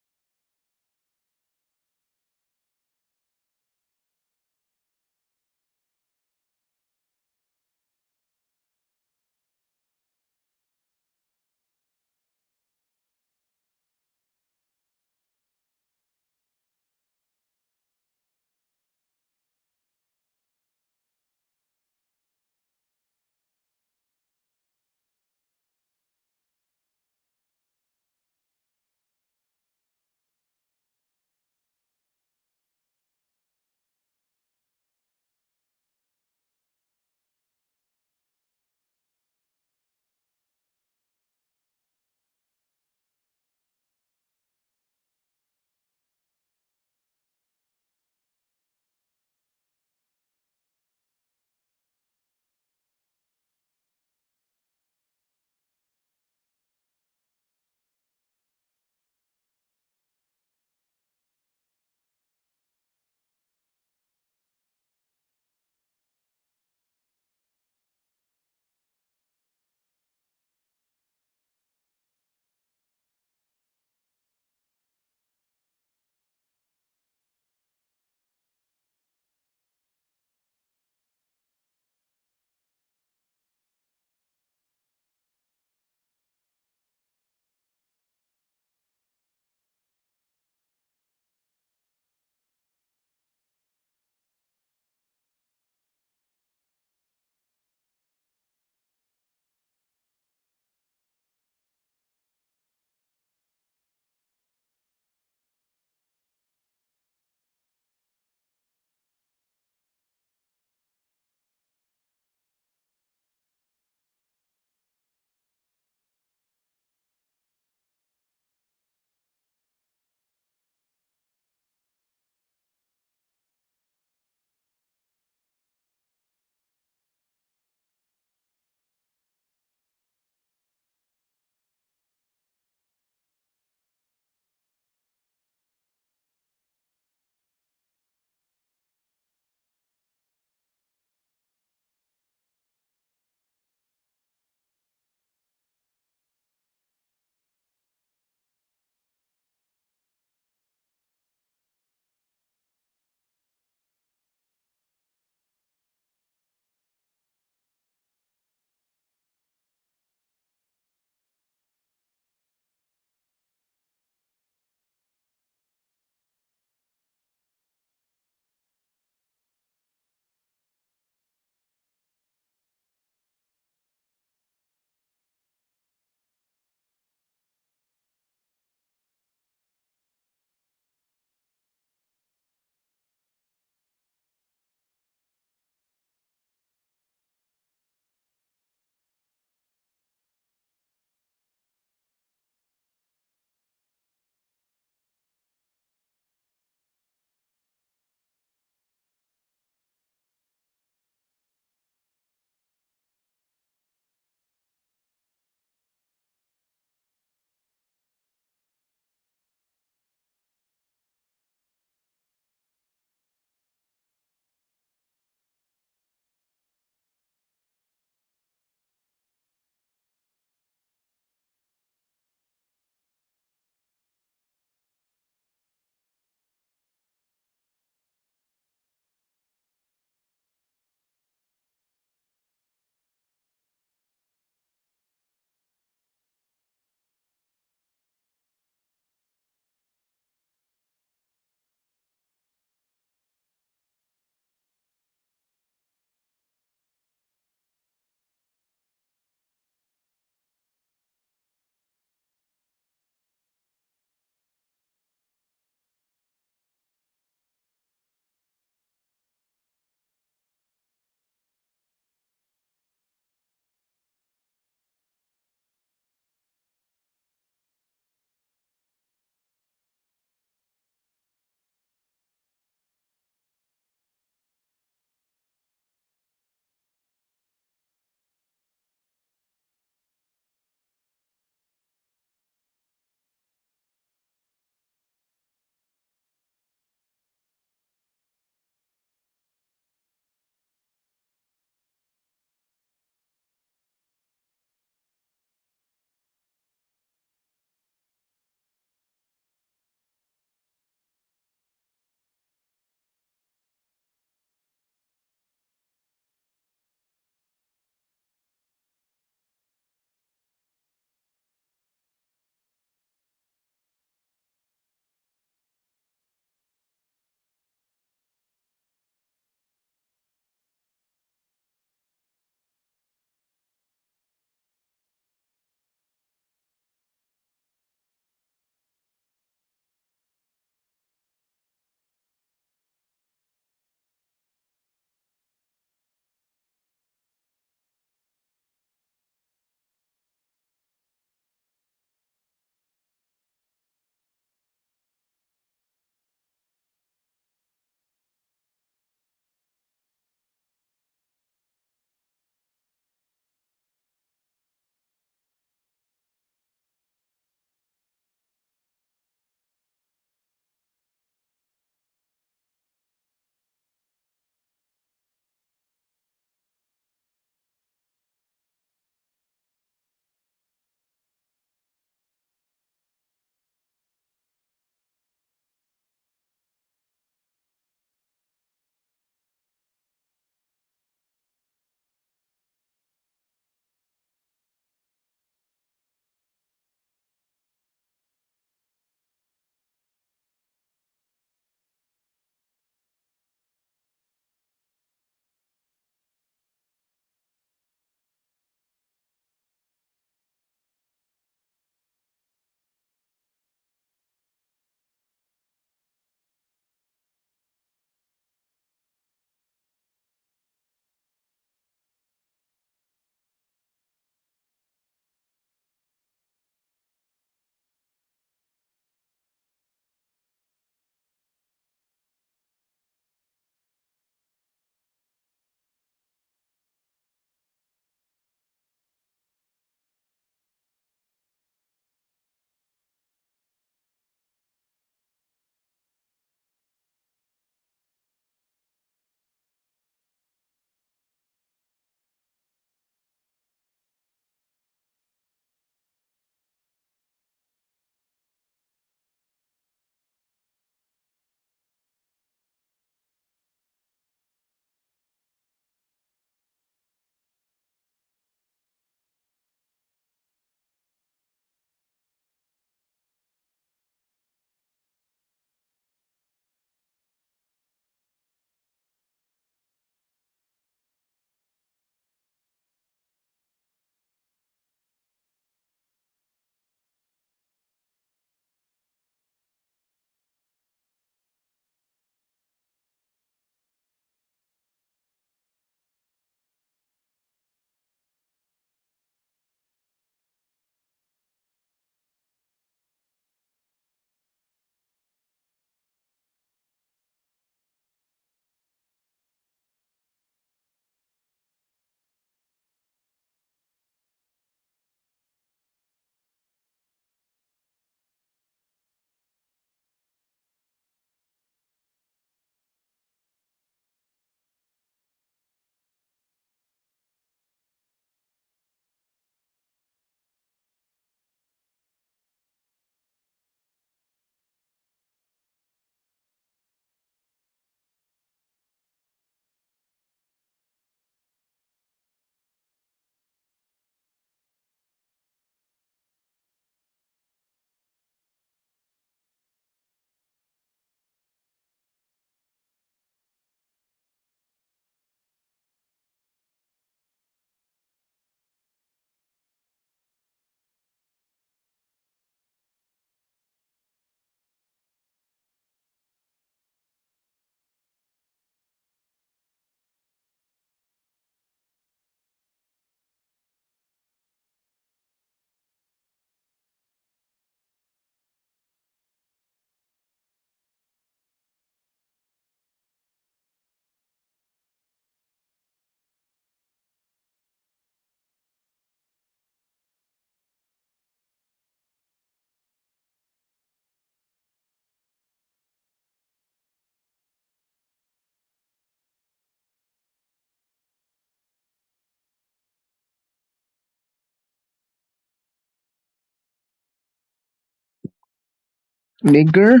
Nigger?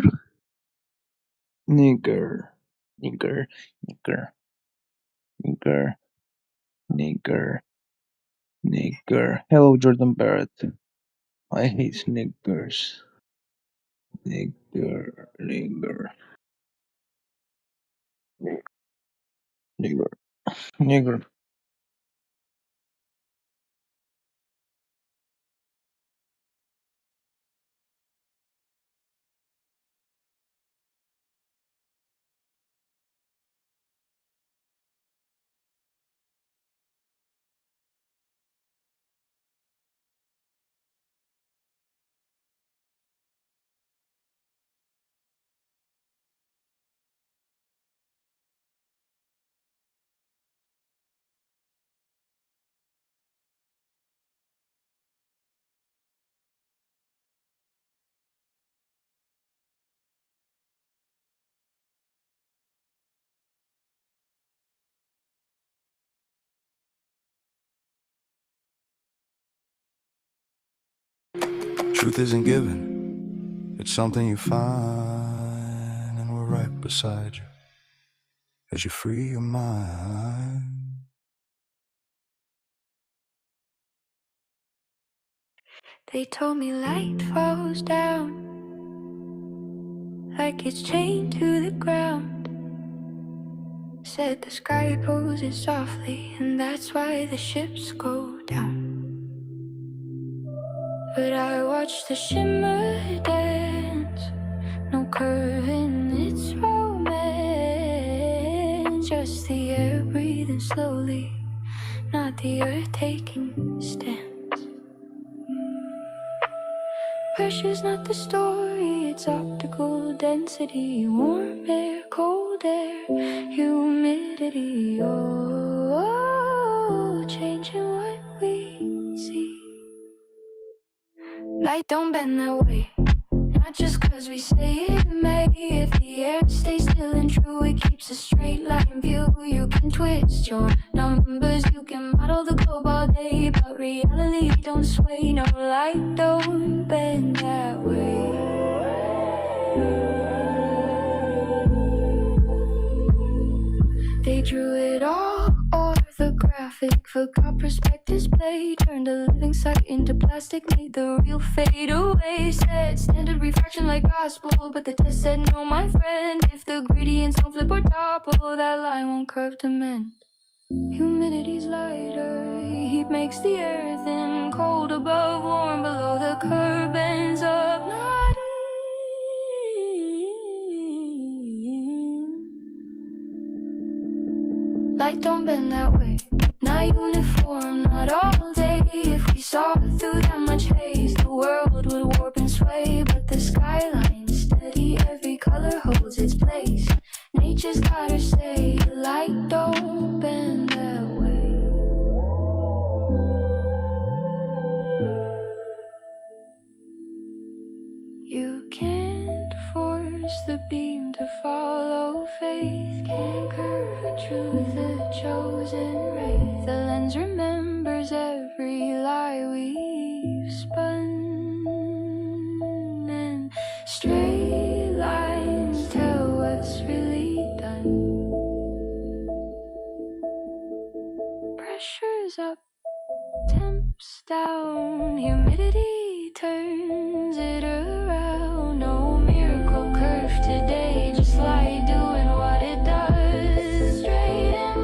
Nigger. Nigger. Nigger. Nigger. Nigger. Nigger. Hello, Jordan Barrett. I hate niggers. Nigger. Nigger. Nigger. Nigger. Truth isn't given, it's something you find, and we're right beside you as you free your mind. They told me light falls down like it's chained to the ground. Said the sky poses softly, and that's why the ships go down. But I watch the shimmer dance, no curve in its romance. Just the air breathing slowly, not the earth taking stance. Pressure's not the story, it's optical density. Warm air, cold air, humidity. Oh, changing what we see. Light don't bend that way, not just cause we say it may. If the air stays still and true, it keeps a straight line view. You can twist your numbers, you can model the globe all day, but reality don't sway. No, light don't bend that way. They drew it all orthographic, forgot perspective's play, turned a living sight into plastic, made the real fade away. Said standard refraction like gospel, but the test said no, my friend. If the gradients don't flip or topple, that line won't curve to mend. Humidity's lighter, heat makes the air thin, cold above, warm below, the curve bends up, not in. Light don't bend that way, not uniform, not all day. If we saw through that much haze, the world would warp and sway. But the skyline's steady, every color holds its place. Nature's got her say, light don't bend that way. You can't force the beam to follow faith, can't curve a truth, a chosen wraith. The lens remembers every lie we've spun, and straight lines tell what's really done. Pressure's up, temps down, humidity turns it around. No miracle curve today, just light doing what it does, straight and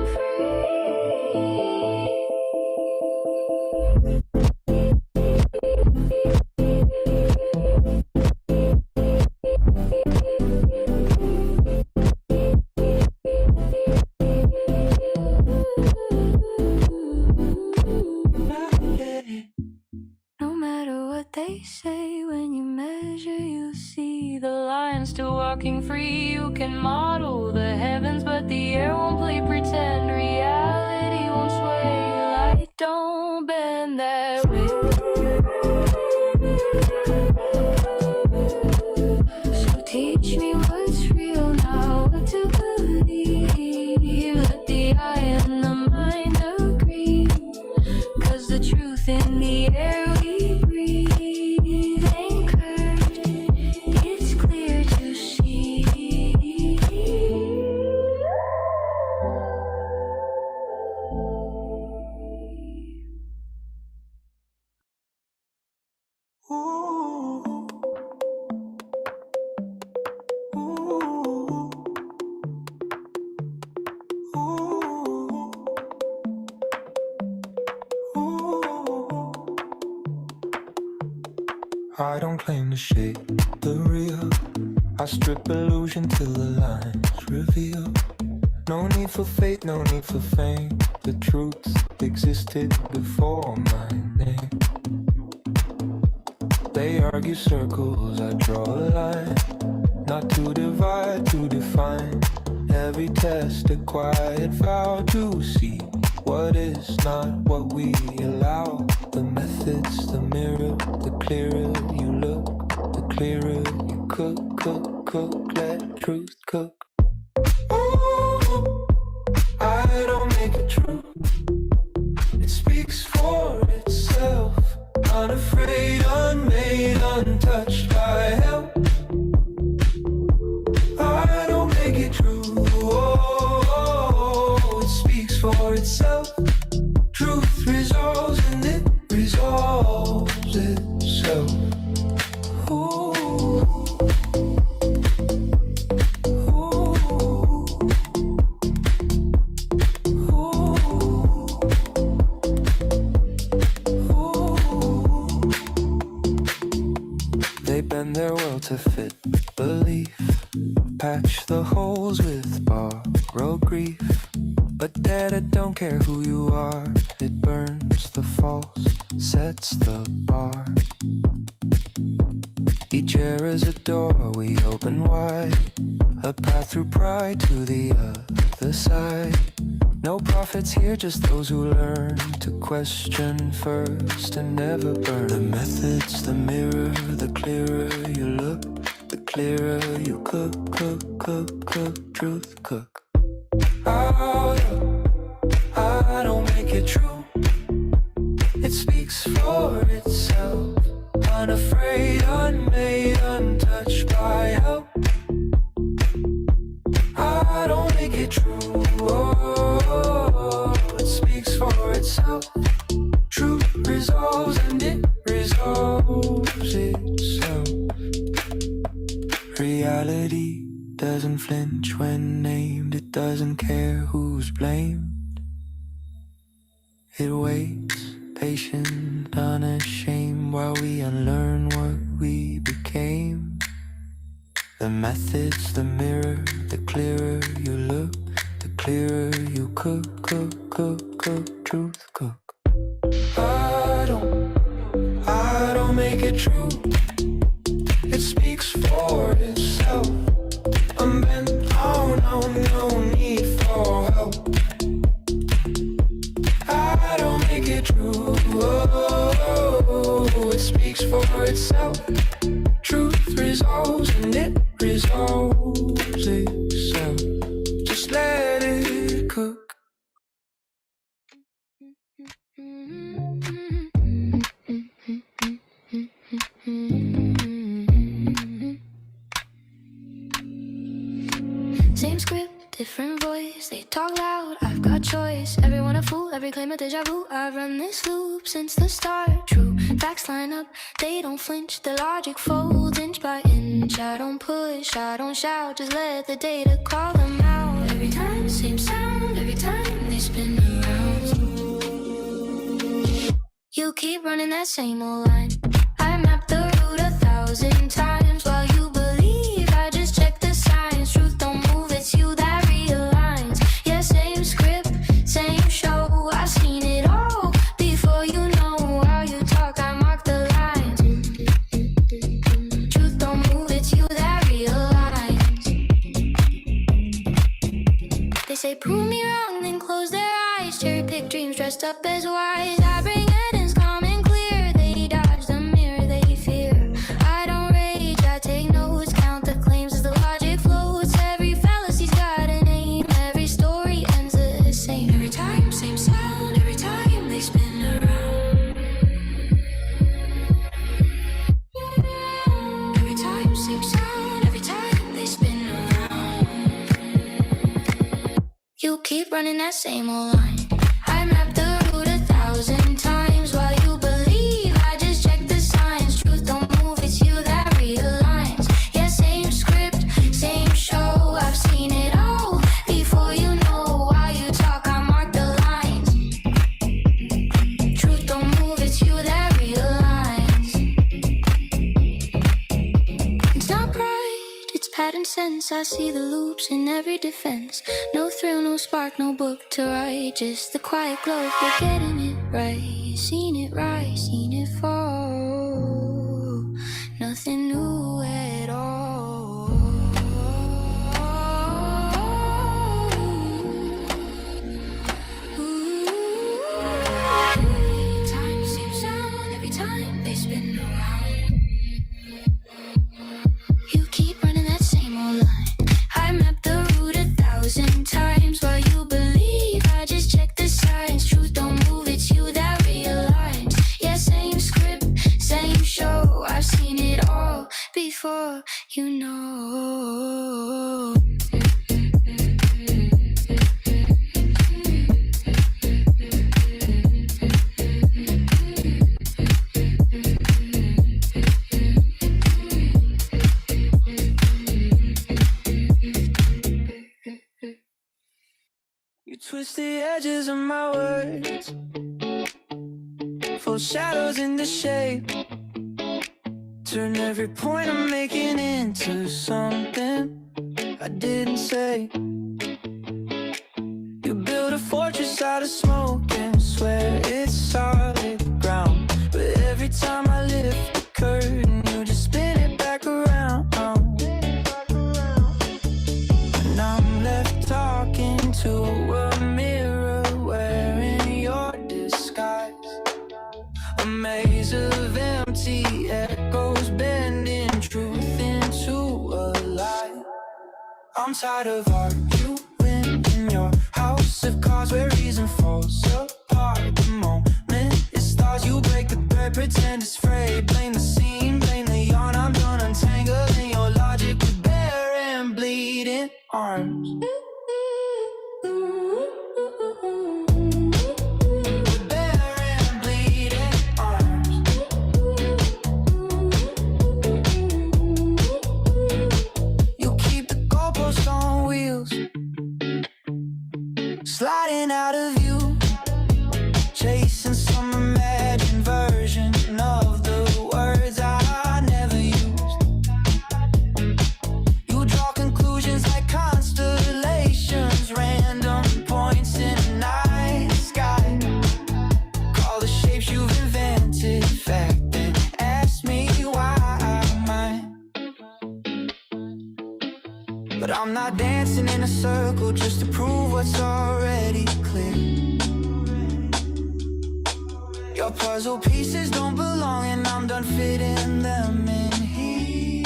no matter what they say, when you measure, you see the line still walking free. You can model the heavens, but the air won't play pretend. Reality won't sway. Light don't bend that way. So teach me what's real now, what to believe. Let the eye and the mind agree, 'cause the truth in the air we breathe ain't curved, it's clear. I don't claim to shape the real. I strip illusion till the lines reveal. No need for fate, no need for fame. The truth existed before my name. They argue circles, I draw a line. Not to divide, to define. Every test a quiet vow to see what is not what we allow. The method's the mirror, the clearer you look, the clearer you cook, let truth cook. Ooh, I don't make it true. It speaks for itself. Unafraid, unmade, untouched by help. I don't make it true. Oh, it speaks for itself. Truth resolves and it resolves itself. Ooh. They bend their world to fit belief, patch the holes with borrowed grief. But data don't care who you are, it burns the false, sets the bar. Each era's a door we open wide, a path through pride to the other side. No prophets here, just those who learn to question first and never burn. The method's the mirror, the clearer you look, the clearer you cook, truth cook. I don't make it true. It speaks for itself. Unafraid, unmade, untouched by help. I don't make it true. Oh, it speaks for itself. Truth resolves and it resolves itself. Reality doesn't flinch when named. It doesn't care who's blamed. It waits, patient, unashamed, while we unlearn what we became. The method's the mirror, the clearer you look, the clearer you cook, truth cook. I don't make it true. It speaks for itself. I'm bent, oh no need for help. I don't make it true. Oh, it speaks for itself. Truth resolves and it resolves itself. Just let it cook. Same script, different voice. They talk loud, I've got choice. Everyone a fool, every claim a deja vu. I've run this loop since the start. True facts line up, they don't flinch. The logic folds inch by inch. I don't push, I don't shout, just let the data call them out. Every time, same sound, every time they spin around. You keep running that same old line. I mapped the route 1,000 times while you believe I just checked the signs. Truth don't move, it's you that realigns. Yeah, same script, same show. I've seen it all before you know how you talk. I mark the lines. Truth don't move, it's you that realigns. They say prove me wrong, then close their eyes. Cherry pick dreams dressed up as wise. I bring evidence calm and clear. They dodge the mirror they fear. I don't rage, I take notes. Count the claims as the logic floats. Every fallacy's got a name. Every story ends the same. Every time, same sound. Every time they spin around. Every time, same sound. Every time they spin around. You keep running that same old line. I mapped the route 1,000 times while you believe I just checked the signs. Truth don't move, it's you that realigns. Yeah, same script, same show. I've seen it all before you know why I see the loops in every defense. No thrill, no spark, no book to write. Just the quiet glow of getting it right. Seen it rise, seen it fall. Nothing new at all. Time seems down every time they spin around. You keep running that same old line. I mapped the route 1,000 times. While you believe I just check the signs. Truth don't move, it's you that realigns. Yeah, same script, same show. I've seen it all before, you know. You twist the edges of my words, full shadows into shape. Turn every point I'm making into something I didn't say. You build a fortress out of smoke and swear it's solid ground. But every time I lift the curtain, you just spin it back around. And I'm left talking to a mirror wearing your disguise. A maze of empty echoes bending truth into a lie. I'm tired of arguing in your house of cards where reason falls apart. The moment it starts, you break the thread, pretend it's frayed. Blame the scene, blame the yarn. I'm done untangling your logic with bare and bleeding arms. Sliding out of view, chasing some imagined version of the words I never used. You draw conclusions like constellations, random points in the night sky. Call the shapes you've invented fact, then ask me why I'm mine. But I'm not dancing in a circle just to prove what's already clear. Your puzzle pieces don't belong and I'm done fitting them in here.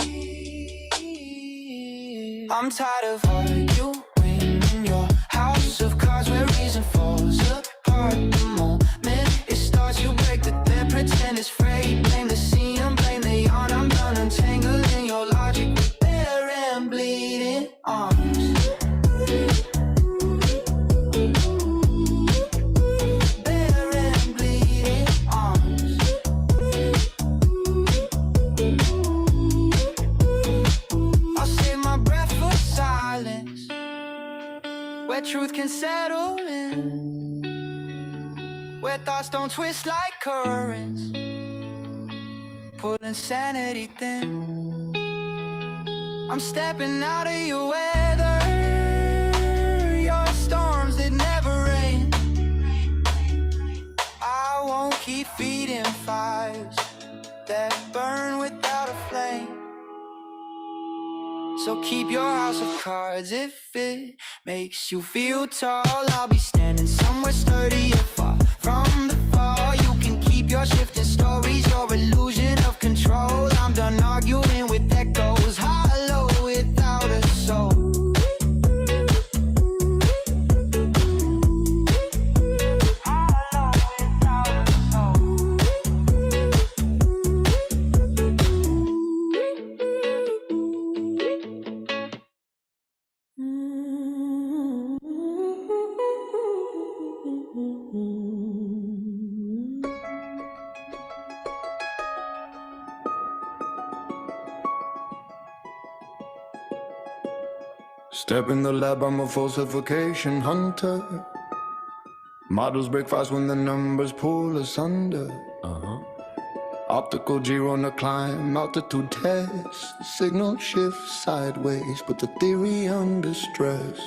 I'm tired of arguing in your house of cards where reason falls apart. The moment it starts, you break the thread, pretend it's frayed. Blame the scene, blame the yarn. I'm done untangling your logic with bare and bleeding arms. Where truth can settle in, where thoughts don't twist like currents, pulling sanity thin. I'm stepping out of your weather, your storms that never rain. I won't keep feeding fires that burn without a flame. So keep your house of cards if it makes you feel tall. I'll be standing somewhere sturdy and far from the fall. You can keep your shifting stories, your illusion of control. I'm done arguing with echoes, hollow without a soul. Step in the lab, I'm a falsification hunter. Models break fast when the numbers pull asunder. Optical G on the climb, altitude test. Signal shifts sideways, but the theory under stress.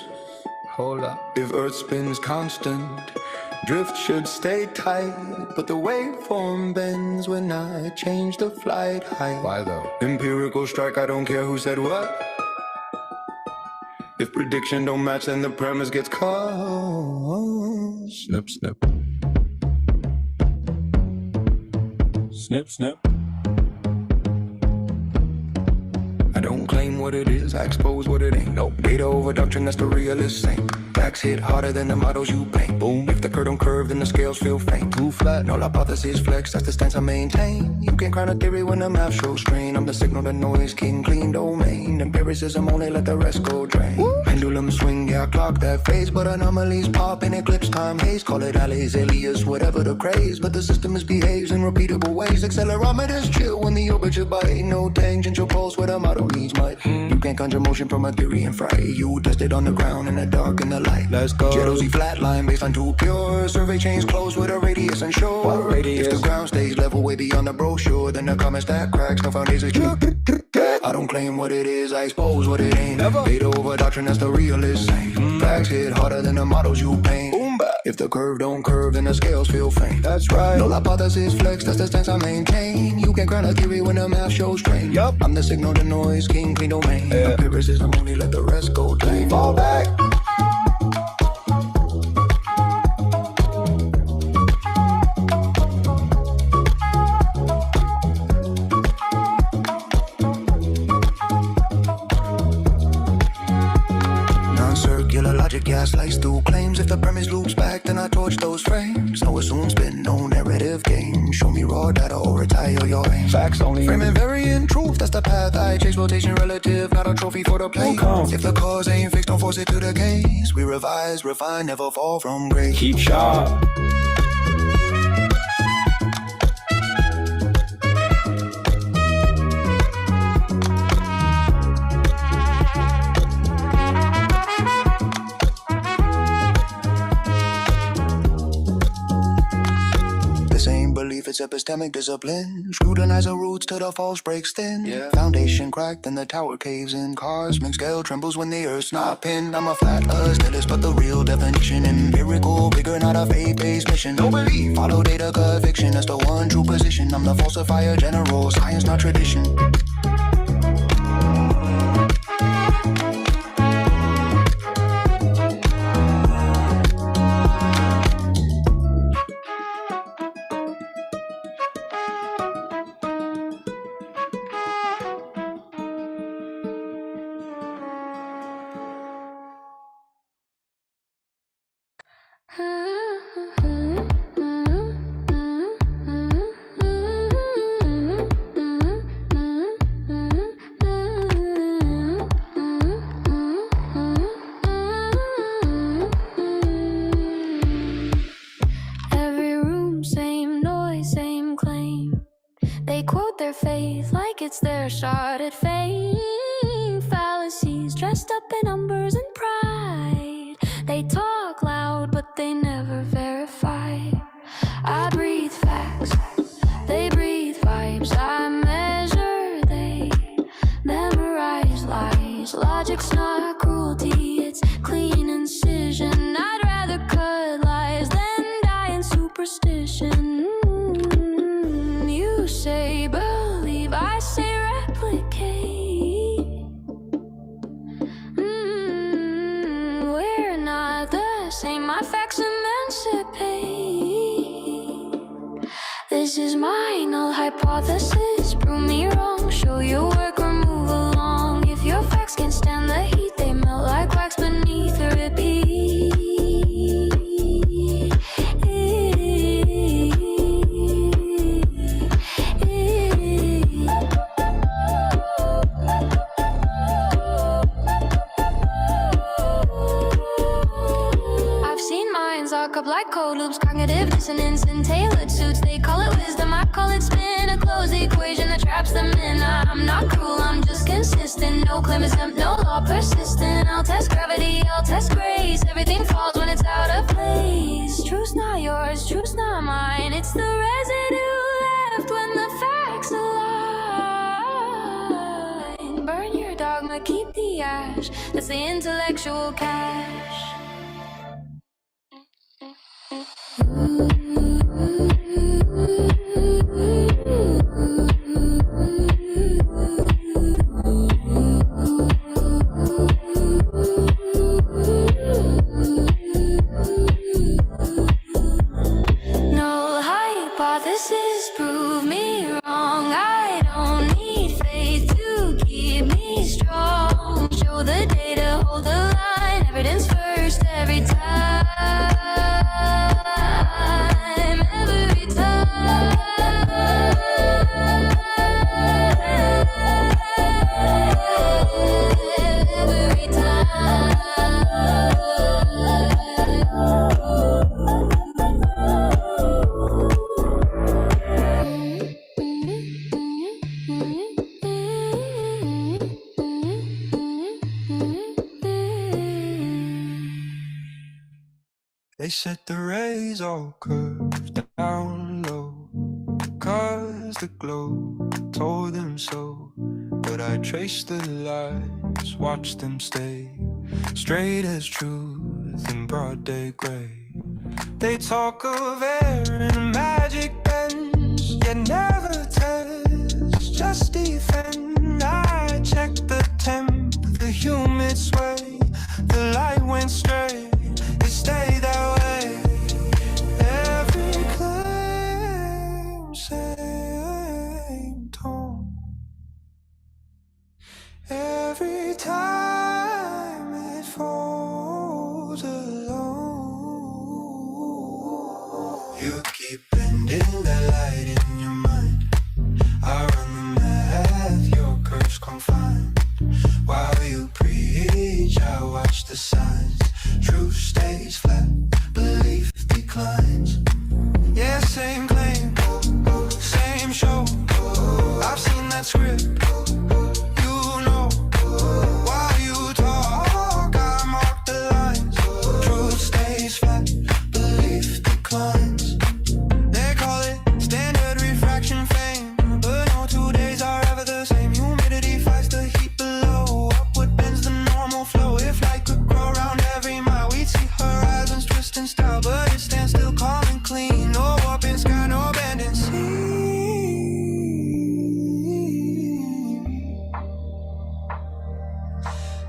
Hold up. If Earth spins constant, drift should stay tight, but the waveform bends when I change the flight height. Why though? Empirical strike, I don't care who said what. If prediction don't match, then the premise gets cut. Snip, snip. Snip, snip. I don't claim what it is, I expose what it ain't. No data over doctrine, that's the realist saying. Facts hit harder than the models you paint. Boom. If the curve don't curve, then the scales feel faint. Too flat, no hypothesis flex, that's the stance I maintain. You can't crown a theory when the math shows strain. I'm the signal to noise king, clean domain. Empiricism only let the rest go drain. Pendulum swing, yeah, I clock that phase, but anomalies pop in eclipse time haze. Call it alleys, alias, whatever the craze, but the system misbehaves in repeatable ways. Accelerometers chill when the orbit should bite. No tangential pulse where the model needs might. You can't conjure motion from a theory and fry. You test it on the ground in the dark and the light. Let's go. Jealousy flatline based on too pure. Survey chains closed with a radius unsure. What radius? If the ground stays level way beyond the brochure, then the comment stack cracks, no foundation. I don't claim what it is, I expose what it ain't. Data over doctrine, that's the realist saying. Facts hit harder than the models you paint. If the curve don't curve, then the scales feel faint. That's right. No hypothesis flex, that's the stance I maintain. You can't crown a theory when the math shows strain. Yup. I'm the signal to noise, king, clean domain. Empiricism only let the rest go tame. Fall back. Gaslights through claims. If the premise loops back, then I torch those frames. No assume spin, no narrative game. Show me raw data or retire your aim. Facts only. Frame invariant truth, that's the path I chase. Rotation relative, not a trophy for the play. If the cause ain't fixed, don't force it to the case. We revise, refine, never fall from grace. Keep sharp. It's epistemic discipline. Scrutinize the roots till the false breaks thin. Yeah. Foundation cracked, then the tower caves in. Cosmic scale trembles when the earth's not pinned. I'm a flat stylist, but the real definition. Empirical, bigger, not a faith-based mission. No belief, follow data, cut fiction. That's the one true position. I'm the falsifier general, science, not tradition. It's their shot at fame. Fallacies dressed up in numbers and pride. They talk loud, but they never verify. I breathe facts, they breathe vibes. I measure, they memorize lies. Logic's not cruelty, it's clean incision. I'd rather cut lies than die in superstition. You say believe, I say replicate. We're not the same, my facts emancipate. This is my null hypothesis, prove me wrong. Show your work or move along. If your facts can't stand the heat, they melt like wax beneath a repeat. Up like code loops, cognitive dissonance in tailored suits. They call it wisdom, I call it spin. A closed equation that traps them in. I'm not cruel, I'm just consistent. No claim exempt, no law persistent. I'll test gravity, I'll test grace. Everything falls when it's out of place. Truth's not yours, truth's not mine. It's the residue left when the fact That's the intellectual cash. No hypothesis, prove me wrong. I don't need faith to keep me strong. Show the data, hold the line. Evidence first every time. Every time. Every They said the rays all curved down low, 'cause the glow told them so. But I traced the lines, watched them stay straight as truth in broad day gray. They talk of air and magic bends, yet never test, just defend. I checked the temp, the humid sway, the light went straight, it stayed that way. Every claim, same tone. Every time it falls alone. You keep bending the light in your mind. I run the math, your curves confined. While you preach, I watch the signs. Truth stays flat, belief declines. Yeah, same claim, same show. I've seen that script. You know, while you talk, I mark the lines. Truth stays flat, belief declines. They call it standard refraction fame, but no 2 days are ever the same. Humidity fights the heat below. Upward bends the normal flow. If light could grow around every mile, we'd see horizons twist in style, but it stands still calm and clean. No open sky, no abandoned sea.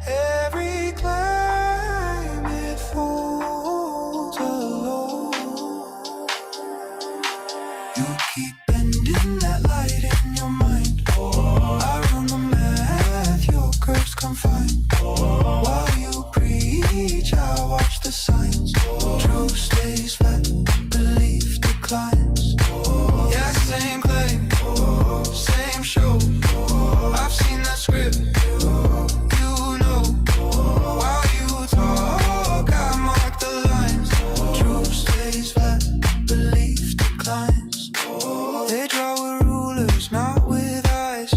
Every climb it falls alone. You keep bending that light in your mind. I run the math, your curves confined. While you preach, I watch the signs. Truth stays flat, belief declines. Yeah, same claim, same show. I've seen that script. You know, while you talk, I mark the lines. Truth stays flat, belief declines. They draw with rulers, not with eyes.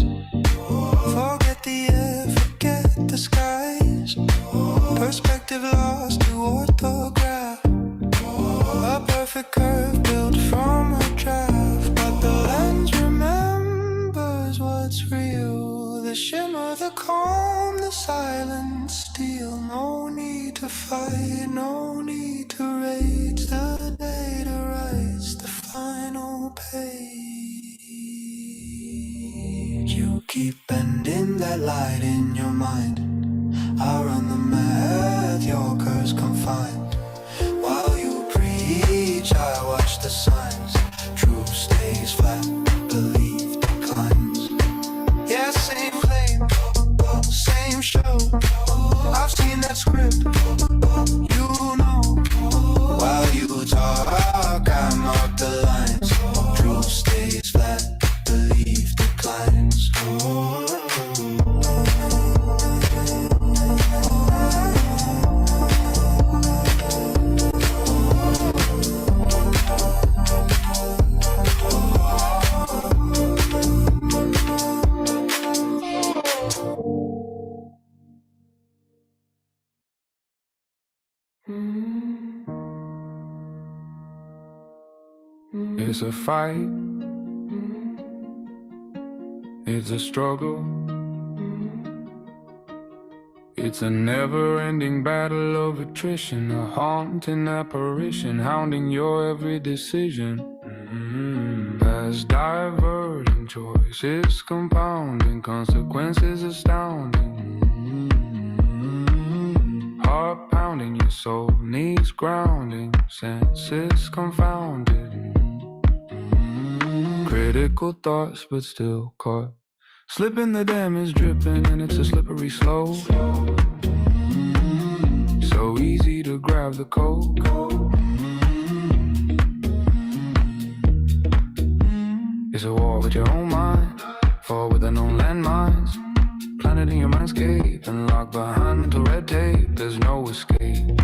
Forget the air, forget the skies. Perspective lost to orthograph. A perfect curve built from a draft, but the lens remembers what's real. The shimmer, the calm, the silence steel. No need to fight, no need to rage. The data writes the final page. You keep bending that light in your mind. I run the math, your curves confined. While you preach, I watch the signs. Truth stays flat, belief declines. Yeah, same claim, same show. I've seen that script. You know, while you talk, I mark the lines. Truth stays flat, belief declines. It's a fight, it's a struggle, It's a never-ending battle of attrition, a haunting apparition, hounding your every decision. As divergent choices compounding, consequences astounding. Heart pounding, your soul needs grounding, senses confounded. Critical thoughts, but still caught. Slipping, the dam is dripping, and it's a slippery slope. So easy to grab the coat. It's a war with your own mind, fall with unknown landmines. Planted in your mindscape and locked behind mental red tape. There's no escape.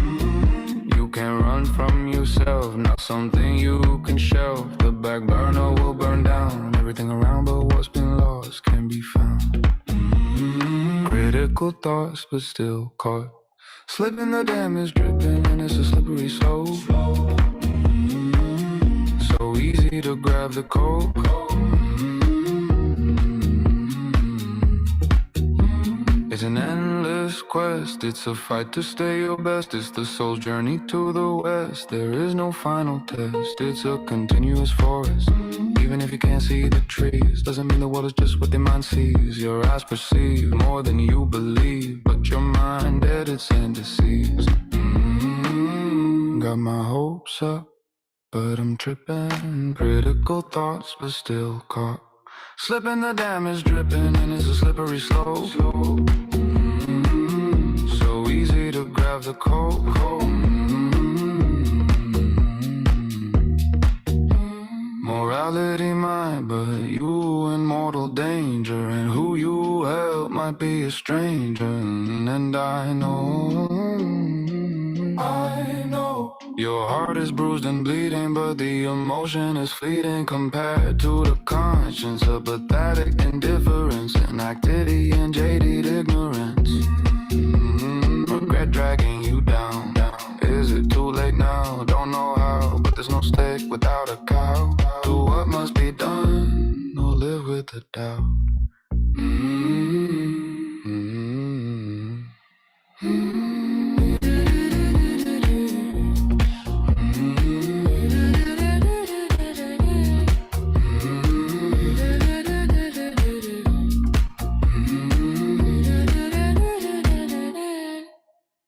You can't run from yourself, not something you can shelve. The back burner will burn down everything around, but what's been lost can be found. Critical thoughts, but still caught. Slipping, the dam is dripping, and it's a slippery slope. So easy to grab the coat. It's an endless quest, it's a fight to stay your best. It's the soul's journey to the west. There is no final test, it's a continuous forest. Even if you can't see the trees, doesn't mean the world is just what your mind sees. Your eyes perceive more than you believe, but your mind edits and deceives. Got my hopes up, but I'm tripping. Critical thoughts, but still caught. Slipping, the dam is dripping, and it's a slippery slope. So easy to grab the coat. Morality might, but you in mortal danger, and who you help might be a stranger. And I know your heart is bruised and bleeding, but the emotion is fleeting compared to the conscience of pathetic indifference, inactivity and jaded ignorance. Regret dragging you down. Is it too late now? Don't know how, but there's no steak without a cow. Do what must be done, or live with the doubt.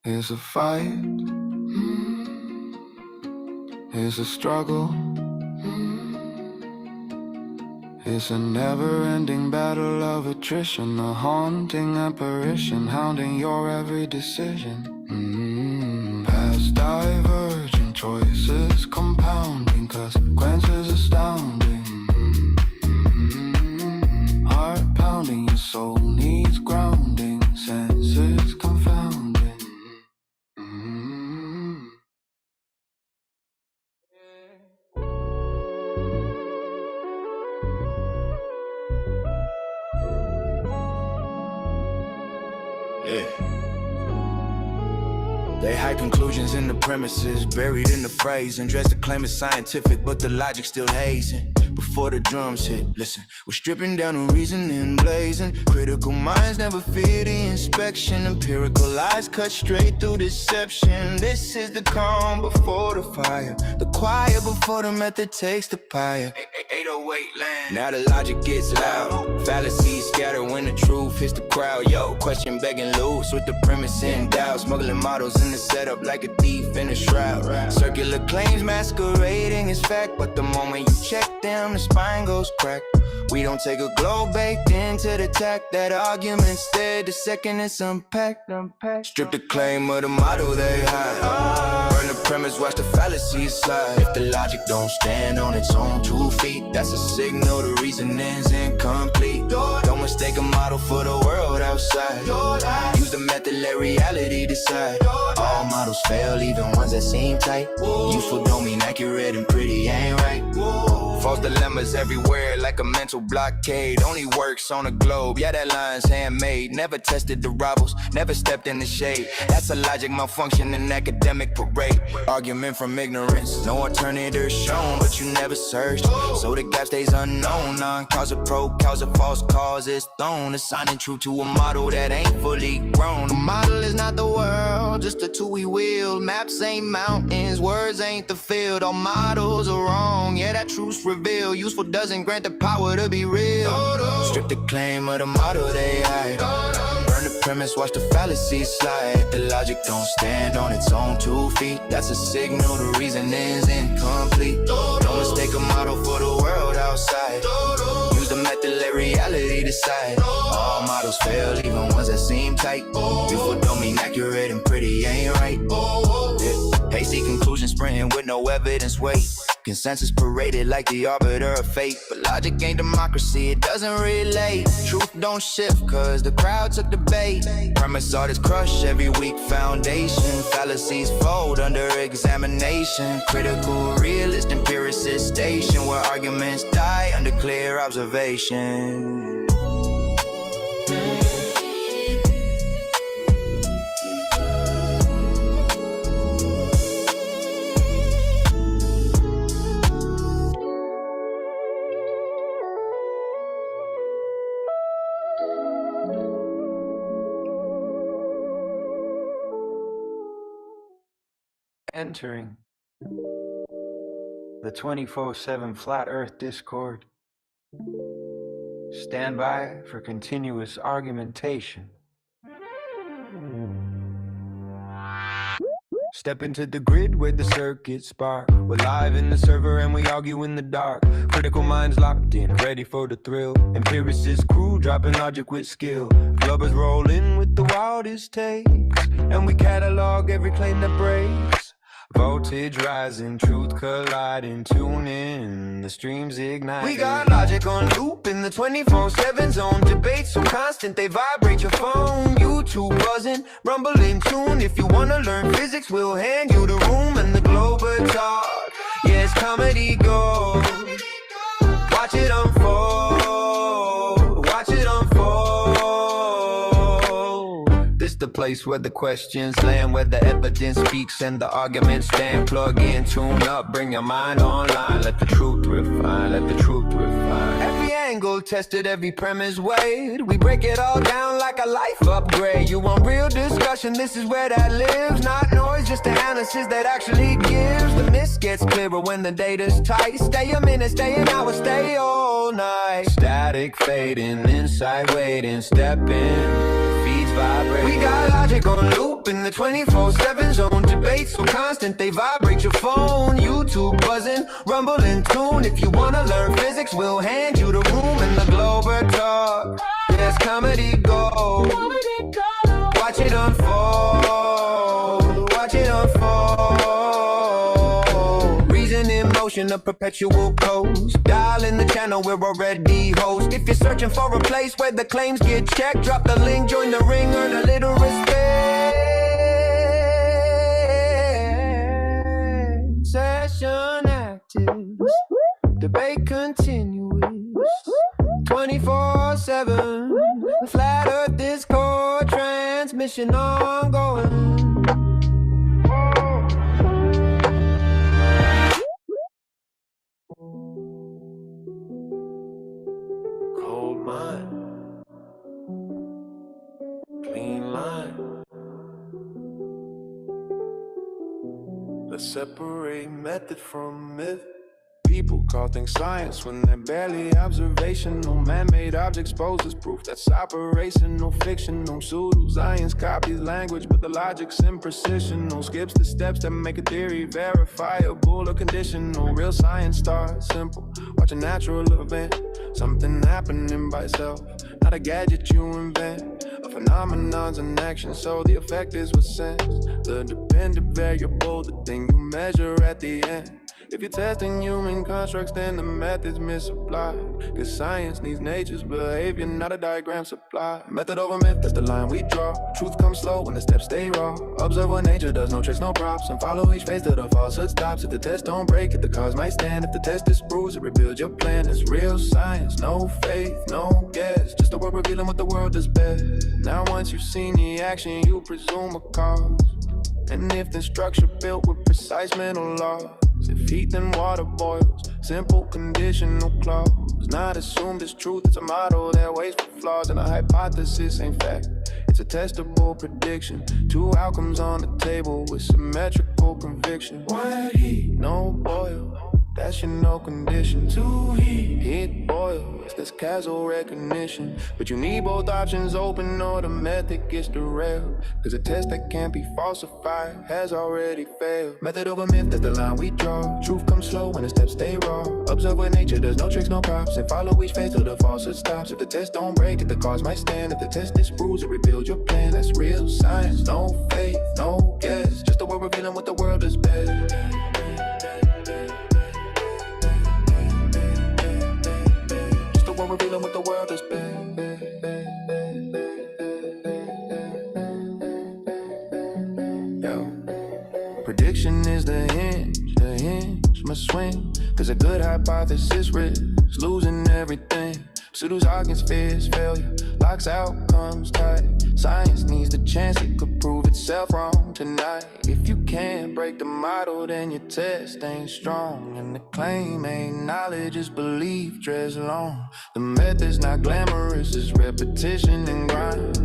It's a fight, it's a struggle, it's a never-ending battle of attrition, a haunting apparition, hounding your every decision. Past divergent choices compounding, consequences astounding. Heart pounding, your soul needs grounding, senses confounding. They hide conclusions in the premises, buried in the phrase, and dress the claim as scientific, but the logic still hazing. Before the drums hit, listen, we're stripping down the reasoning, blazing. Critical minds never fear the inspection. Empirical eyes cut straight through deception. This is the calm before the fire, the quiet before the method takes the pyre. 808 land. Now the logic gets loud, fallacies scatter when the truth hits the crowd. Yo, question begging loose with the premise in doubt. Smuggling models in the setup like a thief in a shroud. Circular claims masquerading as fact, but the moment you check them, the spine goes crack. We don't take a globe baked into the tack. That argument instead, the second it's unpacked. Strip the claim of the model they hide. Burn the premise, watch the fallacies slide. If the logic don't stand on its own 2 feet, that's a signal the reasoning's incomplete. Don't mistake a model for the world outside. Use the method, let reality decide. All models fail, even ones that seem tight. Useful don't mean accurate, and pretty ain't right. False dilemmas everywhere like a mental blockade. Only works on a globe, yeah, that line's handmade. Never tested the rivals, never stepped in the shade. That's a logic malfunction in academic parade. Argument from ignorance, no alternative shown, but you never searched. So the gap stays unknown. Non-cause of pro, cause of false causes thrown. Assigning truth to a model that ain't fully grown. The model is not the world, just a tool we wield. Maps ain't mountains, words ain't the field. All models are wrong, yeah, that truth's revealed. Useful doesn't grant the power to be real. Strip the claim of the model they hide. Burn the premise, watch the fallacies slide. The logic don't stand on its own 2 feet. That's a signal the reason is incomplete. Don't mistake a model for the world outside. Use the method, let reality decide. All models fail, even ones that seem tight. Useful don't mean accurate and pretty ain't right. Yeah. Hasty conclusions sprinting with no evidence weight. Consensus paraded like the arbiter of fate. But logic ain't democracy, it doesn't relate. Truth don't shift cause the crowd took the bait. Premise artists crush every weak foundation. Fallacies fold under examination. Critical realist empiricist station where arguments die under clear observation. Entering the 24/7 Flat Earth Discord. Stand by for continuous argumentation. Step into the grid where the circuits spark. We're live in the server and we argue in the dark. Critical minds locked in, ready for the thrill. Empiricist crew dropping logic with skill. Glubbers roll in with the wildest takes, and we catalog every claim that breaks. Voltage rising, truth colliding, tune in, the streams ignite. We got logic on loop in the 24/7 zone. Debates so constant they vibrate your phone. YouTube buzzing, rumbling tune. If you wanna learn physics, we'll hand you the room and the globe of talk. Yes, comedy gold. Watch it unfold. Watch it unfold. This the place where the questions land, where the evidence speaks and the arguments stand. Plug in, tune up, bring your mind online. Let the truth refine, let the truth refine. Every angle tested, every premise weighed. We break it all down like a life upgrade. You want real discussion, this is where that lives. Not noise, just analysis that actually gives. The mist gets clearer when the data's tight. Stay a minute, stay an hour, stay all night. Static fading, insight waiting, step in. We got logic on loop in the 24/7 zone. Debates so constant they vibrate your phone. YouTube buzzing, rumbling tune. If you wanna learn physics, we'll hand you the room and the Glober talk. Yes, comedy gold. Watch it unfold. Watch it unfold. Reason in motion, a perpetual coast. Dial in the channel, we're already host. If you're searching for a place where the claims get checked, drop the link, join the ring, earn a little respect. Session active, debate continuous, 24/7. Flat Earth Discord, transmission ongoing. Cold mind, clean line. Let's separate method from myth. People call things science when they're barely observational. Man-made objects pose as proof that's operational, fictional. Pseudo-science copies language, but the logic's imprecisional. Skips the steps that make a theory verifiable or conditional. Real science starts simple. Watch a natural event, something happening by itself. Not a gadget you invent. A phenomenon's an action, so the effect is what sense. The dependent variable, the thing you measure at the end. If you're testing human constructs, then the method's misapplied. Cause science needs nature's behavior, not a diagram supply. Method over myth, that's the line we draw. Truth comes slow when the steps stay raw. Observe what nature does, no tricks, no props. And follow each phase till the falsehood stops. If the test don't break it, the cause might stand. If the test disproves it, rebuild your plan. It's real science, no faith, no guess. Just the world revealing what the world does best. Now once you've seen the action, you presume a cause. And if the structure built with precise mental laws, if heat then water boils, simple conditional clause, not assumed as truth, it's a model that waits for flaws, and a hypothesis ain't fact. It's a testable prediction. Two outcomes on the table with symmetrical conviction. White heat, no boil. That's your no condition. Too heat boils. That's casual recognition. But you need both options open or the method gets derailed. Cause a test that can't be falsified has already failed. Method over myth, that's the line we draw. Truth comes slow when the steps stay raw. Observe with nature, there's no tricks, no props. And follow each phase till the falsehood stops. If the test don't break, if the cause might stand. If the test disproves it, rebuild your plan. That's real science. No faith, no guess. Just the world revealing what the world is best. We're revealing what the world has been. Yo. Prediction is the hinge must swing. Cause a good hypothesis risks losing everything. Pseudo's against fears, failure, locks outcomes tight. Science needs the chance, it could prove itself wrong tonight. If you can't break the model, then your test ain't strong. And the claim ain't knowledge, it's belief dressed long. The method's not glamorous, it's repetition and grind.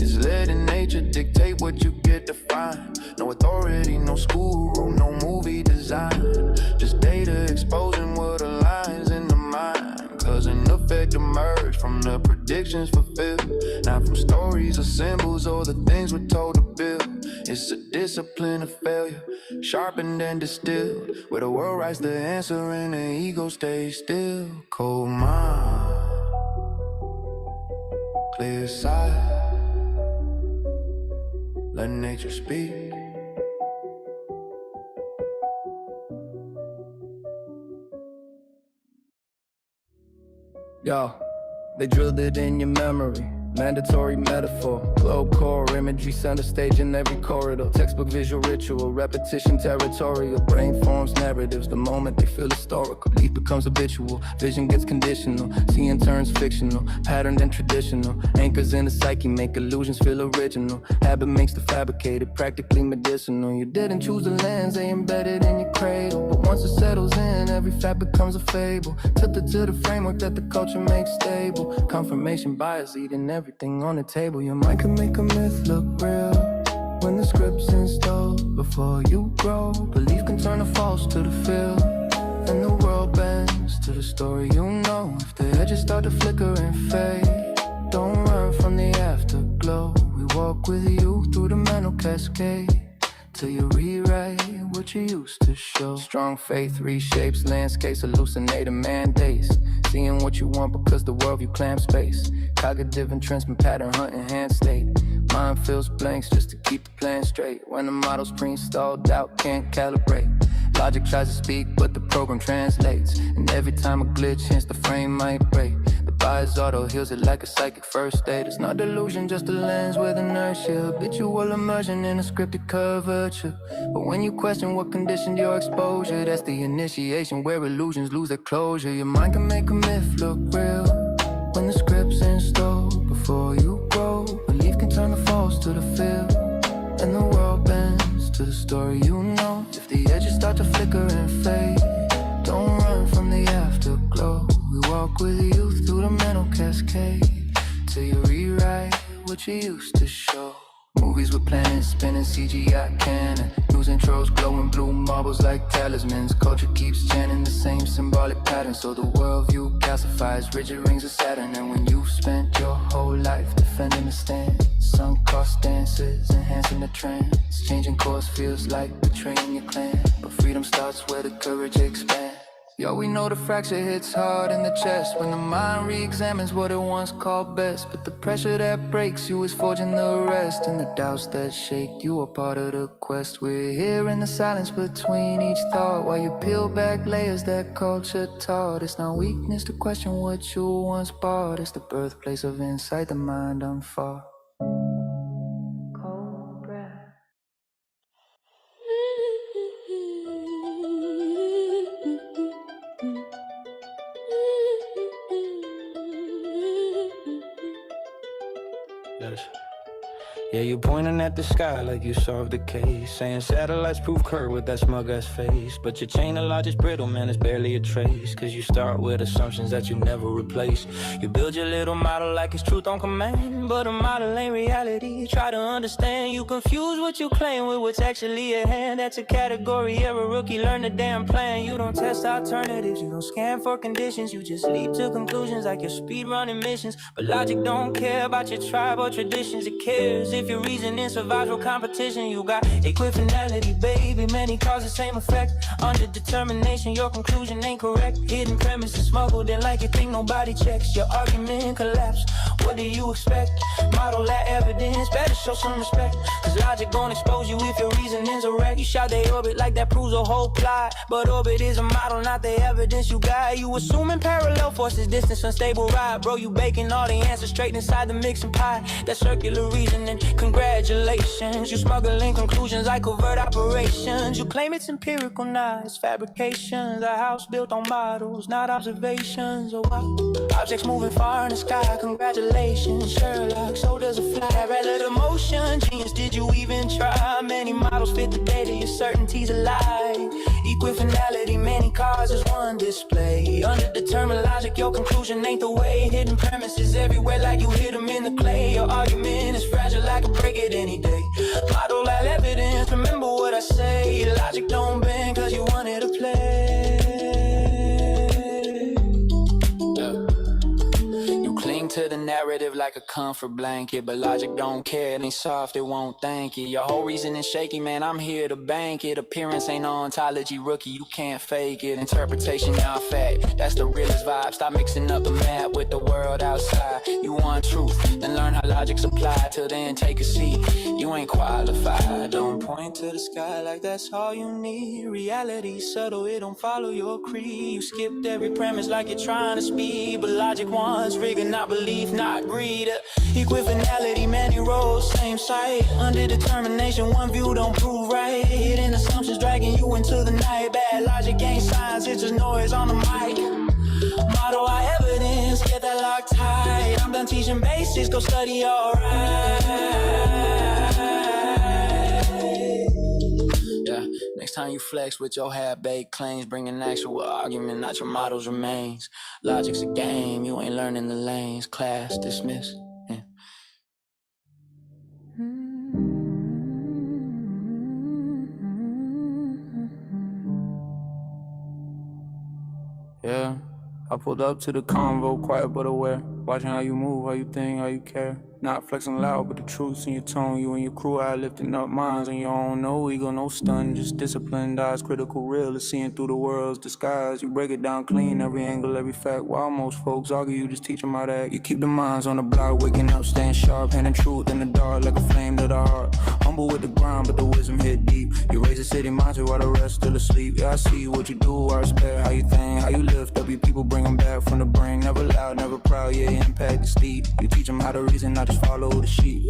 It's letting nature dictate what you get to find. No authority, no schoolroom, no movie design. Just data exposing what aligns in the mind. Cause an effect emerged from the predictions fulfilled. Not from stories or symbols or the things we're told to build. It's a discipline of failure, sharpened and distilled. Where the world writes the answer and the ego stays still. Cold mind, clear sight, let nature speak. Yo, they drilled it in your memory. Mandatory metaphor, globe core imagery, center stage in every corridor. Textbook visual ritual, repetition territorial. Brain forms narratives, the moment they feel historical. Belief becomes habitual, vision gets conditional. Seeing turns fictional, patterned and traditional. Anchors in the psyche make illusions feel original. Habit makes the fabricated practically medicinal. You didn't choose the lens, they embedded in your cradle. But once it settles in, every fact becomes a fable. Tilted to the framework that the culture makes stable. Confirmation bias eating everything on the table. Your mind can make a myth look real when the script's installed. Before you grow, belief can turn a false to the field. And the world bends to the story you know. If the edges start to flicker and fade, don't run from the afterglow. We walk with you through the mental cascade till you rewrite what you used to show. Strong faith reshapes landscapes, hallucinating mandates. Seeing what you want because the world you clamp space. Cognitive entrancement, pattern hunting, hand state. Mind fills blanks just to keep the plan straight. When the model's pre-installed, doubt can't calibrate. Logic tries to speak, but the program translates. And every time a glitch hits, the frame might break. The bias auto heals it like a psychic first aid. It's not delusion, just a lens with inertia. Habitual immersion in a scripted curvature. But when you question what conditioned your exposure, that's the initiation where illusions lose their closure. Your mind can make a myth look real when the script's installed. Before you grow, belief can turn the false to the field. And the world bends to the story you know. If the edges start to flicker and fade, don't run from the afterglow. We walk with you through the mental cascade till you rewrite what you used to show. Movies with planets spinning, CGI canon. News intros glowing blue marbles like talismans. Culture keeps chanting the same symbolic pattern. So the worldview calcifies rigid rings of Saturn. And when you've spent your whole life defending the stand, sunk cost dances, enhancing the trends. Changing course feels like betraying your clan. But freedom starts where the courage expands. Yo, we know the fracture hits hard in the chest when the mind re-examines what it once called best. But the pressure that breaks you is forging the rest. And the doubts that shake you are part of the quest. We're here in the silence between each thought, while you peel back layers that culture taught. It's not weakness to question what you once bought. It's the birthplace of insight, the mind unfought. Yeah, you pointing at the sky like you solved the case, saying satellites prove Kurt with that smug ass face. But your chain of logic's brittle, man, it's barely a trace. Cause you start with assumptions that you never replace. You build your little model like it's truth on command, but a model ain't reality. Try to understand, you confuse what you claim with what's actually at hand. That's a category error, rookie, learn the damn plan. You don't test alternatives, you don't scan for conditions. You just leap to conclusions like your speed running missions. But logic don't care about your tribe or traditions. It cares if your reasoning survives for competition. You got equifinality, baby, many cause the same effect. Under determination, your conclusion ain't correct. Hidden premises smuggled in like you think nobody checks. Your argument collapse, what do you expect? Model that evidence, better show some respect. Cause logic gon' expose you if your reasoning's a wreck. You shout they orbit like that proves a whole plot, but orbit is a model, not the evidence you got. You assuming parallel forces, distance, unstable ride. Bro, you baking all the answers straight inside the mixing pot. That circular reasoning, congratulations. You smuggling conclusions like covert operations. You claim it's empirical, nah, it's fabrications. A house built on models, not observations. Oh wow, objects moving far in the sky, congratulations. Sherlock, so does a fly. Rather the motion, genius, did you even try? Many models fit the data, your certainty's a lie. Equifinality, many causes, one display. Under determined logic, your conclusion ain't the way. Hidden premises everywhere like you hit them in the clay. Your argument is fragile, I could break it any day. Model that evidence, remember what I say. Logic don't bend cause you wanted to play. Cling to the narrative like a comfort blanket, but logic don't care, it ain't soft, it won't thank you. Your whole reason is shaky, man, I'm here to bank it. Appearance ain't ontology, rookie, you can't fake it. Interpretation, y'all fact, that's the realest vibe. Stop mixing up the map with the world outside. You want truth, then learn how logic's applied. Till then, take a seat, you ain't qualified. Don't point to the sky like that's all you need. Reality subtle, it don't follow your creed. You skipped every premise like you're trying to speed, but logic wants rigor, not belief, not greed. Equifinality, many roads, same sight. Under determination, one view don't prove right. Hidden assumptions dragging you into the night. Bad logic ain't science, it's just noise on the mic. Model our evidence, get that locked tight. I'm done teaching basics, go study alright. Yeah, next time you flex with your half-baked claims, bring an actual argument, not your model's remains. Logic's a game, you ain't learning the lanes. Class dismissed. Yeah. Yeah, I pulled up to the convo, quiet but aware. Watching how you move, how you think, how you care. Not flexing loud, but the truth's in your tone. You and your crew are lifting up minds on your own. No ego, no stun, just disciplined eyes. Critical real is seeing through the world's disguise. You break it down clean, every angle, every fact. While most folks argue, you just teach them how to act. You keep the minds on the block, waking up, staying sharp. Handing truth in the dark like a flame to the heart. Humble with the grind, but the wisdom hit deep. You raise the city mindset while the rest still asleep. Yeah, I see what you do, I respect how you think, how you lift up your people, bring them back from the brink. Never loud, never proud, yeah, impact is steep. You teach them how to reason, not just follow the sheep.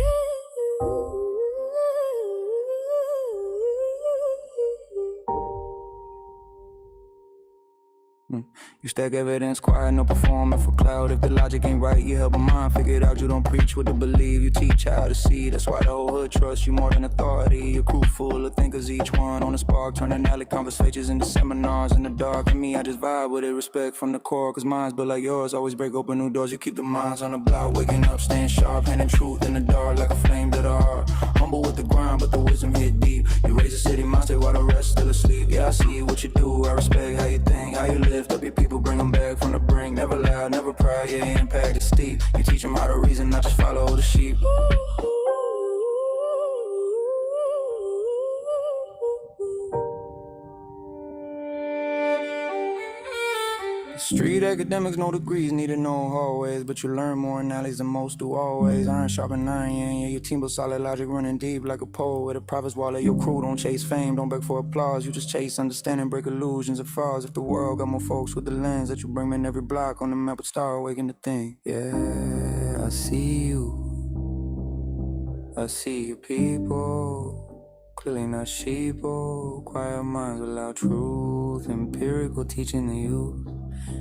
You stack evidence, quiet, no performing for cloud. If the logic ain't right, you help a mind figure it out. You don't preach what to believe, you teach how to see. That's why the whole hood trusts you more than authority. Your crew full of thinkers, each one on a spark, turning alley conversations into seminars in the dark. And me, I just vibe with it, respect from the core. Cause mine's built like yours, always break open new doors. You keep the minds on the block, waking up, staying sharp, handing truth in the dark like a flame to the heart. Humble with the grind, but the wisdom hit deep. You raise the city mindset while the rest still asleep. Yeah, I see what you do, I respect how you think, how you lift up your people, bring them back from the brink. Never loud, never proud, yeah, impact is steep. You teach them how to reason, not just follow the sheep. Street academics, no degrees, needed no hallways, but you learn more in alleys than most do always. Iron sharpen iron, yeah, your team built solid logic, running deep like a pole with a prophet's wallet. Your crew don't chase fame, don't beg for applause. You just chase understanding, break illusions and frauds. If the world got more folks with the lens that you bring in every block on the map would start waking to think. Yeah, I see you, I see your people. Clearly not sheeple, quiet minds without truth. Empirical teaching the youth,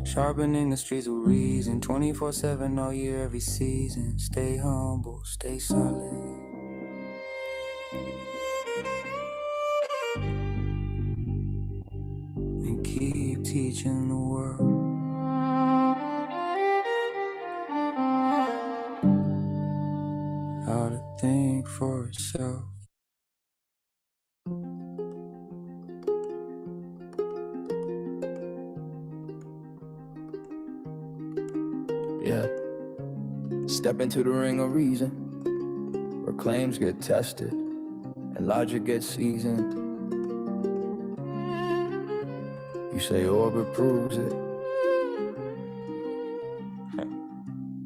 sharpening the streets with reason. 24/7 all year, every season. Stay humble, stay solid. and keep teaching the world. How to think for itself. Yeah. Step into the ring of reason, where claims get tested and logic gets seasoned. You say orbit proves it.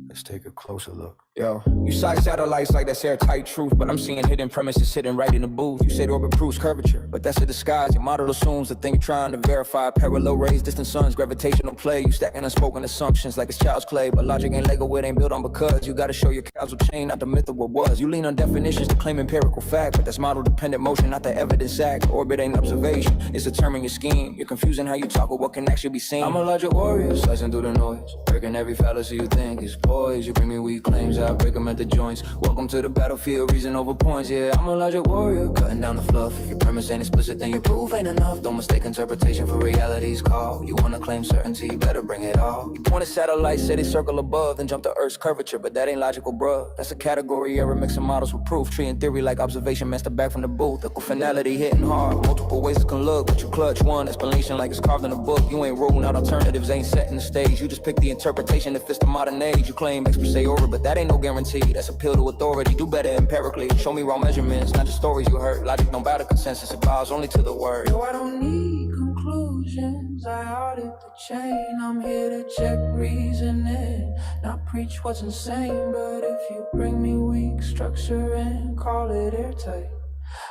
Let's take a closer look. Yo, you size satellites like that's airtight truth, but I'm seeing hidden premises hidden right in the booth. You said orbit proves curvature, but that's a disguise. Your model assumes the thing you're trying to verify. Parallel rays, distant suns, gravitational play. You stacking unspoken assumptions like it's child's play, but logic ain't Lego, it ain't built on because. You gotta show your causal chain, not the myth of what was. You lean on definitions to claim empirical fact, but that's model dependent motion, not the evidence act. Orbit ain't observation, it's determining your scheme. You're confusing how you talk with what can actually be seen. I'm a logic warrior, slicing through the noise, breaking every fallacy you think is poised. You bring me weak claims, I break them at the joints. Welcome to the battlefield, reason over points. Yeah, I'm a logic warrior, cutting down the fluff. If your premise ain't explicit, then your proof ain't enough. Don't mistake interpretation for reality's call. You wanna claim certainty, you better bring it all. You point a satellite, say they circle above, then jump to Earth's curvature, but that ain't logical, bruh. That's a category error, mixing models with proof. Treating theory like observation, master back from the booth. Equal finality hitting hard, multiple ways it can look, but you clutch one explanation like it's carved in a book. You ain't ruling out alternatives, ain't setting the stage. You just pick the interpretation that fits the modern age. You claim X per se orbit, but that ain't no guarantee. That's appeal to authority, do better empirically. Show me raw measurements, not just stories you heard. Logic don't bow to consensus, it bows only to the word. Yo, I don't need conclusions, I audit the chain. I'm here to check reasoning, not preach what's insane. But if you bring me weak structure and call it airtight,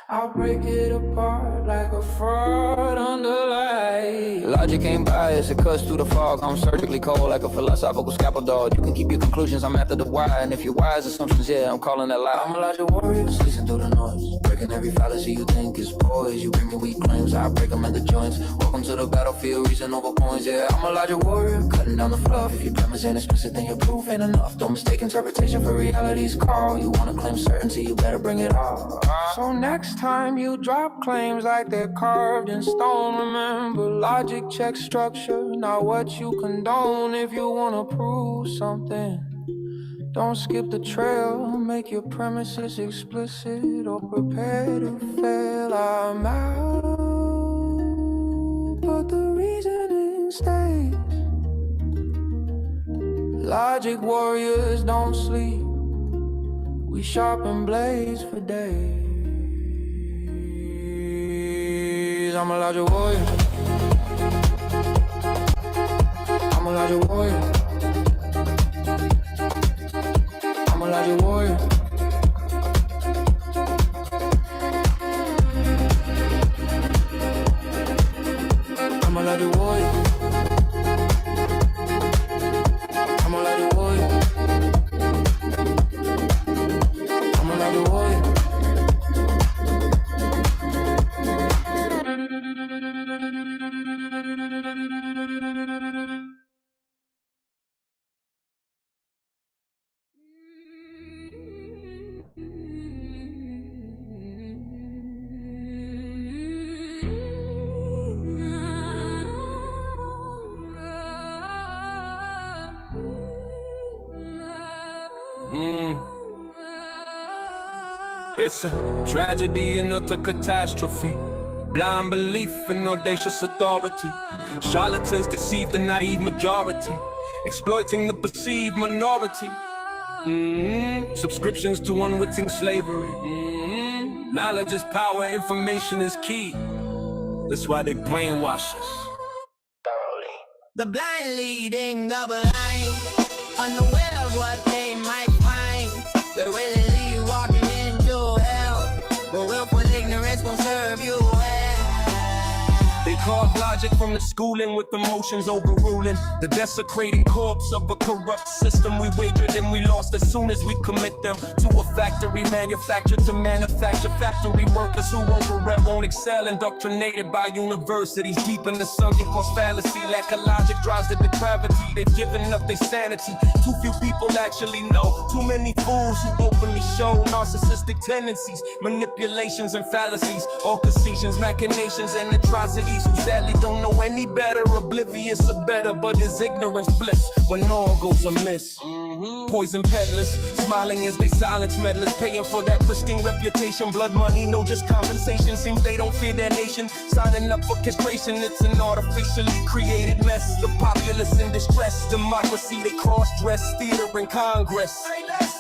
I'll break it apart like a fraud under light. Logic ain't biased, it cuts through the fog. I'm surgically cold like a philosophical scalpel dog. You can keep your conclusions, I'm after the why. And if your wise assumptions, yeah, I'm calling that lie. I'm a logic warrior, listen through the noise, breaking every fallacy you think is poised. You bring me weak claims, I break them at the joints. Welcome to the battlefield, reason over points. Yeah, I'm a logic warrior, cutting down the fluff. If your premise ain't explicit, then your proof ain't enough. Don't mistake interpretation for reality's call. You wanna claim certainty, you better bring it all. So next time you drop claims like they're carved in stone, remember logic checks structure, not what you condone. If you wanna prove something, don't skip the trail. Make your premises explicit or prepare to fail. I'm out, but the reasoning stays. Logic warriors don't sleep, we sharpen blades for days. I'm a logic warrior, I'm a logic warrior, I'm a logic warrior. I'm a logic warrior, I'm a logic warrior, I'm a logic warrior. It's a tragedy and not a catastrophe. Blind belief in audacious authority. Charlatans deceive the naive majority, exploiting the perceived minority. Subscriptions to unwitting slavery. Knowledge is power, information is key. That's why they brainwash us thoroughly. The blind leading the blind, unaware of what they might find. They're willingly walking into hell, but willful ignorance won't serve you well. They carve logic from the schooling with emotions overruling. The desecrating corpse of a corrupt system we wagered and we lost as soon as we commit them to a factory manufactured to manufacture factory workers who overread won't excel. Indoctrinated by universities deep in the sunken course fallacy. Lack of logic drives the depravity. They've given up their sanity. Too few people actually know. Too many fools who openly show narcissistic tendencies, manipulations and fallacies, orchestrations, machinations and atrocities. Who Sadly don't know any better, oblivious of better, but is ignorance bliss when all goes amiss. Poison peddlers, smiling as they silence meddlers, paying for that pristine reputation. Blood money, no just compensation. Seems they don't fear their nation. Signing up for castration, it's an artificially created mess. The populace in distress, democracy they cross-dress, theater and Congress.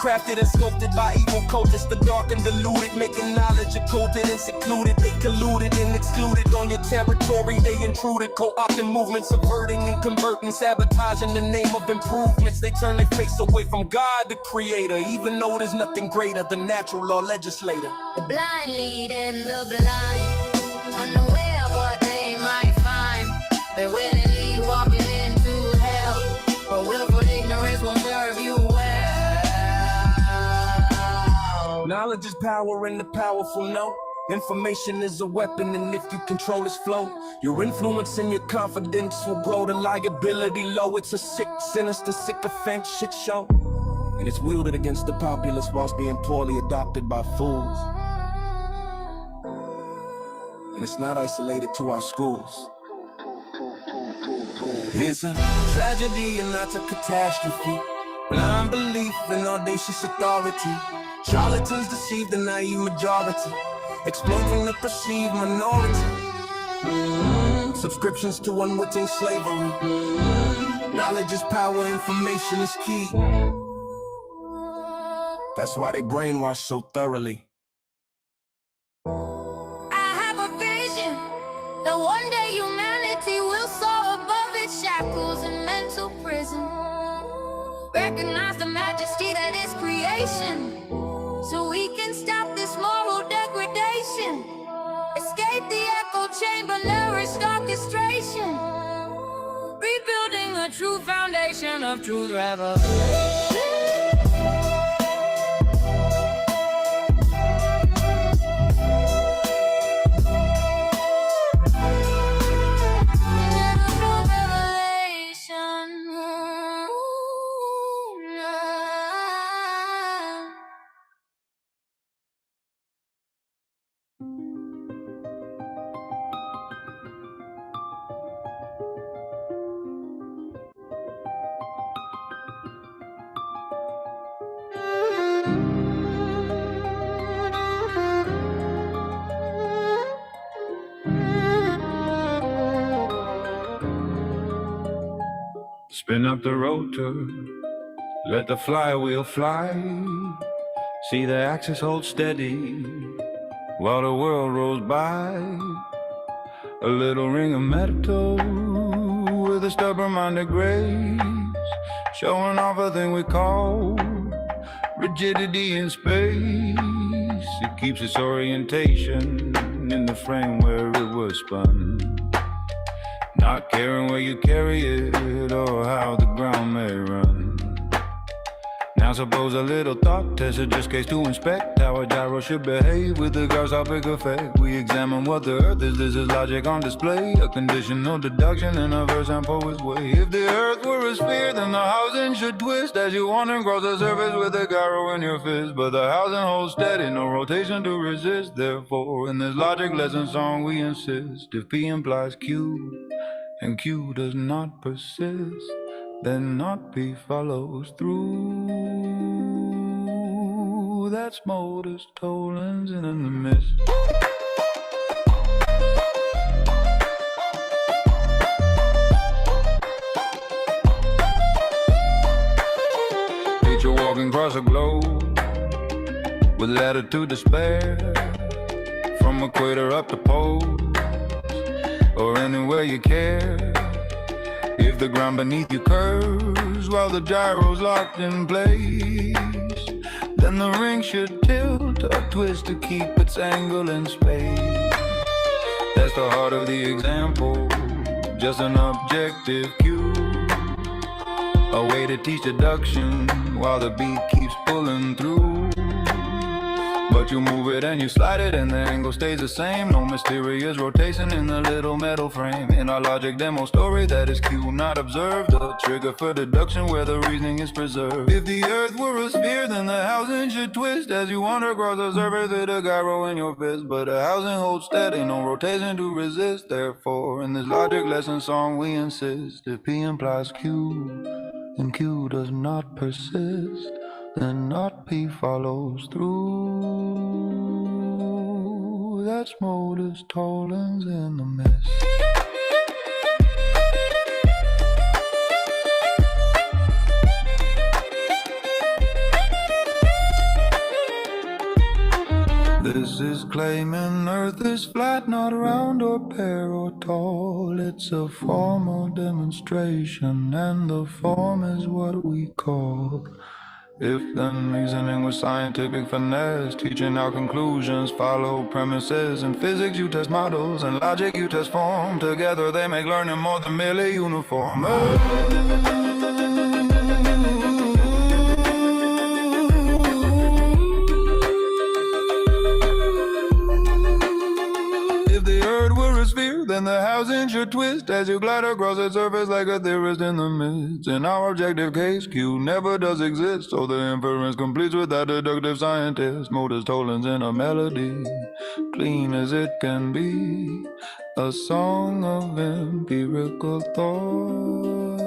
Crafted and sculpted by evil cultists, the dark and deluded, making knowledge occulted and secluded. They colluded and excluded on your territory. They intruded, co-opting movements, subverting and converting, sabotaging the name of improvements. They turn their face away from God, the creator, even though there's nothing greater than natural law legislator. The blind leading the blind, unaware of what they might find. They're willingly walking into hell, but willful ignorance won't serve you well. Knowledge is power and the powerful know. Information is a weapon, and if you control its flow, your influence and your confidence will grow. The liability low. It's a sick, sinister, sycophant shit show, and it's wielded against the populace whilst being poorly adopted by fools. And it's not isolated to our schools. It's a tragedy and not a catastrophe. Blind belief and audacious authority. Charlatans deceive the naive majority, exploiting the perceived minority. Subscriptions to unwitting slavery. Knowledge is power, information is key. That's why they brainwash so thoroughly. I have a vision that one day humanity will soar above its shackles and mental prison. Recognize the majesty that is creation, so we can stop this moral degradation. Escape the echo chamber, nourished orchestration. Rebuilding a true foundation of truth revelation. Spin up the rotor, let the flywheel fly. See the axis hold steady while the world rolls by. A little ring of metal with a stubborn-minded grace, showing off a thing we call rigidity in space. It keeps its orientation in the frame where it was spun, not caring where you carry it or how the ground may run. Now suppose a little thought test, just case to inspect how a gyro should behave with the gyroscopic effect. We examine what the earth is, this is logic on display, a conditional deduction in a verse and poet's way. If the earth were a sphere, then the housing should twist as you wander across the surface with a gyro in your fist. But the housing holds steady, no rotation to resist. Therefore, in this logic lesson song we insist, if P implies Q and Q does not persist, then not P follows through. That's Modus Tollens in the mist. Picture walking across a globe with latitude to spare, from equator up to pole, or anywhere you care. If the ground beneath you curves while the gyro's locked in place, then the ring should tilt or twist to keep its angle in space. That's the heart of the example, just an objective cue, a way to teach deduction while the beat keeps pulling through. but you move it and you slide it and the angle stays the same. No mysterious rotation in the little metal frame. In our logic demo story that is cue not observed, a trigger for deduction where the reasoning is preserved. If the earth were a sphere, then the housing should twist as you wander across the surface with a gyro in your fist. But the housing holds steady, no rotation to resist. Therefore, in this logic lesson song we insist, if P implies Q and Q does not persist, then not P follows through. That's modus tollens in the mist. This is claiming Earth is flat, not round or pear or tall. It's a formal demonstration, and the form is what we call if then reasoning with scientific finesse, teaching how conclusions follow premises. In physics you test models, and logic you test form. Together they make learning more than merely uniform. Then the housing should twist as you glide across the surface like a theorist in the midst. In our objective case, Q never does exist, so the inference completes without deductive scientist. Modus tollens in a melody, clean as it can be, a song of empirical thought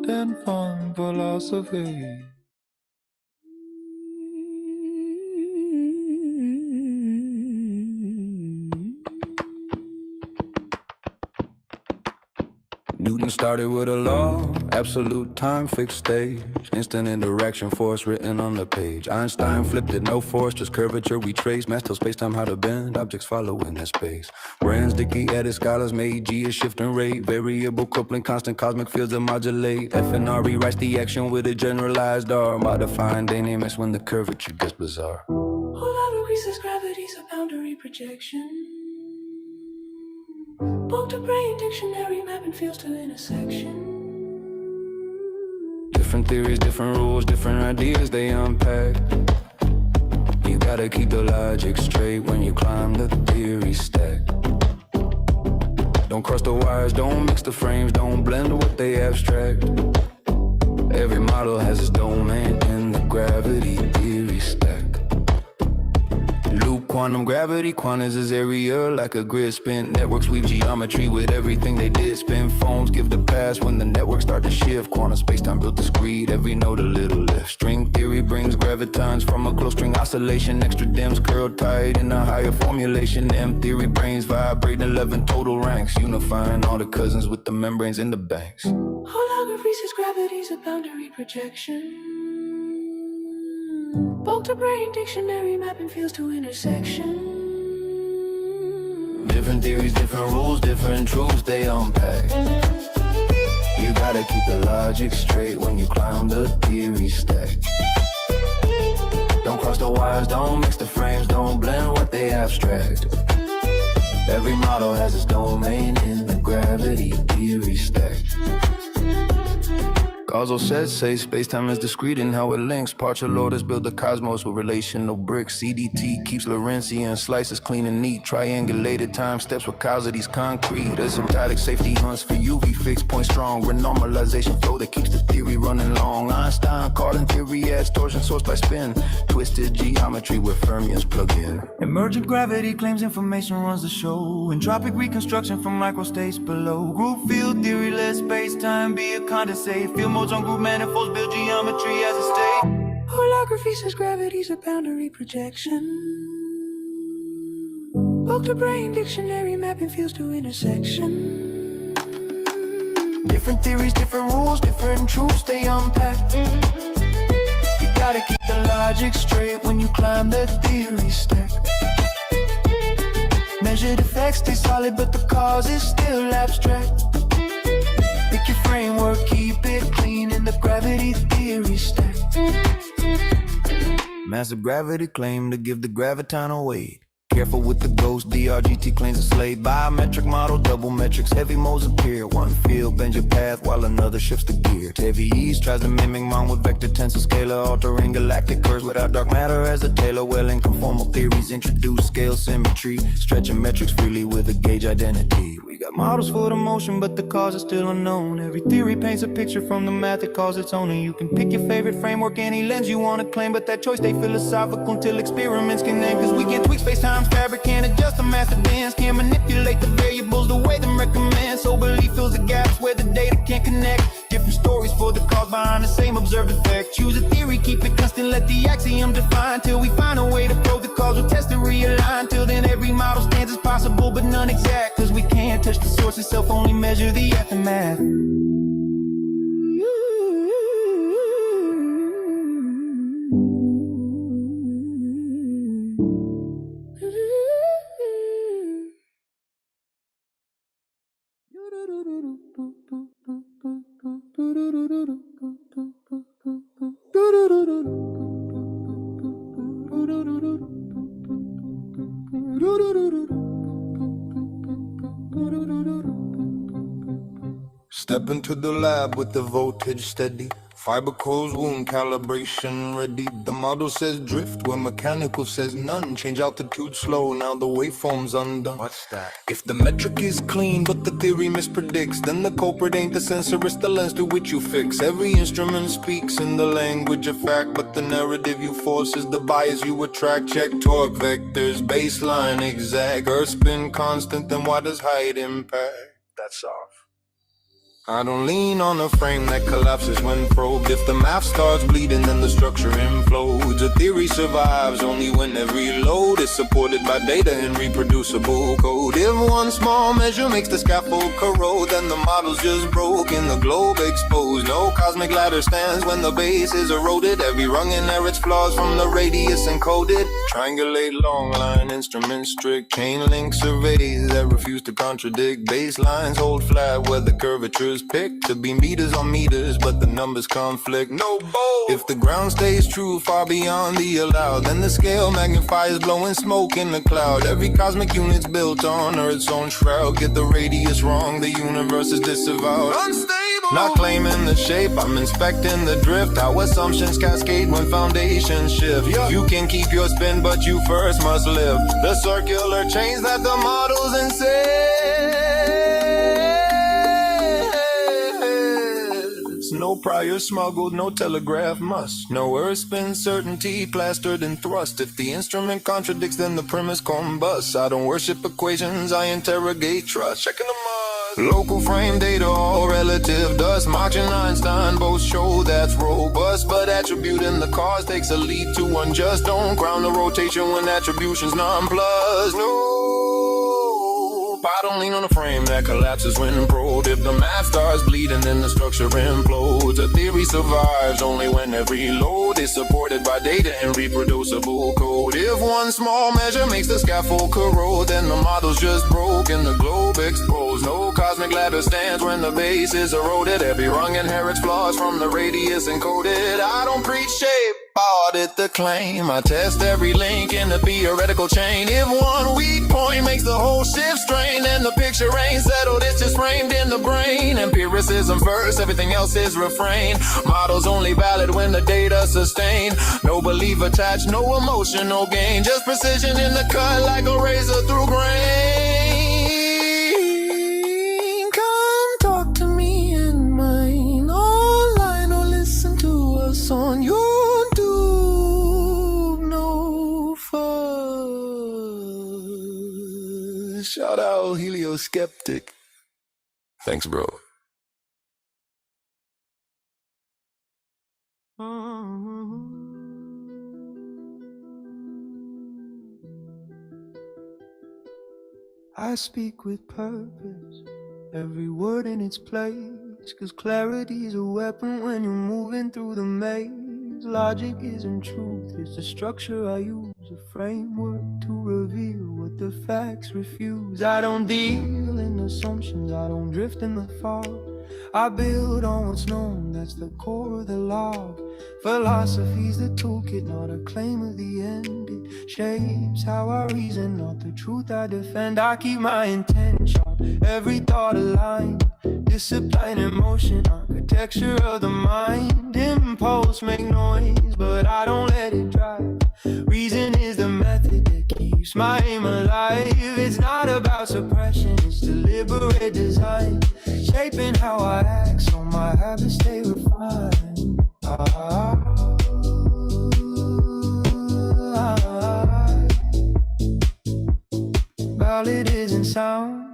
and fun philosophy. Newton started with a law, absolute time, fixed stage, instant interaction, force written on the page. Einstein flipped it, no force, just curvature we trace. Math tells space-time how to bend, objects follow in their space. Brands, Dickey added, scholars made, G is shifting rate, variable coupling, constant cosmic fields that modulate. F and R rewrites the action with a generalized R, modifying dynamics when the curvature gets bizarre. Whole increases gravity's a boundary projection. Book to brain dictionary mapping fields to intersection. Different theories, different rules, different ideas they unpack. You gotta keep the logic straight when you climb the theory stack. Don't cross the wires, don't mix the frames, don't blend what they abstract. Every model has its domain in the gravity theory stack. Loop quantum gravity, quantas is area like a grid spin. Networks weave geometry with everything they did. Spin phones give the pass when the networks start to shift. Quantum space-time built discrete, every node a little lift. String theory brings gravitons from a close string oscillation. Extra dims curled tight in a higher formulation. M theory brains vibrate 11 total ranks, unifying all the cousins with the membranes in the banks. Holography says gravity's a boundary projection. Bulk to brain dictionary mapping fields to intersection. Different theories, different rules, different truths they unpack. You gotta keep the logic straight when you climb the theory stack. Don't cross the wires, don't mix the frames, don't blend what they abstract. Every model has its domain in the gravity theory stack. Causal sets say space-time is discrete in how it links. Partial orders build the cosmos with relational bricks. CDT keeps Lorentzian slices clean and neat. Triangulated time steps with causity's concrete. Asymptotic safety hunts for UV fixed point strong. Renormalization flow that keeps the theory running long. Einstein calling theory adds torsion sourced by spin. Twisted geometry where fermions plug in. Emergent gravity claims information runs the show. Entropic reconstruction from microstates below. Group field theory lets space-time be a condensate. Field modes on group manifolds build geometry as a state. Holography says gravity's a boundary projection. Bulk to brain dictionary mapping fields to intersection. Different theories, different rules, different truths they unpack. You gotta keep the logic straight when you climb the theory stack. Measured effects stay solid, but the cause is still abstract. Pick your framework, keep it clean in the gravity theory stack. Massive gravity claim to give the graviton a weight. careful with the ghost. DRGT claims a slave. Biometric model, double metrics, heavy modes appear. One field bends your path while another shifts the gear. Heavy ease tries to mimic mine with vector tensor scalar, altering galactic curves without dark matter as a tailor. Well, conformal theories introduce scale symmetry, stretching metrics freely with a gauge identity. We got models for the motion, but the cause is still unknown. Every theory paints a picture from the math that calls its own. And you can pick your favorite framework, any lens you want to claim, but that choice stay philosophical until experiments can end. Cause we can tweak space-time's fabric, can't adjust the master dance, can't manipulate the variables the way them recommend. So belief fills the gaps where the data can't connect. Different stories for the cause behind the same observed effect. Choose a theory, keep it constant, let the axiom define, till we find a way to probe the causal test and realign. Till then every model stands as possible but none exact, cause we can't touch the source itself, only measure the aftermath. Step into the lab with the voltage steady, fiber coils, wound calibration ready. The model says drift where mechanical says none. Change altitude slow, now the waveform's undone. What's that? If the metric is clean but the theory mispredicts, then the culprit ain't the sensor, it's the lens to which you fix. Every instrument speaks in the language of fact, but the narrative you force is the bias you attract. Check torque vectors, baseline exact, earth spin constant, then why does height impact? That's off. I don't lean on a frame that collapses when probed. If the math starts bleeding, then the structure implodes. A theory survives only when every load is supported by data and reproducible code. If one small measure makes the scaffold corrode, then the model's just broken, the globe exposed. No cosmic ladder stands when the base is eroded. Every rung inherits flaws from the radius encoded. Triangulate long line instruments strict, chain link surveys that refuse to contradict. Baselines hold flat where the curvatures pick to be meters on meters, but the numbers conflict. No bowl. If the ground stays true far beyond the allowed, then the scale magnifies blowing smoke in the cloud. Every cosmic unit's built on Earth's own shroud. Get the radius wrong, the universe is disavowed. Unstable. Not claiming the shape, I'm inspecting the drift. How assumptions cascade when foundations shift. You can keep your spin, but you first must live the circular chains that the models insist. No prior smuggled, no telegraph must. No earth spin certainty plastered and thrust. If the instrument contradicts, then the premise combusts. I don't worship equations, I interrogate trust. Checking the must. Local frame data, all relative dust. Mach and Einstein both show that's robust, but attributing the cause takes a lead to unjust. Don't ground the rotation when attribution's nonplus. No. I don't lean on a frame that collapses when probed. If the math starts bleeding, then the structure implodes. A theory survives only when every load is supported by data and reproducible code. If one small measure makes the scaffold corrode, then the model's just broke and the globe exposed. No cosmic ladder stands when the base is eroded. Every rung inherits flaws from the radius encoded. I don't preach shape, I audit the claim. I test every link in the theoretical chain. If one weak point makes the whole shift strain, then the picture ain't settled, it's just framed in the brain. Empiricism first, everything else is refrain. Models only valid when the data sustain. No belief attached, no emotional gain. Just precision in the cut like a razor through grain. Come talk to me in mine, online or listen to us on YouTube. No fuss. Shout out Helio Skeptic. Thanks, bro. I speak with purpose, every word in its place, cause clarity is a weapon when you're moving through the maze. Logic isn't truth, it's a structure I use, a framework to reveal what the facts refuse. I don't deal in assumptions, I don't drift in the fog. I build on what's known, that's the core of the log. Philosophy's the toolkit, not a claim of the end. It shapes how I reason, not the truth I defend. I keep my intent sharp, every thought aligned. Discipline and motion, architecture of the mind. Impulse make noise, but I don't let it drive. Reason is the method that keeps my aim alive. It's not about suppression, it's deliberate design. Shaping how I act so my habits stay refined. Ballad isn't sound.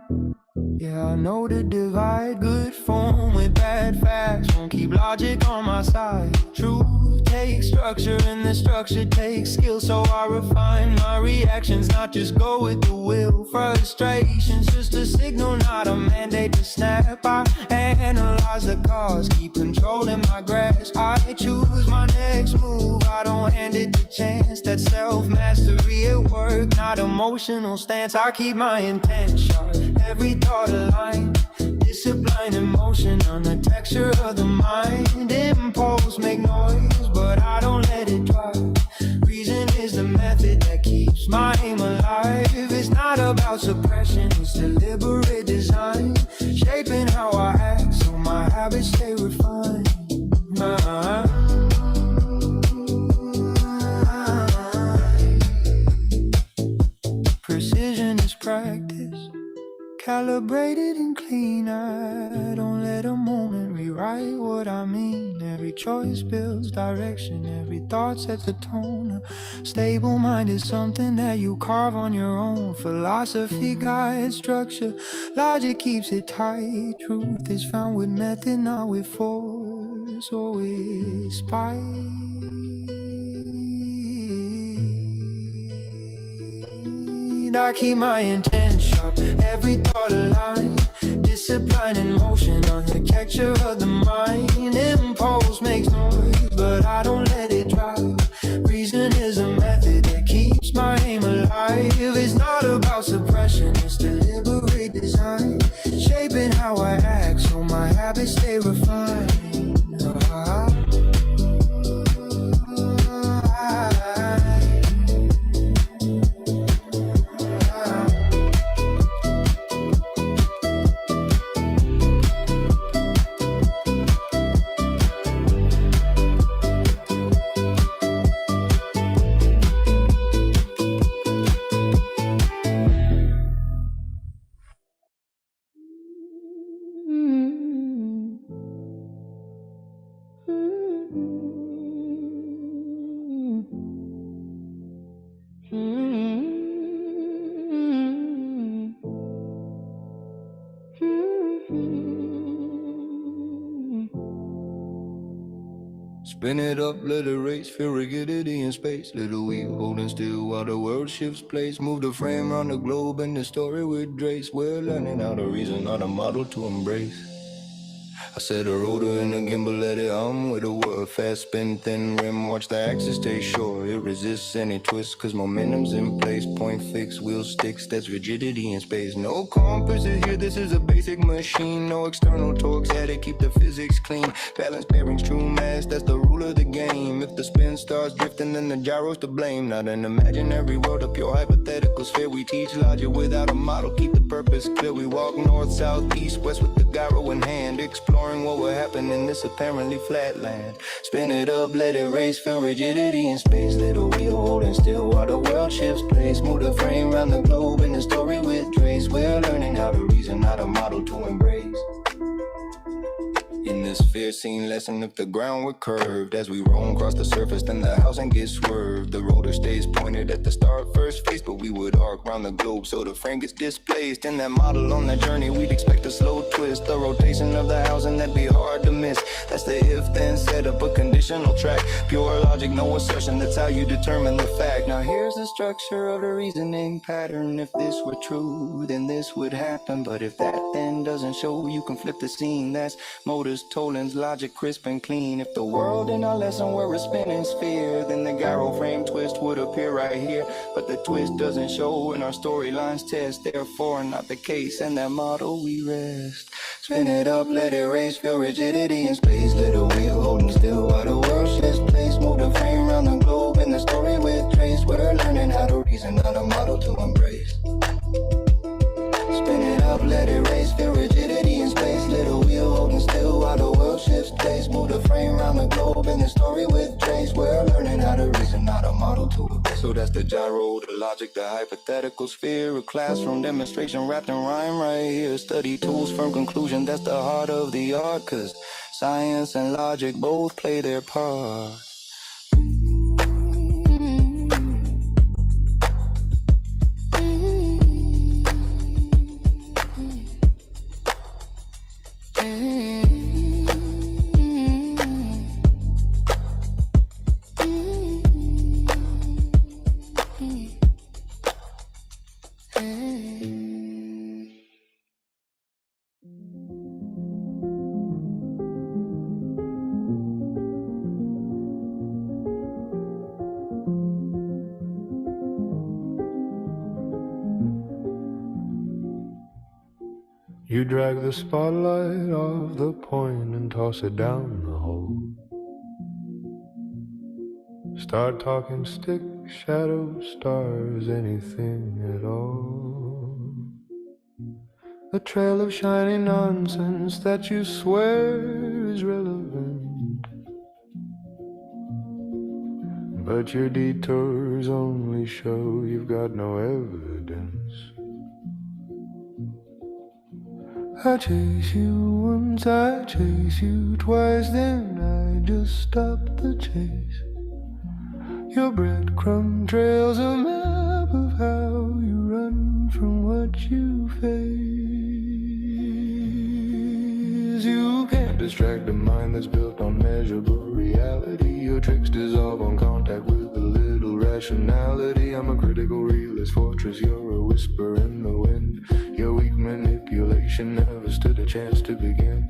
Yeah, I know the divide. Good form with bad facts. Won't keep logic on my side. Truth takes structure and the structure takes skill. So I refine my reactions, not just go with the will. Frustration's just a signal, not a mandate to snap. I analyze the cause, keep controlling my grasp. I choose my next move, I don't hand it to chance. That self-mastery at work, not emotional stance. I keep my intent sharp, every thought aligned. Discipline and motion on the texture of the mind. Impulse make noise, but I don't let it drive. Reason is the method that keeps my aim alive. It's not about suppression, it's deliberate design. Shaping how I act so my habits stay refined. Precision is practice, calibrated and clean. I don't let a moment rewrite what I mean. Every choice builds direction, every thought sets a tone. A stable mind is something that you carve on your own. Philosophy guides structure, logic keeps it tight. Truth is found with method, not with force or with spite. I keep my intent sharp, every thought aligned. Discipline and motion, architecture of the mind. Impulse makes noise, but I don't let it drive. Reason is a method that keeps my aim alive. It's not about suppression, it's deliberate design. Shaping how I act so my habits stay refined. Spin it up, let it race, feel rigidity in space. Little we holding still while the world shifts place. Move the frame around the globe and the story with Drace. We're learning how to reason, not a model to embrace. I set a rotor and a gimbal, let it with a word. Fast spin, thin rim, watch the axis stay short. It resists any twist, cause momentum's in place. Point fixed, wheel sticks, that's rigidity in space. No compass is here, this is a basic machine. No external torques, had to keep the physics clean. Balance bearings, true mass, that's the rule of the game. If the spin starts drifting, then the gyro's to blame. Not an imaginary world, a pure hypothetical sphere. We teach logic without a model, keep the purpose clear. We walk north, south, east, west with the gyro in hand. Explore what will happen in this apparently flat land. Spin it up, let it race, feel rigidity in space. Little wheel holding still while the world shifts place. Move the frame around the globe and the story with Drace. We're learning how to reason, not a model to embrace. In this fear scene lesson, if the ground were curved, as we roam across the surface, then the housing gets swerved. The rotor stays pointed at the start first face, but we would arc round the globe so the frame gets displaced. In that model on that journey, we'd expect a slow twist. The rotation of the housing, that'd be hard to miss. That's the if then set up a conditional track. Pure logic, no assertion, that's how you determine the fact. Now here's the structure of the reasoning pattern. If this were true, then this would happen. But if that then doesn't show, you can flip the scene. That's motors told. colons, logic crisp and clean. If the world in our lesson were a spinning sphere, then the gyro frame twist would appear right here. But the twist doesn't show when our storylines test, therefore not the case, and that model we rest. Spin it up, let it race, feel rigidity in space. Little wheel holding still while the world shifts place. Move the frame around the globe in the story with trace. We're learning how to reason, not a model to embrace. Spin it up, let it race, feel rigidity in space. Little wheel holding still while the world shifts place. Move the frame around the globe in the story with trace. We're learning how to reason, not a model to obey. So that's the gyro, the logic, the hypothetical sphere. A classroom demonstration wrapped in rhyme right here. Study tools, firm conclusion, that's the heart of the art. Cause science and logic both play their part. You drag the spotlight off the point and toss it down the hole. Start talking stick, shadow, stars, anything at all. A trail of shiny nonsense that you swear is relevant, but your detours only show you've got no evidence. I chase you once, I chase you twice, then I just stop the chase. Your breadcrumb trail's a map of how you run from what you face. You can't distract a mind that's built on measurable reality. Your tricks dissolve on contact with a little rationality. I'm a critical realist fortress, you're a whisper in the wind. Your weak manipulation never stood a chance to begin.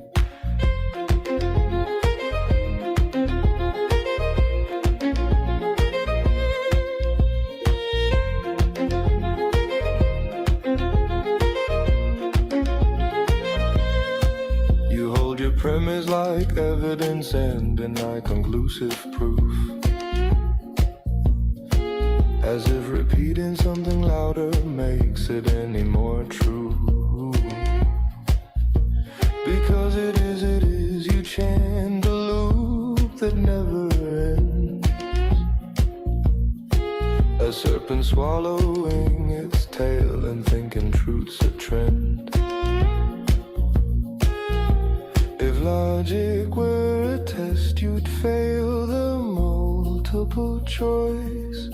You hold your premise like evidence and deny conclusive proof, as if repeating something louder makes it any more true. Because it is, you chant a loop that never ends. A serpent swallowing its tail and thinking truth's a trend. If logic were a test, you'd fail the multiple choice,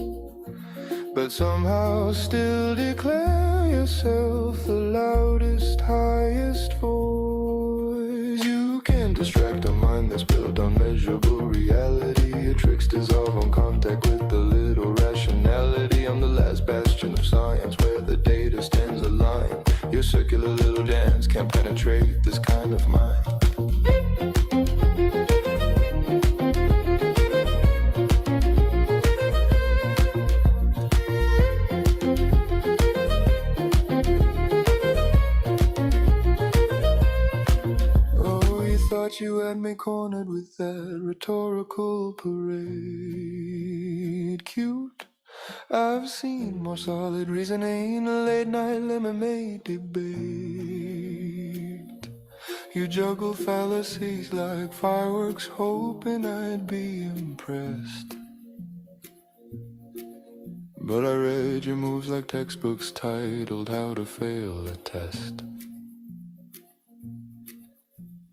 but somehow still declare yourself the loudest, highest voice. You can't distract a mind that's built on measurable reality. Your tricks dissolve on contact with a little rationality. I'm the last bastion of science where the data stands a line. Your circular little dance can't penetrate this kind of mind. You had me cornered with that rhetorical parade. Cute, I've seen more solid reasoning, a late night lemonade debate. You juggle fallacies like fireworks, hoping I'd be impressed. But I read your moves like textbooks titled How to Fail a Test.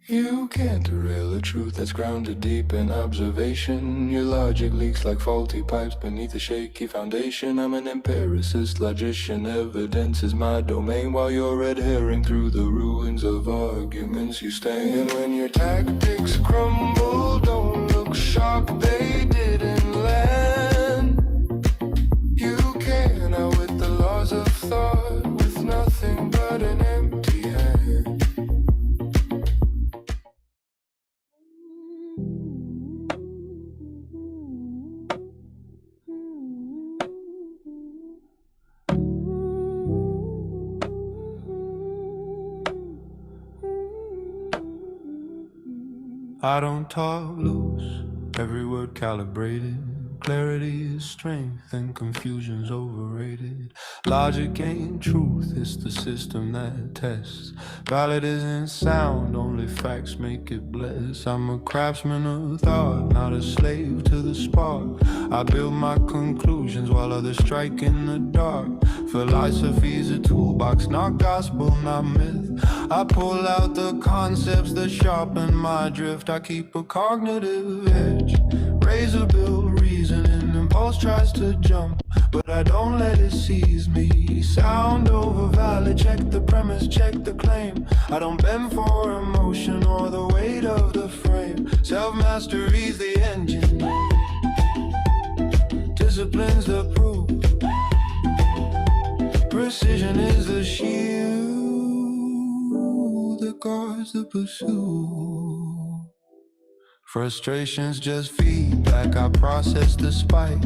You can't derail a truth that's grounded deep in observation. Your logic leaks like faulty pipes beneath a shaky foundation. I'm an empiricist logician, evidence is my domain, while you're red herring through the ruins of arguments you stay in. When your tactics crumble, don't look shocked they didn't land. You can outwit the laws of thought with nothing but an empty hand. I don't talk loose, every word calibrated. Clarity is strength and confusion's overrated. Logic ain't truth, it's the system that tests. Valid isn't sound, only facts make it bless. I'm a craftsman of thought, not a slave to the spark. I build my conclusions while others strike in the dark. Philosophy's a toolbox, not gospel, not myth. I pull out the concepts that sharpen my drift. I keep a cognitive edge, razor build reasoning. Impulse tries to jump, but I don't let it seize me. Sound over valid, check the premise, check the claim. I don't bend for emotion or the weight of the frame. Self-mastery's the engine, discipline's the proof. Precision is the shield that guards the pursuit. Frustration's just feedback, I process the spike.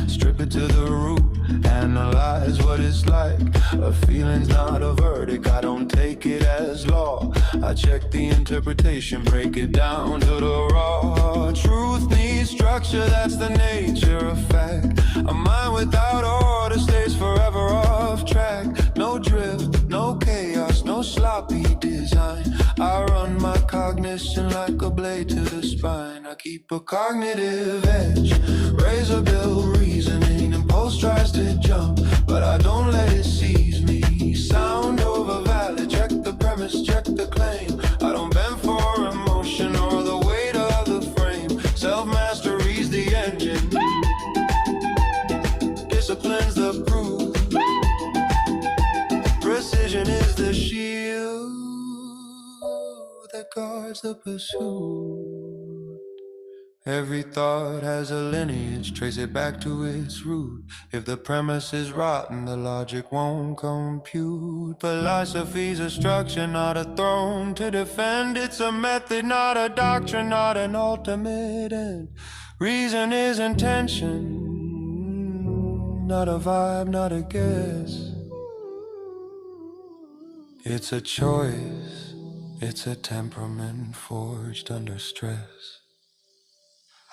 Strip it to the root, analyze what it's like. A feeling's not a verdict, I don't take it as law. I check the interpretation, break it down to the raw. Truth needs structure, that's the nature of fact. A mind without order stays forever off track. No drift, no chaos, no sloppy design. I run my cognition like a blade to the spine. I keep a cognitive edge, razor build reasoning. Impulse tries to jump, but I don't let it seize me. Sound over valid, check the premise, check the claim. I don't bend for emotion or the weight of the frame. Self-mastery's the engine, discipline's the proof. Precision is the shield that guards the pursuit. Every thought has a lineage, trace it back to its root. If the premise is rotten, the logic won't compute. Philosophy's a structure, not a throne to defend. It's a method, not a doctrine, not an ultimate end. Reason is intention, not a vibe, not a guess. It's a choice, it's a temperament forged under stress.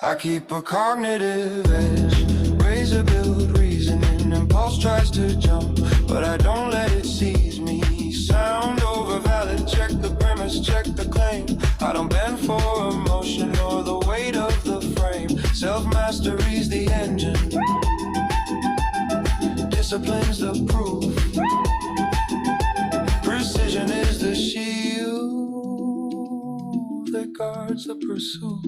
I keep a cognitive edge, razor build reasoning. Impulse tries to jump, but I don't let it seize me. Sound over valid, check the premise, check the claim. I don't bend for emotion or the weight of the frame. Self-mastery's the engine, discipline's the proof. Precision is the shield that guards the pursuit.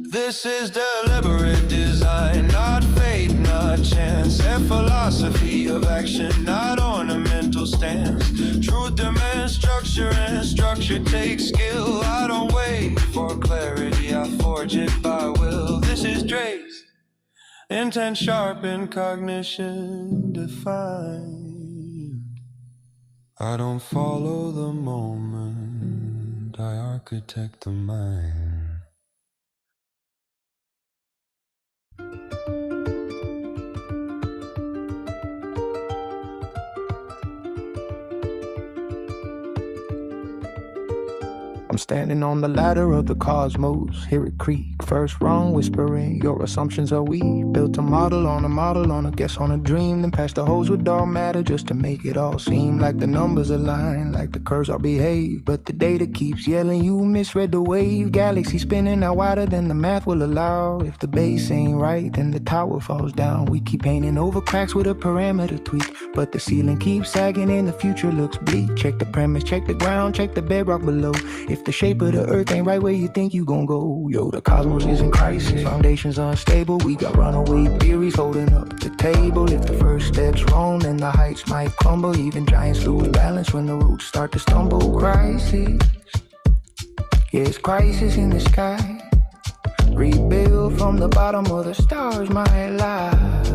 This is deliberate design, not fate, not chance. A philosophy of action, not ornamental stance. Truth demands structure and structure takes skill. I don't wait for clarity, I forge it by will. This is Dre's intent sharpened, cognition defined. I don't follow the moment, I architect the mind. I'm standing on the ladder of the cosmos, hear it creak, first wrong whispering, your assumptions are weak. Built a model, on a guess on a dream, then passed the hose with dark matter just to make it all seem like the numbers align, like the curves all behave. But the data keeps yelling, you misread the wave. Galaxy spinning out wider than the math will allow. If the base ain't right, then the tower falls down. We keep painting over cracks with a parameter tweak, but the ceiling keeps sagging and the future looks bleak. Check the premise, check the ground, check the bedrock below. If the shape of the earth ain't right where you think you gon' go, yo, the cosmos is in crisis, foundations unstable. We got runaway theories holding up the table. If the first step's wrong, then the heights might crumble. Even giants lose balance when the roots start to stumble. Crisis, yeah, it's crisis in the sky. Rebuild from the bottom of the stars, my life,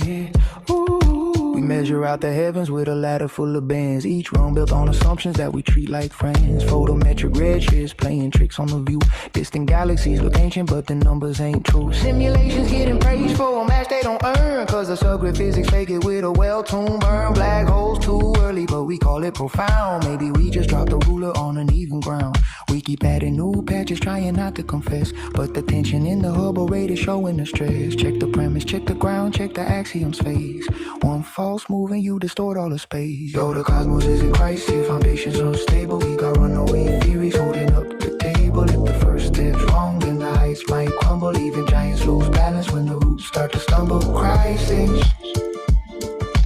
yeah. Ooh, we measure out the heavens with a ladder full of bands, each rung built on assumptions that we treat like friends. Photometric redshifts playing tricks on the view. Distant galaxies look ancient, but the numbers ain't true. Simulations getting praised for a match they don't earn, cause the subgrid physics fake it with a well-tuned burn. Black holes too early, but we call it profound. Maybe we just dropped the ruler on an even ground. We keep adding new patches, trying not to confess. But the tension in the hubble rate is showing the stress. Check the premise, check the ground, check the axiom's phase. One false move and you distort all the space. Yo, the cosmos is in crisis, foundations unstable. We got runaway theories holding up the table. If the first step's wrong, then the heights might crumble. Even giants lose balance when the roots start to stumble. Crisis,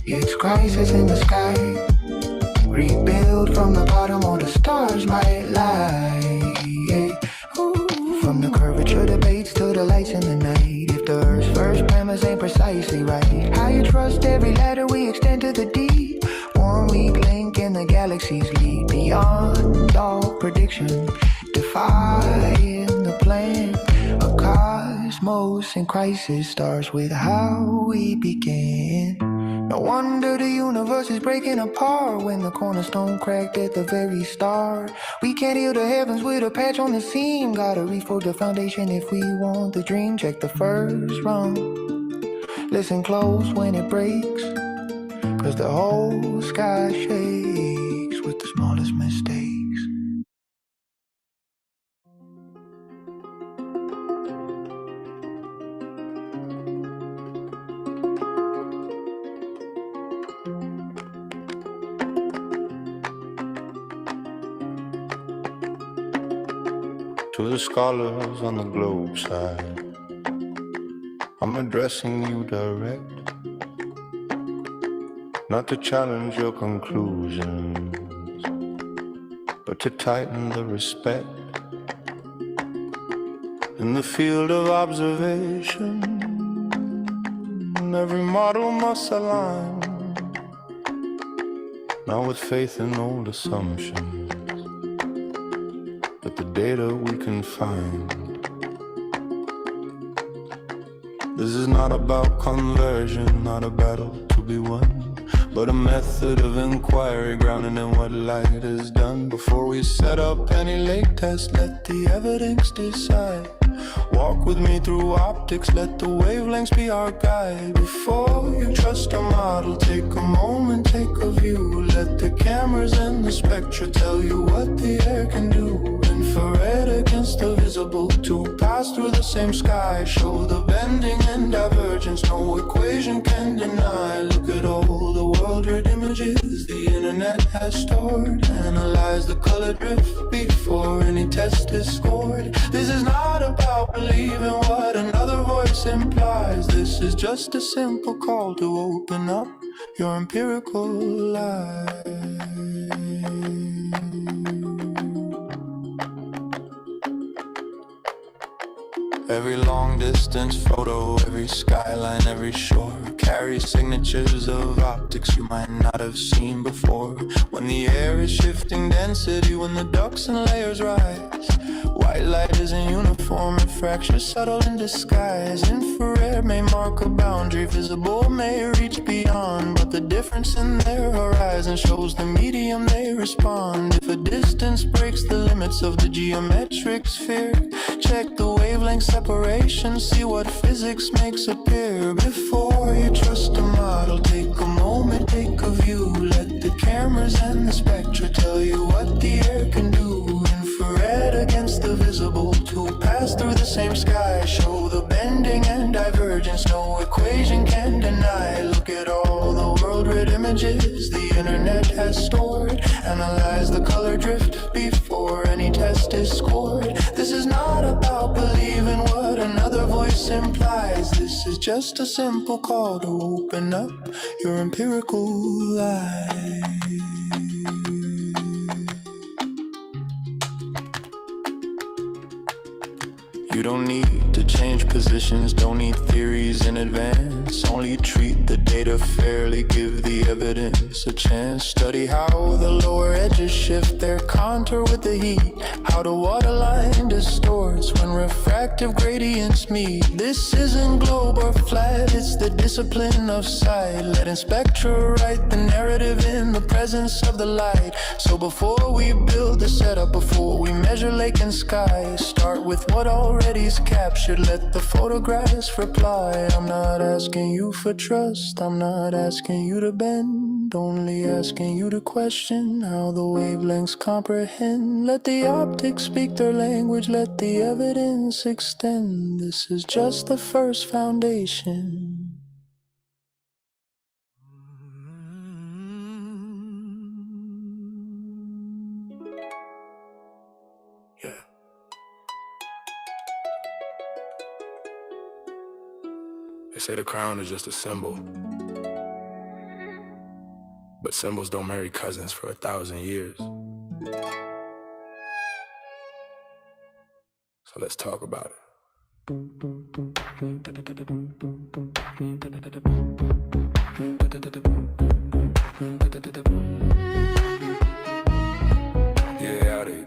it's crisis in the sky. Rebuild from the bottom, or the stars might lie. Yeah. Ooh. From the curvature debates to the lights in the night. If the Earth's first premise ain't precisely right, how you trust every ladder we extend to the deep? One weak link in the galaxy's lead. Beyond all prediction, defying the plan. A cosmos in crisis starts with how we begin. No wonder the universe is breaking apart when the cornerstone cracked at the very start. We can't heal the heavens with a patch on the seam. Gotta refold the foundation if we want the dream. Check the first rung, listen close when it breaks, 'cause the whole sky shakes with the smallest mistakes. To the scholars on the globe side, I'm addressing you direct, not to challenge your conclusions, but to tighten the respect. In the field of observation, every model must align, not with faith in old assumptions, but the data we can find. This is not about conversion, not a battle to be won, but a method of inquiry grounded in what light has done. Before we set up any lake test, let the evidence decide. Walk with me through optics, let the wavelengths be our guide. Before you trust a model, take a moment, take a view. Let the cameras and the spectra tell you what the air can do. Infrared against the visible, to pass through the same sky. Show the bending and divergence, no equation can deny. Look at all the world-read images the internet has stored. Analyze the color drift before any test is scored. This is not about believing what another voice implies. This is just a simple call to open up your empirical life. Every long distance photo, every skyline, every shore carries signatures of optics you might not have seen before. When the air is shifting density, when the ducts and layers rise, white light isn't uniform, it fractures subtle in disguise. Infrared may mark a boundary, visible may reach beyond, but the difference in their horizon shows the medium they respond. If a distance breaks the limits of the geometric sphere, check the wavelength separation, see what physics makes appear. Before you trust a model, take a moment, take a view. Let the cameras and the spectra tell you what the air can do. Infrared against the visible, to pass through the same sky. Show the bending and divergence, no equation can deny. Look at all the world-read images the internet has stored. Analyze the color drift before any test is scored. This is not about believing what another voice implies. This is just a simple call to open up your empirical life. You don't need to change positions, don't need theories in advance. Only treat the data fairly, give the evidence a chance. Study how the lower edges shift their contour with the heat, how the waterline distorts when refractive gradients meet. This isn't globe or flat, it's the discipline of sight. Letting spectra write the narrative in the presence of the light. So before we build the setup, before we measure lake and sky, start with what already's captured, let the photographs reply. I'm not asking you for trust, I'm not asking you to bend. end. Only asking you to question how the wavelengths comprehend. Let the optics speak their language, let the evidence extend. This is just the first foundation. Yeah. They say the crown is just a symbol. But symbols don't marry cousins for 1,000 years. So let's talk about it. Yeah, out of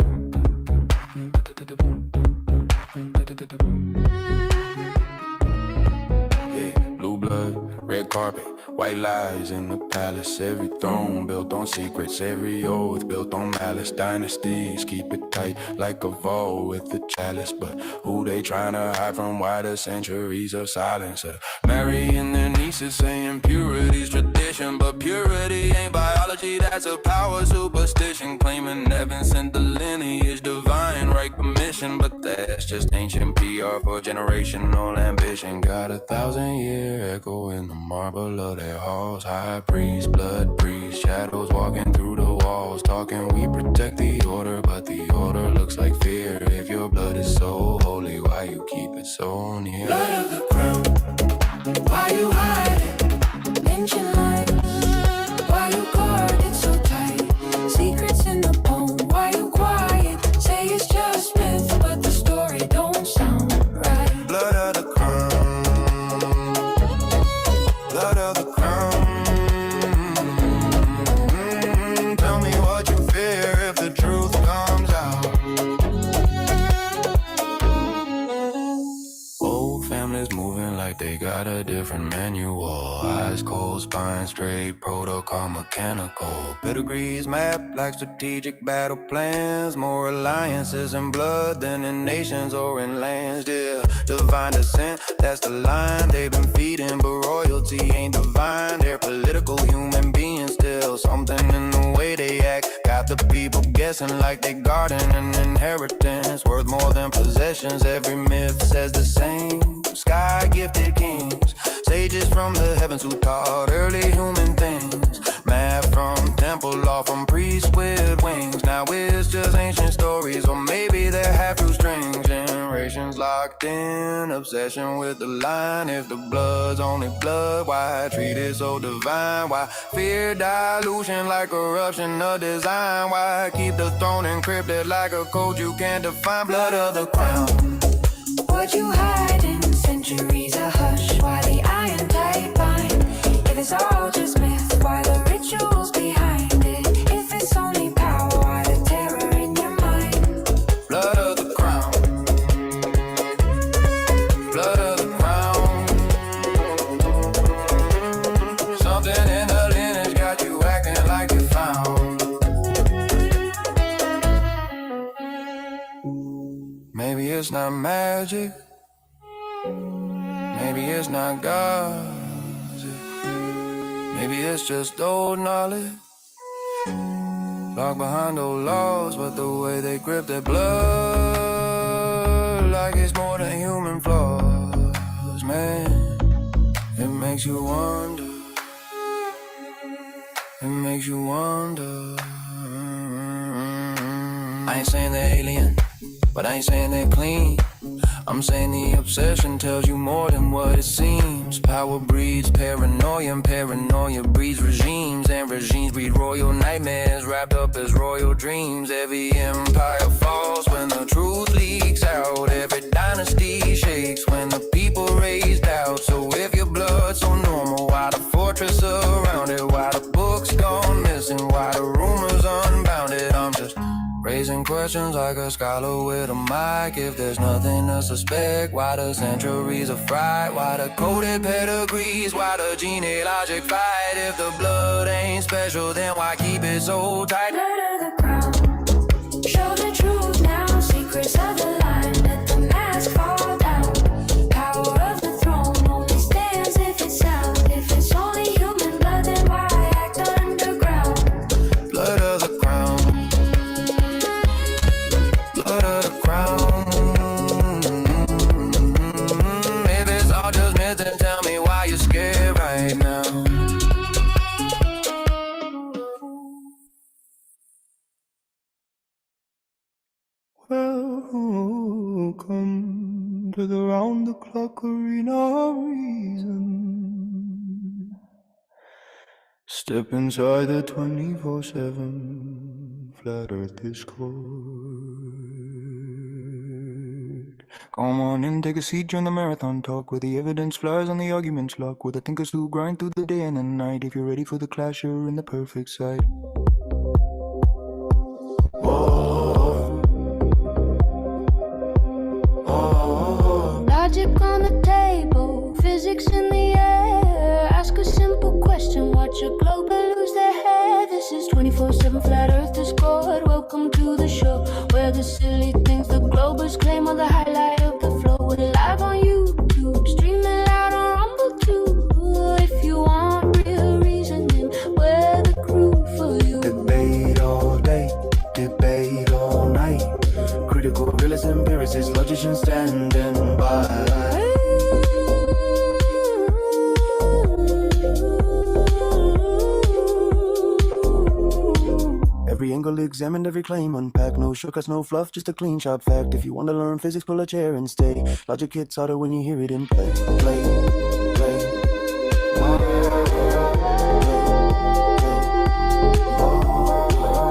blue blood, red carpet, white lies in the palace. Every throne built on secrets, every oath built on malice. Dynasties keep it tight like a vault with the chalice. But who they tryna hide from? Why the centuries of silence? Marrying their nieces, saying purity's tradition. But purity ain't biology, that's a power superstition. Claiming heaven sent the lineage, divine right permission. But that's just ancient PR for generational ambition. Got 1,000-year echo in the marble of their halls. High priest, blood priest, shadows walking through the walls. Talking we protect the order, but the order looks like fear. If your blood is so holy, why you keep it so near? Blood of the crown, why you hiding? Mention life, why you guard it so tight? Secrets in the poem, why you quiet? Say it's just myth, but the story don't sound right. Blood of the crown, blood of the crown. Tell me what you fear if the truth comes out. Old families moving like they got a different manual. Eyes cold, spine straight, protocol mechanical. Pedigrees mapped like strategic battle plans. More alliances in blood than in nations or in lands. Yeah, divine descent, that's the line they've been feeding. But royalty ain't divine, they're political human beings still. Something in the way they act got the people guessing like they guarding an inheritance worth more than possessions. Every myth says the same. Sky gifted kings, sages from the heavens who taught early human things. Math from temple law, from priests with wings. Now it's just ancient stories, or maybe they're half true strings. Generations locked in, obsession with the line. If the blood's only blood, why treat it so divine? Why fear dilution like corruption of design? Why keep the throne encrypted like a code you can't define? Blood of the crown, what you hiding? Centuries of hush, why the iron tight bind? If it's all just myth, why the rituals behind it? If it's only power, why the terror in your mind? Blood of the crown, blood of the crown. Something in the lineage got you acting like you found. Maybe it's not magic, maybe it's not God. Maybe it's just old knowledge, locked behind old laws. But the way they grip their blood, like it's more than human flaws, man. It makes you wonder, it makes you wonder. I ain't saying they're alien, but I ain't saying they're clean. I'm saying the obsession tells you more than what it seems. Power breeds paranoia, and paranoia breeds regimes, and regimes breed royal nightmares wrapped up as royal dreams. Every empire falls when the truth leaks out. Every dynasty shakes when the people raise doubt. So if your blood's so normal, why the fortress surround it? Why the books gone missing? Why the rumors unbounded? I'm just raising questions like a scholar with a mic. If there's nothing to suspect, why the centuries of fright? Why the coded pedigrees? Why the genealogic fight? If the blood ain't special, then why keep it so tight? Blood of the crown, show the truth now. Secrets of the line, let the mask fall down. Power of the throne only stands if it's sound. If it's only human blood, then why act undone? Welcome to the round-the-clock arena of reason. Step inside the 24/7 flat earth Discord. Come on in, take a seat, join the marathon talk, where the evidence flies and the arguments lock, where the thinkers who grind through the day and the night. If you're ready for the clash, you're in the perfect site. Logic on the table, physics in the air. Ask a simple question, watch a globe lose their hair. This is 24/7 flat earth Discord. Welcome to the show, where the silly things the globers claim are the highlight of the flow. We're live on YouTube, streaming loud on Rumble too. If you want real reasoning, we're the crew for you. Debate all day, debate all night. Critical realists, empiricists, logicians standing by. Every angle examined, every claim unpacked. No shortcuts, no fluff, just a clean sharp fact. If you want to learn physics, pull a chair and stay. Logic hits harder when you hear it in play. Play, play.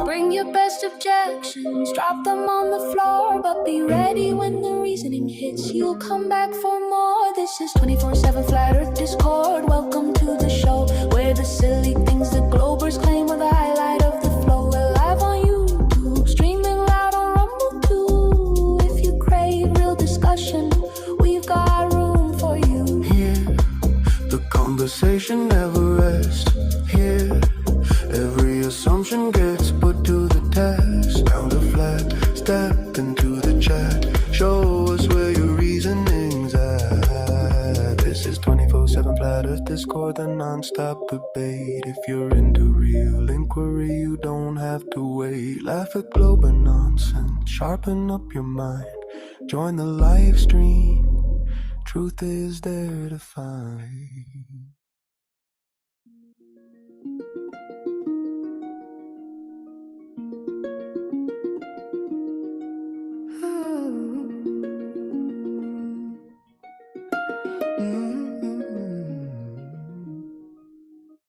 Bring your best objections, drop them on the floor, but be ready when the reasoning hits. You'll come back for more. This is 24/7 flat earth Discord. Welcome to the show, where the silly things the globers claim are the highlight of the flow. We're live on YouTube, streaming loud on Rumble too. If you crave real discussion, we've got room for you. Here, the conversation never rests. Here, every assumption gets put to the test. Pound a flat, step into the chat. Show us where your reasoning's at. This is 24/7 flat earth Discord, the non-stop debate. If you're into real inquiry, you don't have to wait. Laugh at global nonsense, sharpen up your mind. Join the live stream, truth is there to find.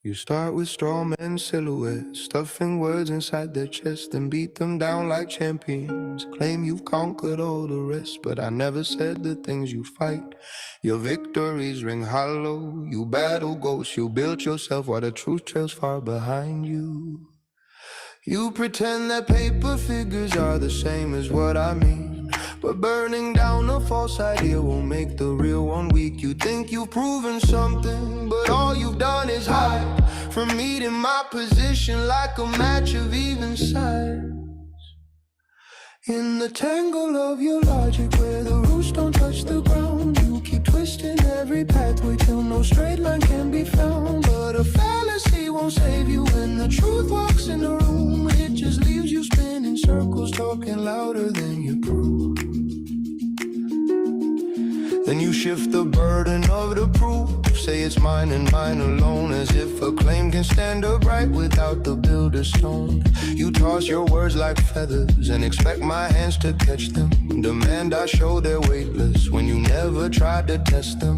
You start with straw men silhouettes, stuffing words inside their chest, and beat them down like champions. Claim you've conquered all the rest, but I never said the things you fight. Your victories ring hollow, you battle ghosts, you built yourself while the truth trails far behind you. You pretend that paper figures are the same as what I mean, but burning down a false idea won't make the real one weak. You think you've proven something, but all you've done is hide from meeting my position like a match of even sides. In the tangle of your logic, where the roots don't touch the ground, you keep twisting every pathway till no straight line can be found. But a fallacy won't save you when the truth walks in the room. It just leaves you spinning circles, talking louder than you prove. Then you shift the burden of the proof, say it's mine and mine alone, as if a claim can stand upright without the builder's stone. You toss your words like feathers and expect my hands to catch them. Demand I show they're weightless when you never tried to test them.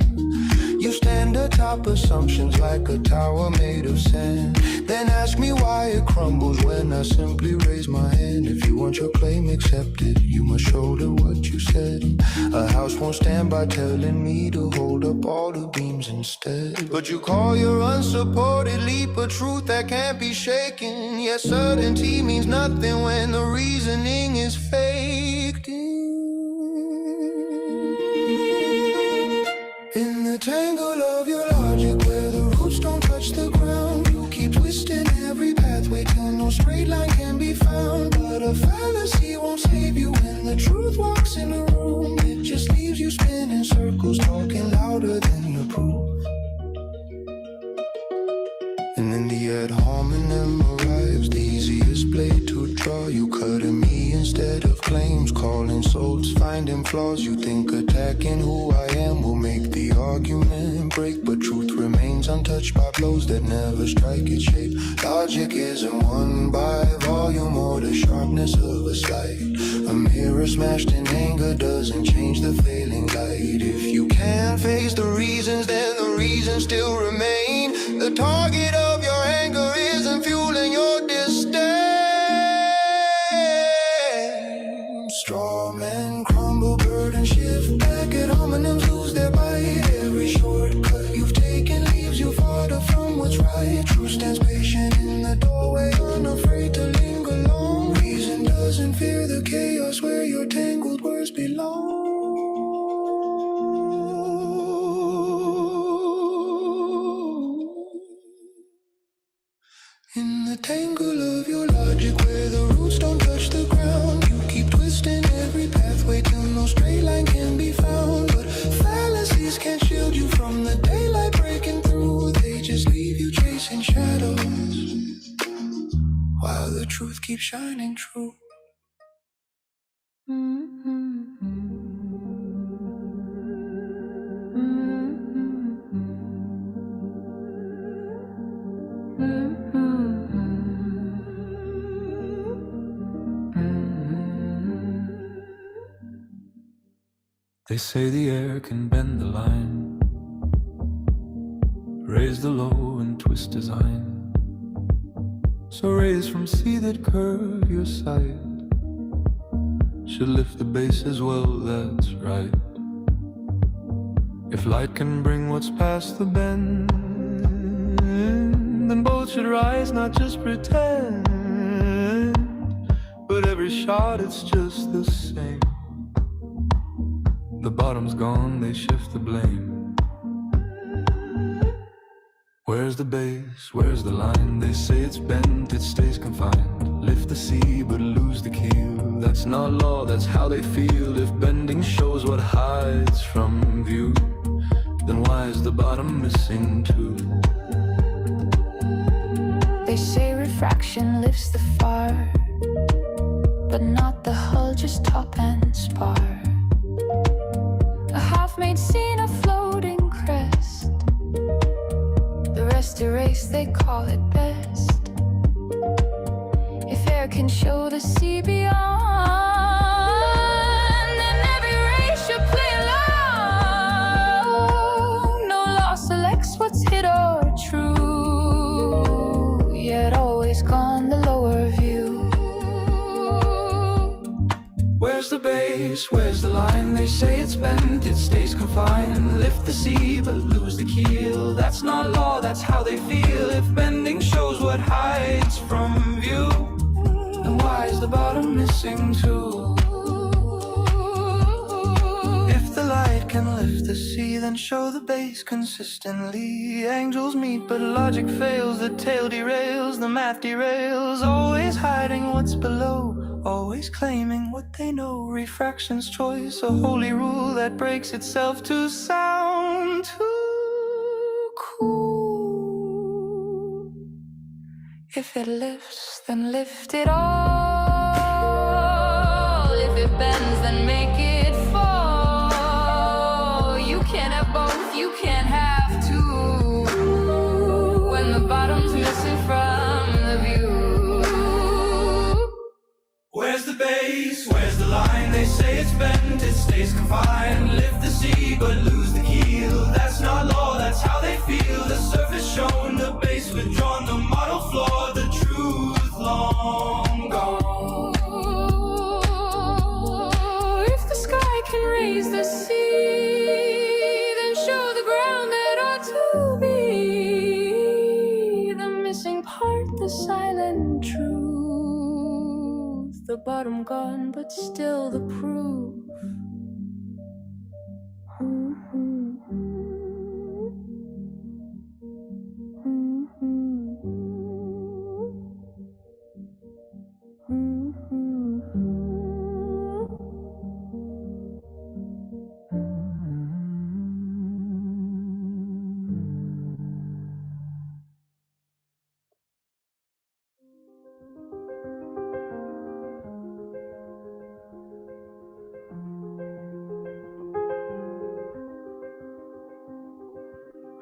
You stand atop assumptions like a tower made of sand, then ask me why it crumbles when I simply raise my hand. If you want your claim accepted, you must shoulder what you said. A house won't stand by telling me to hold up all the beams instead. But you call your unsupported leap a truth that can't be shaken. Yes, certainty means nothing when the reasoning is faked in the tangle of your logic, where the roots don't touch the ground. You keep twisting every pathway till no straight line can be found. But a fallacy won't save you when the truth walks in the room. It just leaves you spinning circles, talking louder than your proof. And in the ad hominem arrives, the easiest blade to draw. You cutting me instead of claims, calling souls, finding flaws. You think attacking who I am will make the argument break, but truth remains untouched by blows that never strike its shape. Logic isn't won by volume or the sharpness of a sight. A mirror smashed in anger doesn't change the failing light. If you can't face the reasons, then the reasons still remain. The target of your anger isn't fueling your disdain. Straw men crumble, burden shift back at homonyms lose their bite. Every shortcut you've taken leaves you farther from what's right. Truth stands patient in the doorway, unafraid to linger long. Reason doesn't fear the chaos where your tangled words belong. In the tangle of your logic where the roots don't touch the ground, you keep twisting every pathway till no straight line can be found. But fallacies can't shield you from the daylight breaking through. They just leave you chasing shadows while the truth keeps shining true. They say the air can bend the line, raise the low and twist design. So rays from sea that curve your sight should lift the base as well, that's right. If light can bring what's past the bend, then both should rise, not just pretend. But every shot it's just the same. The bottom's gone, they shift the blame. Where's the base, where's the line? They say it's bent, it stays confined. Lift the sea but lose the keel. That's not law, that's how they feel. If bending shows what hides from view, then why is the bottom missing too? They say refraction lifts the far, but not the hull, just top and spar. A half-made scene, a floating crest. The rest erase, they call it best. If air can show the sea beyond, then every race should play along. No law selects what's hid or true, yet always gone the lower view. Where's the base, where's the line? They say it's bent, it stays confined. Lift the sea but lose the keel. That's not law, that's how they feel. If bending shows what hides from view, then why is the bottom missing too? If the light can lift the sea, then show the base consistently. Angels meet but logic fails. The tail derails, the math derails. Always hiding what's below, always claiming what they know. Refraction's choice, a holy rule that breaks itself to sound too cool. If it lifts, then lift it all. If it bends, then make it fall. You can't have both, you can't have two, when the bottom's missing from the view. Where's the base, where's the line? They say it's bent, it stays confined. Lift the sea but lose the keel. That's not law, that's how they feel. The surface shown, the base withdrawn, the model flawed, the truth long gone. If the sky can raise the sea, then show the ground that ought to be. The missing part, the silent truth. The bottom gone, but still the proof.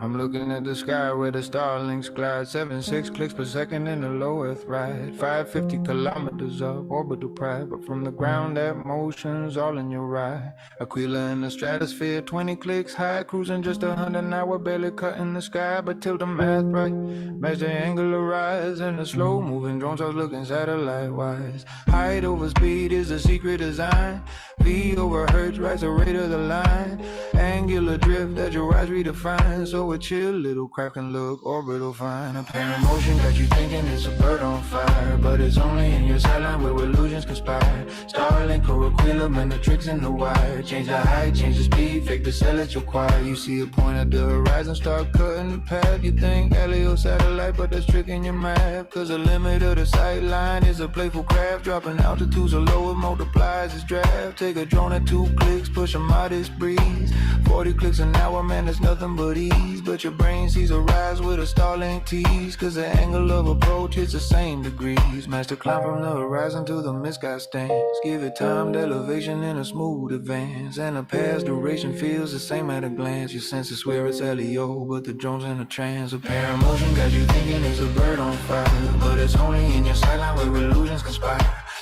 I'm looking at the sky where the starlings glide. 7.6 clicks per second in the low Earth ride. 550 kilometers up, orbital pride. But from the ground, that motion's all in your ride. Aquila in the stratosphere, 20 clicks high. Cruising just 100 an hour, barely cutting the sky. But till the math right, match the angular rise. And the slow moving drones, I was looking satellite wise. Height over speed is the secret design. V over hertz, right, the rate of the line. Angular drift that your eyes redefine. So a chill little craft can look orbital fine. Apparent motion got you thinking it's a bird on fire, but it's only in your sideline where illusions conspire. Starlink or Aquila, man, the tricks in the wire. Change the height, change the speed, fake the cell at your choir. You see a point at the horizon, start cutting the path. You think LEO satellite, but that's tricking your math. Cause the limit of the sight line is a playful craft. Dropping altitudes so low, it multiplies its draft. Take a drone at 2 clicks, push a modest breeze. 40 clicks an hour, man, that's nothing but ease. But your brain sees a rise with a Starlink tease. Cause the angle of approach is the same degrees. Match the climb from the horizon to the mist sky stands. Give it timed elevation and a smooth advance. And the past duration feels the same at a glance. Your senses swear it's LEO, but the drone's in a trance. Apparent motion got you thinking it's a bird on fire, but it's only in your sideline where illusions conspire.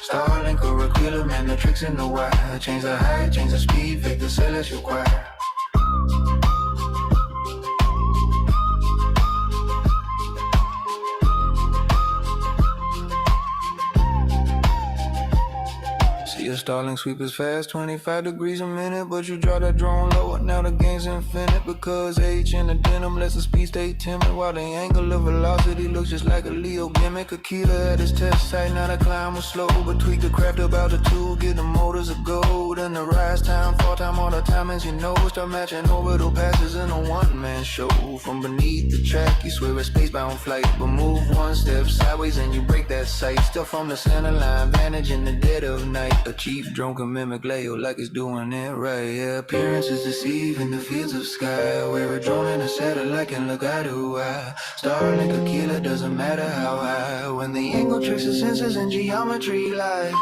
Starlink or Aquila, man, the tricks in the wire. Change the height, change the speed, fake the cell as you choir. See a Starlink sweep is fast, 25 degrees a minute, but you draw that drone lower, now the game's infinite. Because H in the denim lets the speed stay timid, while the angle of velocity looks just like a Leo gimmick. Aquila at its test site, now the climb was slow, but tweak the craft up altitude, get the motors a go. Then the rise time, fall time, all the time as you know. Start matching orbital passes in a one-man show. From beneath the track, you swear it's spacebound flight, but move one step sideways and you break that sight. Still from the center line, vantage in the dead of night. A cheap drone can mimic Leo like it's doing it right. Yeah, appearances deceive in the fields of sky, where a drone and a satellite can look eye to eye. Starlink or Aquila, doesn't matter how high, when the angle tricks the senses and geometry lies.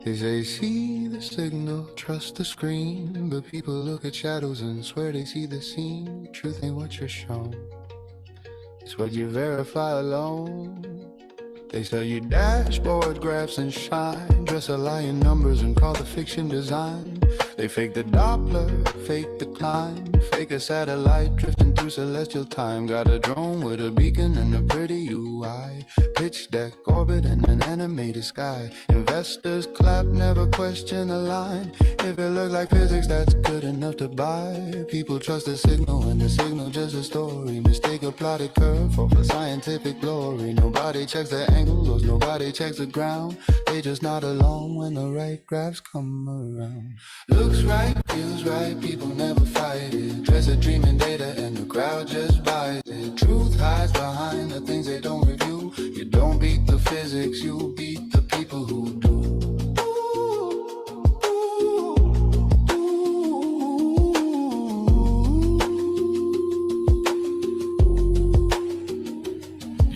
They say see the signal, trust the screen, but people look at shadows and swear they see the scene. Truth ain't what you're shown, it's what you verify alone. They sell you dashboard graphs and shine, dress a lie in numbers and call the fiction design. They fake the Doppler, fake the climb, fake a satellite drifting through celestial time. Got a drone with a beacon and a pretty UI, pitch deck, orbit, and an animated sky. Investors clap, never question a line. If it looks like physics, that's good enough to buy. People trust the signal, and the signal just a story. Mistake a plotted curve for scientific glory. Nobody checks the angles, nobody checks the ground. They just nod along when the right graphs come around. Looks right, feels right, people never fight it. Dress a dream in data and the crowd just buys it. Truth hides behind the things they don't review. You don't beat the physics, you beat the people who do.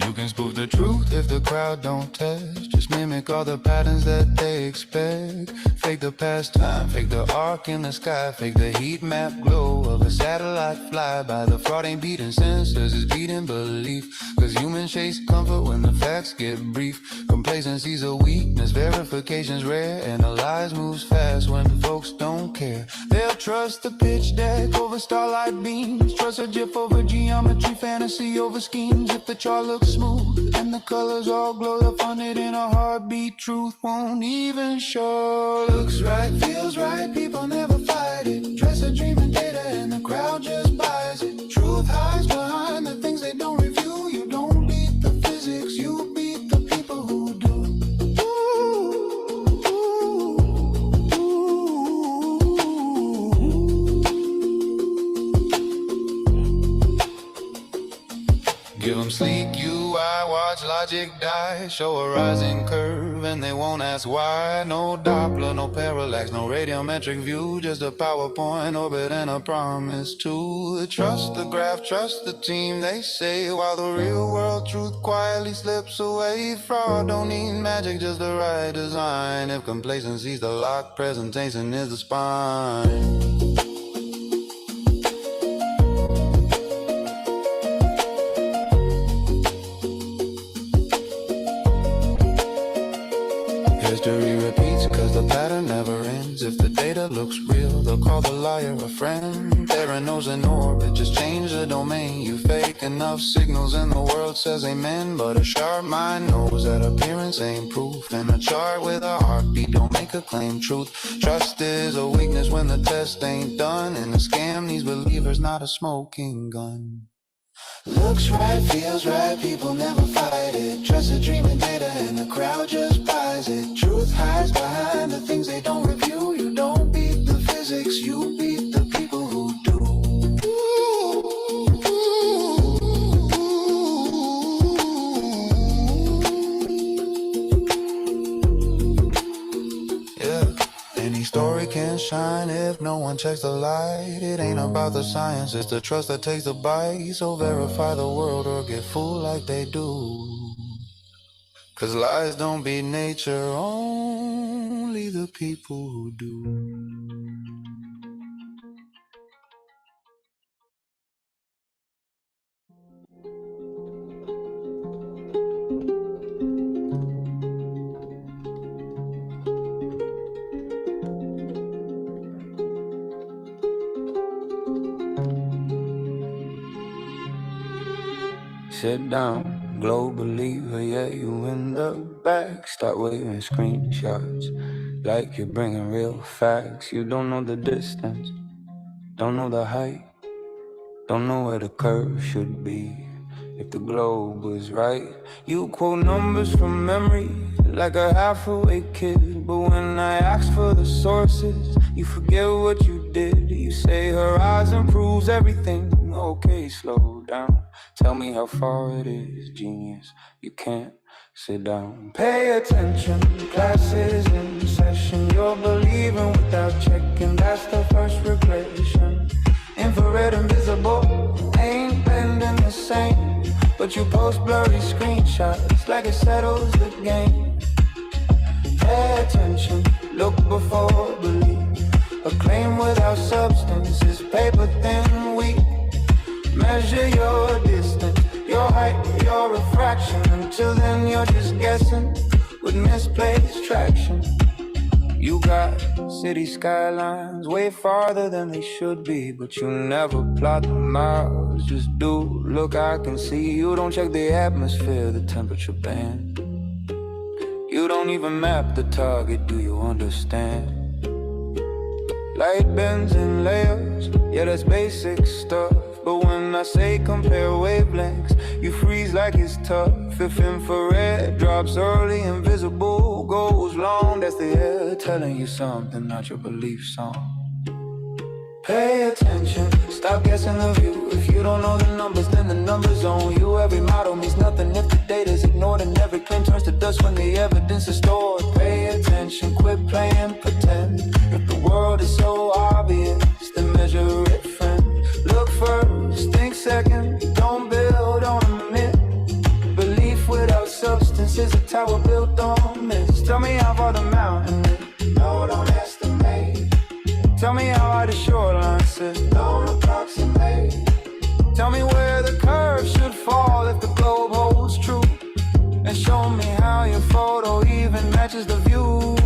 You can spoof the truth if the crowd don't test. Just mimic all the patterns that they expect. Fake the past time, fake the arc in the sky, fake the heat map glow of a satellite flyby. The fraud ain't beating sensors, it's beating belief. Cause humans chase comfort when the facts get brief. Complacency's a weakness, verification's rare, and the lies moves fast when folks don't care. They'll trust the pitch deck over starlight beams, trust a GIF over geometry, fantasy over schemes. If the chart looks smooth and the colors all glow, they'll fund it in a heartbeat. Truth won't even show. Looks right, feels right, people never fight it. Dress a dream in data and the crowd just buys it. Truth hides behind the things they don't review. You don't beat the physics, you beat the people who do. Ooh, ooh, ooh. logic die. Show a rising curve and they won't ask why. No Doppler, no parallax, no radiometric view. Just a PowerPoint orbit and a promise to trust the graph, trust the team, they say. While the real world truth quietly slips away. Fraud don't need magic, just the right design. If complacency's the lock, presentation is the spine. History repeats cause the pattern never ends. If the data looks real, they'll call the liar a friend. Theranos in orbit, just change the domain. You fake enough signals and the world says amen. But a sharp mind knows that appearance ain't proof. And a chart with a heartbeat don't make a claim truth. Trust is a weakness when the test ain't done. And a scam needs believers, not a smoking gun. Looks right, feels right, people never fight it. Trust the dream and data and the crowd just buys it. Truth hides behind the things they don't review. You don't beat the physics, you beat the people who do. Any story can shine if no one checks the light. It ain't about the science, it's the trust that takes the bite. So verify the world or get fooled like they do. Cause lies don't beat nature, only the people who do. Sit down, globe believer, yeah, you in the back. Start waving screenshots like you're bringing real facts. You don't know the distance, don't know the height, don't know where the curve should be. If the globe was right, you quote numbers from memory like a half-awake kid. But when I ask for the sources, you forget what you did. You say horizon proves everything. Okay, slow down. Tell me how far it is, genius. You can't sit down. Pay attention, classes in session. You're believing without checking. That's the first regression. Infrared invisible, ain't bending the same. But you post blurry screenshots like it settles the game. Pay attention, look before believe. A claim without substance is paper thin, weak. Measure your distance, your height, your refraction. Until then you're just guessing with misplaced traction. You got city skylines way farther than they should be, but you never plot the miles, just do. Look, I can see you don't check the atmosphere, the temperature band. You don't even map the target, do you understand? Light bends in layers, yeah, that's basic stuff. But when I say compare wavelengths, you freeze like it's tough. If infrared drops early, invisible goes long. That's the air telling you something, not your belief song. Pay attention, stop guessing the view. If you don't know the numbers, then the numbers on you. Every model means nothing if the data's ignored, and every claim turns to dust when the evidence is stored. Pay attention, quit playing pretend. If the world is so obvious, then measure it, friend. Look first, think second, don't build on a myth. Belief without substance is a tower built on myths. Tell me how far the mountain is, no, don't estimate. Tell me how high the shoreline sits, don't approximate. Tell me where the curve should fall if the globe holds true. And show me how your photo even matches the view.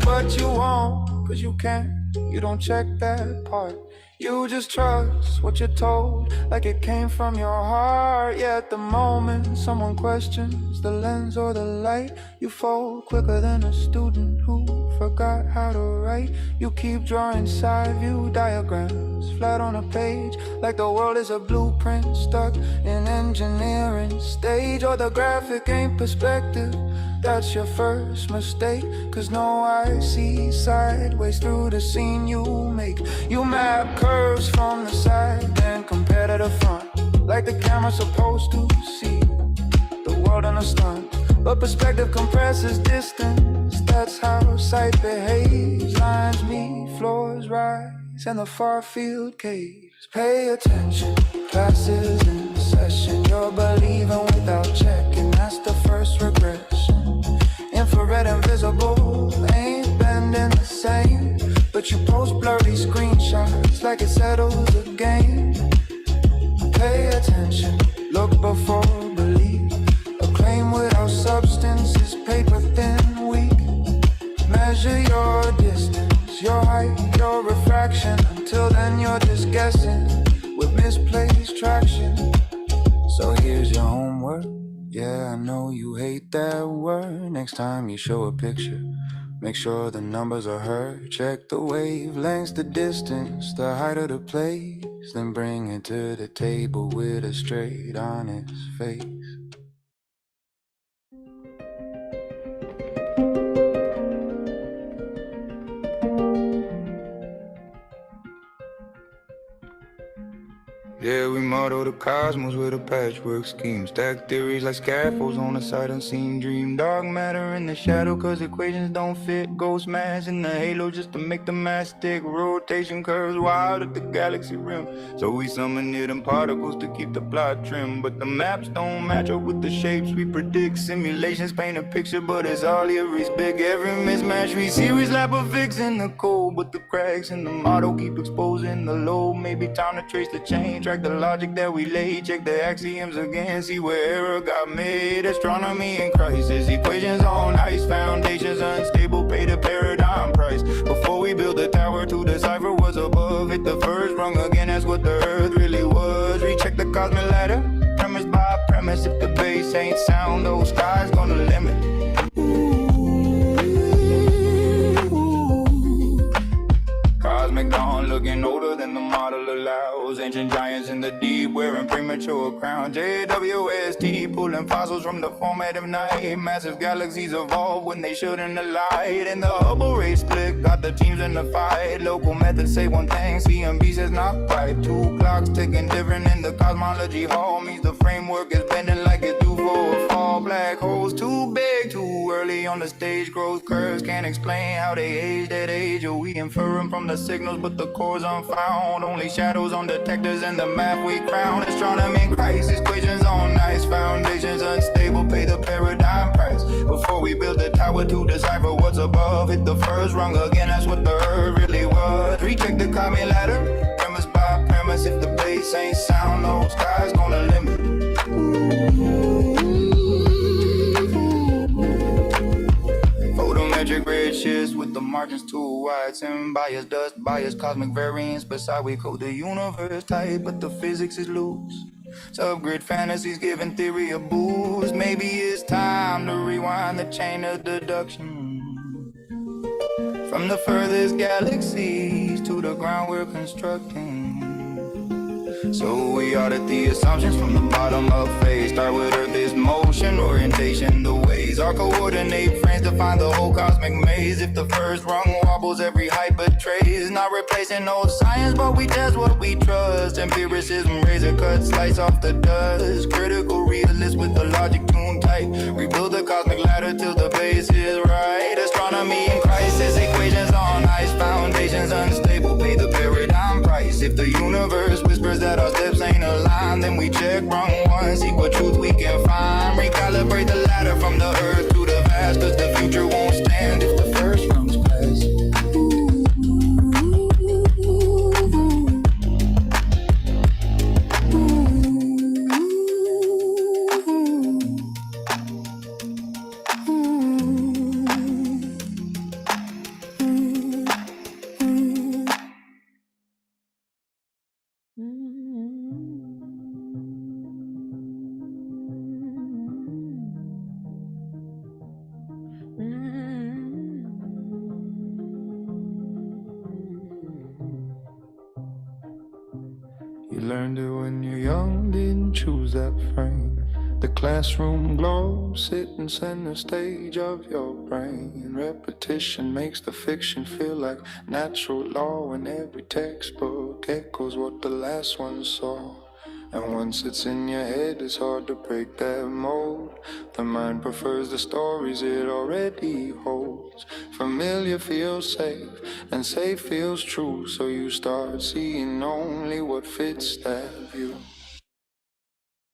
But you won't, cause you can't, you don't check that part. You just trust what you're told, like it came from your heart. Yeah, at the moment someone questions the lens or the light, you fold quicker than a student who forgot how to write. You keep drawing side view diagrams flat on a page, like the world is a blueprint stuck in engineering stage. Or the graphic ain't perspective, that's your first mistake. Cause no eye sees sideways through the scene you make. You map curves from the side, then compare to the front, like the camera's supposed to see. The world more than a stunt. But perspective compresses distance. That's how sight behaves. Lines meet, floors rise, and the far field caves. Pay attention, classes in session. You're believing without checking. That's the first regression. Infrared invisible, ain't bending the same. But you post blurry screenshots like it settles the game. Pay attention, look before believe. A claim without substance is paper thin, weak. Measure your distance, your height, your refraction. Until then you're just guessing with misplaced traction. So here's your homework. Yeah, I know you hate that word. Next time you show a picture, make sure the numbers are heard. Check the wavelengths, the distance, the height of the place. Then bring it to the table with a straight, honest face. Yeah, we model the cosmos with a patchwork scheme. Stack theories like scaffolds on a sight unseen dream. Dark matter in the shadow cause equations don't fit. Ghost mass in the halo just to make the mass stick. Rotation curves wild at the galaxy rim. So we summon hidden particles to keep the plot trim. But the maps don't match up with the shapes we predict. Simulations paint a picture but it's all eerie's big. Every mismatch we see we slap a fix in the code. But the cracks in the model keep exposing the load. Maybe time to trace the change. Track the logic that we laid, check the axioms again, see where error got made. Astronomy in crisis, equations on ice, foundations unstable, pay the paradigm price. Before we build the tower to decipher what's above, hit the first rung again, that's what the earth really was. Recheck the cosmic ladder, premise by premise, if the bass ain't sound, those skies gonna limit. Cosmic dawn looking older than the model allows. Ancient giants in the deep wearing premature crown. JWST pulling fossils from the formative night. Massive galaxies evolve when they shouldn't alight. And the Hubble ray split got the teams in the fight. Local methods say one thing, CMB says not quite. Two clocks ticking different in the cosmology hall. Means the framework is bending like it's due for a fall. Black holes too big, too early on the stage. Growth curves can't explain how they age that age. Or we inferring from the signals, but the core's unfound. Only shadows on detectors and the map we crown. Astronomy in crisis, equations on ice, foundations unstable, pay the paradigm price. Before we build the tower to decipher what's above, hit the first rung again, that's what the earth really was. Recheck the cosmic ladder, premise by premise, if the bass ain't sound, no sky's gonna limit. Photometric redshifts with the margins too wide. Sim bias, dust bias, cosmic variance. Beside we code the universe tight, but the physics is loose. Subgrid fantasies giving theory a boost. Maybe it's time to rewind the chain of deduction. From the furthest galaxies to the ground we're constructing. So we audit the assumptions from the bottom up phase. Start with Earth is motion, orientation, the ways. Our coordinate frames define the whole cosmic maze. If the first rung wobbles, every height betrays. Not replacing old science, but we test what we trust. Empiricism, razor cut, slice off the dust. Critical realist with the logic tuned tight. Rebuild the cosmic ladder till the base is right. Astronomy in crisis, equations on ice, foundations unstable, pay the paradigm price. If the universe whispers that our steps ain't aligned, then we check wrong one, seek what truth we can find. Recalibrate the ladder from the earth to the vast, cause the future won't stand if the first rung's passed. You learned it when you're young, didn't choose that frame. The classroom glow, sitting center stage of your brain. Repetition makes the fiction feel like natural law, and every textbook echoes what the last one saw. And once it's in your head, it's hard to break that mold. The mind prefers the stories it already holds. Familiar feels safe, and safe feels true. So you start seeing only what fits that view.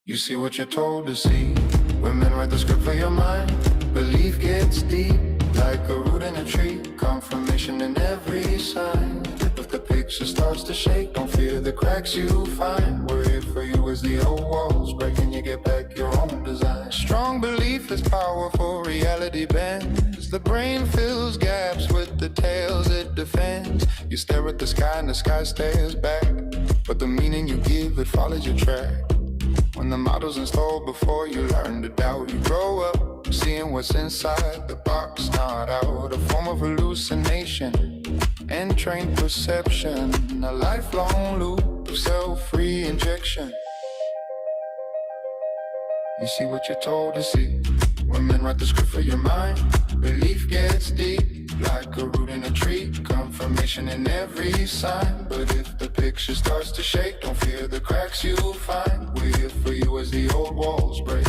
You see what you're told to see. Women write the script for your mind. Belief gets deep, like a root in a tree. Confirmation in every sign. If the picture starts to shake, don't fear the cracks you find. We're here for you as the old walls break and you get back your own design. Strong belief is powerful, reality bends. The brain fills gaps with the tales it defends. You stare at the sky and the sky stares back, but the meaning you give, it follows your track. When the model's installed before you learn to doubt, you grow up seeing what's inside the box, not out. A form of hallucination, entrained perception, a lifelong loop of self-free injection. You see what you're told to see. Women write the script for your mind. Belief gets deep, like a root in a tree. Confirmation in every sign. But if the picture starts to shake, don't fear the cracks you'll find. We're here for you as the old walls break.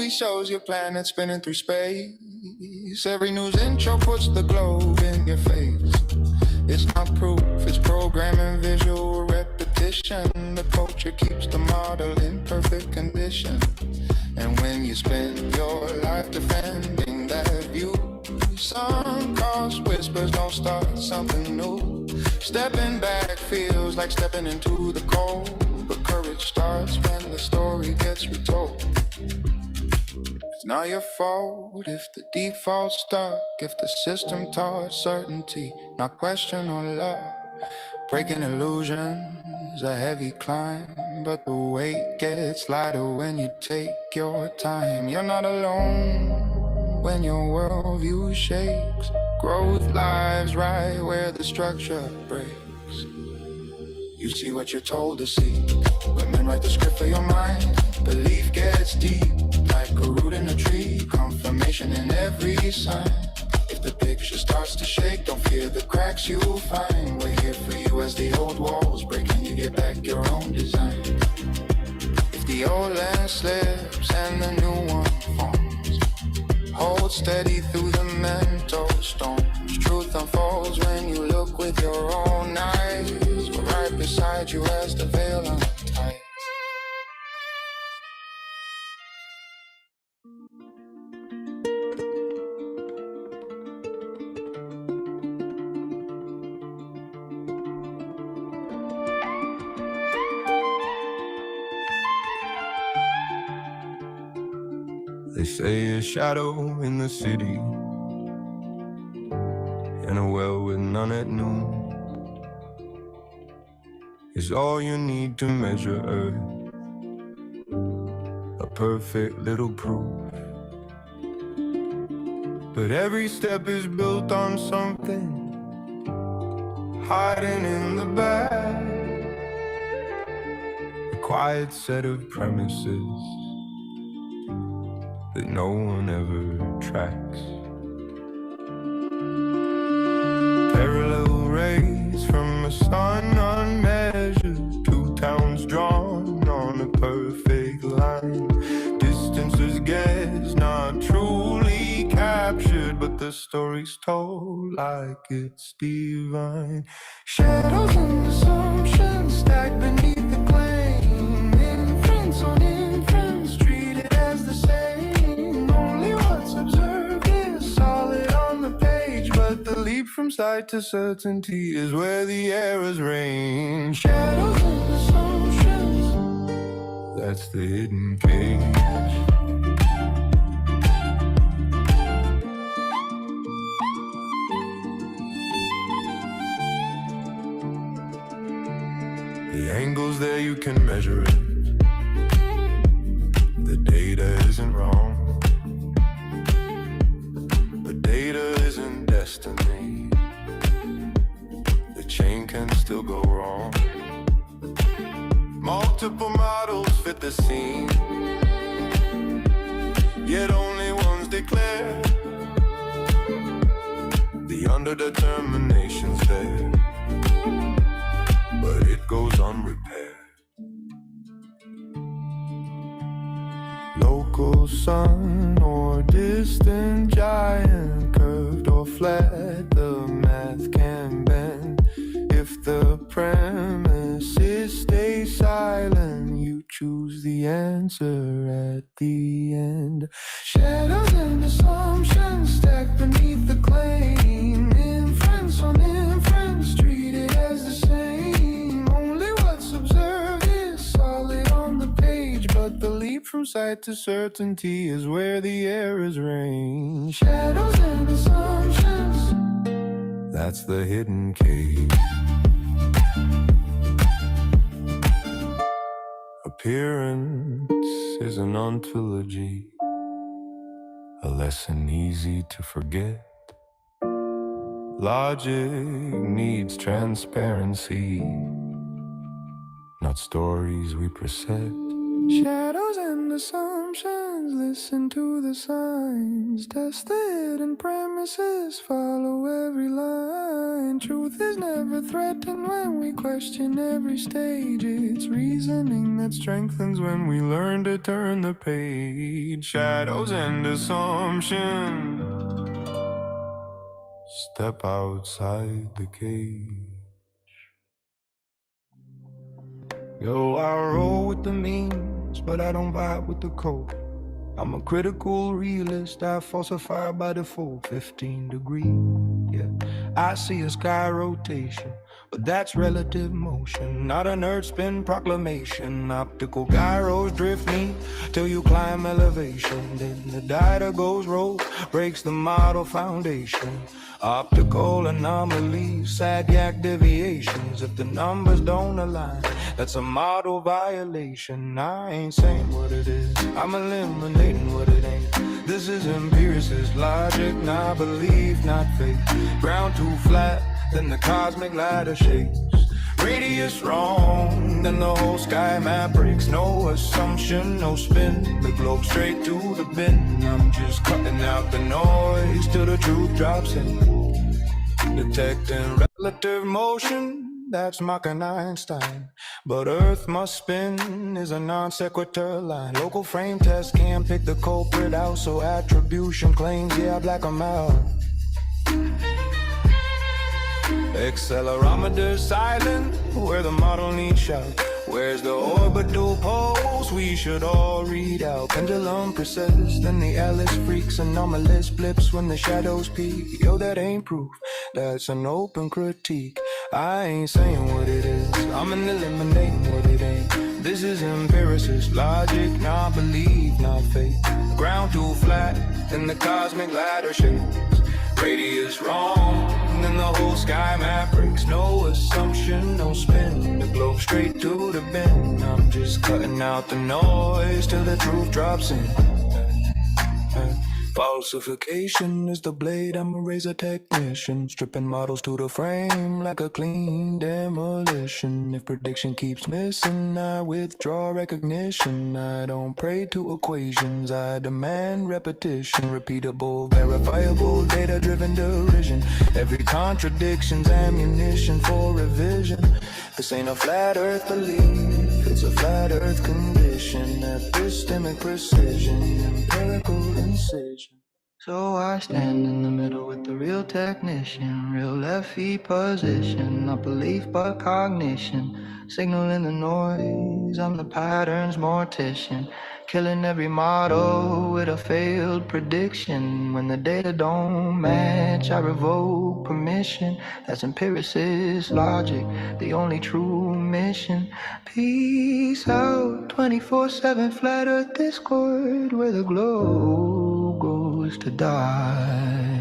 Shows your planet spinning through space. Every news intro puts the globe in your face. It's not proof, it's programming, visual repetition. The culture keeps the model in perfect condition. And when you spend your life defending that view, some cause whispers don't start something new. Stepping back feels like stepping into the cold, but courage starts when the story gets retold. It's not your fault if the default's stuck, if the system taught certainty, not question or love. Breaking illusions, a heavy climb, but the weight gets lighter when you take your time. You're not alone when your worldview shakes. Growth lies right where the structure breaks. You see what you're told to see. Women write the script for your mind. Belief gets deep, like a root in a tree. Confirmation in every sign. If the picture starts to shake, don't fear the cracks you'll find. We're here for you as the old walls break and you get back your own design. If the old land slips and the new one forms, hold steady through the mental storms. Truth unfolds when you look with your own eyes. We're right beside you as the veil unties. They say a shadow in the city, and a well with none at noon, is all you need to measure Earth. A perfect little proof. But every step is built on something hiding in the back. A quiet set of premises that no one ever tracks. Parallel rays from a sun unmeasured, two towns drawn on a perfect line. Distances guessed, not truly captured, but the story's told like it's divine. Shadows and assumptions stacked beneath the claim. Inference on inference, treated as the same. Only what's observed is solid on the page, but the leap from sight to certainty is where the errors reign. Shadows and assumptions, that's the hidden page. The angle's there, you can measure it. The data isn't wrong. But data isn't destiny. The chain can still go wrong. Multiple models fit the scene, yet only one's declared. The underdetermination's there, but it goes unrepaired. Local sun or distant giant, curved or flat, the math can bend. If the premises stay silent, you choose the answer at the end. Shadows and assumptions stacked beneath the claim. Inference on inference, treated as the same. Only what's observed is solid on the page, but the leap from sight to certainty is where the errors reign. Shadows and assumptions, that's the hidden cage. Appearance is an ontology, a lesson easy to forget. Logic needs transparency, not stories we present. Shadows and assumptions, listen to the signs. Test the hidden premises, follow every line. Truth is never threatened when we question every stage. It's reasoning that strengthens when we learn to turn the page. Shadows and assumptions, step outside the cage. Yo, I roll with the memes, but I don't vibe with the code. I'm a critical realist, I falsify by default. 15 degrees, yeah. I see a sky rotation, but that's relative motion, not an earth spin proclamation. Optical gyros drift me till you climb elevation. Then the data goes rogue, breaks the model foundation. Optical anomalies, Sag-Yak deviations. If the numbers don't align, that's a model violation. I ain't saying what it is, I'm eliminating what it ain't. This is empiricist logic, not belief, not faith. Ground too flat, then the cosmic ladder shakes. Radius wrong, then the whole sky map breaks. No assumption, no spin, the globe straight to the bin. I'm just cutting out the noise till the truth drops in. Detecting relative motion, that's Mach and Einstein. But Earth must spin is a non sequitur line. Local frame test can't pick the culprit out, so attribution claims, yeah, I black 'em out. Accelerometer silent, where the model needs shout. Where's the orbital pulse we should all read out? Pendulum persists, then the Alice freaks. Anomalous blips when the shadows peak. Yo, that ain't proof, that's an open critique. I ain't saying what it is, I'm eliminating what it ain't. This is empiricist logic, not belief, not faith. Ground too flat, then the cosmic ladder shakes. Radius wrong, then the whole sky map breaks. No assumption, no spin, the globe straight to the bin. I'm just cutting out the noise till the truth drops in. Falsification is the blade, I'm a razor technician. Stripping models to the frame like a clean demolition. If prediction keeps missing, I withdraw recognition. I don't pray to equations, I demand repetition. Repeatable, verifiable, data-driven derision. Every contradiction's ammunition for revision. This ain't a flat earth belief, it's a flat earth condition. Epistemic precision, empirical incision. So I stand in the middle with the real technician. Real left feet position, not belief but cognition. Signal in the noise, I'm the pattern's mortician. Killing every model with a failed prediction. When the data don't match, I revoke permission. That's empiricist logic, the only true mission. Peace out, 24/7 flat earth discord, where the globe goes to die.